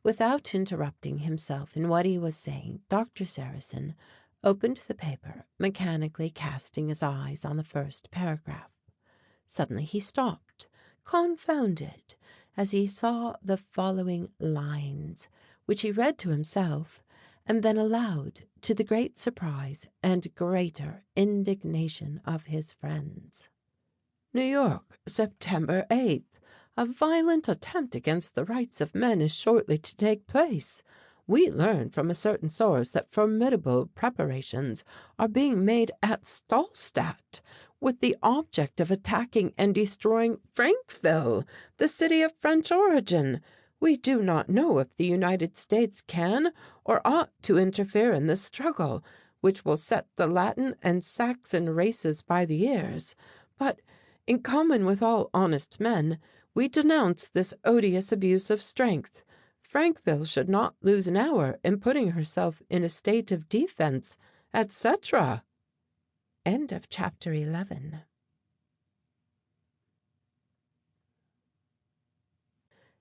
Without interrupting himself in what he was saying, Doctor Sarrasin opened the paper, mechanically casting his eyes on the first paragraph. Suddenly he stopped, confounded, as he saw the following lines, which he read to himself, and then aloud, to the great surprise and greater indignation of his friends. "New York, September 8th. A violent attempt against the rights of men is shortly to take place. We learn from a certain source that formidable preparations are being made at Stahlstadt with the object of attacking and destroying Frankville, the city of French origin. We do not know if the United States can or ought to interfere in this struggle, which will set the Latin and Saxon races by the ears. But, in common with all honest men, we denounce this odious abuse of strength. Frankville should not lose an hour in putting herself in a state of defense, etc. End of chapter 11.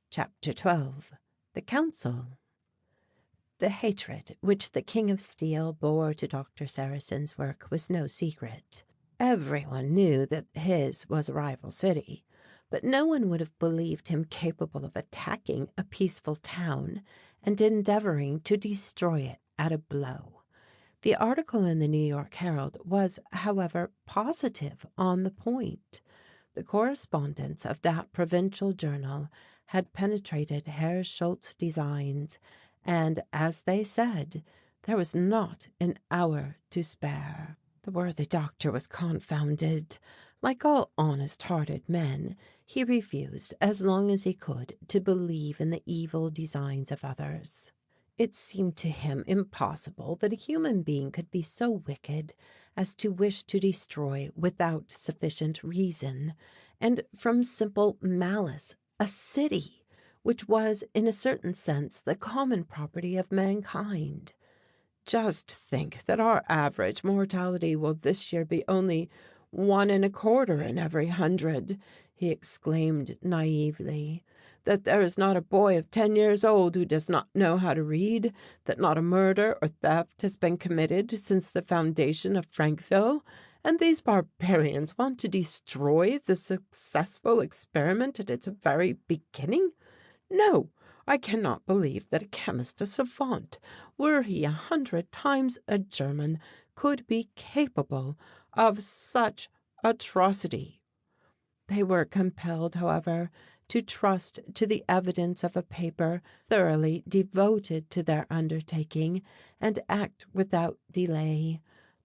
Chapter 12. The Council. The hatred which the King of Steel bore to Doctor Sarrasin's work was no secret. Everyone knew that his was a rival city, but no one would have believed him capable of attacking a peaceful town and endeavoring to destroy it at a blow. The article in the New York Herald was, however, positive on the point. The correspondents of that provincial journal had penetrated Herr Schultze's designs, and, as they said, there was not an hour to spare. The worthy doctor was confounded. Like all honest-hearted men, he refused, as long as he could, to believe in the evil designs of others. It seemed to him impossible that a human being could be so wicked as to wish to destroy without sufficient reason, and from simple malice, a city, which was in a certain sense the common property of mankind. "Just think that our average mortality will this year be only 1.25 in every 100, he exclaimed naively. "That there is not a boy of 10 years old who does not know how to read, that not a murder or theft has been committed since the foundation of Frankville, and these barbarians want to destroy the successful experiment at its very beginning. No, I cannot believe that a chemist, a savant, were he 100 times a German, could be capable of such atrocity." They were compelled, however, to trust to the evidence of a paper thoroughly devoted to their undertaking, and act without delay.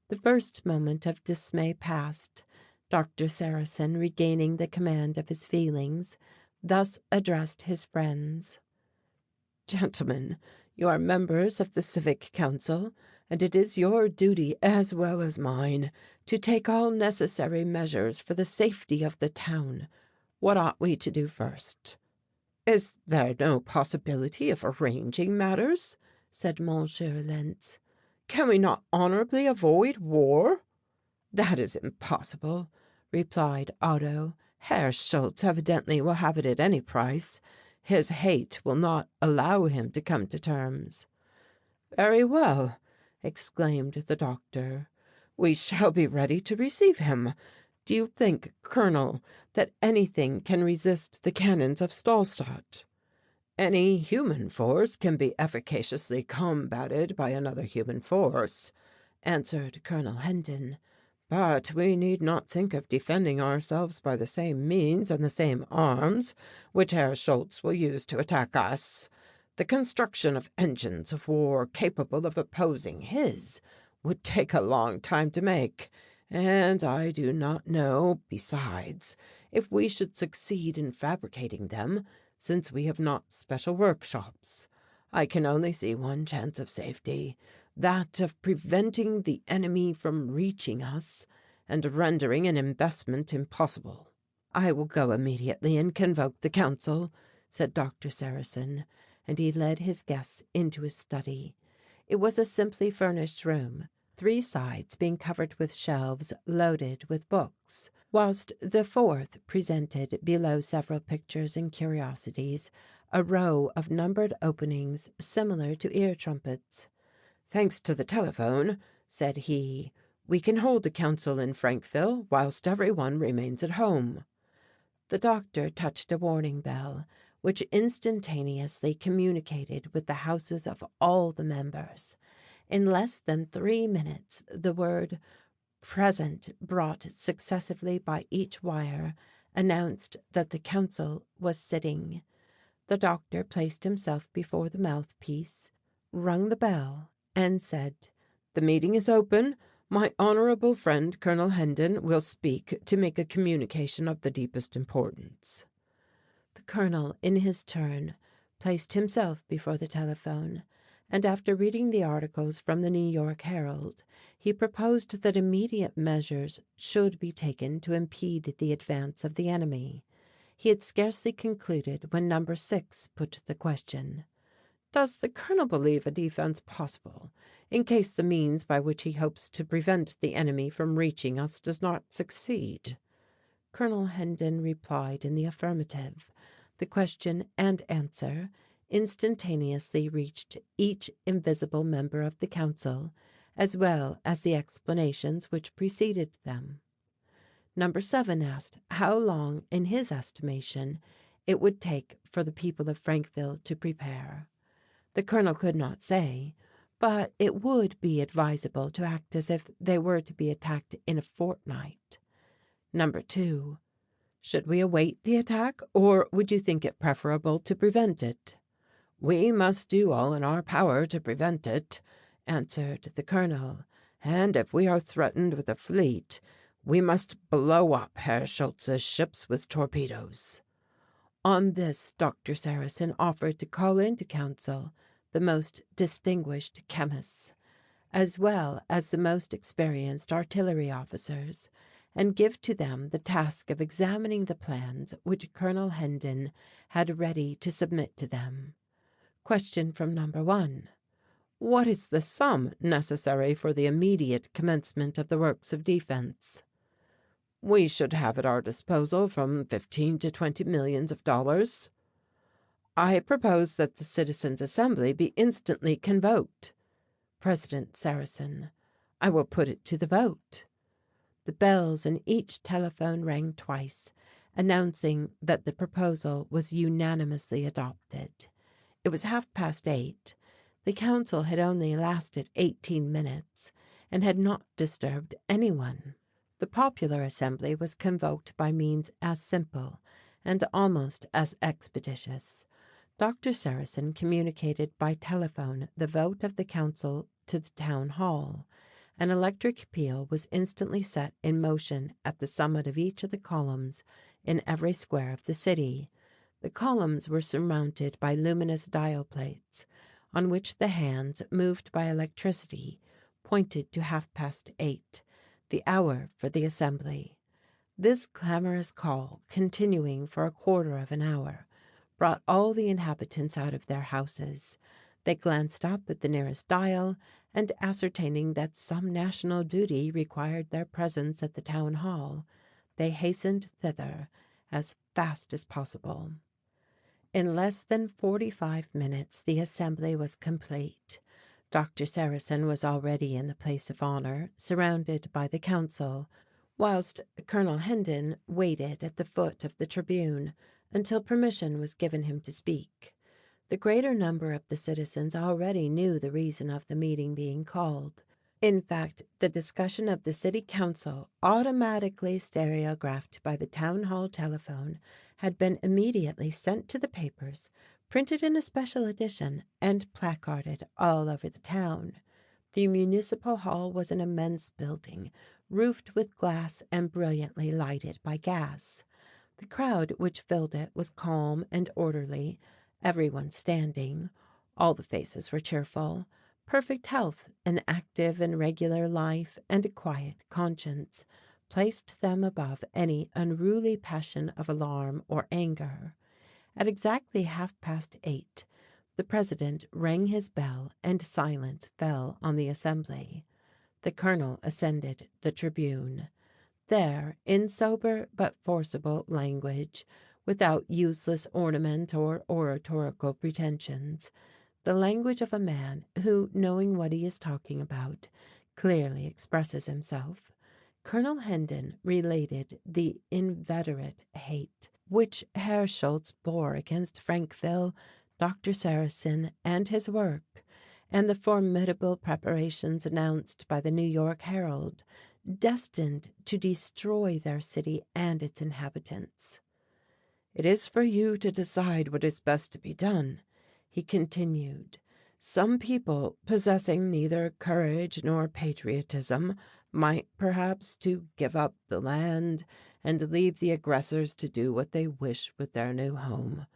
The first moment of dismay passed. Doctor Sarrasin, regaining the command of his feelings, thus addressed his friends. "Gentlemen, you are members of the Civic Council, and it is your duty, as well as mine, to take all necessary measures for the safety of the town. What ought we to do first?" "Is there no possibility of arranging matters?" said Monsieur Lentz. "Can we not honorably avoid war?" "That is impossible," replied Otto. "Herr Schultze evidently will have it at any price. His hate will not allow him to come to terms." "Very well," exclaimed the doctor. "We shall be ready to receive him. Do you think, Colonel, that anything can resist the cannons of Stahlstadt?" "Any human force can be efficaciously combated by another human force," answered Colonel Hendon. "But we need not think of defending ourselves by the same means and the same arms which Herr Schultze will use to attack us. The construction of engines of war capable of opposing his would take a long time to make, and I do not know, besides, if we should succeed in fabricating them, since we have not special workshops. I can only see one chance of safety, that of preventing the enemy from reaching us and rendering an investment impossible." "I will go immediately and convoke the council," said Doctor Sarrasin, and he led his guests into his study. It was a simply furnished room, 3 sides being covered with shelves loaded with books, whilst the 4th presented, below several pictures and curiosities, a row of numbered openings similar to ear trumpets. "Thanks to the telephone," said he, "we can hold a council in Frankville whilst every one remains at home." The doctor touched a warning bell, which instantaneously communicated with the houses of all the members. In less than 3 minutes the word "present" brought successively by each wire, announced that the council was sitting. The doctor placed himself before the mouthpiece, rung the bell, and said, "The meeting is open. My honourable friend Colonel Hendon will speak to make a communication of the deepest importance." The colonel, in his turn, placed himself before the telephone, and after reading the articles from the New York Herald, he proposed that immediate measures should be taken to impede the advance of the enemy. He had scarcely concluded when Number 6 put the question, "Does the colonel believe a defense possible, in case the means by which he hopes to prevent the enemy from reaching us does not succeed?" Colonel Hendon replied in the affirmative. The question and answer instantaneously reached each invisible member of the council, as well as the explanations which preceded them. Number 7 asked how long, in his estimation, it would take for the people of Frankville to prepare. The colonel could not say, but it would be advisable to act as if they were to be attacked in a fortnight. Number 2: "Should we await the attack, or would you think it preferable to prevent it?" "We must do all in our power to prevent it," answered the colonel, "and if we are threatened with a fleet, we must blow up Herr Schultze's ships with torpedoes." On this Doctor Sarrasin offered to call into council the most distinguished chemists, as well as the most experienced artillery officers, and give to them the task of examining the plans which Colonel Hendon had ready to submit to them. Question from Number 1: "What is the sum necessary for the immediate commencement of the works of defense?" "We should have at our disposal from 15 to 20 millions of dollars." "I propose that the Citizens' Assembly be instantly convoked." President Sarrasin: "I will put it to the vote." The bells in each telephone rang twice, announcing that the proposal was unanimously adopted. It was 8:30. The council had only lasted 18 minutes, and had not disturbed anyone. The popular assembly was convoked by means as simple and almost as expeditious. Dr. Sarrasin communicated by telephone the vote of the council to the town hall. An electric peal was instantly set in motion at the summit of each of the columns in every square of the city. The columns were surmounted by luminous dial plates, on which the hands, moved by electricity, pointed to 8:30, the hour for the assembly. This clamorous call, continuing for a quarter of an hour, brought all the inhabitants out of their houses. They glanced up at the nearest dial, and ascertaining that some national duty required their presence at the town hall, they hastened thither as fast as possible. In less than 45 minutes the assembly was complete. Dr. Sarrasin was already in the place of honour, surrounded by the council, whilst Colonel Hendon waited at the foot of the tribune until permission was given him to speak. The greater number of the citizens already knew the reason of the meeting being called. In fact, the discussion of the city council, automatically stereographed by the town hall telephone, had been immediately sent to the papers, printed in a special edition, and placarded all over the town. The municipal hall was an immense building, roofed with glass and brilliantly lighted by gas. The crowd which filled it was calm and orderly, everyone standing. All the faces were cheerful. Perfect health, an active and regular life, and a quiet conscience placed them above any unruly passion of alarm or anger. At exactly 8:30, the president rang his bell and silence fell on the assembly. The colonel ascended the tribune. There, in sober but forcible language, without useless ornament or oratorical pretensions, the language of a man who, knowing what he is talking about, clearly expresses himself, Colonel Hendon related the inveterate hate which Herr Schultze bore against Frankville, Doctor Sarrasin, and his work, and the formidable preparations announced by the New York Herald destined to destroy their city and its inhabitants. "It is for you to decide what is best to be done," he continued. "Some people, possessing neither courage nor patriotism, might perhaps to give up the land and leave the aggressors to do what they wish with their new home.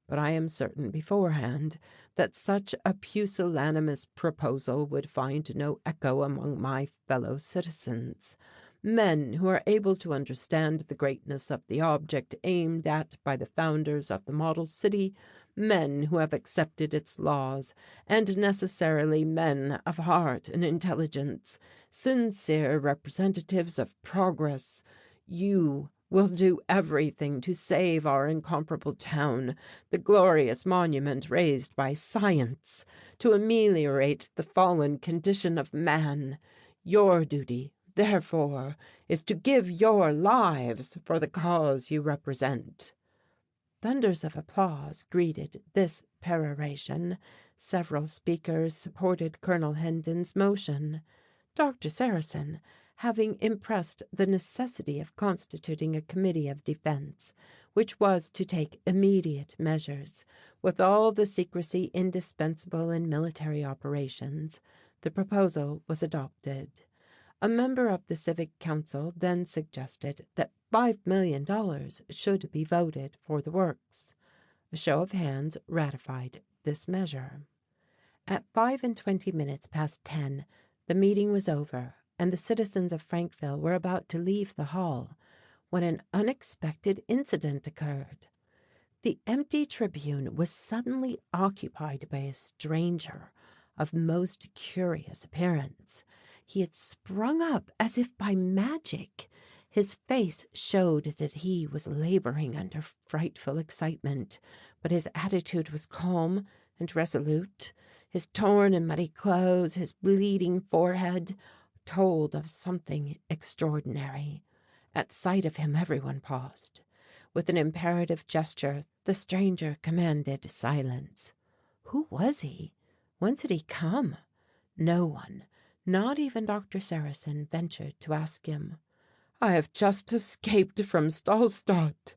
But I am certain beforehand that such a pusillanimous proposal would find no echo among my fellow citizens. Men who are able to understand the greatness of the object aimed at by the founders of the model city, men who have accepted its laws, and necessarily men of heart and intelligence, sincere representatives of progress. You will do everything to save our incomparable town, the glorious monument raised by science, to ameliorate the fallen condition of man. Your duty, therefore, is to give your lives for the cause you represent." Thunders of applause greeted this peroration. Several speakers supported Colonel Hendon's motion. Doctor Sarrasin, having impressed the necessity of constituting a committee of defense, which was to take immediate measures, with all the secrecy indispensable in military operations, the proposal was adopted. A member of the Civic Council then suggested that $5,000,000 should be voted for the works. A show of hands ratified this measure. At 25 past 10, the meeting was over, and the citizens of Frankville were about to leave the hall, when an unexpected incident occurred. The empty tribune was suddenly occupied by a stranger of most curious appearance. He had sprung up as if by magic. His face showed that he was laboring under frightful excitement, but his attitude was calm and resolute. His torn and muddy clothes, his bleeding forehead, told of something extraordinary. At sight of him everyone paused. With an imperative gesture the stranger commanded silence. Who was he? Whence had he come? No one, not even Doctor Sarrasin, ventured to ask him. "I have just escaped from Stahlstadt,"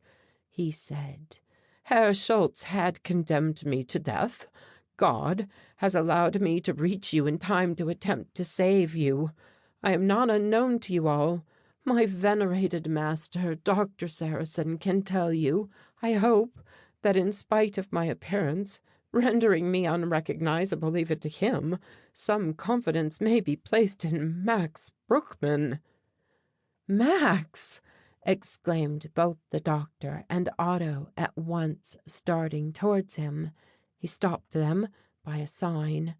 he said. "Herr Schultze had condemned me to death. God has allowed me to reach you in time to attempt to save you. I am not unknown to you all. My venerated master, Doctor Sarrasin, can tell you, I hope, that in spite of my appearance, rendering me unrecognizable even to him, some confidence may be placed in Max Bruckmann." "Max!" exclaimed both the doctor and Otto at once, starting towards him. He stopped them by a sign.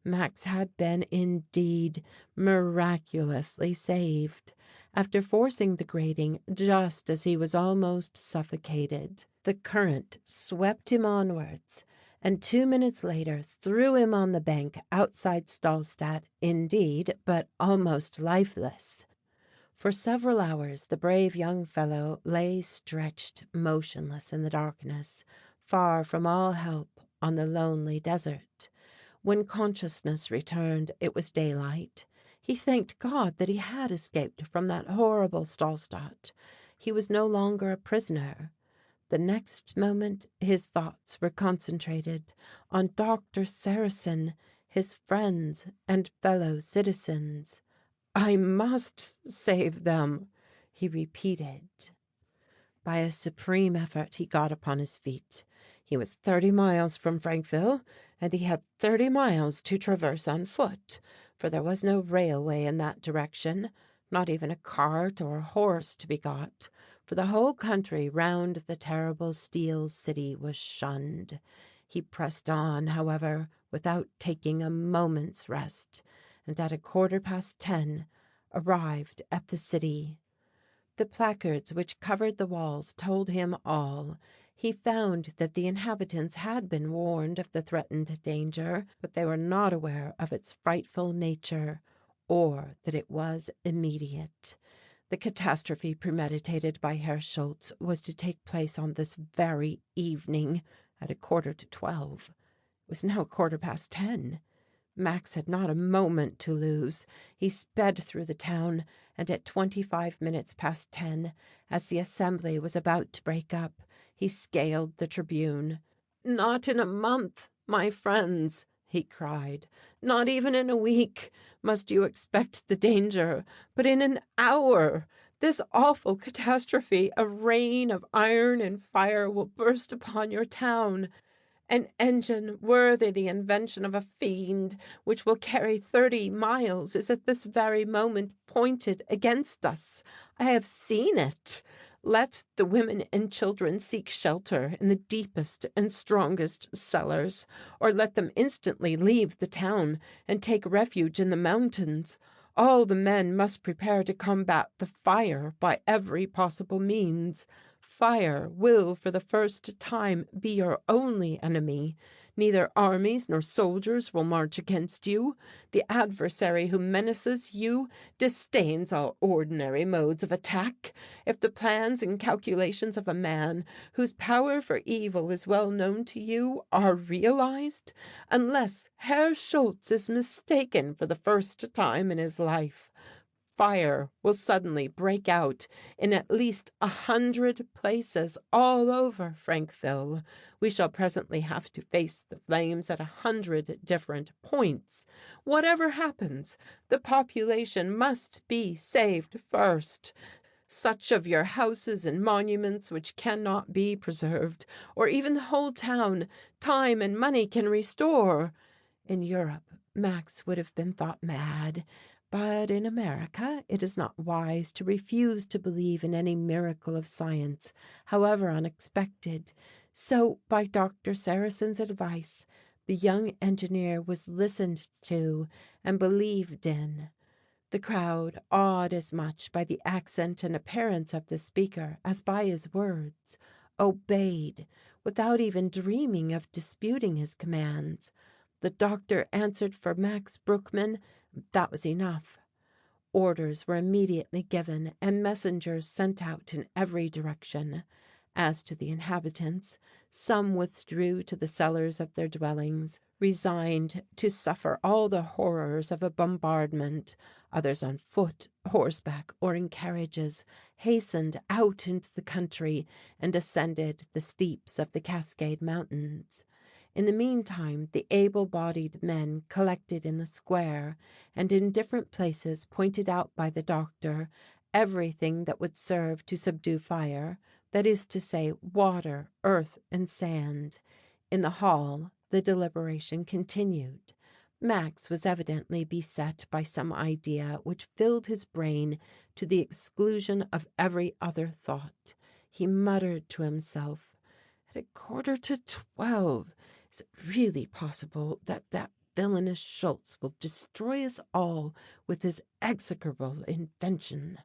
Max had been indeed miraculously saved. After forcing the grating just as he was almost suffocated, the current swept him onwards, and 2 minutes later threw him on the bank outside Stahlstadt, indeed, but almost lifeless. For several hours the brave young fellow lay stretched motionless in the darkness, far from all help on the lonely desert. When consciousness returned, it was daylight. He thanked God that he had escaped from that horrible Stahlstadt. He was no longer a prisoner. The next moment his thoughts were concentrated on Doctor Sarrasin, his friends and fellow citizens. "I must save them," he repeated. By a supreme effort he got upon his feet. He was 30 miles from Frankville, and he had 30 miles to traverse on foot, for there was no railway in that direction, not even a cart or a horse to be got, for the whole country round the terrible steel city was shunned. He pressed on, however, without taking a moment's rest, and at 10:15 arrived at the city. The placards which covered the walls told him all. He found that the inhabitants had been warned of the threatened danger, but they were not aware of its frightful nature, or that it was immediate. The catastrophe premeditated by Herr Schultze was to take place on this very evening at 11:45. It was now 10:15. Max had not a moment to lose. He sped through the town, and at 25 minutes past 10, as the assembly was about to break up, he scaled the tribune. "Not in a month, my friends," he cried. "Not even in a week must you expect the danger, but in an hour. This awful catastrophe, a rain of iron and fire, will burst upon your town. An engine worthy the invention of a fiend, which will carry 30 miles, is at this very moment pointed against us. I have seen it. Let the women and children seek shelter in the deepest and strongest cellars, or let them instantly leave the town and take refuge in the mountains. All the men must prepare to combat the fire by every possible means. Fire will for the first time be your only enemy. Neither armies nor soldiers will march against you. The adversary who menaces you disdains all ordinary modes of attack. If the plans and calculations of a man, whose power for evil is well known to you, are realized, unless Herr Schultze is mistaken for the first time in his life, fire will suddenly break out in at least 100 places all over Frankville. We shall presently have to face the flames at 100 different points. Whatever happens, the population must be saved first. Such of your houses and monuments which cannot be preserved, or even the whole town, time and money can restore." In Europe, Max would have been thought mad. But in America it is not wise to refuse to believe in any miracle of science, however unexpected. So, by Doctor Sarrasin's advice, the young engineer was listened to and believed in. The crowd, awed as much by the accent and appearance of the speaker as by his words, obeyed, without even dreaming of disputing his commands. The doctor answered for Max Bruckmann. That was enough. Orders were immediately given and messengers sent out in every direction. As to the inhabitants, some withdrew to the cellars of their dwellings, resigned to suffer all the horrors of a bombardment. Others on foot, horseback, or in carriages, hastened out into the country and ascended the steeps of the Cascade Mountains. In the meantime, the able-bodied men collected in the square, and in different places pointed out by the doctor everything that would serve to subdue fire, that is to say, water, earth, and sand. In the hall, the deliberation continued. Max was evidently beset by some idea which filled his brain to the exclusion of every other thought. He muttered to himself, "At 11:45, is it really possible that that villainous Schultze will destroy us all with his execrable invention?"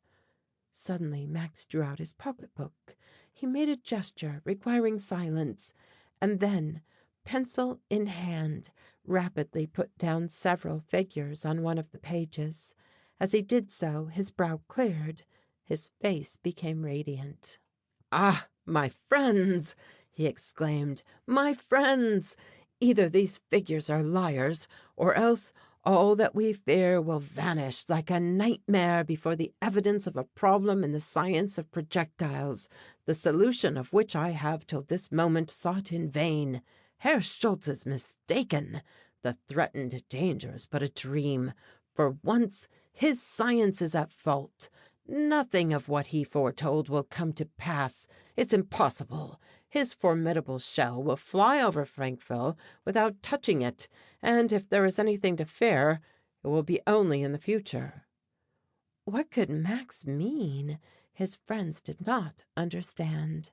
Suddenly Max drew out his pocketbook. He made a gesture requiring silence, and then, pencil in hand, rapidly put down several figures on one of the pages. As he did so, his brow cleared, his face became radiant. "Ah, my friends!" he exclaimed. "My friends! Either these figures are liars, or else all that we fear will vanish like a nightmare before the evidence of a problem in the science of projectiles, the solution of which I have till this moment sought in vain. Herr Schultze is mistaken. The threatened danger is but a dream. For once his science is at fault. Nothing of what he foretold will come to pass. It's impossible. His formidable shell will fly over Frankville without touching it, and if there is anything to fear, it will be only in the future." What could Max mean? His friends did not understand.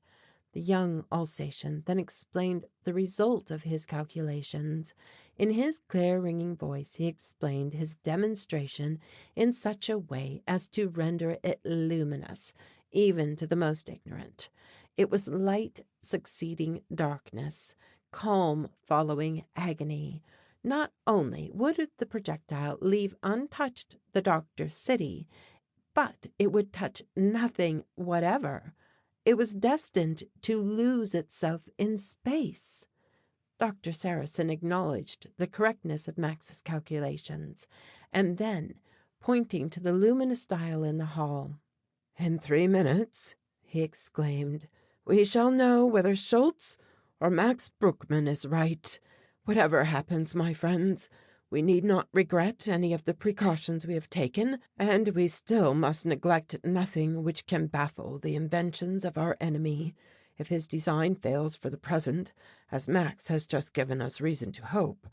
The young Alsatian then explained the result of his calculations. In his clear ringing voice he explained his demonstration in such a way as to render it luminous, even to the most ignorant. It was light succeeding darkness, calm following agony. Not only would the projectile leave untouched the doctor's city, but it would touch nothing whatever. It was destined to lose itself in space. Doctor Sarrasin acknowledged the correctness of Max's calculations, and then, pointing to the luminous dial in the hall, "In 3 minutes," he exclaimed, "we shall know whether Schultze or Max Bruckmann is right. Whatever happens, my friends, we need not regret any of the precautions we have taken, and we still must neglect nothing which can baffle the inventions of our enemy. If his design fails for the present, as Max has just given us reason to hope,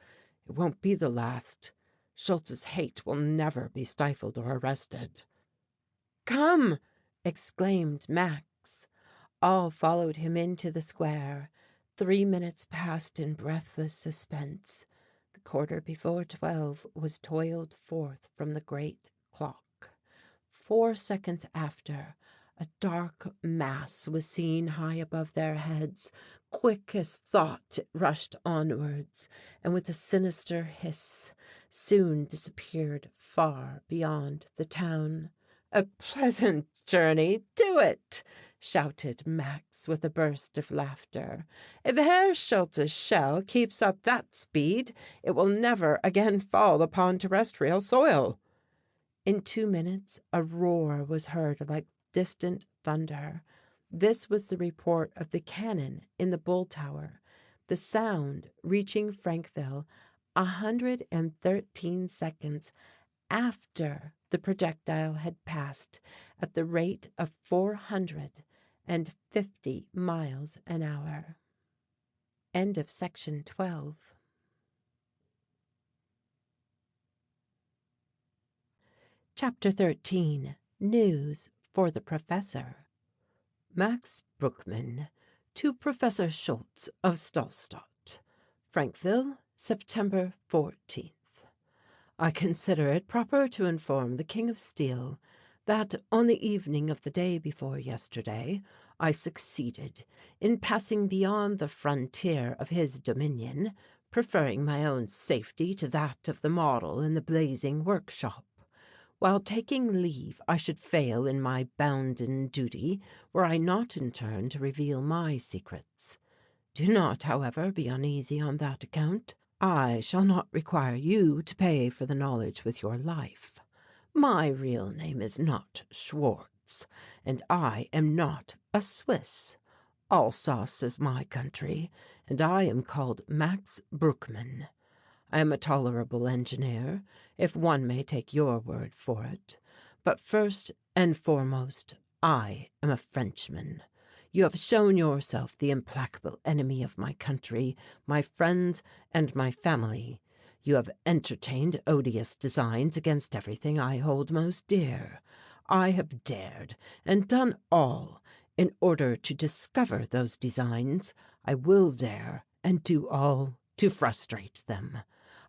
it won't be the last. Schultze's hate will never be stifled or arrested." "Come!" exclaimed Max. All followed him into the square. 3 minutes passed in breathless suspense. The 12:15 was toiled forth from the great clock. 4 seconds after, a dark mass was seen high above their heads. Quick as thought it rushed onwards, and with a sinister hiss soon disappeared far beyond the town. "A pleasant journey to it!" shouted Max with a burst of laughter. "If Herr Schultze's shell keeps up that speed, it will never again fall upon terrestrial soil." In 2 minutes a roar was heard like distant thunder. This was the report of the cannon in the Bull Tower, the sound reaching Frankville 113 seconds after the projectile had passed at the rate of 450 miles an hour. End of section 12. Chapter 13. News for the Professor. Max Bruckmann to Professor Schultze of Stahlstadt. Frankville, September 14th. I consider it proper to inform the King of Steel that on the evening of the day before yesterday I succeeded in passing beyond the frontier of his dominion, preferring my own safety to that of the model in the blazing workshop. While taking leave I should fail in my bounden duty were I not in turn to reveal my secrets. Do not, however, be uneasy on that account. I shall not require you to pay for the knowledge with your life. My real name is not Schwartz, and I am not a Swiss. Alsace is my country, and I am called Max Bruckmann. I am a tolerable engineer, if one may take your word for it. But first and foremost, I am a Frenchman. You have shown yourself the implacable enemy of my country, my friends, and my family. You have entertained odious designs against everything I hold most dear. I have dared and done all in order to discover those designs. I will dare and do all to frustrate them.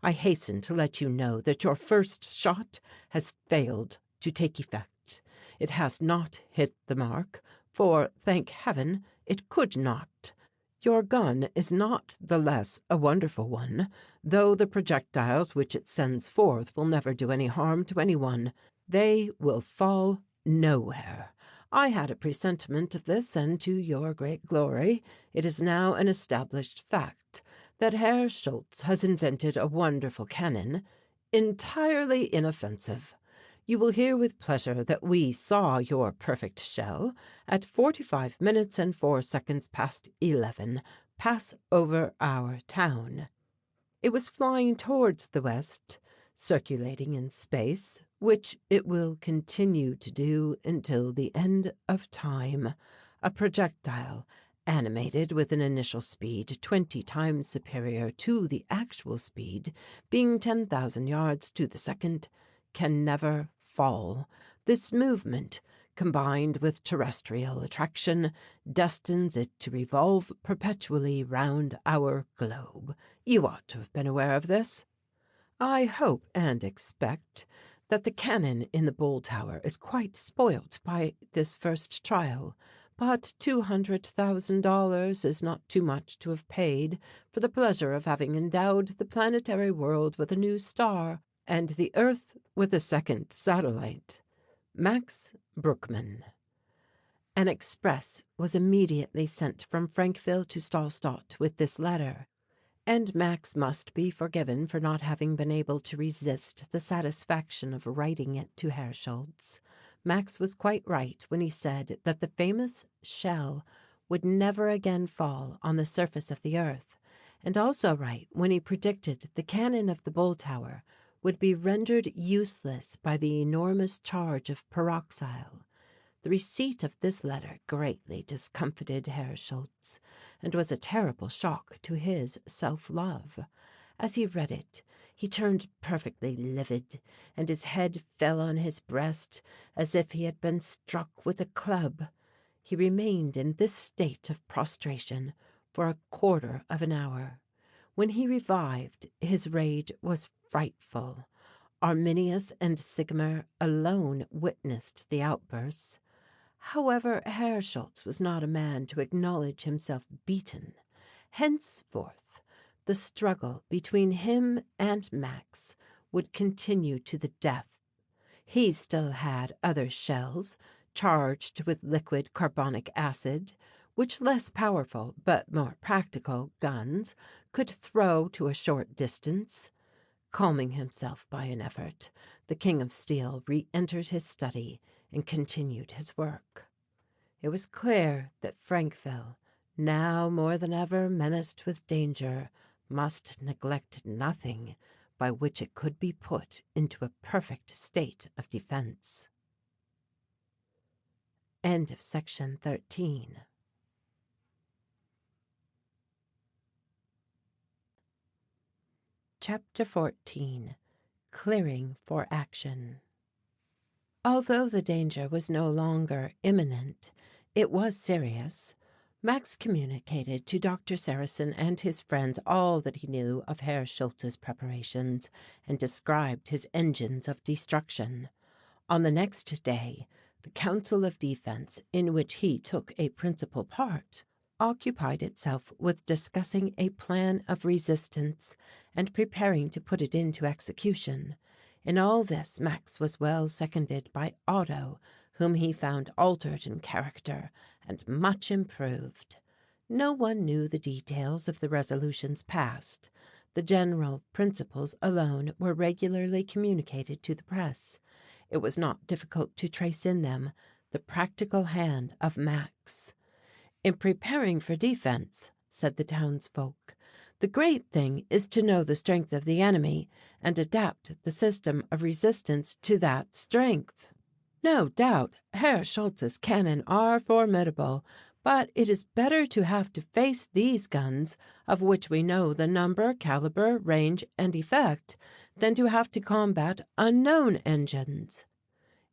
I hasten to let you know that your first shot has failed to take effect. It has not hit the mark, for, thank heaven, it could not. Your gun is not the less a wonderful one, though the projectiles which it sends forth will never do any harm to anyone. They will fall nowhere. I had a presentiment of this, and to your great glory, it is now an established fact that Herr Schultze has invented a wonderful cannon, entirely inoffensive. You will hear with pleasure that we saw your perfect shell at 45 minutes and 4 seconds past 11 pass over our town. It was flying towards the west, circulating in space, which it will continue to do until the end of time, a projectile animated with an initial speed 20 times superior to the actual speed, being 10,000 yards to the second, can never fall. This movement, combined with terrestrial attraction, destines it to revolve perpetually round our globe. You ought to have been aware of this. I hope and expect that the cannon in the Bull Tower is quite spoilt by this first trial, but $200,000 is not too much to have paid for the pleasure of having endowed the planetary world with a new star, and the earth with a second satellite. Max Bruckmann. An express was immediately sent from Frankville to Stahlstadt with this letter. And Max must be forgiven for not having been able to resist the satisfaction of writing it to Herr Schultze. Max was quite right when he said that the famous shell would never again fall on the surface of the earth, and also right when he predicted the cannon of the Bull Tower would be rendered useless by the enormous charge of peroxyle. The receipt of this letter greatly discomfited Herr Schultze, and was a terrible shock to his self-love. As he read it, he turned perfectly livid, and his head fell on his breast as if he had been struck with a club. He remained in this state of prostration for a quarter of an hour. When he revived, his rage was frightful. Arminius and Sigmar alone witnessed the outbursts. However, Herr Schultze was not a man to acknowledge himself beaten. Henceforth, the struggle between him and Max would continue to the death. He still had other shells, charged with liquid carbonic acid, which less powerful but more practical guns could throw to a short distance. Calming himself by an effort, the King of Steel re-entered his study and continued his work. It was clear that Frankville, now more than ever menaced with danger, must neglect nothing by which it could be put into a perfect state of defense. End of section 13. Chapter 14. Clearing for Action. Although the danger was no longer imminent, it was serious. Max communicated to Doctor Sarrasin and his friends all that he knew of Herr Schultze's preparations, and described his engines of destruction. On the next day, the Council of Defense, in which he took a principal part, occupied itself with discussing a plan of resistance and preparing to put it into execution. In all this Max was well seconded by Otto, whom he found altered in character and much improved. No one knew the details of the resolutions passed. The general principles alone were regularly communicated to the press. It was not difficult to trace in them the practical hand of Max. "In preparing for defense," said the townsfolk, "the great thing is to know the strength of the enemy and adapt the system of resistance to that strength. No doubt Herr Schultze's cannon are formidable, but it is better to have to face these guns, of which we know the number, caliber, range, and effect, than to have to combat unknown engines."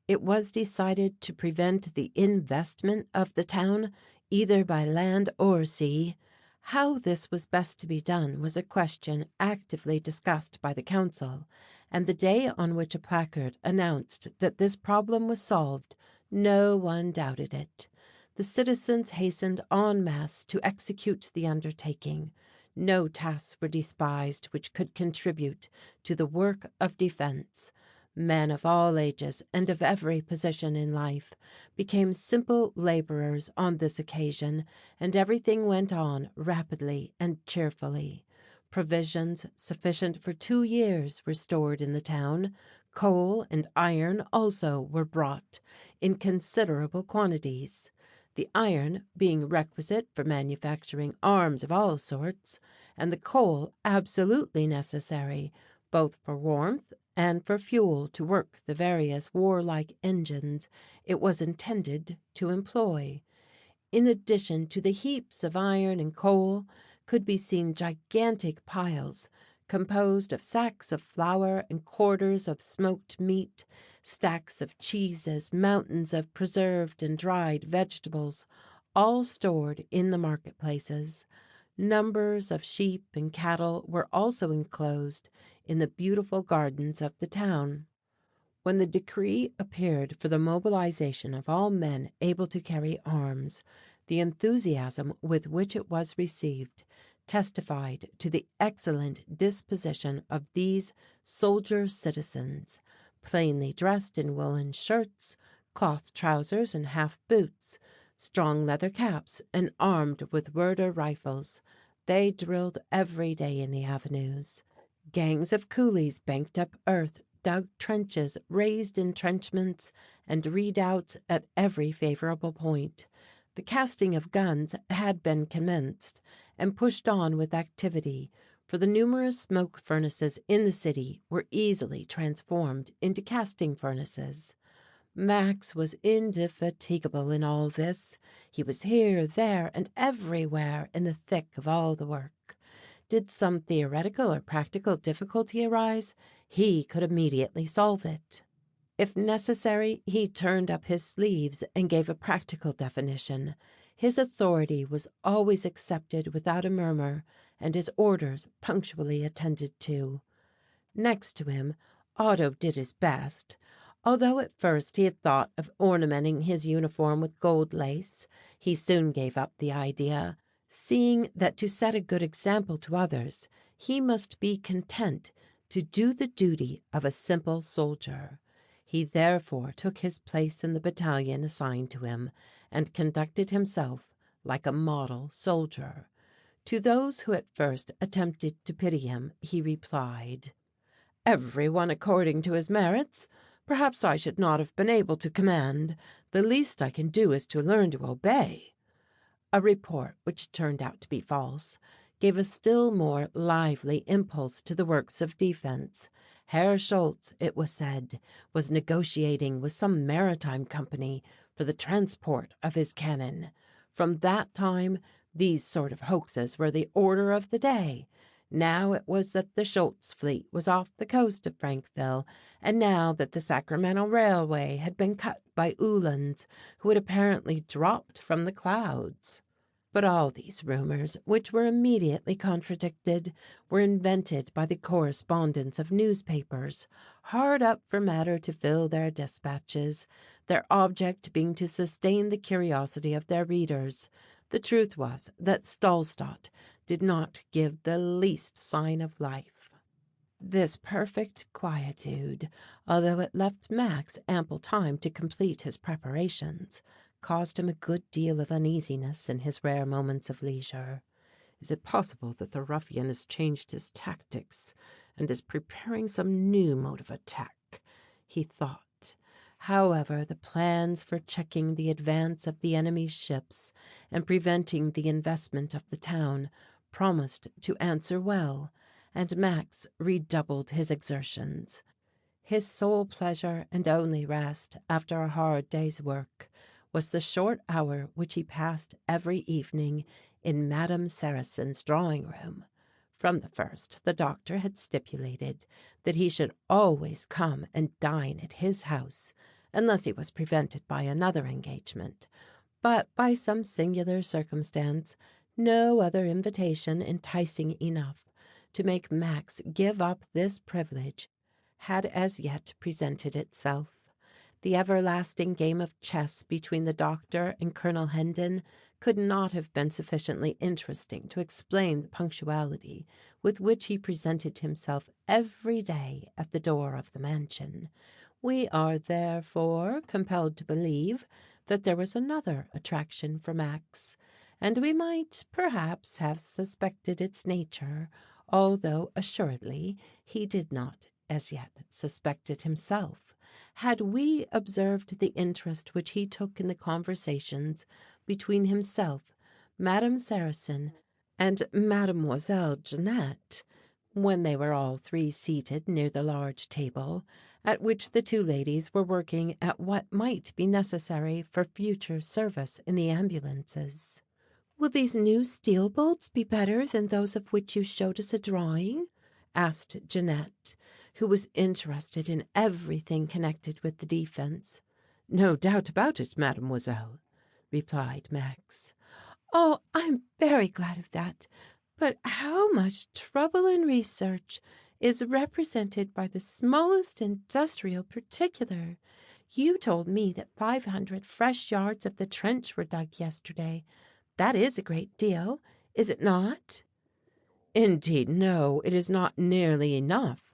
It was decided to prevent the investment of the town either by land or sea. How this was best to be done was a question actively discussed by the council, and the day on which a placard announced that this problem was solved, no one doubted it. The citizens hastened en masse to execute the undertaking. No tasks were despised which could contribute to the work of defense. Men of all ages and of every position in life became simple laborers on this occasion, and everything went on rapidly and cheerfully. Provisions sufficient for 2 years were stored in the town. Coal and iron also were brought in considerable quantities. The iron being requisite for manufacturing arms of all sorts, and the coal absolutely necessary, both for warmth and for fuel to work the various warlike engines it was intended to employ. In addition to the heaps of iron and coal, could be seen gigantic piles composed of sacks of flour and quarters of smoked meat, stacks of cheeses, mountains of preserved and dried vegetables, all stored in the marketplaces. Numbers of sheep and cattle were also enclosed in the beautiful gardens of the town. When the decree appeared for the mobilization of all men able to carry arms, the enthusiasm with which it was received testified to the excellent disposition of these soldier citizens, plainly dressed in woolen shirts, cloth trousers and half boots, strong leather caps, and armed with Werder rifles. They drilled every day in the avenues. Gangs of coolies banked up earth, dug trenches, raised entrenchments, and redoubts at every favorable point. The casting of guns had been commenced, and pushed on with activity, for the numerous smoke furnaces in the city were easily transformed into casting furnaces. Max was indefatigable in all this. He was here, there, and everywhere in the thick of all the work. Did some theoretical or practical difficulty arise, he could immediately solve it. If necessary, he turned up his sleeves and gave a practical definition. His authority was always accepted without a murmur, and his orders punctually attended to. Next to him, Otto did his best. Although at first he had thought of ornamenting his uniform with gold lace, he soon gave up the idea, seeing that to set a good example to others, he must be content to do the duty of a simple soldier. He therefore took his place in the battalion assigned to him, and conducted himself like a model soldier. To those who at first attempted to pity him, he replied, "Every one according to his merits. Perhaps I should not have been able to command. The least I can do is to learn to obey." A report, which turned out to be false, gave a still more lively impulse to the works of defense. Herr Schultze, it was said, was negotiating with some maritime company for the transport of his cannon. From that time, these sort of hoaxes were the order of the day. Now it was that the Schultze fleet was off the coast of Frankville, and now that the Sacramento Railway had been cut by Uhlans, who had apparently dropped from the clouds. But all these rumors, which were immediately contradicted, were invented by the correspondents of newspapers, hard up for matter to fill their dispatches, their object being to sustain the curiosity of their readers. The truth was that Stahlstadt did not give the least sign of life. This perfect quietude, although it left Max ample time to complete his preparations, caused him a good deal of uneasiness in his rare moments of leisure. Is it possible that the ruffian has changed his tactics and is preparing some new mode of attack? He thought. However, the plans for checking the advance of the enemy's ships and preventing the investment of the town promised to answer well, and Max redoubled his exertions. His sole pleasure and only rest after a hard day's work was the short hour which he passed every evening in Madame Sarrasin's drawing room. From the first, the doctor had stipulated that he should always come and dine at his house, unless he was prevented by another engagement. But by some singular circumstance, no other invitation enticing enough to make Max give up this privilege had as yet presented itself. The everlasting game of chess between the doctor and Colonel Hendon could not have been sufficiently interesting to explain the punctuality with which he presented himself every day at the door of the mansion. We are therefore compelled to believe that there was another attraction for Max, and we might perhaps have suspected its nature, although assuredly he did not as yet suspect it himself, had we observed the interest which he took in the conversations between himself, Madame Sarrasin, and Mademoiselle Jeanette, when they were all three seated near the large table, at which the two ladies were working at what might be necessary for future service in the ambulances. "Will these new steel bolts be better than those of which you showed us a drawing?" asked Jeanette, who was interested in everything connected with the defense. "No doubt about it, mademoiselle," replied Max. "Oh, I'm very glad of that. But how much trouble and research is represented by the smallest industrial particular. You told me that 500 fresh yards of the trench were dug yesterday. That is a great deal, is it not?" "Indeed, no, it is not nearly enough.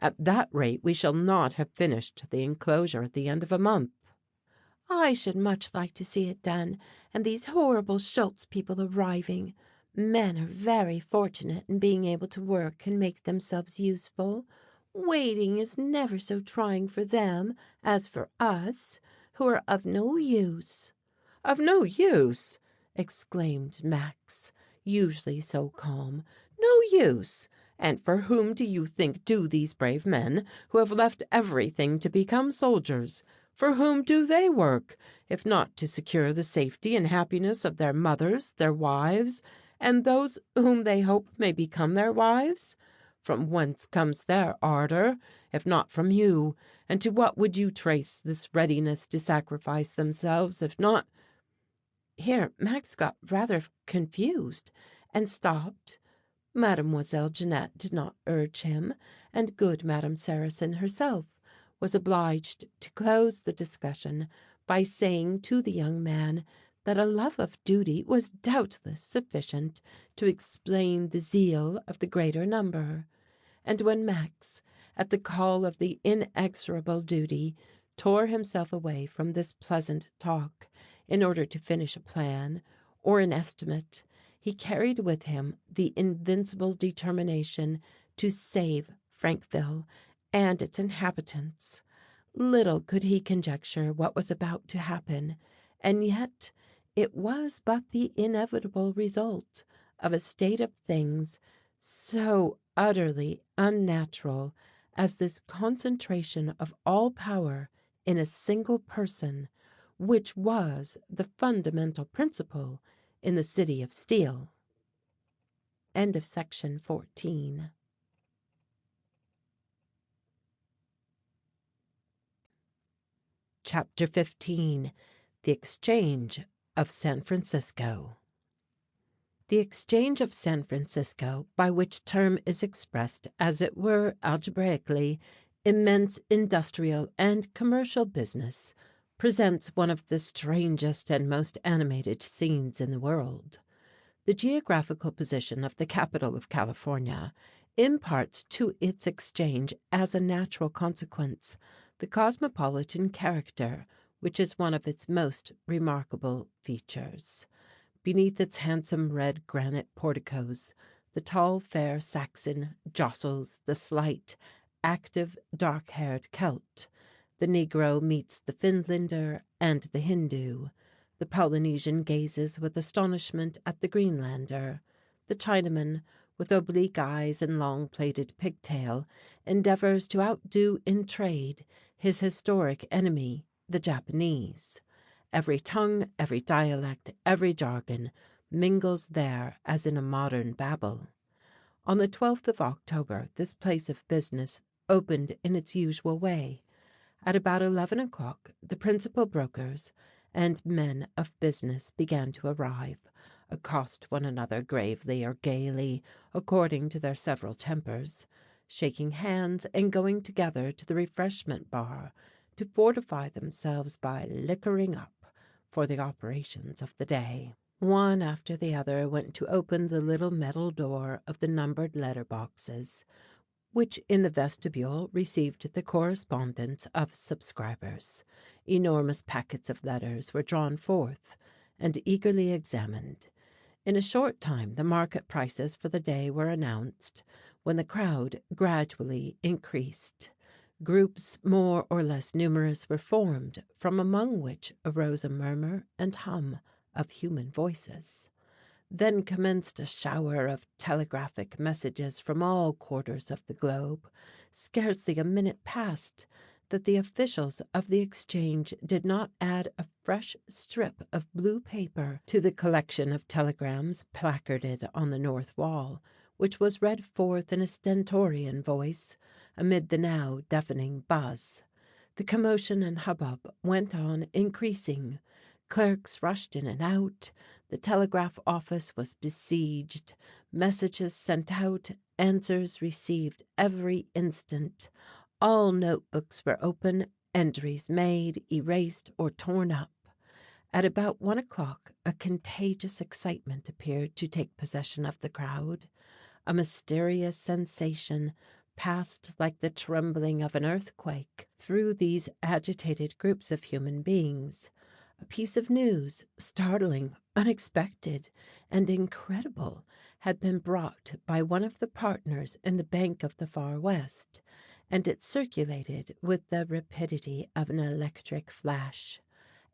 At that rate we shall not have finished the enclosure at the end of a month." "I should much like to see it done, and these horrible Schultze people arriving. Men are very fortunate in being able to work and make themselves useful. Waiting is never so trying for them as for us, who are of no use." "Of no use!" exclaimed Max, usually so calm. "No use! And for whom do you think do these brave men, who have left everything to become soldiers, for whom do they work, if not to secure the safety and happiness of their mothers, their wives, and those whom they hope may become their wives? From whence comes their ardor, if not from you? And to what would you trace this readiness to sacrifice themselves, if not—" Here Max got rather confused and stopped. Mademoiselle Jeanette did not urge him, and good Madame Sarrasin herself was obliged to close the discussion by saying to the young man that a love of duty was doubtless sufficient to explain the zeal of the greater number. And when Max, at the call of the inexorable duty, tore himself away from this pleasant talk in order to finish a plan or an estimate, he carried with him the invincible determination to save Frankville and its inhabitants. Little could he conjecture what was about to happen, and yet it was but the inevitable result of a state of things so utterly unnatural as this concentration of all power in a single person, which was the fundamental principle in the City of Steel. End of section 14. Chapter 15. The Exchange of San Francisco. The exchange of San Francisco, by which term is expressed, as it were algebraically, immense industrial and commercial business, presents one of the strangest and most animated scenes in the world. The geographical position of the capital of California imparts to its exchange, as a natural consequence, the cosmopolitan character which is one of its most remarkable features. Beneath its handsome red granite porticos, the tall, fair Saxon jostles the slight, active, dark-haired Celt. The Negro meets the Finlander and the Hindu. The Polynesian gazes with astonishment at the Greenlander. The Chinaman, with oblique eyes and long plaited pigtail, endeavors to outdo in trade his historic enemy, the Japanese. Every tongue, every dialect, every jargon mingles there as in a modern Babel. On the 12th of October this place of business opened in its usual way. At about 11 o'clock the principal brokers and men of business began to arrive, accost one another gravely or gaily, according to their several tempers, shaking hands and going together to the refreshment bar to fortify themselves by liquoring up for the operations of the day. One after the other went to open the little metal door of the numbered letter boxes, which in the vestibule received the correspondence of subscribers. Enormous packets of letters were drawn forth and eagerly examined. In a short time the market prices for the day were announced, when the crowd gradually increased. Groups more or less numerous were formed, from among which arose a murmur and hum of human voices. Then commenced a shower of telegraphic messages from all quarters of the globe. Scarcely a minute passed that the officials of the exchange did not add a fresh strip of blue paper to the collection of telegrams placarded on the north wall, which was read forth in a stentorian voice amid the now deafening buzz. The commotion and hubbub went on increasing. Clerks rushed in and out. The telegraph office was besieged. Messages sent out, answers received every instant. All notebooks were open, entries made, erased, or torn up. At about 1 o'clock a contagious excitement appeared to take possession of the crowd. A mysterious sensation passed like the trembling of an earthquake through these agitated groups of human beings. A piece of news, startling, unexpected, and incredible, had been brought by one of the partners in the Bank of the Far West, and it circulated with the rapidity of an electric flash.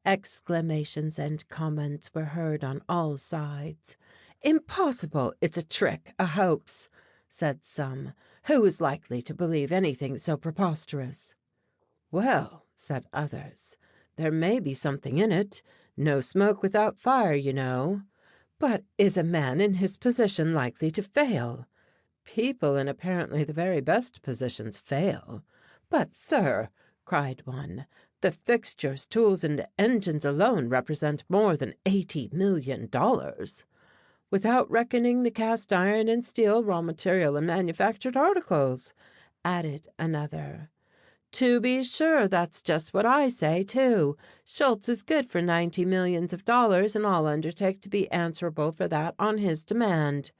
Exclamations and comments were heard on all sides. "Impossible! It's a trick, a hoax," said some. "Who is likely to believe anything so preposterous?" "Well," said others, "there may be something in it. No smoke without fire, you know." "But is a man in his position likely to fail?" "People in apparently the very best positions fail." "But, sir," cried one, "the fixtures, tools, and engines alone represent more than $80,000,000. "Without reckoning the cast iron and steel, raw material, and manufactured articles," added another. "To be sure, that's just what I say, too. Schultze is good for $90 millions, and I'll undertake to be answerable for that on his demand."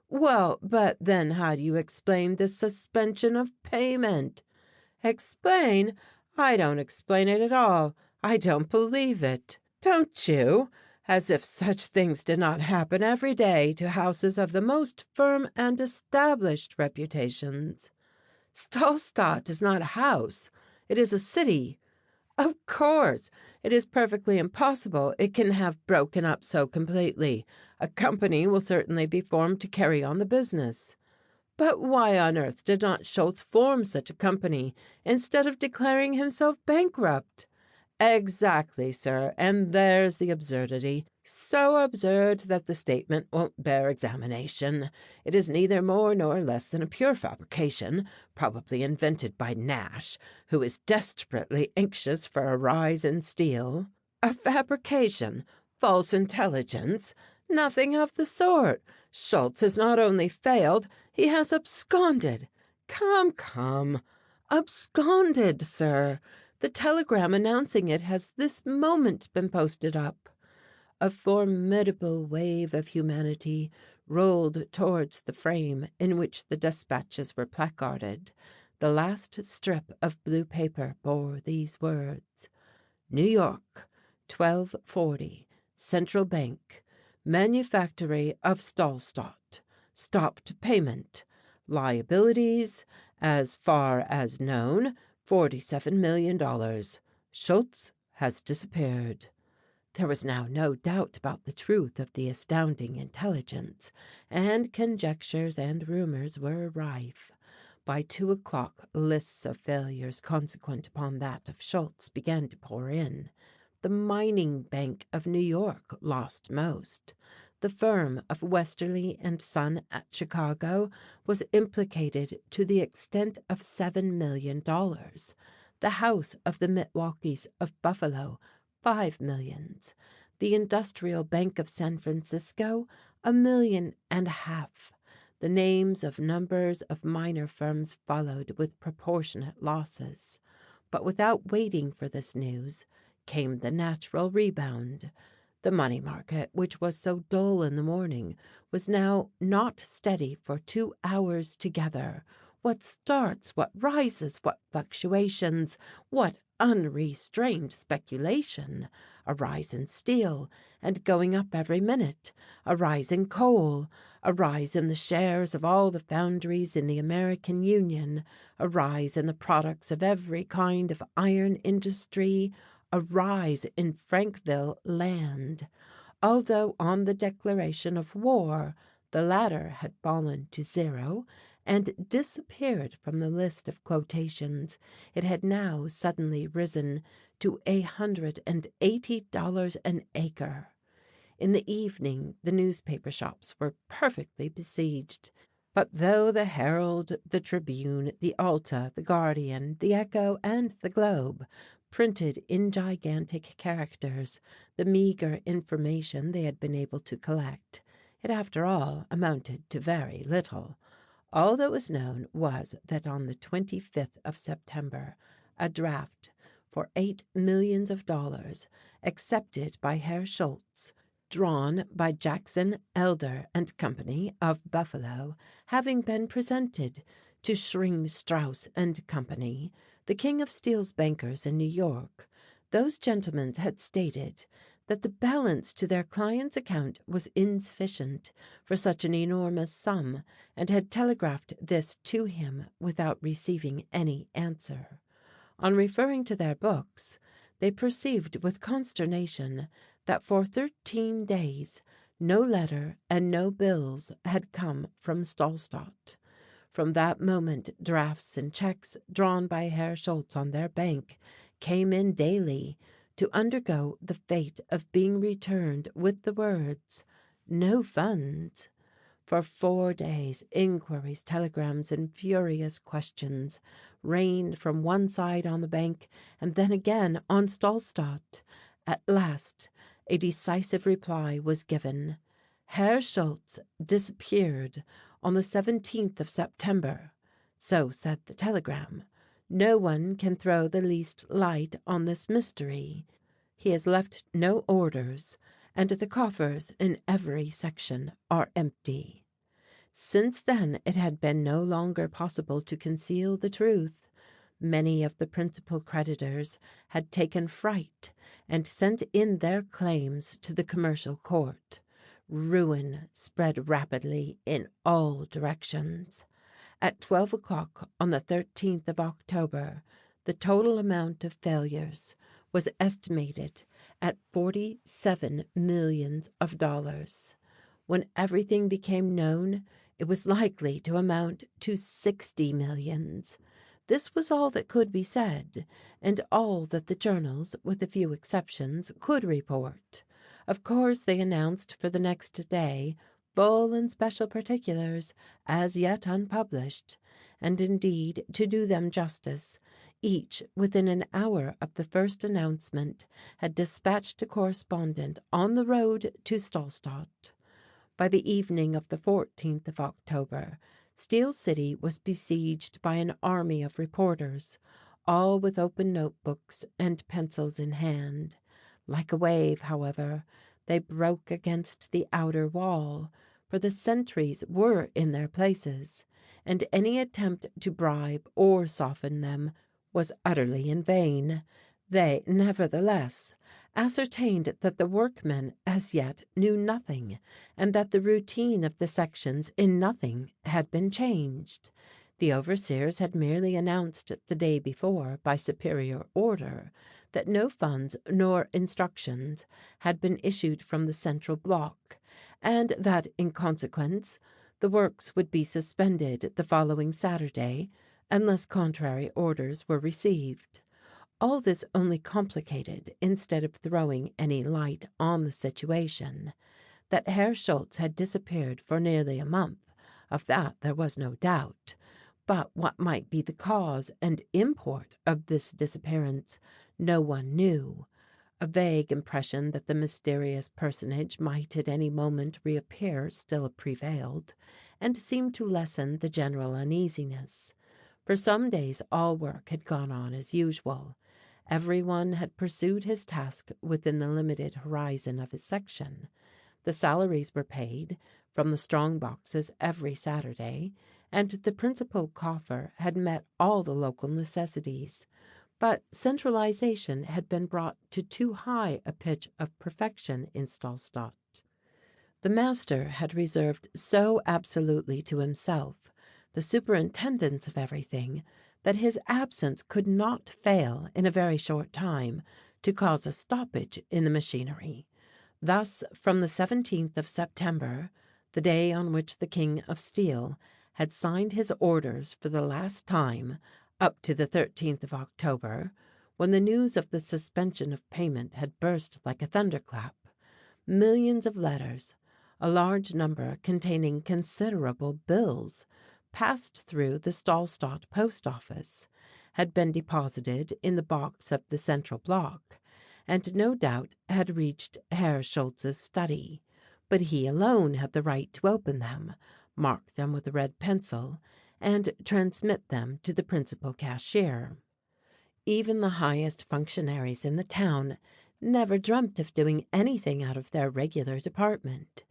"Well, but then how do you explain this suspension of payment?" "Explain? I don't explain it at all. I don't believe it." "Don't you? As if such things did not happen every day to houses of the most firm and established reputations." "Stahlstadt is not a house. It is a city." "Of course. It is perfectly impossible it can have broken up so completely. A company will certainly be formed to carry on the business." "But why on earth did not Schultze form such a company instead of declaring himself bankrupt?" "Exactly, sir, and there's the absurdity. So absurd that the statement won't bear examination. It is neither more nor less than a pure fabrication, probably invented by Nash, who is desperately anxious for a rise in steel." "A fabrication? False intelligence? Nothing of the sort. Schultze has not only failed, he has absconded." "Come, come." "Absconded, sir. The telegram announcing it has this moment been posted up." A formidable wave of humanity rolled towards the frame in which the despatches were placarded. The last strip of blue paper bore these words: "New York, 12:40, Central Bank, Manufactory of Stahlstadt. Stopped payment. Liabilities, as far as known, $47,000,000. Schultze has disappeared." There was now no doubt about the truth of the astounding intelligence, and conjectures and rumors were rife. By 2 o'clock lists of failures consequent upon that of Schultze began to pour in. The Mining Bank of New York lost most. The firm of Westerly and Son at Chicago was implicated to the extent of $7,000,000. The house of the Milwaukees of Buffalo, $5,000,000. The Industrial Bank of San Francisco, $1,500,000. The names of numbers of minor firms followed with proportionate losses. But without waiting for this news came the natural rebound. The money market, which was so dull in the morning, was now not steady for 2 hours together. What starts, what rises, what fluctuations, what unrestrained speculation! A rise in steel, and going up every minute; a rise in coal; a rise in the shares of all the foundries in the American Union; a rise in the products of every kind of iron industry; a rise in Frankville land. Although on the declaration of war the latter had fallen to 0 and disappeared from the list of quotations, it had now suddenly risen to $180 an acre. In the evening the newspaper shops were perfectly besieged. But though the Herald, the Tribune, the Alta, the Guardian, the Echo, and the Globe printed in gigantic characters the meagre information they had been able to collect, it after all amounted to very little. All that was known was that on the 25th of September a draft for $8,000,000, accepted by Herr Schultze, drawn by Jackson, Elder and Company of Buffalo, having been presented to Schring, Strauss and Company, the King of Steel's bankers in New York, Those gentlemen had stated that the balance to their client's account was insufficient for such an enormous sum, and had telegraphed this to him without receiving any answer. On referring to their books, they perceived with consternation that for 13 days no letter and no bills had come from Stahlstadt. From that moment drafts and checks drawn by Herr Schultze on their bank came in daily, to undergo the fate of being returned with the words, "No funds." For 4 days inquiries, telegrams, and furious questions rained from one side on the bank and then again on Stahlstadt. At last a decisive reply was given. Herr Schultze disappeared on the 17th of September. So said the telegram. No one can throw the least light on this mystery. He has left no orders, and the coffers in every section are empty. Since then it had been no longer possible to conceal the truth. Many of the principal creditors had taken fright and sent in their claims to the commercial court. Ruin spread rapidly in all directions. At 12 o'clock on the 13th of October, the total amount of failures was estimated at $47 millions. When everything became known, it was likely to amount to 60 millions. This was all that could be said, and all that the journals, with a few exceptions, could report. Of course they announced for the next day full and special particulars, as yet unpublished, and indeed, to do them justice, each within an hour of the first announcement had dispatched a correspondent on the road to Stahlstadt. By the evening of the 14th of October, Steel City was besieged by an army of reporters, all with open notebooks and pencils in hand. Like a wave, however, they broke against the outer wall, for the sentries were in their places, and any attempt to bribe or soften them was utterly in vain. They, nevertheless, ascertained that the workmen as yet knew nothing, and that the routine of the sections in nothing had been changed. The overseers had merely announced the day before, by superior order, that no funds nor instructions had been issued from the central block, and that, in consequence, the works would be suspended the following Saturday, unless contrary orders were received. All this only complicated, instead of throwing any light on the situation. That Herr Schultze had disappeared for nearly a month, of that there was no doubt. But what might be the cause and import of this disappearance no one knew. A vague impression that the mysterious personage might at any moment reappear still prevailed, and seemed to lessen the general uneasiness. For some days all work had gone on as usual. Every one had pursued his task within the limited horizon of his section. The salaries were paid from the strong boxes every Saturday, and the principal coffer had met all the local necessities. But centralization had been brought to too high a pitch of perfection in Stahlstadt. The master had reserved so absolutely to himself the superintendence of everything that his absence could not fail in a very short time to cause a stoppage in the machinery. Thus, from the 17th of September, the day on which the King of Steel had signed his orders for the last time, up to the 13th of October, when the news of the suspension of payment had burst like a thunderclap, millions of letters, a large number containing considerable bills, passed through the Stahlstadt post office, had been deposited in the box of the central block, and no doubt had reached Herr Schultze's study. But he alone had the right to open them, mark them with a red pencil, and transmit them to the principal cashier. Even the highest functionaries in the town never dreamt of doing anything out of their regular department.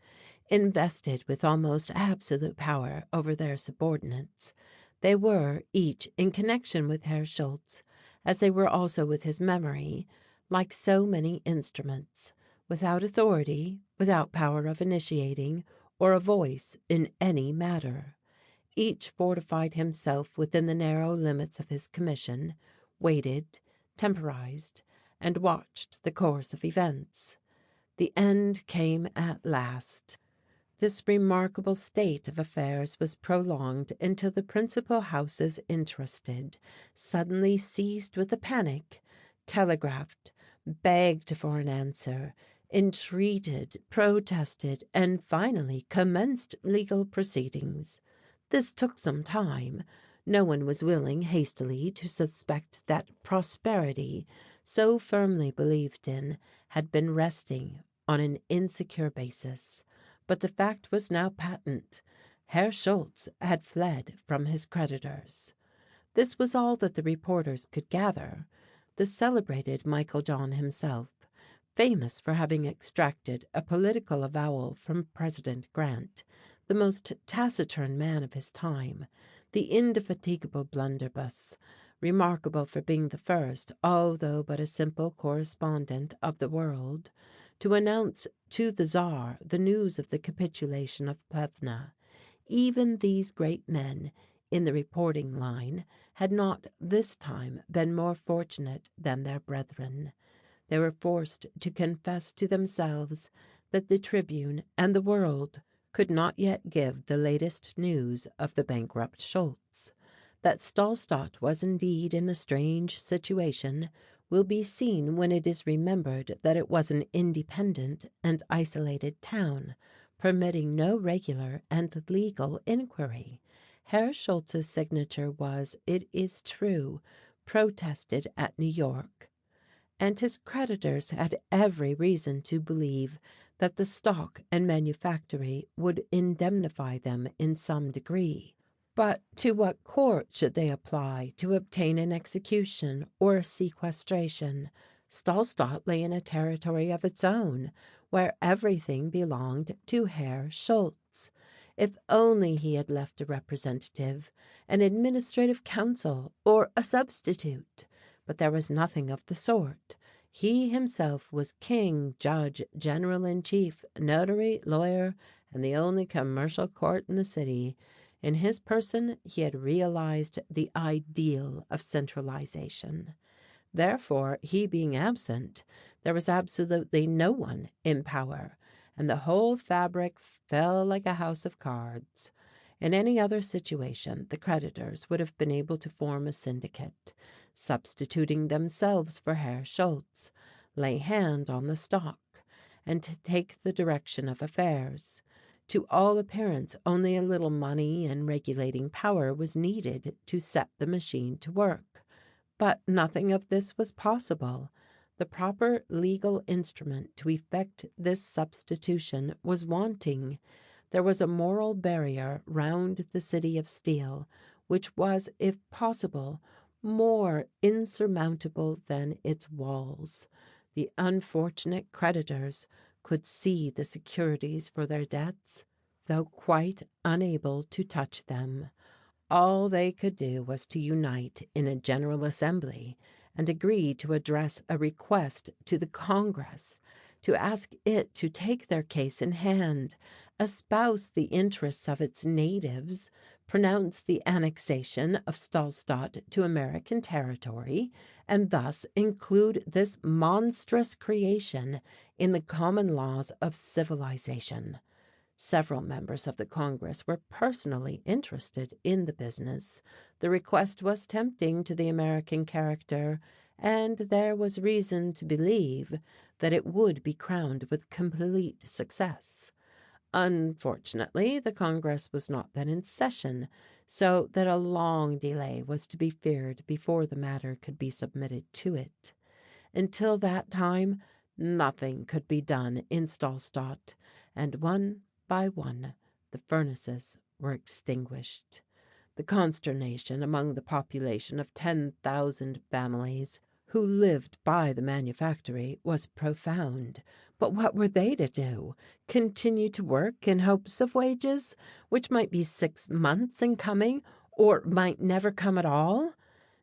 Invested with almost absolute power over their subordinates, they were, each in connection with Herr Schultze, as they were also with his memory, like so many instruments, without authority, without power of initiating, or a voice in any matter. Each fortified himself within the narrow limits of his commission, waited, temporized, and watched the course of events. The end came at last. This remarkable state of affairs was prolonged until the principal houses interested, suddenly seized with a panic, telegraphed, begged for an answer, entreated, protested, and finally commenced legal proceedings. This took some time. No one was willing hastily to suspect that prosperity, so firmly believed in, had been resting on an insecure basis. But the fact was now patent. Herr Schultze had fled from his creditors. This was all that the reporters could gather. The celebrated Michael John himself, famous for having extracted a political avowal from President Grant, the most taciturn man of his time, the indefatigable blunderbuss, remarkable for being the first, although but a simple correspondent of the World, to announce to the Czar the news of the capitulation of Plevna. Even these great men in the reporting line had not this time been more fortunate than their brethren. They were forced to confess to themselves that the Tribune and the World could not yet give the latest news of the bankrupt Schultze. That Stahlstadt was indeed in a strange situation will be seen when it is remembered that it was an independent and isolated town, permitting no regular and legal inquiry. Herr Schultze's signature was, it is true, protested at New York, and his creditors had every reason to believe that the stock and manufactory would indemnify them in some degree. But to what court should they apply to obtain an execution or a sequestration? Stahlstadt lay in a territory of its own, where everything belonged to Herr Schultze. If only he had left a representative, an administrative council, or a substitute. But there was nothing of the sort. He himself was king, judge, general-in-chief, notary, lawyer, and the only commercial court in the city. In his person he had realized the ideal of centralization. Therefore, he being absent, there was absolutely no one in power, and the whole fabric fell like a house of cards. In any other situation, the creditors would have been able to form a syndicate, substituting themselves for Herr Schultze, lay hand on the stock, and to take the direction of affairs. To all appearance, only a little money and regulating power was needed to set the machine to work. But nothing of this was possible. The proper legal instrument to effect this substitution was wanting. There was a moral barrier round the city of steel, which was, if possible, more insurmountable than its walls. The unfortunate creditors could see the securities for their debts, though quite unable to touch them. All they could do was to unite in a general assembly and agree to address a request to the Congress, to ask it to take their case in hand, espouse the interests of its natives, pronounce the annexation of Stahlstadt to American territory, and thus include this monstrous creation in the common laws of civilization. Several members of the Congress were personally interested in the business. The request was tempting to the American character, and there was reason to believe that it would be crowned with complete success. Unfortunately, the Congress was not then in session, so that a long delay was to be feared before the matter could be submitted to it. Until that time, nothing could be done in Stahlstadt, and one by one the furnaces were extinguished. The consternation among the population of 10,000 families who lived by the manufactory was profound. But what were they to do? Continue to work in hopes of wages, which might be 6 months in coming, or might never come at all?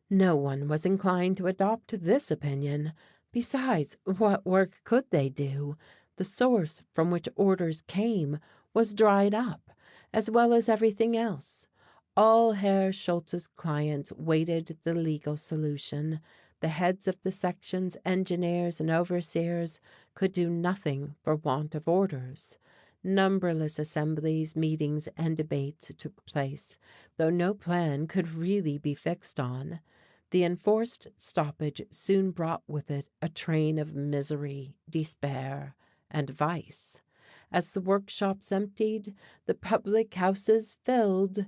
No one was inclined to adopt this opinion. Besides, what work could they do? The source from which orders came was dried up, as well as everything else. All Herr Schultze's clients waited the legal solution. The heads of the sections, engineers, and overseers could do nothing for want of orders. Numberless assemblies, meetings, and debates took place, though no plan could really be fixed on. The enforced stoppage soon brought with it a train of misery, despair, and vice. As the workshops emptied, the public houses filled.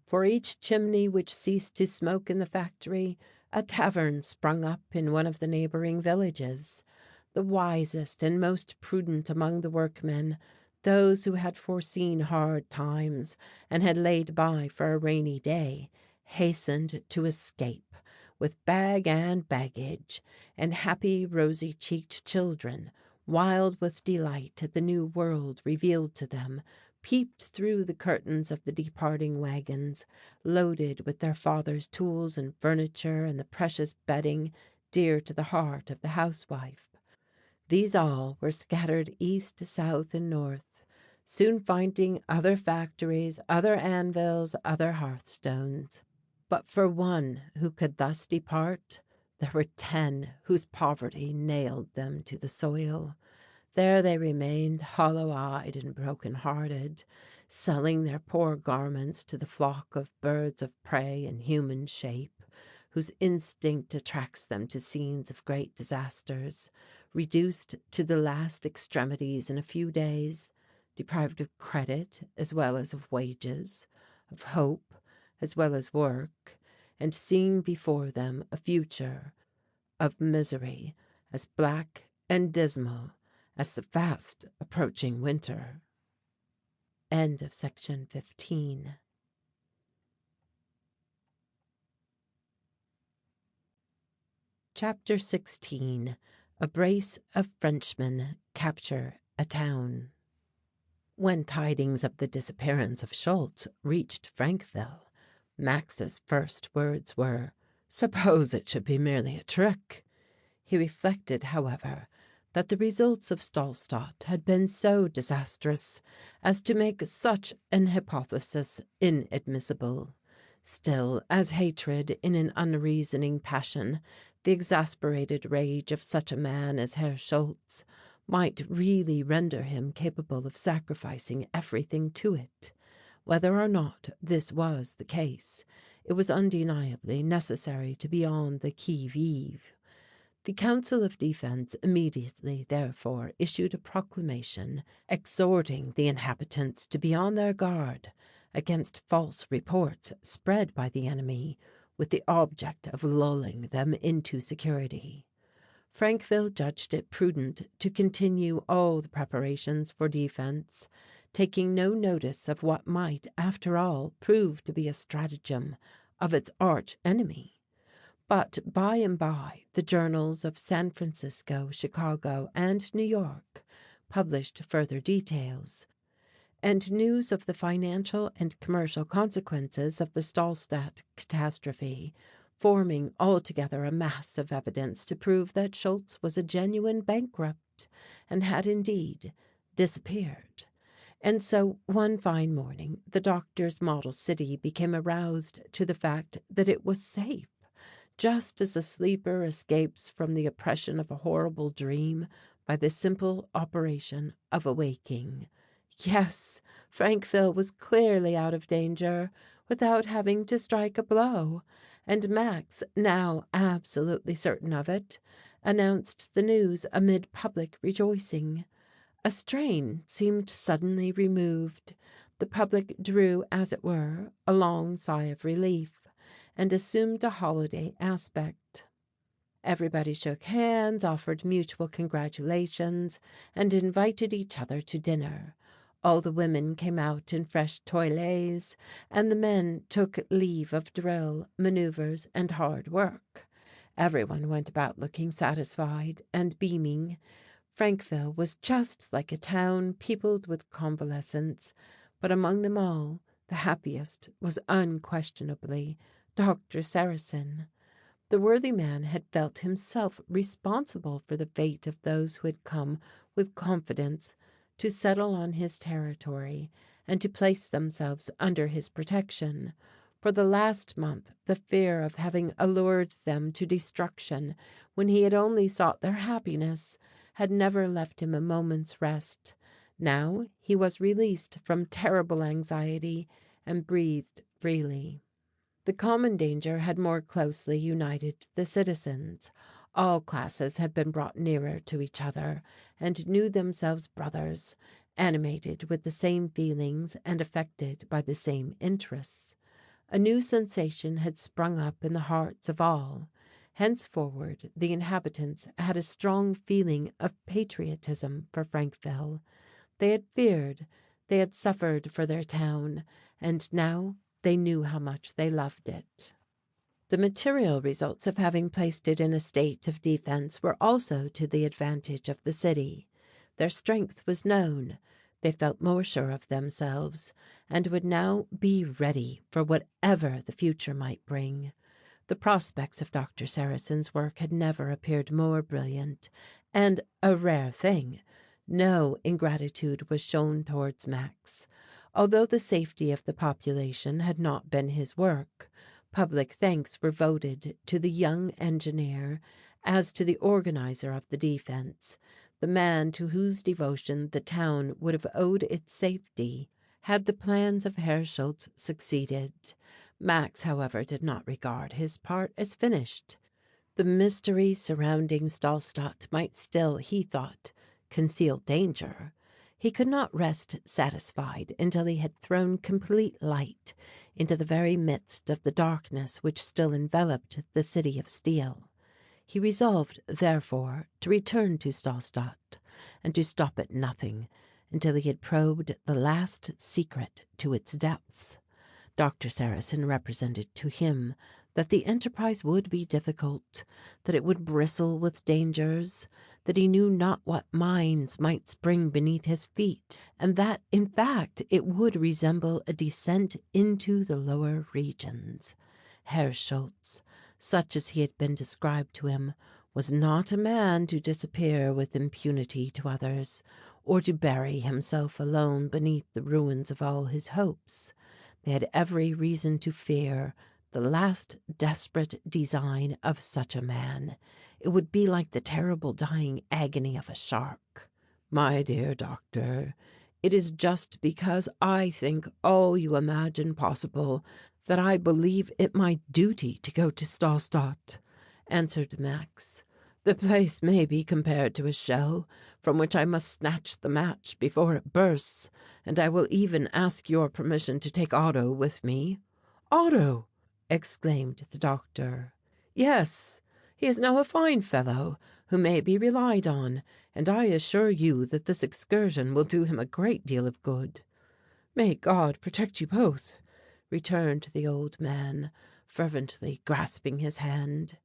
For each chimney which ceased to smoke in the factory, a tavern sprung up in one of the neighboring villages. The wisest and most prudent among the workmen, those who had foreseen hard times and had laid by for a rainy day, hastened to escape, with bag and baggage, and happy rosy-cheeked children, wild with delight at the new world revealed to them, peeped through the curtains of the departing wagons, loaded with their father's tools and furniture and the precious bedding dear to the heart of the housewife. These all were scattered east, south, and north, soon finding other factories, other anvils, other hearthstones. But for one who could thus depart, there were 10 whose poverty nailed them to the soil. There they remained, hollow-eyed and broken-hearted, selling their poor garments to the flock of birds of prey in human shape, whose instinct attracts them to scenes of great disasters, reduced to the last extremities in a few days, deprived of credit as well as of wages, of hope as well as work, and seeing before them a future of misery as black and dismal as the fast approaching winter. End of section 15. Chapter 16. A brace of Frenchmen capture a town. When tidings of the disappearance of Schultze reached Frankville, Max's first words were, "Suppose it should be merely a trick." He reflected, however, that the results of Stahlstadt had been so disastrous as to make such an hypothesis inadmissible. Still, as hatred in an unreasoning passion, the exasperated rage of such a man as Herr Schultze might really render him capable of sacrificing everything to it. Whether or not this was the case, it was undeniably necessary to be on the qui-vive. The Council of Defense immediately, therefore, issued a proclamation exhorting the inhabitants to be on their guard against false reports spread by the enemy with the object of lulling them into security. Frankville judged it prudent to continue all the preparations for defense, taking no notice of what might, after all, prove to be a stratagem of its arch enemy. But by and by the journals of San Francisco, Chicago, and New York published further details, and news of the financial and commercial consequences of the Stahlstadt catastrophe, forming altogether a mass of evidence to prove that Schultze was a genuine bankrupt, and had indeed disappeared. And so one fine morning the doctor's model city became aroused to the fact that it was safe, just as a sleeper escapes from the oppression of a horrible dream by the simple operation of awaking. Yes, Frankville was clearly out of danger, without having to strike a blow, and Max, now absolutely certain of it, announced the news amid public rejoicing. A strain seemed suddenly removed. The public drew, as it were, a long sigh of relief, and assumed a holiday aspect. Everybody shook hands, offered mutual congratulations, and invited each other to dinner. All the women came out in fresh toilets, and the men took leave of drill, manoeuvres, and hard work. Everyone went about looking satisfied and beaming. Frankville was just like a town peopled with convalescents, but among them all, the happiest was unquestionably Doctor Sarrasin. The worthy man had felt himself responsible for the fate of those who had come with confidence to settle on his territory and to place themselves under his protection. For the last month the fear of having allured them to destruction when he had only sought their happiness had never left him a moment's rest. Now he was released from terrible anxiety and breathed freely. The common danger had more closely united the citizens. All classes had been brought nearer to each other, and knew themselves brothers, animated with the same feelings and affected by the same interests. A new sensation had sprung up in the hearts of all. Henceforward the inhabitants had a strong feeling of patriotism for Frankville. They had feared, they had suffered for their town, and now they knew how much they loved it. The material results of having placed it in a state of defense were also to the advantage of the city. Their strength was known, they felt more sure of themselves, and would now be ready for whatever the future might bring. The prospects of Doctor Sarrasin's work had never appeared more brilliant, and, a rare thing, no ingratitude was shown towards Max. Although the safety of the population had not been his work, public thanks were voted to the young engineer as to the organizer of the defense, the man to whose devotion the town would have owed its safety had the plans of Herr Schultze succeeded. Max, however, did not regard his part as finished. The mystery surrounding Stahlstadt might still, he thought, conceal danger. He could not rest satisfied until he had thrown complete light into the very midst of the darkness which still enveloped the city of steel. He resolved, therefore, to return to Stahlstadt, and to stop at nothing until he had probed the last secret to its depths. Doctor Sarrasin represented to him that the enterprise would be difficult, that it would bristle with dangers, that he knew not what mines might spring beneath his feet, and that, in fact, it would resemble a descent into the lower regions. Herr Schultze, such as he had been described to him, was not a man to disappear with impunity to others, or to bury himself alone beneath the ruins of all his hopes. They had every reason to fear the last desperate design of such a man. It would be like the terrible dying agony of a shark. "My dear doctor, it is just because I think all you imagine possible that I believe it my duty to go to Stahlstadt," answered Max. "The place may be compared to a shell from which I must snatch the match before it bursts, and I will even ask your permission to take Otto with me." "Otto!" exclaimed the doctor. "Yes, he is now a fine fellow who may be relied on, and I assure you that this excursion will do him a great deal of good." "May God protect you both," returned the old man, fervently grasping his hand.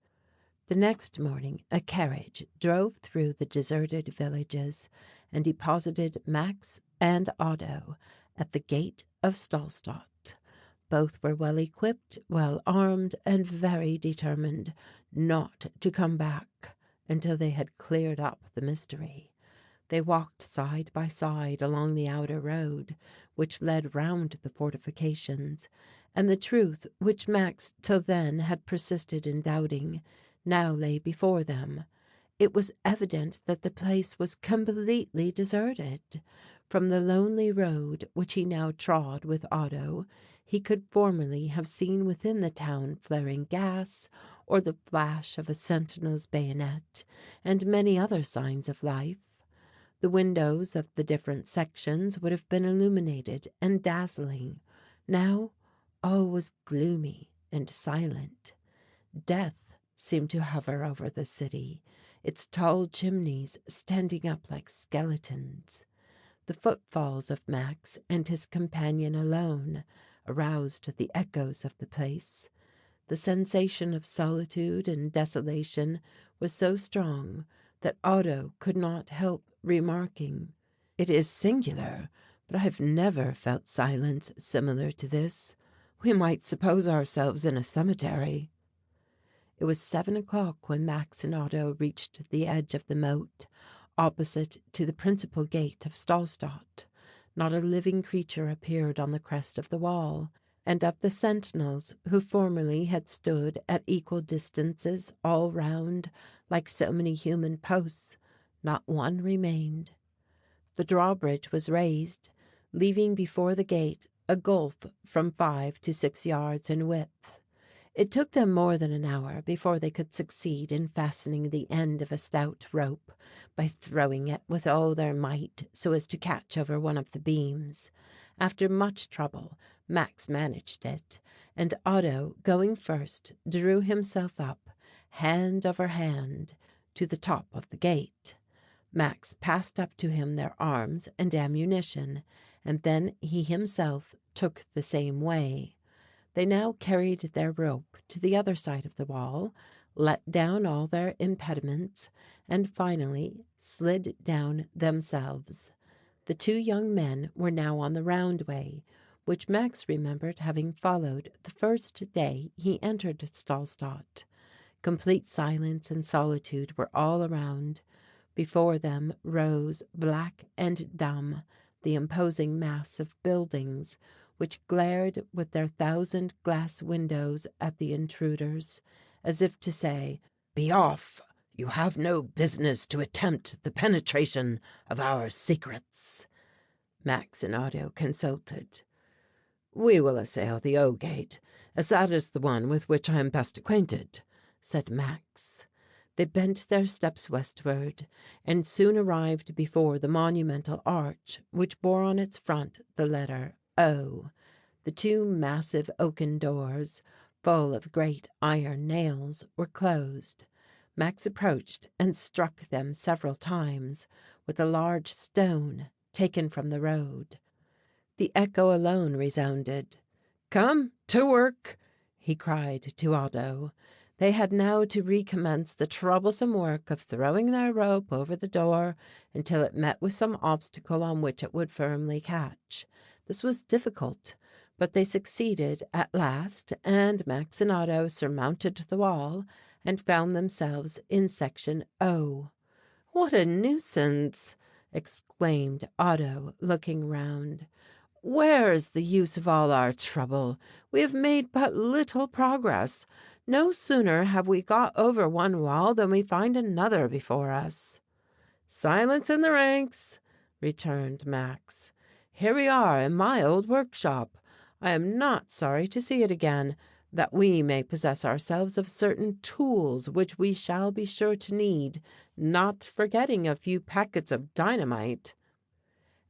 The next morning a carriage drove through the deserted villages and deposited Max and Otto at the gate of Stahlstadt. Both were well equipped, well armed, and very determined not to come back until they had cleared up the mystery. They walked side by side along the outer road, which led round the fortifications, and the truth, which Max till then had persisted in doubting, now lay before them. It was evident that the place was completely deserted. From the lonely road which he now trod with Otto, he could formerly have seen within the town flaring gas, or the flash of a sentinel's bayonet, and many other signs of life. The windows of the different sections would have been illuminated and dazzling. Now all was gloomy and silent. Death seemed to hover over the city, its tall chimneys standing up like skeletons. The footfalls of Max and his companion alone aroused the echoes of the place. The sensation of solitude and desolation was so strong that Otto could not help remarking, "It is singular, but I have never felt silence similar to this. We might suppose ourselves in a cemetery." It was 7 o'clock when Max and Otto reached the edge of the moat, opposite to the principal gate of Stahlstadt. Not a living creature appeared on the crest of the wall, and of the sentinels who formerly had stood at equal distances all round, like so many human posts, not one remained. The drawbridge was raised, leaving before the gate a gulf from 5 to 6 yards in width. It took them more than an hour before they could succeed in fastening the end of a stout rope by throwing it with all their might so as to catch over one of the beams. After much trouble, Max managed it, and Otto, going first, drew himself up, hand over hand, to the top of the gate. Max passed up to him their arms and ammunition, and then he himself took the same way. They now carried their rope to the other side of the wall, let down all their impediments, and finally slid down themselves. The two young men were now on the roundway, which Max remembered having followed the first day he entered Stahlstadt. Complete silence and solitude were all around. Before them rose, black and dumb, the imposing mass of buildings, which glared with their 1,000 glass windows at the intruders, as if to say, "Be off! You have no business to attempt the penetration of our secrets." Max and Otto consulted. "We will assail the O gate, as that is the one with which I am best acquainted," said Max. They bent their steps westward, and soon arrived before the monumental arch which bore on its front the letter O. The two massive oaken doors, full of great iron nails, were closed. Max approached and struck them several times with a large stone taken from the road. The echo alone resounded. "Come, to work!" he cried to Otto. They had now to recommence the troublesome work of throwing their rope over the door until it met with some obstacle on which it would firmly catch. This was difficult, but they succeeded at last, and Max and Otto surmounted the wall and found themselves in section O. "What a nuisance!" exclaimed Otto, looking round. "Where is the use of all our trouble? We have made but little progress. No sooner have we got over one wall than we find another before us." "Silence in the ranks," returned Max. "Here we are in my old workshop. I am not sorry to see it again, that we may possess ourselves of certain tools which we shall be sure to need, not forgetting a few packets of dynamite."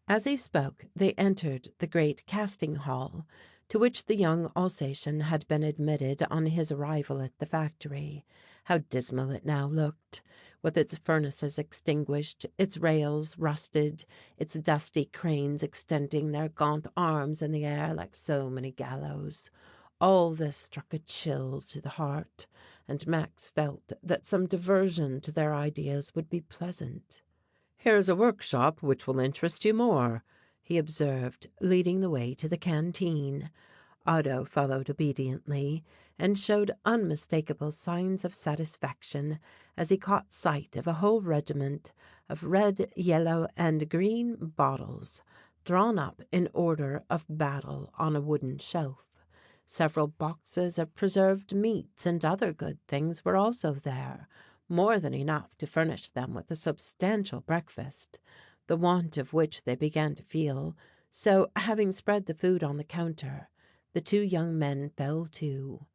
As he spoke, they entered the great casting hall, to which the young Alsatian had been admitted on his arrival at the factory. How dismal it now looked, with its furnaces extinguished, its rails rusted, its dusty cranes extending their gaunt arms in the air like so many gallows. All this struck a chill to the heart, and Max felt that some diversion to their ideas would be pleasant. "Here's a workshop which will interest you more," he observed, leading the way to the canteen. Otto followed obediently, and showed unmistakable signs of satisfaction as he caught sight of a whole regiment of red, yellow, and green bottles drawn up in order of battle on a wooden shelf. Several boxes of preserved meats and other good things were also there, more than enough to furnish them with a substantial breakfast, the want of which they began to feel. So, having spread the food on the counter, the two young men fell to.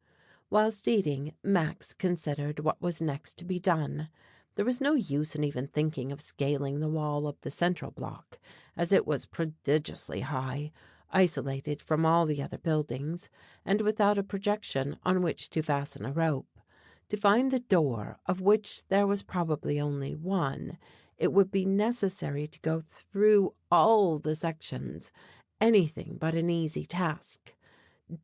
Whilst eating, Max considered what was next to be done. There was no use in even thinking of scaling the wall of the central block, as it was prodigiously high, isolated from all the other buildings, and without a projection on which to fasten a rope. To find the door, of which there was probably only one, it would be necessary to go through all the sections, anything but an easy task.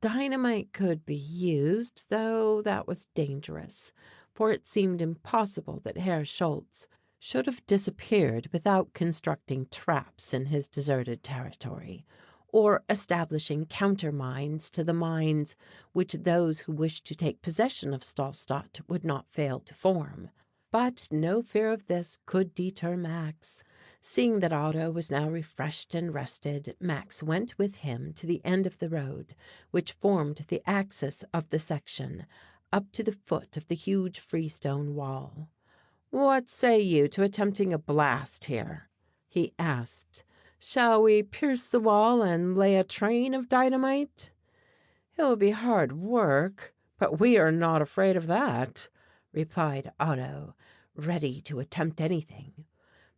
Dynamite could be used, though that was dangerous, for it seemed impossible that Herr Schultze should have disappeared without constructing traps in his deserted territory, or establishing countermines to the mines which those who wished to take possession of Stahlstadt would not fail to form. But no fear of this could deter Max. Seeing that Otto was now refreshed and rested, Max went with him to the end of the road, which formed the axis of the section, up to the foot of the huge freestone wall. "What say you to attempting a blast here?" he asked. "Shall we pierce the wall and lay a train of dynamite?" "It will be hard work, but we are not afraid of that," replied Otto, ready to attempt anything.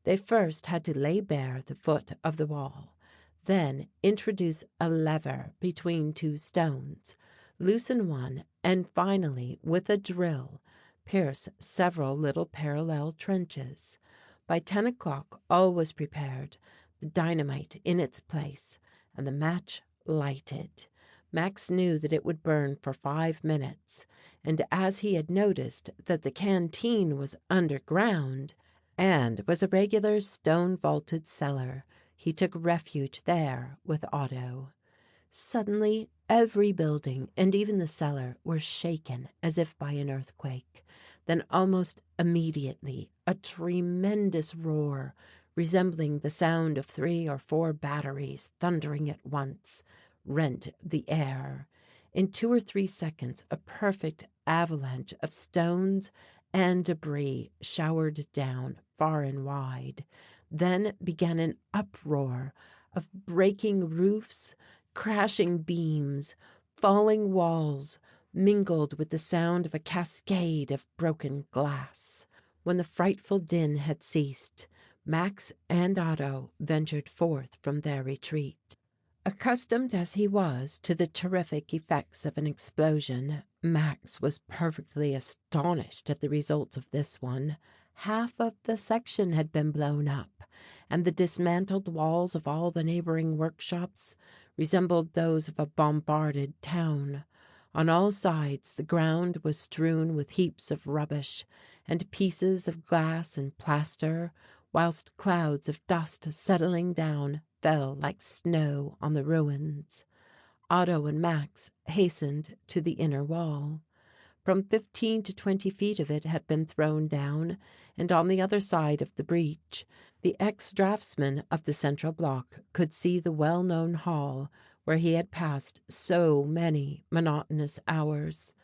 They first had to lay bare the foot of the wall, then introduce a lever between two stones, loosen one, and finally, with a drill, pierce several little parallel trenches. By 10 o'clock all was prepared, the dynamite in its place, and the match lighted. Max knew that it would burn for 5 minutes, and as he had noticed that the canteen was underground and was a regular stone-vaulted cellar, he took refuge there with Otto. Suddenly every building, and even the cellar, were shaken as if by an earthquake. Then almost immediately a tremendous roar, resembling the sound of 3 or 4 batteries thundering at once, rent the air. In 2 or 3 seconds a perfect avalanche of stones and debris showered down far and wide. Then began an uproar of breaking roofs, crashing beams, falling walls, mingled with the sound of a cascade of broken glass. When the frightful din had ceased, Max and Otto ventured forth from their retreat. Accustomed as he was to the terrific effects of an explosion, Max was perfectly astonished at the results of this one. Half of the section had been blown up, and the dismantled walls of all the neighboring workshops resembled those of a bombarded town. On all sides the ground was strewn with heaps of rubbish and pieces of glass and plaster, whilst clouds of dust settling down fell like snow on the ruins. Otto and Max hastened to the inner wall. From 15 to 20 feet of it had been thrown down, and on the other side of the breach the ex-draftsman of the central block could see the well-known hall where he had passed so many monotonous hours.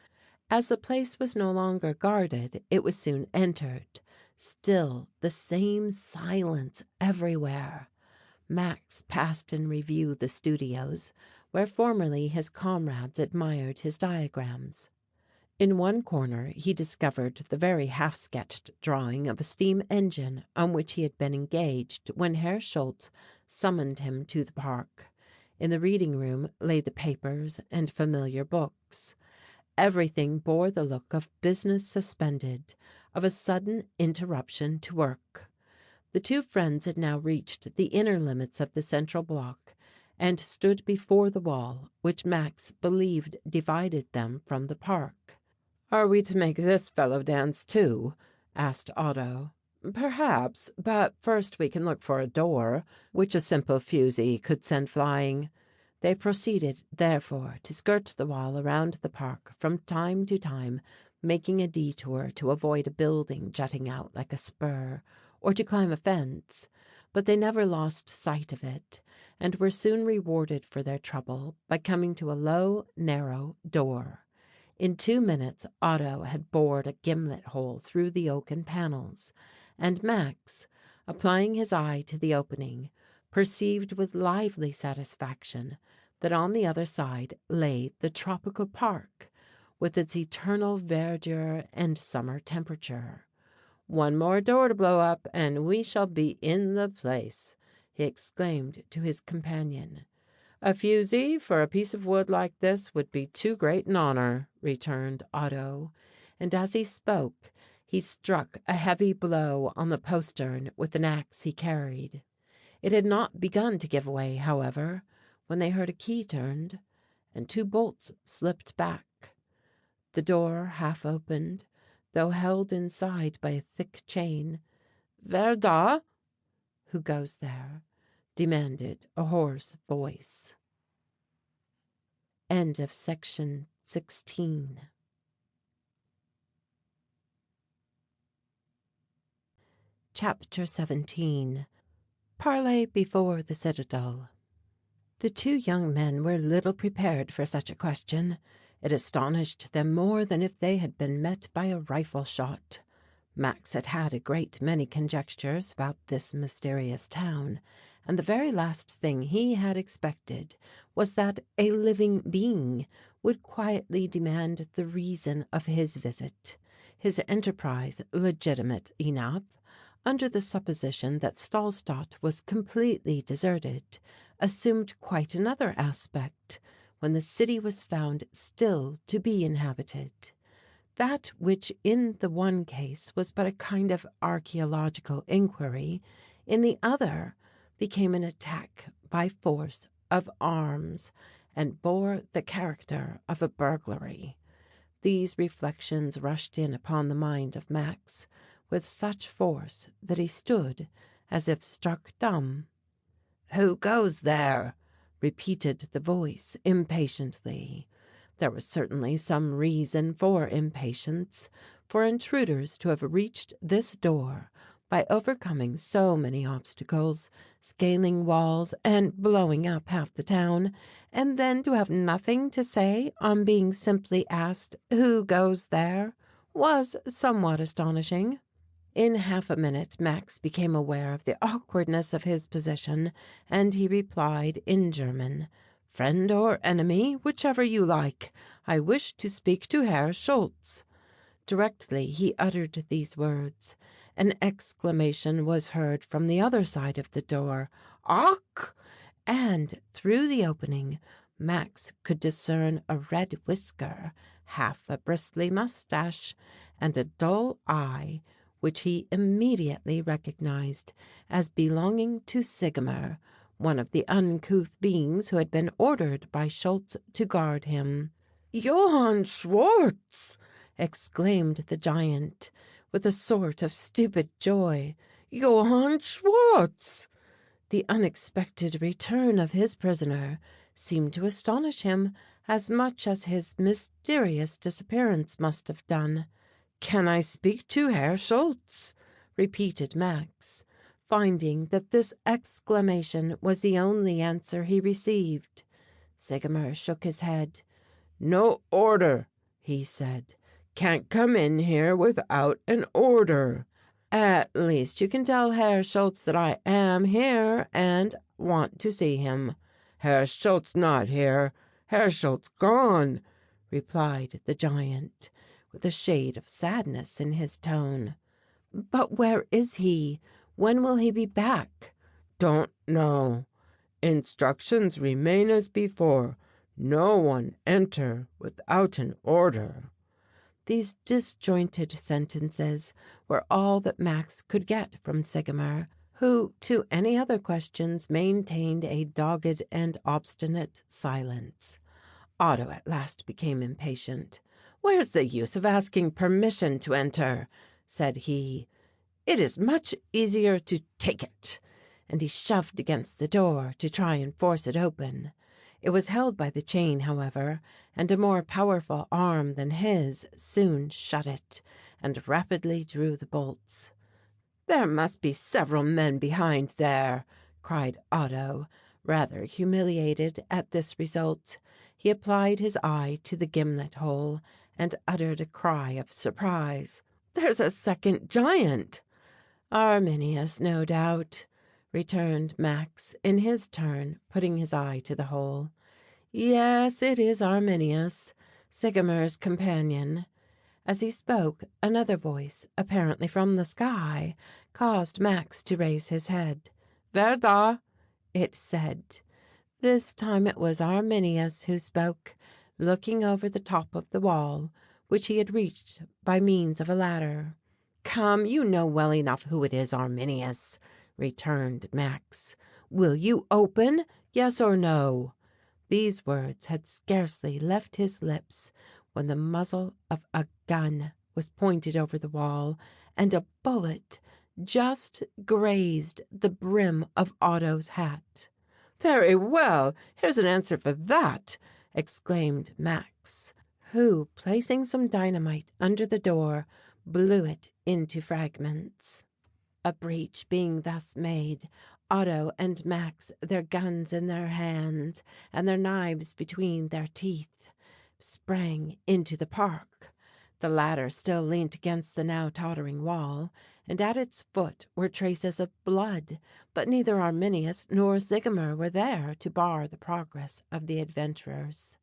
As the place was no longer guarded, it was soon entered. Still the same silence everywhere. Max passed in review the studios, where formerly his comrades admired his diagrams. In one corner he discovered the very half-sketched drawing of a steam engine on which he had been engaged when Herr Schultze summoned him to the park. In the reading room lay the papers and familiar books. Everything bore the look of business suspended, of a sudden interruption to work. The two friends had now reached the inner limits of the central block and stood before the wall which Max believed divided them from the park. "Are we to make this fellow dance too?" asked Otto. "Perhaps, but first we can look for a door, which a simple fusee could send flying." They proceeded, therefore, to skirt the wall around the park from time to time, making a detour to avoid a building jutting out like a spur, or to climb a fence, but they never lost sight of it, and were soon rewarded for their trouble by coming to a low, narrow door. In 2 minutes Otto had bored a gimlet hole through the oaken panels, and Max, applying his eye to the opening, perceived with lively satisfaction that on the other side lay the tropical park, with its eternal verdure and summer temperature. "One more door to blow up, and we shall be in the place," he exclaimed to his companion. "A fusee for a piece of wood like this would be too great an honour," returned Otto, and as he spoke he struck a heavy blow on the postern with an axe he carried. It had not begun to give way, however, when they heard a key turned and 2 bolts slipped back. The door half opened, though held inside by a thick chain. "Wer da?" (Who goes there?) demanded a hoarse voice. End of section 16. Chapter 17. Parley before the Citadel. The two young men were little prepared for such a question. It astonished them more than if they had been met by a rifle shot. Max had had a great many conjectures about this mysterious town, and the very last thing he had expected was that a living being would quietly demand the reason of his visit. His enterprise, legitimate enough, under the supposition that Stahlstadt was completely deserted, assumed quite another aspect when the city was found still to be inhabited. That which in the one case was but a kind of archaeological inquiry, in the other became an attack by force of arms, and bore the character of a burglary. These reflections rushed in upon the mind of Max with such force that he stood as if struck dumb. "Who goes there?" repeated the voice impatiently. There was certainly some reason for impatience, for intruders to have reached this door by overcoming so many obstacles, scaling walls, and blowing up half the town, and then to have nothing to say on being simply asked who goes there, was somewhat astonishing. In half a minute Max became aware of the awkwardness of his position, and he replied in German, "Friend or enemy, whichever you like. I wish to speak to Herr Schultze." Directly he uttered these words, an exclamation was heard from the other side of the door, "Ach!" and through the opening Max could discern a red whisker, half a bristly mustache, and a dull eye, which he immediately recognized as belonging to Sigemer, one of the uncouth beings who had been ordered by Schultze to guard him. "Johann Schwartz!" exclaimed the giant, with a sort of stupid joy. "Johann Schwartz!" The unexpected return of his prisoner seemed to astonish him as much as his mysterious disappearance must have done. "Can I speak to Herr Schultze?" repeated Max, finding that this exclamation was the only answer he received. Sigemer shook his head. "No order," he said. "Can't come in here without an order." "At least you can tell Herr Schultze that I am here and want to see him." "Herr Schultze not here. Herr Schultze gone," replied the giant, with a shade of sadness in his tone. "But where is he? When will he be back?" "Don't know. Instructions remain as before. No one enter without an order." These disjointed sentences were all that Max could get from Sigemer, who to any other questions maintained a dogged and obstinate silence. Otto at last became impatient. "Where's the use of asking permission to enter?" said he. "It is much easier to take it." And he shoved against the door to try and force it open. It was held by the chain, however, and a more powerful arm than his soon shut it and rapidly drew the bolts. "There must be several men behind there," cried Otto, rather humiliated at this result. He applied his eye to the gimlet hole and uttered a cry of surprise. "There's a second giant!" "Arminius, no doubt," returned Max, in his turn putting his eye to the hole. "Yes, it is Arminius, Sigemer's companion." As he spoke, another voice, apparently from the sky, caused Max to raise his head. "Wer da?" it said. This time it was Arminius who spoke, looking over the top of the wall, which he had reached by means of a ladder. "Come, you know well enough who it is, Arminius," returned Max. "Will you open, yes or no?" These words had scarcely left his lips when the muzzle of a gun was pointed over the wall, and a bullet just grazed the brim of Otto's hat. "Very well, here's an answer for that!" exclaimed Max, who, placing some dynamite under the door, blew it into fragments. A breach being thus made, Otto and Max, their guns in their hands and their knives between their teeth, sprang into the park. The latter still leant against the now tottering wall, and at its foot were traces of blood, but neither Arminius nor Sigimer were there to bar the progress of the adventurers.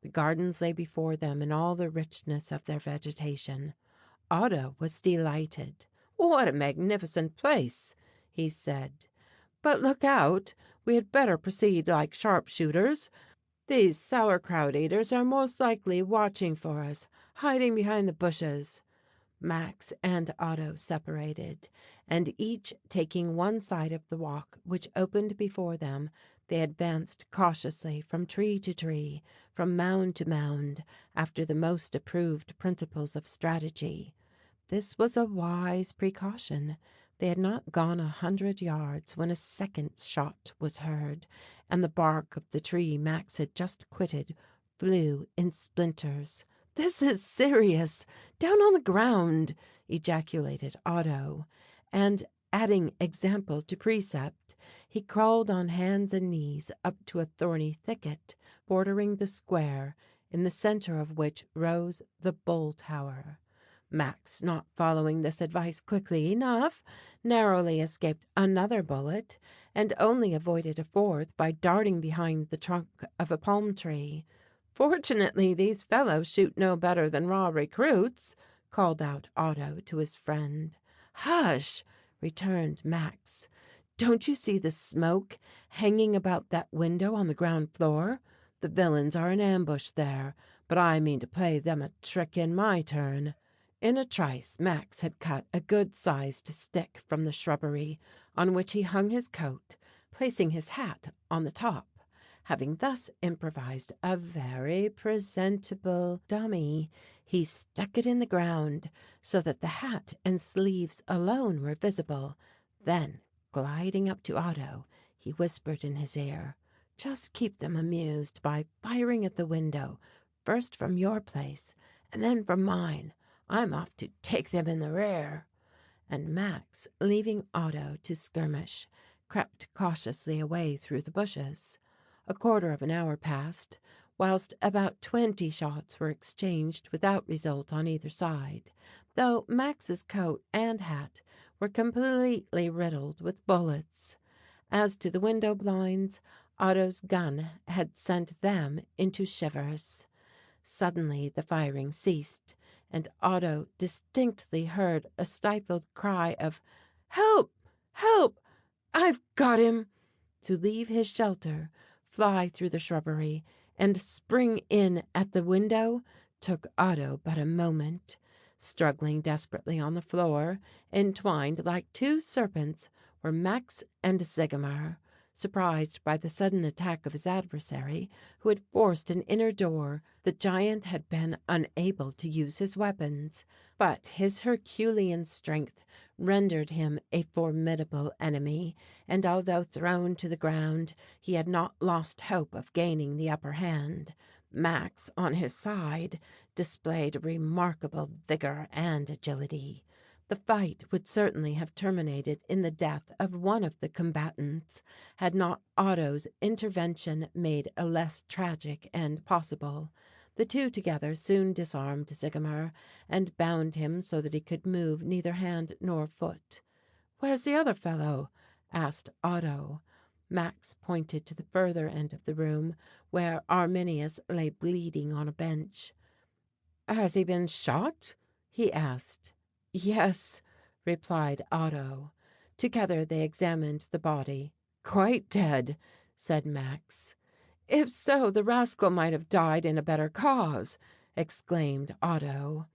The gardens lay before them in all the richness of their vegetation. Otto was delighted. "What a magnificent place!" he said. "But look out! We had better proceed like sharpshooters. These sauerkraut eaters are most likely watching for us, hiding behind the bushes." Max and Otto separated, and each taking one side of the walk which opened before them, they advanced cautiously from tree to tree, from mound to mound, after the most approved principles of strategy. This was a wise precaution. They had not gone 100 yards when a second shot was heard, and the bark of the tree Max had just quitted flew in splinters. "This is serious! Down on the ground!" ejaculated Otto, and, adding example to precept, he crawled on hands and knees up to a thorny thicket bordering the square, in the centre of which rose the bull tower. Max, not following this advice quickly enough, narrowly escaped another bullet, and only avoided a fourth by darting behind the trunk of a palm tree. "Fortunately, these fellows shoot no better than raw recruits," called out Otto to his friend. "Hush!" returned Max. "Don't you see the smoke hanging about that window on the ground floor? The villains are in ambush there, but I mean to play them a trick in my turn." In a trice Max had cut a good-sized stick from the shrubbery, on which he hung his coat, placing his hat on the top. Having thus improvised a very presentable dummy, he stuck it in the ground so that the hat and sleeves alone were visible. Then, gliding up to Otto, he whispered in his ear, "Just keep them amused by firing at the window, first from your place and then from mine. I'm off to take them in the rear." And Max, leaving Otto to skirmish, crept cautiously away through the bushes. A quarter of an hour passed, whilst about 20 shots were exchanged without result on either side, though Max's coat and hat were completely riddled with bullets. As to the window blinds, Otto's gun had sent them into shivers. Suddenly the firing ceased, and Otto distinctly heard a stifled cry of "Help! Help! I've got him!" To leave his shelter, fly through the shrubbery, and spring in at the window took Otto but a moment. Struggling desperately on the floor, entwined like two serpents, were Max and Sigimer. Surprised by the sudden attack of his adversary, who had forced an inner door, the giant had been unable to use his weapons, but his Herculean strength rendered him a formidable enemy, and although thrown to the ground, he had not lost hope of gaining the upper hand. Max, on his side, displayed remarkable vigor and agility. The fight would certainly have terminated in the death of one of the combatants, had not Otto's intervention made a less tragic end possible. The two together soon disarmed Sigimer, and bound him so that he could move neither hand nor foot. "Where's the other fellow?" asked Otto. Max pointed to the further end of the room, where Arminius lay bleeding on a bench. "Has he been shot?" he asked. "Yes," replied Otto. Together they examined the body. "Quite dead," said Max. "If so, the rascal might have died in a better cause," exclaimed Otto.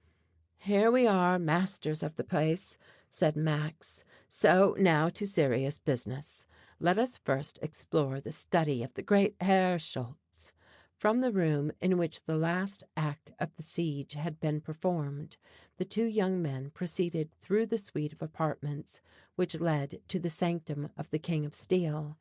"Here we are, masters of the place," said Max. "So now to serious business. Let us first explore the study of the great Herr Schultze. From the room in which the last act of the siege had been performed, the two young men proceeded through the suite of apartments which led to the sanctum of the King of Steel.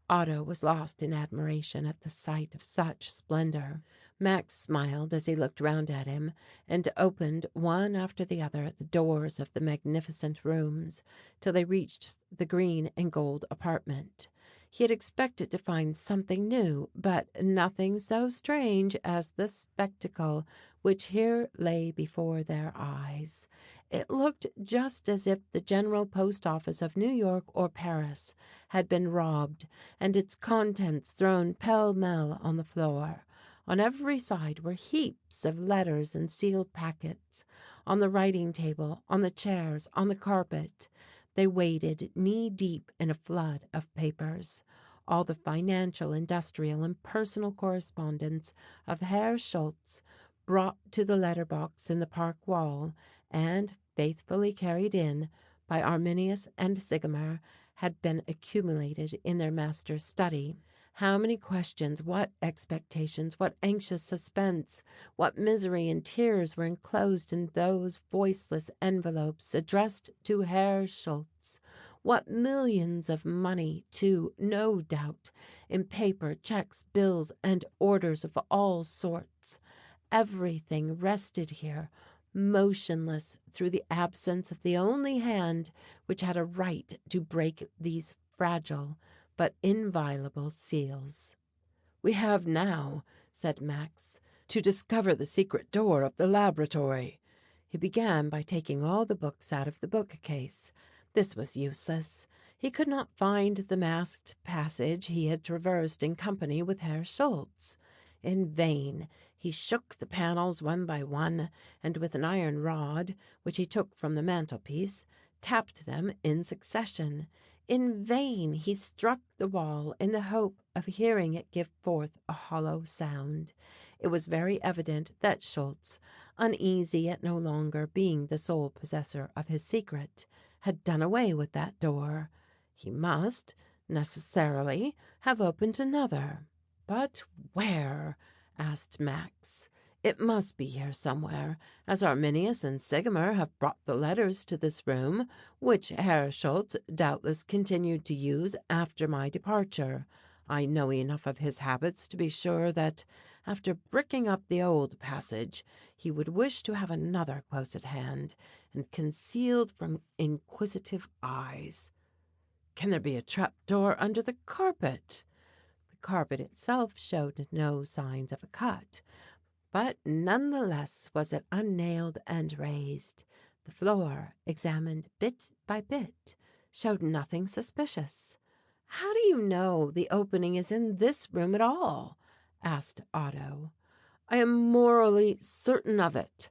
Otto was lost in admiration at the sight of such splendor. Max smiled as he looked round at him, and opened one after the other the doors of the magnificent rooms, till they reached the green and gold apartment. He had expected to find something new, but nothing so strange as the spectacle which here lay before their eyes. It looked just as if the General Post Office of New York or Paris had been robbed, and its contents thrown pell-mell on the floor. On every side were heaps of letters and sealed packets, on the writing table, on the chairs, on the carpet. They waded knee-deep in a flood of papers. All the financial, industrial, and personal correspondence of Herr Schultze, brought to the letter box in the park wall, and faithfully carried in by Arminius and Sigemer, had been accumulated in their master's study. How many questions, what expectations, what anxious suspense, what misery and tears were enclosed in those voiceless envelopes addressed to Herr Schultze! What millions of money, too, no doubt, in paper, checks, bills, and orders of all sorts! Everything rested here, motionless through the absence of the only hand which had a right to break these fragile but inviolable seals. "We have now," said Max, "to discover the secret door of the laboratory." He began by taking all the books out of the bookcase. This was useless. He could not find the masked passage he had traversed in company with Herr Schultze. In vain he shook the panels one by one, and with an iron rod, which he took from the mantelpiece, tapped them in succession. In vain he struck the wall in the hope of hearing it give forth a hollow sound. It was very evident that Schultze, uneasy at no longer being the sole possessor of his secret, had done away with that door. He must, necessarily, have opened another. But where? Asked Max. It must be here somewhere, as Arminius and Sigemer have brought the letters to this room, which Herr Schultze doubtless continued to use after my departure. I know enough of his habits to be sure that, after bricking up the old passage, he would wish to have another close at hand, and concealed from inquisitive eyes. Can there be a trap-door under the carpet? The carpet itself showed no signs of a cut, but none the less was it unnailed and raised. The floor, examined bit by bit, showed nothing suspicious. "How do you know the opening is in this room at all?" asked Otto. "I am morally certain of it,"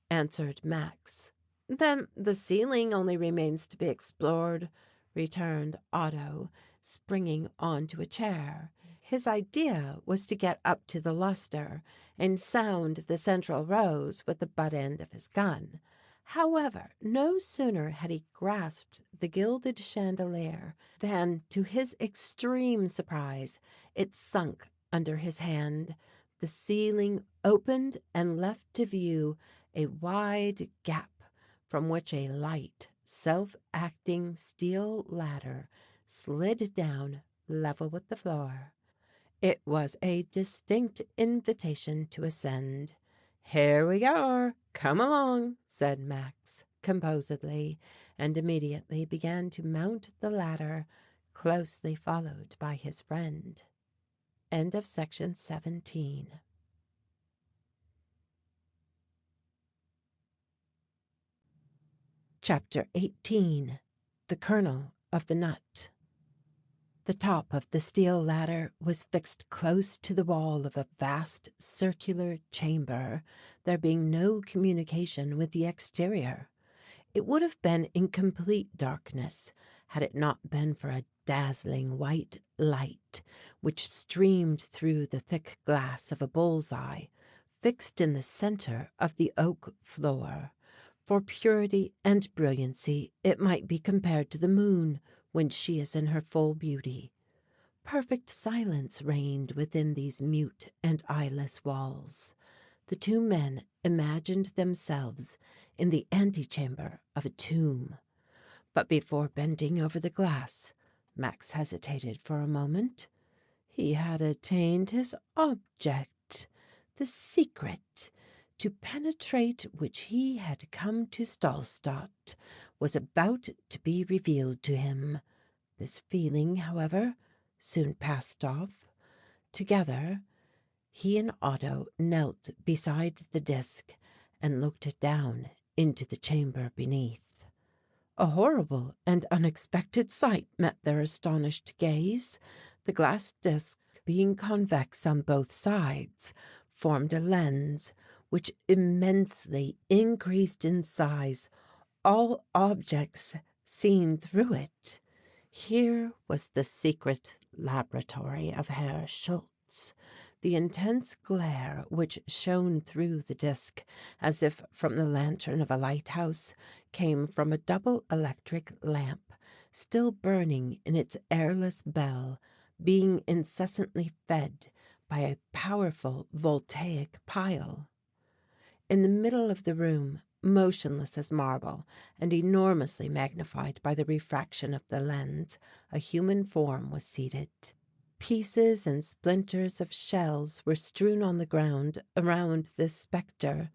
answered Max. "Then the ceiling only remains to be explored," returned Otto, springing on to a chair. His idea was to get up to the lustre and sound the central rose with the butt end of his gun. However, no sooner had he grasped the gilded chandelier than, to his extreme surprise, it sunk under his hand. The ceiling opened and left to view a wide gap from which a light, self-acting steel ladder slid down level with the floor. It was a distinct invitation to ascend. "Here we are, come along," said Max, composedly, and immediately began to mount the ladder, closely followed by his friend. End of section 17. Chapter 18. The Kernel of the Nut. The top of the steel ladder was fixed close to the wall of a vast circular chamber, there being no communication with the exterior. It would have been in complete darkness had it not been for a dazzling white light which streamed through the thick glass of a bull's-eye fixed in the center of the oak floor. For purity and brilliancy it might be compared to the moon when she is in her full beauty. Perfect silence reigned within these mute and eyeless walls. The two men imagined themselves in the antechamber of a tomb. But before bending over the glass, Max hesitated for a moment. He had attained his object, the secret, to penetrate which he had come to Stahlstadt, was about to be revealed to him. This feeling, however, soon passed off. Together, he and Otto knelt beside the disk and looked down into the chamber beneath. A horrible and unexpected sight met their astonished gaze. The glass disk, being convex on both sides, formed a lens which immensely increased in size all objects seen through it. Here was the secret laboratory of Herr Schultze. The intense glare which shone through the disk, as if from the lantern of a lighthouse, came from a double electric lamp, still burning in its airless bell, being incessantly fed by a powerful voltaic pile. In the middle of the room, motionless as marble and enormously magnified by the refraction of the lens, a human form was seated. Pieces and splinters of shells were strewn on the ground around this spectre.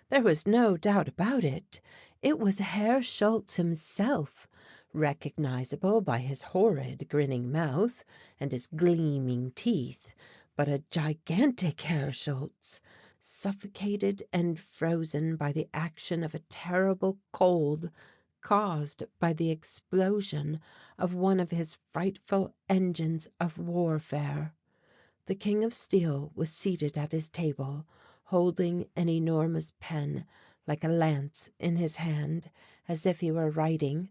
There was no doubt about it. It was Herr Schultze himself, recognizable by his horrid grinning mouth and his gleaming teeth, but a gigantic Herr Schultze, suffocated and frozen by the action of a terrible cold caused by the explosion of one of his frightful engines of warfare. The King of Steel was seated at his table, holding an enormous pen like a lance in his hand, as if he were writing.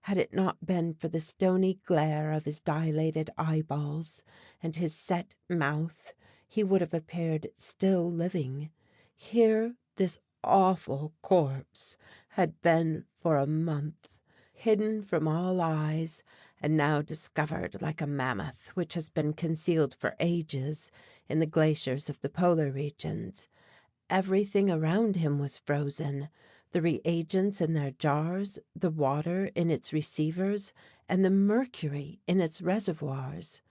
Had it not been for the stony glare of his dilated eyeballs and his set mouth, he would have appeared still living. Here this awful corpse had been for a month, hidden from all eyes, and now discovered like a mammoth which has been concealed for ages in the glaciers of the polar regions. Everything around him was frozen, the reagents in their jars, the water in its receivers, and the mercury in its reservoirs.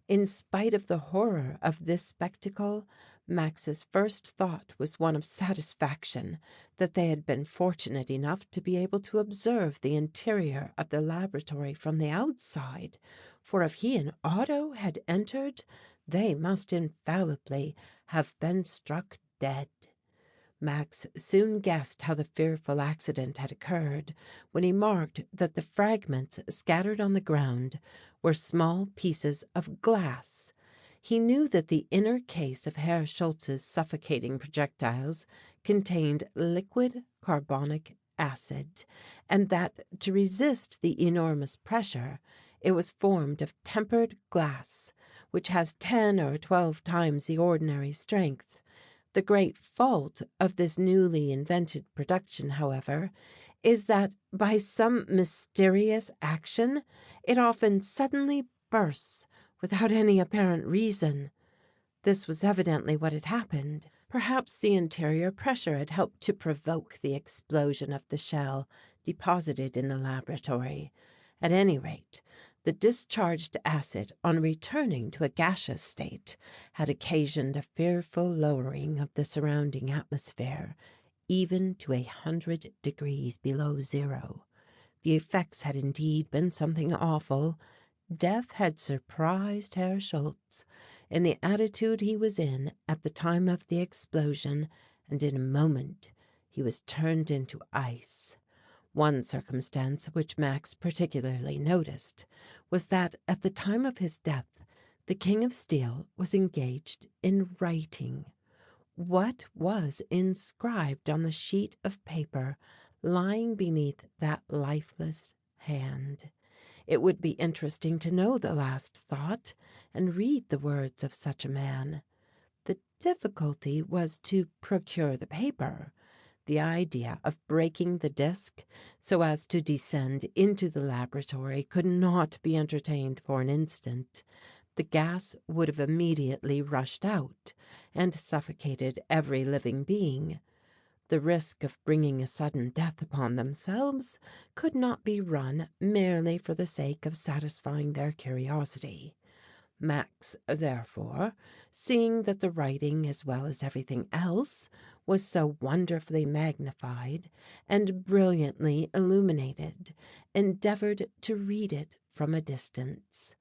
In spite of the horror of this spectacle, Max's first thought was one of satisfaction that they had been fortunate enough to be able to observe the interior of the laboratory from the outside, for if he and Otto had entered, they must infallibly have been struck dead. Max soon guessed how the fearful accident had occurred when he marked that the fragments scattered on the ground were small pieces of glass. He knew that the inner case of Herr Schultze's suffocating projectiles contained liquid carbonic acid, and that to resist the enormous pressure it was formed of tempered glass, which has 10 or 12 times the ordinary strength. The great fault of this newly invented production, however, is that by some mysterious action it often suddenly bursts without any apparent reason. This was evidently what had happened. Perhaps the interior pressure had helped to provoke the explosion of the shell deposited in the laboratory. At any rate, the discharged acid, on returning to a gaseous state, had occasioned a fearful lowering of the surrounding atmosphere, even to 100 degrees below zero. The effects had indeed been something awful. Death had surprised Herr Schultze in the attitude he was in at the time of the explosion, and in a moment he was turned into ice. One circumstance which Max particularly noticed was that at the time of his death the King of Steel was engaged in writing. What was inscribed on the sheet of paper lying beneath that lifeless hand? It would be interesting to know the last thought and read the words of such a man. The difficulty was to procure the paper. The idea of breaking the disk so as to descend into the laboratory could not be entertained for an instant. the gas would have immediately rushed out and suffocated every living being. The risk of bringing a sudden death upon themselves could not be run merely for the sake of satisfying their curiosity. Max, therefore, seeing that the writing as well as everything else was so wonderfully magnified and brilliantly illuminated, endeavoured to read it from a distance.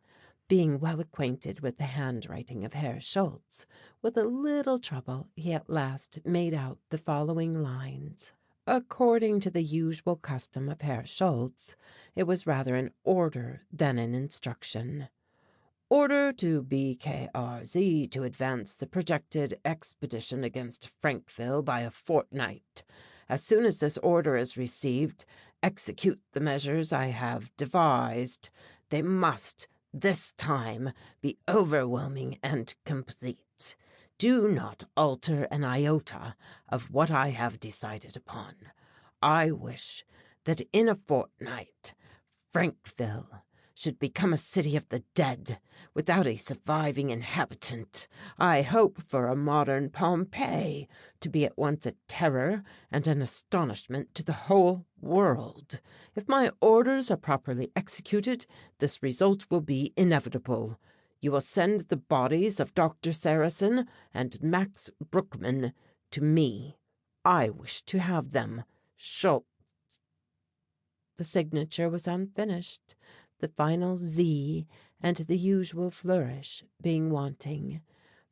Being well acquainted with the handwriting of Herr Schultze, with a little trouble he at last made out the following lines. According to the usual custom of Herr Schultze, it was rather an order than an instruction. Order to B.K.R.Z. to advance the projected expedition against Frankville by a fortnight. As soon as this order is received, execute the measures I have devised. They must, this time, be overwhelming and complete. Do not alter an iota of what I have decided upon. I wish that in a fortnight Frankville should become a city of the dead, without a surviving inhabitant. I hope for a modern Pompeii, to be at once a terror and an astonishment to the whole world. If my orders are properly executed, this result will be inevitable. You will send the bodies of Doctor Sarrasin and Max Bruckmann to me. I wish to have them. Schultze. The signature was unfinished, the final Z and the usual flourish being wanting.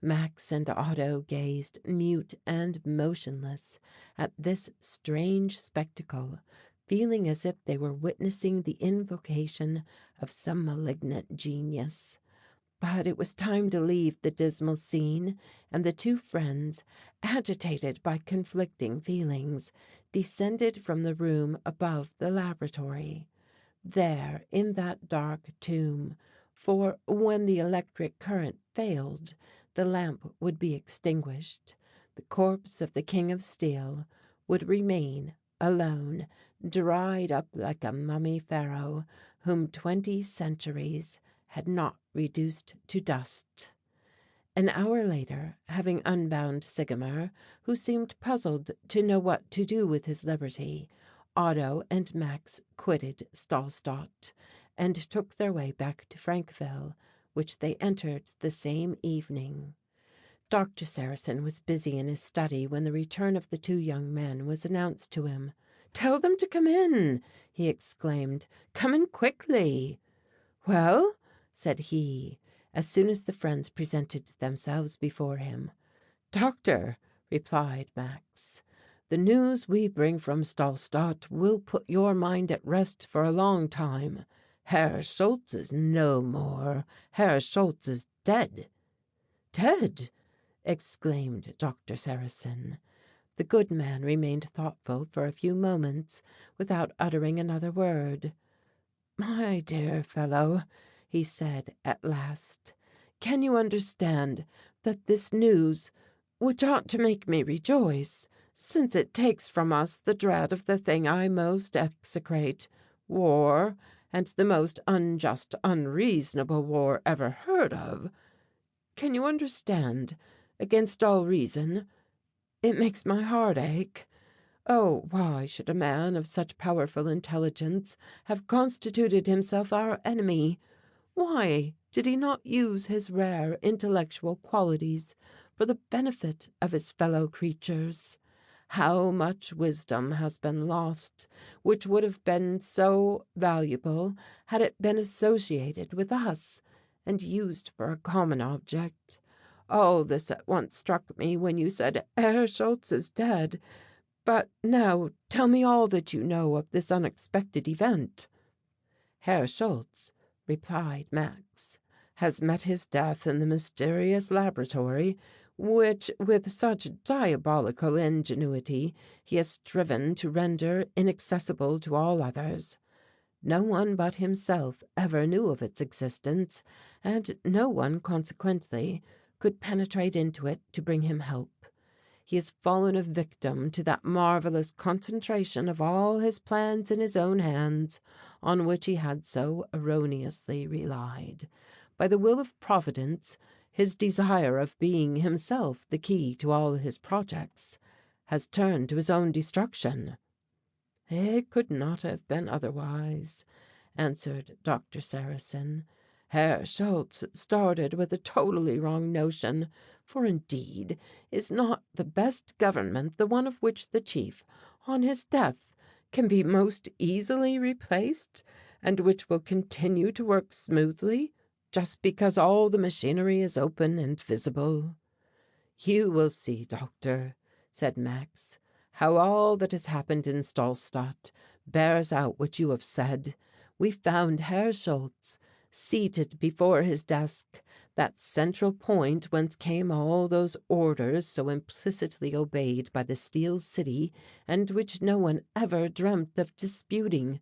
Max and Otto gazed mute and motionless at this strange spectacle, feeling as if they were witnessing the invocation of some malignant genius. But it was time to leave the dismal scene, and the two friends, agitated by conflicting feelings, descended from the room above the laboratory. There, in that dark tomb, for when the electric current failed, the lamp would be extinguished, the corpse of the King of Steel would remain alone, dried up like a mummy pharaoh whom 20 centuries had not reduced to dust. An hour later, having unbound Sigimer, who seemed puzzled to know what to do with his liberty, Otto and Max quitted Stahlstadt and took their way back to Frankville, which they entered the same evening. Doctor Sarrasin was busy in his study when the return of the two young men was announced to him. "Tell them to come in," he exclaimed. "Come in quickly." "Well?" said he, as soon as the friends presented themselves before him. "Doctor," replied Max, "the news we bring from Stahlstadt will put your mind at rest for a long time. Herr Schultze is no more. Herr Schultze is dead." "Dead!" exclaimed Doctor Sarrasin. The good man remained thoughtful for a few moments without uttering another word. "My dear fellow," he said at last, "can you understand that this news, which ought to make me rejoice, since it takes from us the dread of the thing I most execrate, war, and the most unjust, unreasonable war ever heard of, can you understand, against all reason, it makes my heart ache. Oh, why should a man of such powerful intelligence have constituted himself our enemy? Why did he not use his rare intellectual qualities for the benefit of his fellow creatures? How much wisdom has been lost, which would have been so valuable had it been associated with us and used for a common object. All this at once struck me when you said Herr Schultze is dead. But now tell me all that you know of this unexpected event." "Herr Schultze," replied Max, "has met his death in the mysterious laboratory which with such diabolical ingenuity he has striven to render inaccessible to all others. No one but himself ever knew of its existence, and no one, consequently, could penetrate into it to bring him help. He has fallen a victim to that marvellous concentration of all his plans in his own hands, on which he had so erroneously relied. By the will of Providence, his desire of being himself the key to all his projects has turned to his own destruction." "It could not have been otherwise," answered Doctor Sarrasin. "Herr Schultze started with a totally wrong notion, for indeed is not the best government the one of which the chief, on his death, can be most easily replaced, and which will continue to work smoothly, just because all the machinery is open and visible?" "You will see, doctor," said Max, "how all that has happened in Stahlstadt bears out what you have said. We found Herr Schultze seated before his desk, that central point whence came all those orders so implicitly obeyed by the Steel City and which no one ever dreamt of disputing.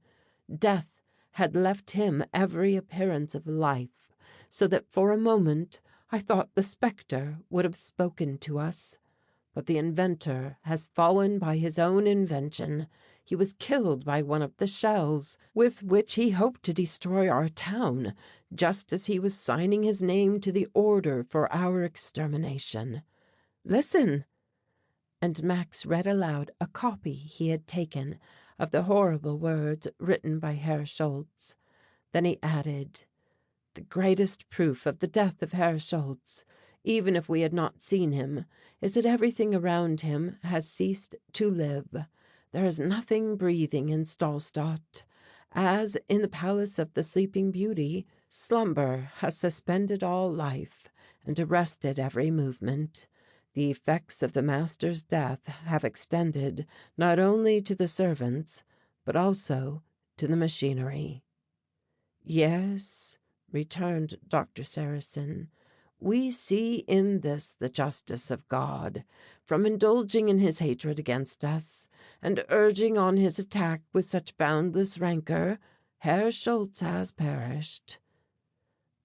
Death had left him every appearance of life, so that for a moment I thought the spectre would have spoken to us. But the inventor has fallen by his own invention. He was killed by one of the shells with which he hoped to destroy our town, just as he was signing his name to the order for our extermination. Listen!" And Max read aloud a copy he had taken of the horrible words written by Herr Schultze. Then he added, "The greatest proof of the death of Herr Schultze, even if we had not seen him, is that everything around him has ceased to live. There is nothing breathing in Stahlstadt. As in the palace of the Sleeping Beauty, slumber has suspended all life and arrested every movement. The effects of the master's death have extended not only to the servants, but also to the machinery." "Yes," returned Doctor Sarrasin, "we see in this the justice of God. From indulging in his hatred against us, and urging on his attack with such boundless rancour, Herr Schultze has perished."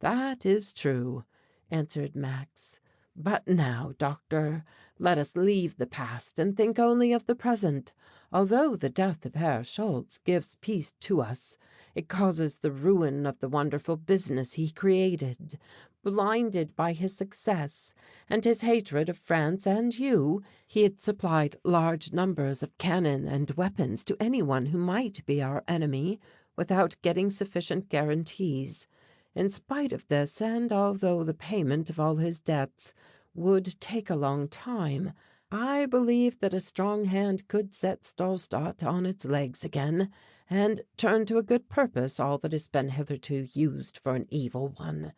"That is true," answered Max. "But now, doctor, let us leave the past and think only of the present. Although the death of Herr Schultze gives peace to us, it causes the ruin of the wonderful business he created. Blinded by his success and his hatred of France and you, he had supplied large numbers of cannon and weapons to anyone who might be our enemy without getting sufficient guarantees. In spite of this, and although the payment of all his debts would take a long time, I believe that a strong hand could set Stahlstadt on its legs again, and turn to a good purpose all that has been hitherto used for an evil one.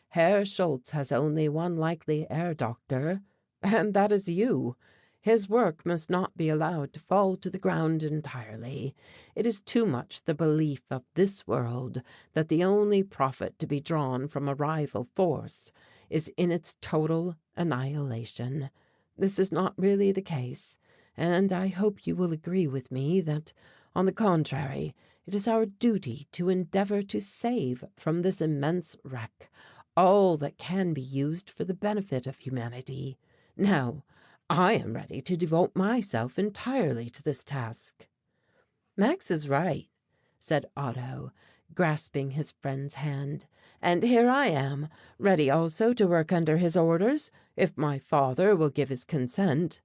Herr Schultze has only one likely heir, doctor, and that is you. His work must not be allowed to fall to the ground entirely. It is too much the belief of this world that the only profit to be drawn from a rival force is in its total annihilation. This is not really the case, and I hope you will agree with me that, on the contrary, it is our duty to endeavour to save from this immense wreck all that can be used for the benefit of humanity. Now, I am ready to devote myself entirely to this task." "Max is right," said Otto, grasping his friend's hand, "and here I am, ready also to work under his orders, if my father will give his consent."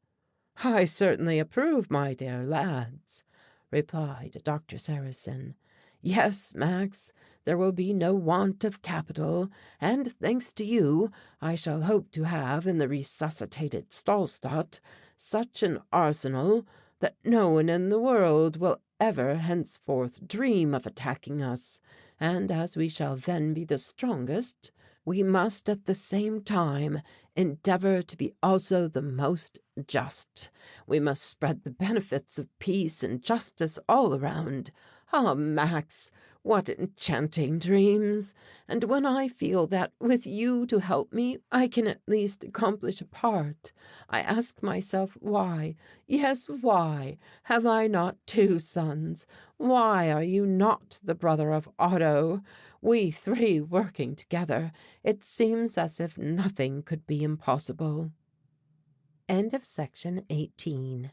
"I certainly approve, my dear lads," replied Doctor Sarrasin. "Yes, Max, there will be no want of capital, and thanks to you, I shall hope to have in the resuscitated Stahlstadt such an arsenal that no one in the world will ever henceforth dream of attacking us, and as we shall then be the strongest, we must at the same time endeavour to be also the most just. We must spread the benefits of peace and justice all around. Ah, Max, what enchanting dreams! And when I feel that with you to help me I can at least accomplish a part, I ask myself why, yes, why have I not two sons? Why are you not the brother of Otto? We three working together, it seems as if nothing could be impossible." End of section 18.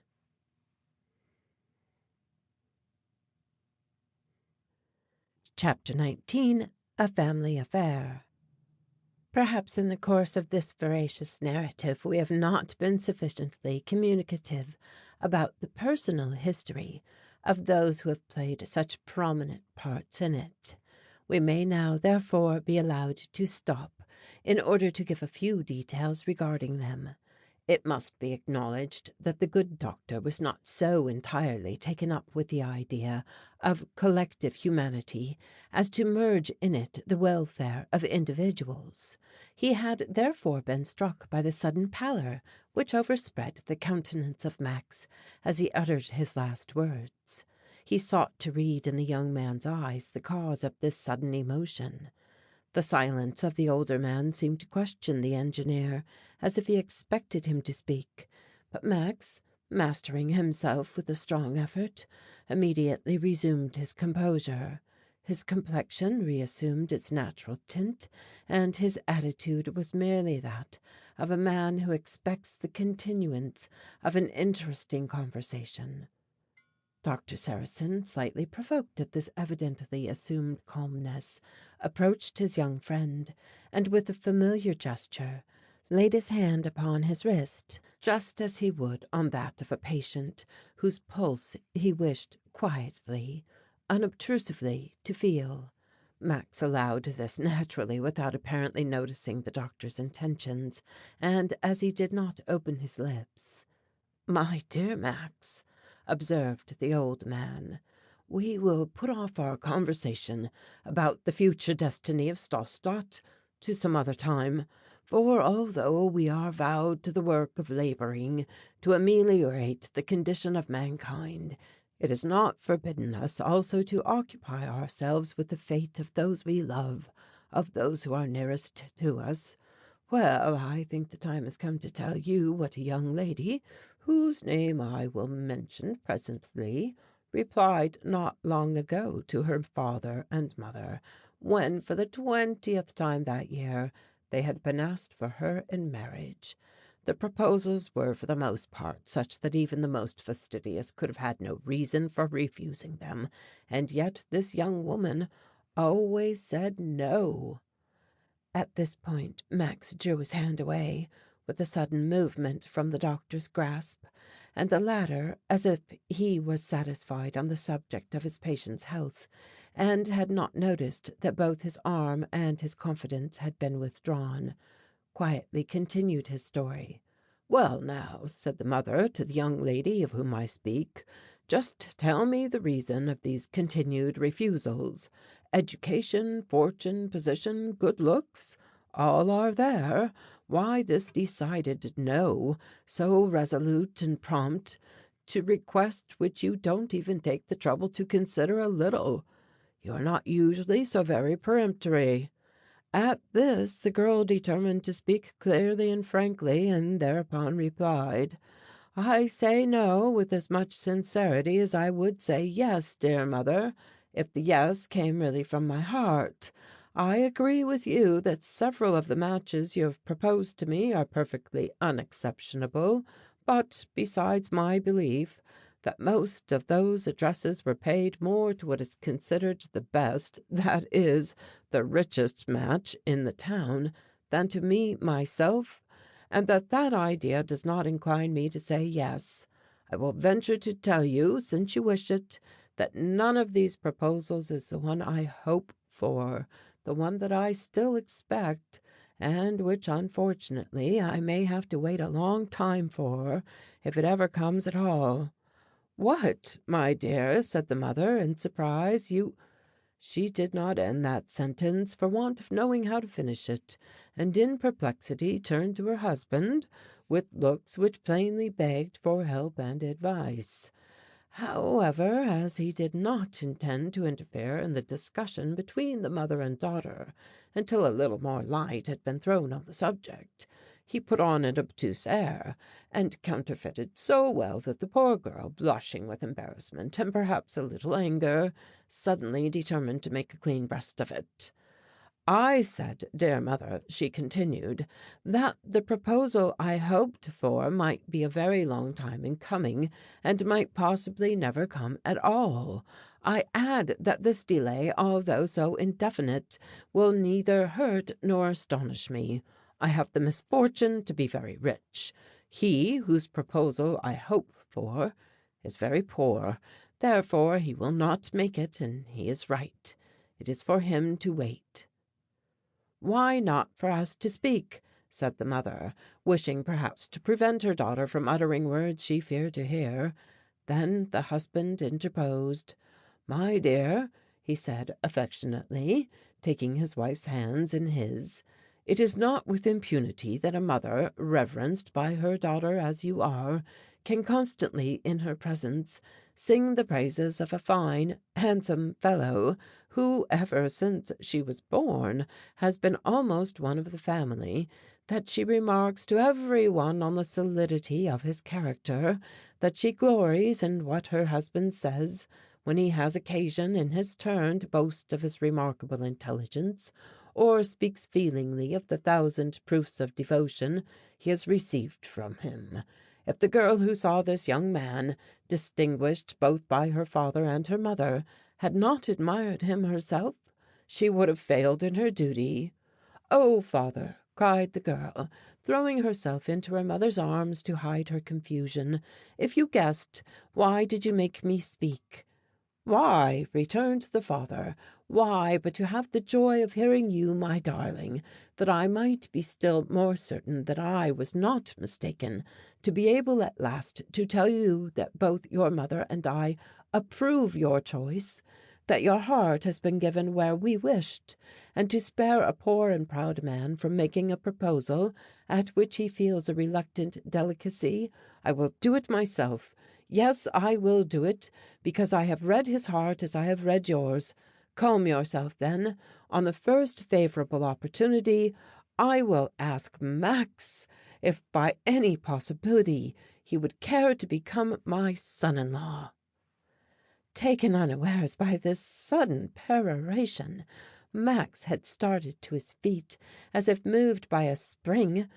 Chapter 19, A Family Affair. Perhaps in the course of this veracious narrative we have not been sufficiently communicative about the personal history of those who have played such prominent parts in it. We may now, therefore, be allowed to stop in order to give a few details regarding them. It must be acknowledged that the good doctor was not so entirely taken up with the idea of collective humanity as to merge in it the welfare of individuals. He had therefore been struck by the sudden pallor which overspread the countenance of Max as he uttered his last words. He sought to read in the young man's eyes the cause of this sudden emotion. The silence of the older man seemed to question the engineer, as if he expected him to speak, but Max, mastering himself with a strong effort, immediately resumed his composure. His complexion reassumed its natural tint, and his attitude was merely that of a man who expects the continuance of an interesting conversation. Doctor Sarrasin, slightly provoked at this evidently assumed calmness, approached his young friend, and with a familiar gesture laid his hand upon his wrist, just as he would on that of a patient whose pulse he wished quietly, unobtrusively to feel. Max allowed this naturally without apparently noticing the doctor's intentions, and as he did not open his lips, "My dear Max," observed the old man, "we will put off our conversation about the future destiny of Stahlstadt to some other time, for although we are vowed to the work of labouring to ameliorate the condition of mankind, it is not forbidden us also to occupy ourselves with the fate of those we love, of those who are nearest to us. Well, I think the time has come to tell you what a young lady, whose name I will mention presently, replied not long ago to her father and mother, when for the 20th time that year they had been asked for her in marriage. The proposals were for the most part such that even the most fastidious could have had no reason for refusing them, and yet this young woman always said no." At this point Max drew his hand away with a sudden movement from the doctor's grasp, and the latter, as if he was satisfied on the subject of his patient's health, and had not noticed that both his arm and his confidence had been withdrawn, quietly continued his story. "Well, now," said the mother to the young lady of whom I speak, "just tell me the reason of these continued refusals. Education, fortune, position, good looks, all are there. Why this decided no, so resolute and prompt, to request which you don't even take the trouble to consider a little? You are not usually so very peremptory." At this the girl determined to speak clearly and frankly, and thereupon replied, "I say no with as much sincerity as I would say yes, dear mother, if the yes came really from my heart. I agree with you that several of the matches you have proposed to me are perfectly unexceptionable, but besides my belief that most of those addresses were paid more to what is considered the best, that is, the richest match in the town, than to me myself, and that idea does not incline me to say yes. I will venture to tell you, since you wish it, that none of these proposals is the one I hope for, the one that I still expect, and which unfortunately I may have to wait a long time for, if it ever comes at all." "What, my dear," said the mother in surprise, "you—" She did not end that sentence for want of knowing how to finish it, and in perplexity turned to her husband with looks which plainly begged for help and advice. However, as he did not intend to interfere in the discussion between the mother and daughter until a little more light had been thrown on the subject, he put on an obtuse air, and counterfeited so well that the poor girl, blushing with embarrassment and perhaps a little anger, suddenly determined to make a clean breast of it. I said, dear mother," she continued, "that the proposal I hoped for might be a very long time in coming, and might possibly never come at all. I add that this delay, although so indefinite, will neither hurt nor astonish me. I have the misfortune to be very rich. He, whose proposal I hope for, is very poor. Therefore he will not make it, and he is right. It is for him to wait." "Why not for us to speak?" said the mother, wishing perhaps to prevent her daughter from uttering words she feared to hear. Then the husband interposed. "My dear," he said affectionately, taking his wife's hands in his, "it is not with impunity that a mother, reverenced by her daughter as you are, can constantly in her presence sing the praises of a fine, handsome fellow who, ever since she was born, has been almost one of the family, that she remarks to every one on the solidity of his character, that she glories in what her husband says, when he has occasion in his turn to boast of his remarkable intelligence, or speaks feelingly of the thousand proofs of devotion he has received from him. If the girl who saw this young man, distinguished both by her father and her mother, had not admired him herself, she would have failed in her duty. Oh, father," cried the girl, throwing herself into her mother's arms to hide her confusion, "if you guessed, why did you make me speak?" "Why," returned the father, "why, but to have the joy of hearing you, my darling, that I might be still more certain that I was not mistaken, to be able at last to tell you that both your mother and I approve your choice, that your heart has been given where we wished, and to spare a poor and proud man from making a proposal at which he feels a reluctant delicacy, I will do it myself. Yes, I will do it, because I have read his heart as I have read yours. Calm yourself, then. On the first favourable opportunity I will ask Max if by any possibility he would care to become my son-in-law." Taken unawares by this sudden peroration, Max had started to his feet as if moved by a spring.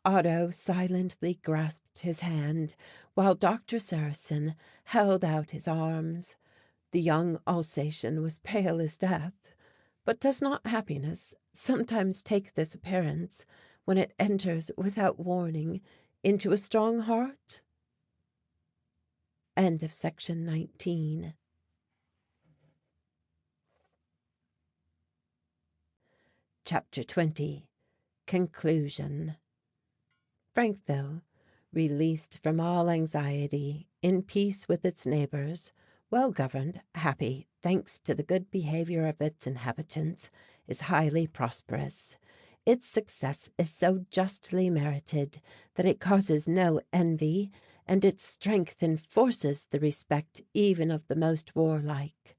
Otto silently grasped his hand, while Doctor Sarrasin held out his arms. The young Alsatian was pale as death. But does not happiness sometimes take this appearance when it enters without warning into a strong heart? End of section 19. Chapter 20. Conclusion. Frankville, released from all anxiety, in peace with its neighbours, well governed, happy, thanks to the good behaviour of its inhabitants, is highly prosperous. Its success is so justly merited that it causes no envy, and its strength enforces the respect even of the most warlike.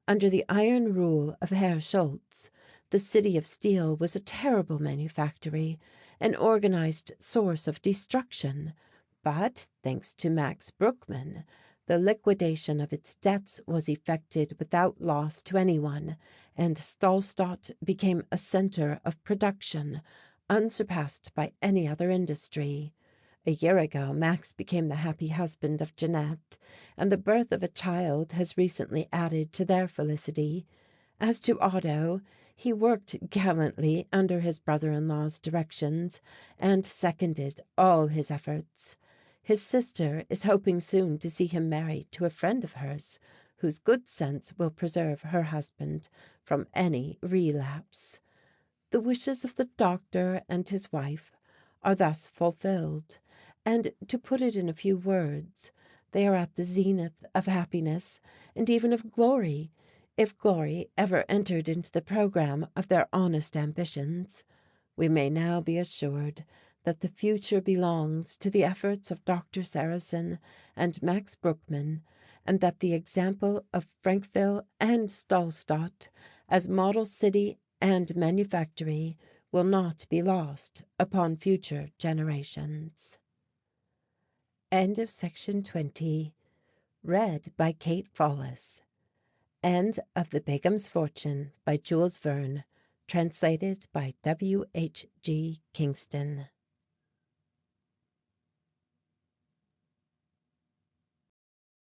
Under the iron rule of Herr Schultze, the city of steel was a terrible manufactory, an organized source of destruction. But, thanks to Max Bruckmann, the liquidation of its debts was effected without loss to anyone, and Stahlstadt became a centre of production unsurpassed by any other industry. A year ago Max became the happy husband of Jeanette, and the birth of a child has recently added to their felicity. As to Otto, he worked gallantly under his brother-in-law's directions, and seconded all his efforts. His sister is hoping soon to see him married to a friend of hers, whose good sense will preserve her husband from any relapse. The wishes of the doctor and his wife are thus fulfilled, and, to put it in a few words, they are at the zenith of happiness and even of glory, if glory ever entered into the programme of their honest ambitions. We may now be assured that the future belongs to the efforts of Doctor Sarrasin and Max Bruckmann, and that the example of Frankville and Stahlstadt as model city and manufactory will not be lost upon future generations. End of section 20. Read by Kate Follis. End of The Begum's Fortune by Jules Verne. Translated by W. H. G. Kingston.